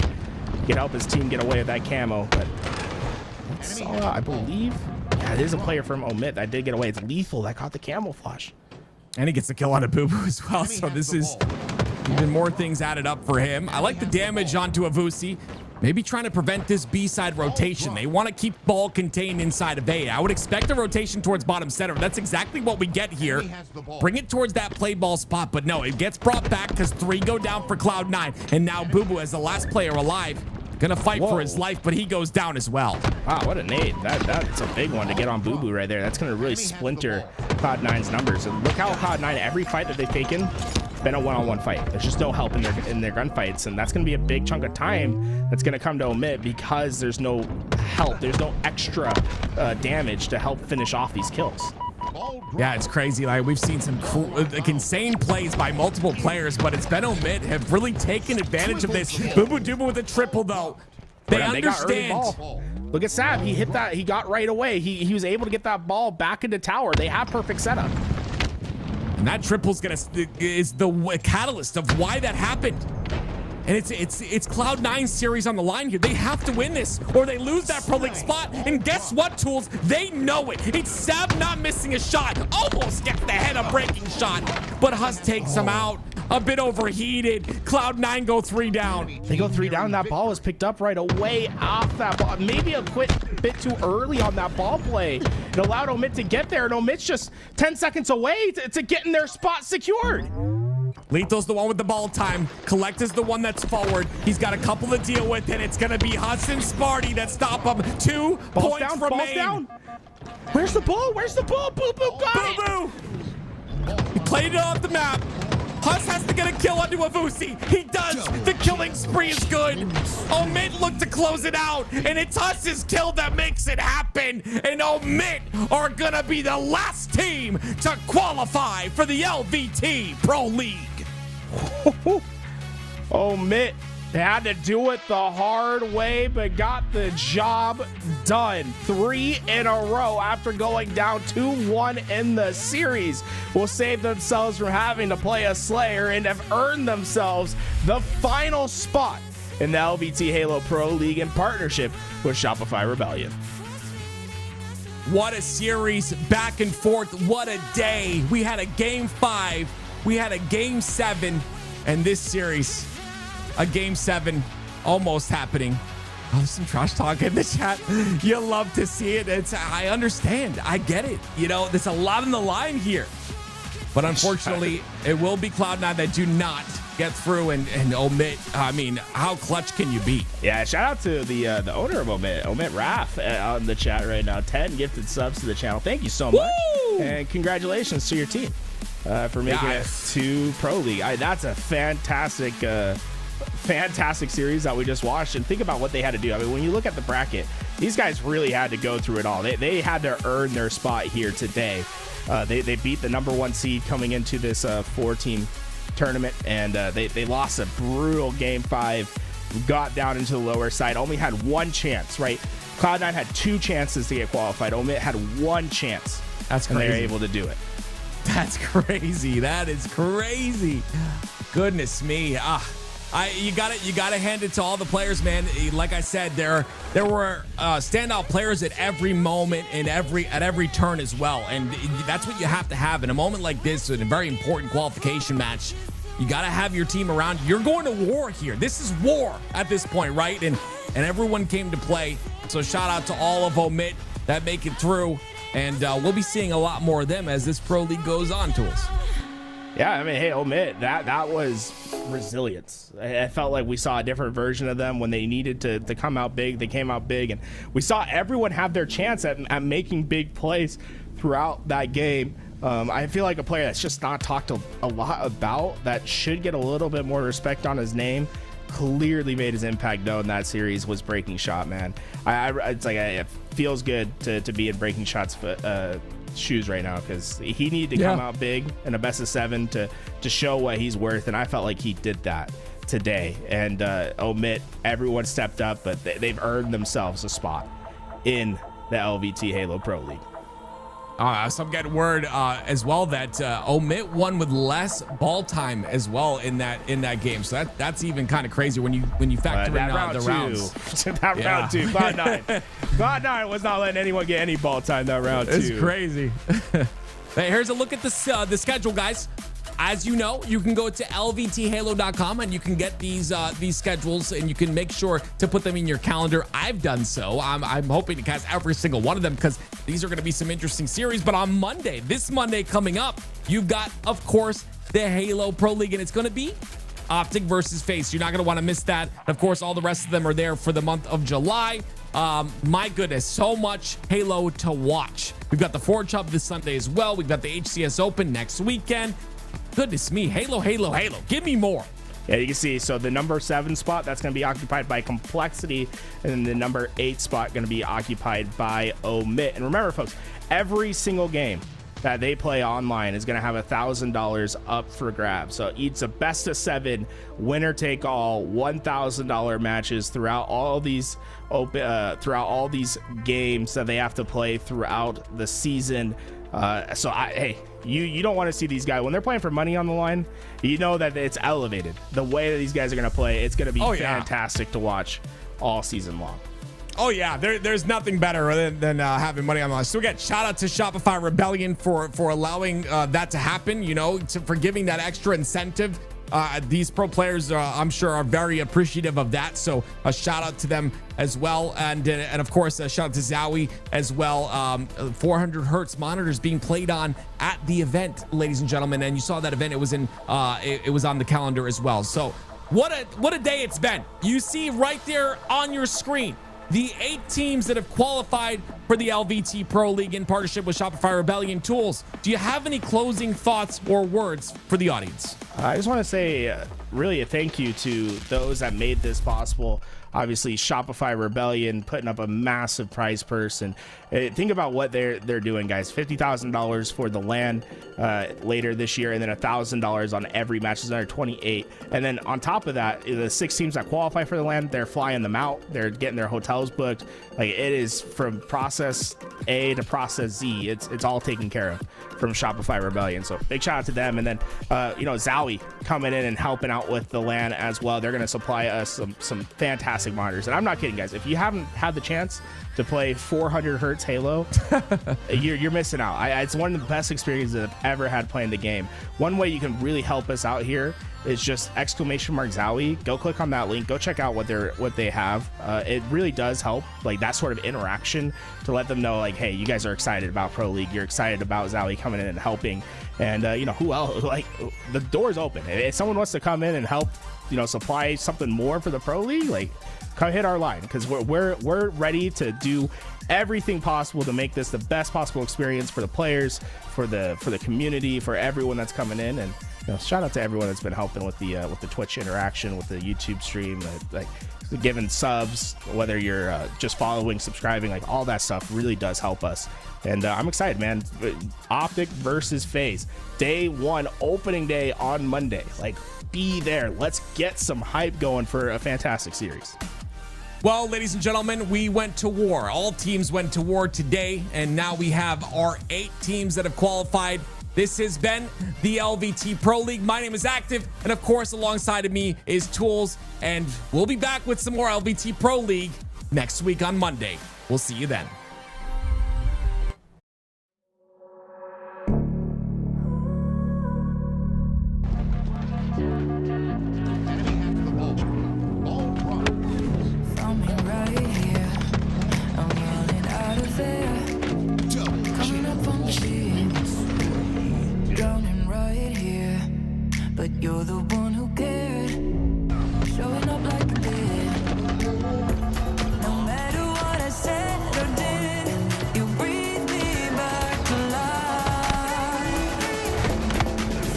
he can help his team get away with that camo. But I believe, yeah, it is a player from Omit that did get away. It's Lethal that caught the camouflage. And he gets the kill on a Boo-Boo as well. So this is even more things added up for him. I like the damage onto Avusi. Maybe trying to prevent this B-side rotation. They want to keep ball contained inside of A. I would expect a rotation towards bottom center. That's exactly what we get here. Bring it towards that play ball spot, but no, it gets brought back because 3 go down for Cloud9. And now Boo-Boo, as the last player alive, gonna fight for his life, but he goes down as well. Wow, what a nade. That's a big one to get on Boo-Boo right there. That's gonna really splinter Cloud9's numbers. And look how Cloud9, every fight that they've taken, been a one-on-one fight. There's just no help in their gunfights, and that's going to be a big chunk of time that's going to come to Omit because there's no help. There's no extra damage to help finish off these kills. Yeah, it's crazy. Like, we've seen some insane plays by multiple players, but it's been Omit have really taken advantage of this. Boo-Boo with a triple, though. They understand. Look at Sav. He hit that. He got right away. He was able to get that ball back into tower. They have perfect setup. And that triple's is the catalyst of why that happened. And it's Cloud9's series on the line here. They have to win this or they lose that Pro League spot. And guess what, Tools? They know it. It's Sav not missing a shot. Almost gets the head of breaking shot. But Huss takes him out. A bit overheated. Cloud9 go 3 down. They go 3 down. That ball was picked up right away off that ball. Maybe a bit too early on that ball play. It allowed Omit to get there, and Omit's just 10 seconds away to getting their spot secured. Lethal's the one with the ball time. Collect is the one that's forward. He's got a couple to deal with, and it's going to be Huss and Sparty that stop him. 2 points down, from balls main. Down. Where's the ball? Where's the ball? Boo-Boo got Boo-Boo. He played it off the map. Huss has to get a kill onto Avusi. He does. The killing spree is good. Omit looked to close it out, and it's Huss's kill that makes it happen. And Omit are going to be the last team to qualify for the LVT Pro League. Omit, they had to do it the hard way, but got the job done. 3 in a row after going down 2-1 in the series. Will save themselves from having to play a Slayer and have earned themselves the final spot in the LVT Halo Pro League in partnership with Shopify Rebellion. What a series, back and forth. What a day. We had a game 5. We had a game 7. And this series, a game 7 almost happening. Oh, there's some trash talk in the chat. You love to see it. I understand. I get it. You know, there's a lot on the line here. But unfortunately, it will be Cloud9 that do not get through and Omit. I mean, how clutch can you be? Yeah, shout out to the owner of Omit Raf on the chat right now. 10 gifted subs to the channel. Thank you so much. Woo! And congratulations to your team. for making it to Pro League. That's a fantastic series that we just watched. And think about what they had to do. I mean, when you look at the bracket, these guys really had to go through it all. They had to earn their spot here today. They beat the number 1 seed coming into this 4-team tournament, and they lost a brutal game 5, got down into the lower side, only had one chance, right? Cloud9 had 2 chances to get qualified. Omit had 1 chance. That's crazy. And they were able to do it. That's crazy. That is crazy. Goodness me. You gotta hand it to all the players, man. Like I said, there were standout players at every moment and at every turn as well, and that's what you have to have in a moment like this, in a very important qualification match. You gotta have your team around. You're going to war here. This is war at this point, right? And everyone came to play. So shout out to all of Omit that make it through, and we'll be seeing a lot more of them as this Pro League goes on, Tools. Yeah, I mean, hey, Omit, that was resilience. I felt like we saw a different version of them when they needed to come out big. They came out big, and we saw everyone have their chance at making big plays throughout that game. I feel like a player that's just not talked a lot about, that should get a little bit more respect on his name, clearly made his impact known that series, was Breaking Shot, man. It feels good to be in Breaking Shot's shoes right now, because he needed to come out big in a best of 7 to show what he's worth, and I felt like he did that today. And Omit, everyone stepped up, but they've earned themselves a spot in the LVT Halo Pro League. So I'm getting word as well that Omit won with less ball time as well in that game. So that's even kind of crazy when you factor in the rounds. That round 2, Cloud9 was not letting anyone get any ball time that round 2. It's crazy. Hey, here's a look at the schedule, guys. As you know, you can go to lvthalo.com and you can get these schedules, and you can make sure to put them in your calendar. I've done so. I'm hoping to cast every single one of them, because these are going to be some interesting series. But on Monday, this Monday coming up, you've got, of course, the Halo Pro League, and it's going to be Optic versus FaZe. You're not going to want to miss that. Of course, all the rest of them are there for the month of July. My goodness, so much Halo to watch. We've got the Forge Hub this Sunday as well. We've got the HCS Open next weekend. Goodness me, Halo. Give me more. Yeah, you can see, so the number 7 spot, that's going to be occupied by Complexity, and then the number 8 spot going to be occupied by Omit. And remember, folks, every single game that they play online is going to have $1,000 up for grabs. So it's a best of 7, winner take all, $1,000 matches throughout all these games that they have to play throughout the season. You don't want to see these guys when they're playing for money on the line. You know that it's elevated. The way that these guys are going to play, it's going to be fantastic to watch all season long. Oh yeah, there's nothing better than having money on the line. So again, shout out to Shopify Rebellion for allowing that to happen. For giving that extra incentive. These pro players, I'm sure, are very appreciative of that. So a shout out to them as well, and of course a shout out to Zowie as well. 400 hertz monitors being played on at the event, ladies and gentlemen. And you saw that event; it was on the calendar as well. So what a day it's been. You see right there on your screen the 8 teams that have qualified for the LVT Pro League in partnership with Shopify Rebellion Tools. Do you have any closing thoughts or words for the audience? I just want to say really a thank you to those that made this possible. Obviously, Shopify Rebellion putting up a massive prize purse, and think about what they're doing, guys. $50,000 for the LAN later this year, and then $1,000 on every match. Is another 28. And then on top of that, the 6 teams that qualify for the LAN, they're flying them out. They're getting their hotels booked. Like, it is from process A to process Z. It's all taken care of from Shopify Rebellion. So big shout out to them. And then Zowie coming in and helping out with the LAN as well. They're going to supply us some fantastic monitors. And I'm not kidding, guys. If you haven't had the chance to play 400 hertz Halo, you're missing out. It's one of the best experiences I've ever had playing the game. One way you can really help us out here is just !Zowie. Go click on that link. Go check out what they have. It really does help, like, that sort of interaction, to let them know, like, hey, you guys are excited about Pro League. You're excited about Zowie coming in and helping. And who else? Like, the door's open. If someone wants to come in and help, supply something more for the Pro League, like, come hit our line, because we're ready to do everything possible to make this the best possible experience for the players, for the community, for everyone that's coming in. And shout out to everyone that's been helping with the Twitch interaction, with the YouTube stream, like giving subs, whether you're just following, subscribing, like all that stuff really does help us. And I'm excited, man. Optic versus FaZe, day 1, opening day on Monday. Like, be there. Let's get some hype going for a fantastic series. Well, ladies and gentlemen, we went to war. All teams went to war today, and now we have our 8 teams that have qualified. This has been the LVT Pro League. My name is Active, and of course, alongside of me is Tools, and we'll be back with some more LVT Pro League next week on Monday. We'll see you then. But you're the one who cared, showing up like you did. No matter what I said or did, you breathe me back to life.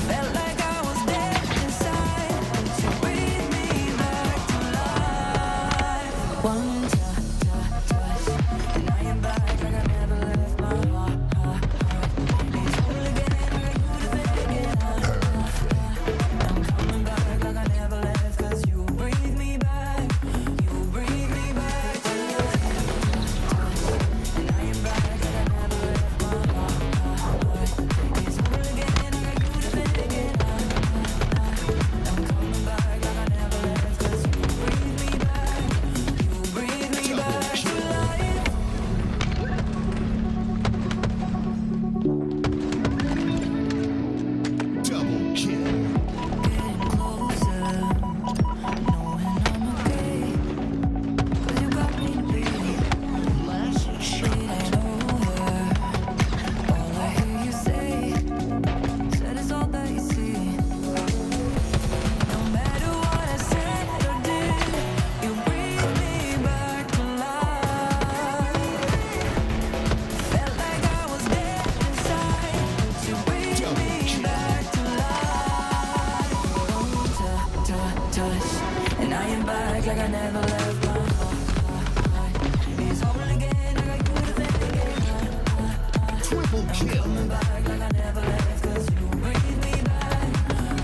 Felt like I was dead inside, but you breathe me back to life. One touch, and I am back like I never left my heart. It's all again, I got you to think again. And I am back like I never left my heart. It's whole again, I got you to think again. Triple kill. Coming back like I never left, 'cause you breathe me back.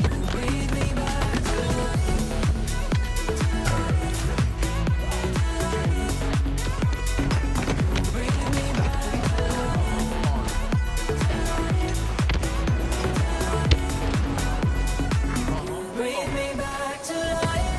You breathe me back to life. You breathe me back to life. Breathe me back to life.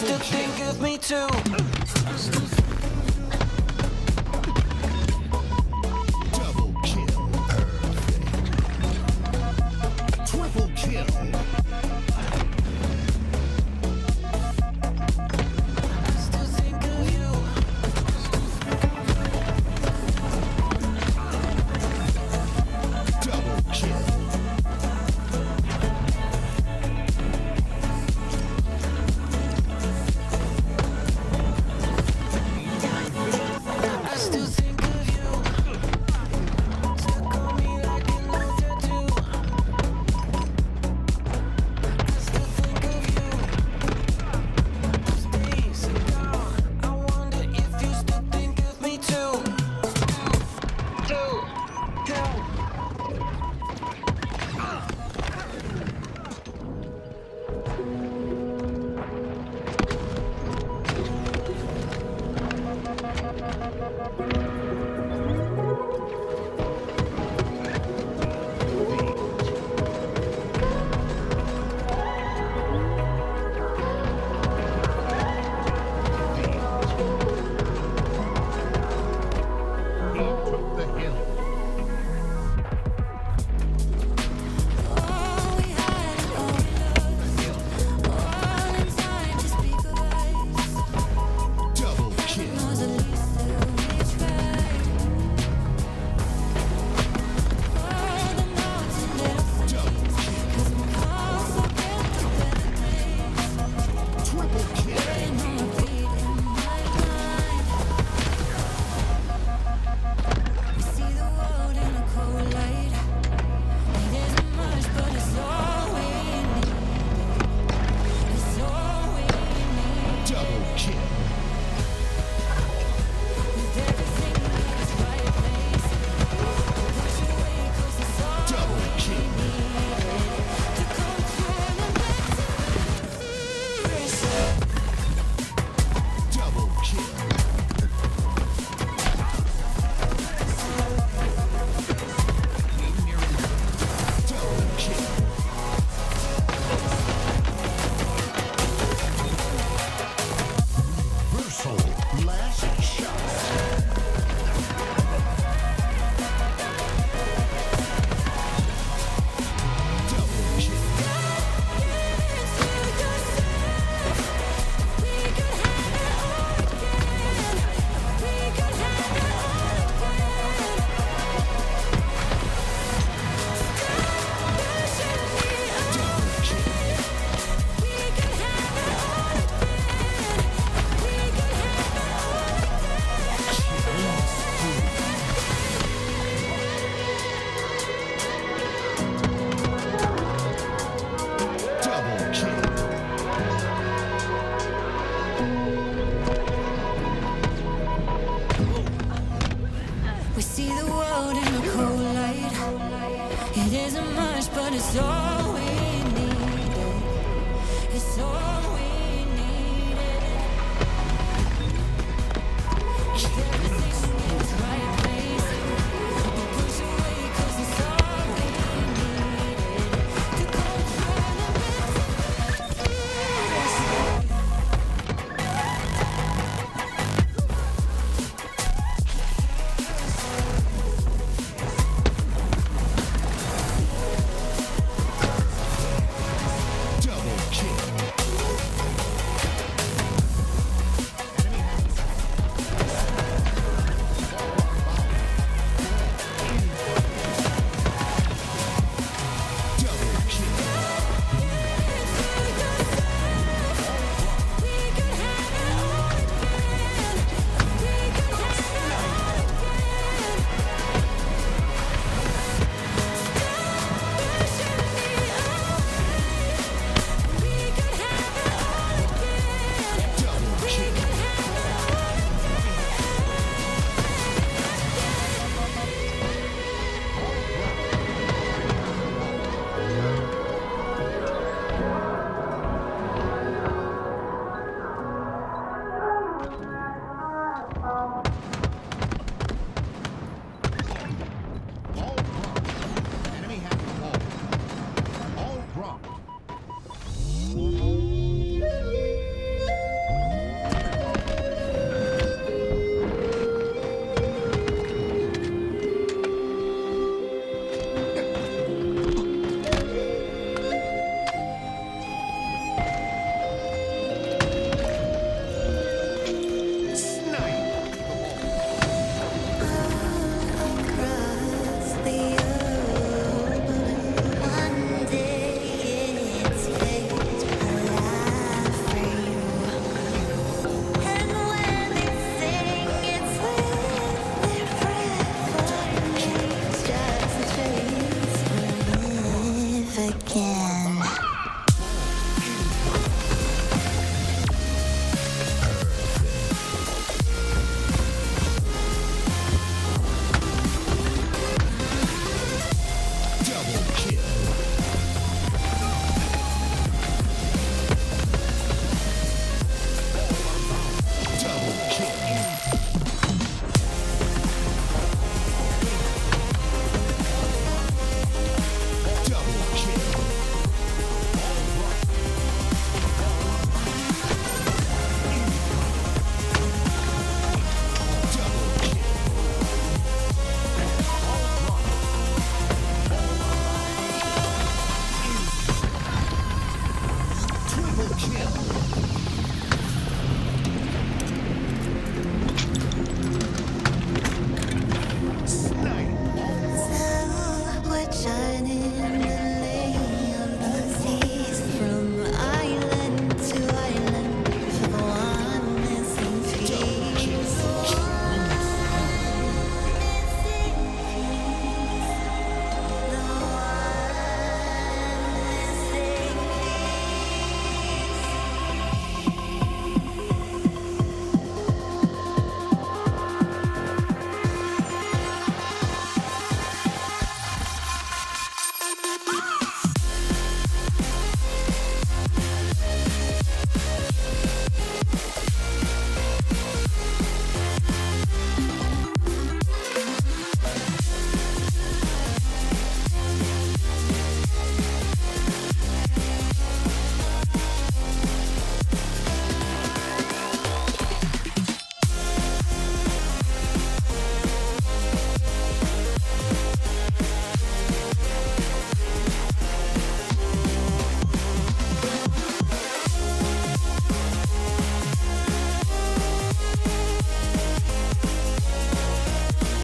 used to think of me too.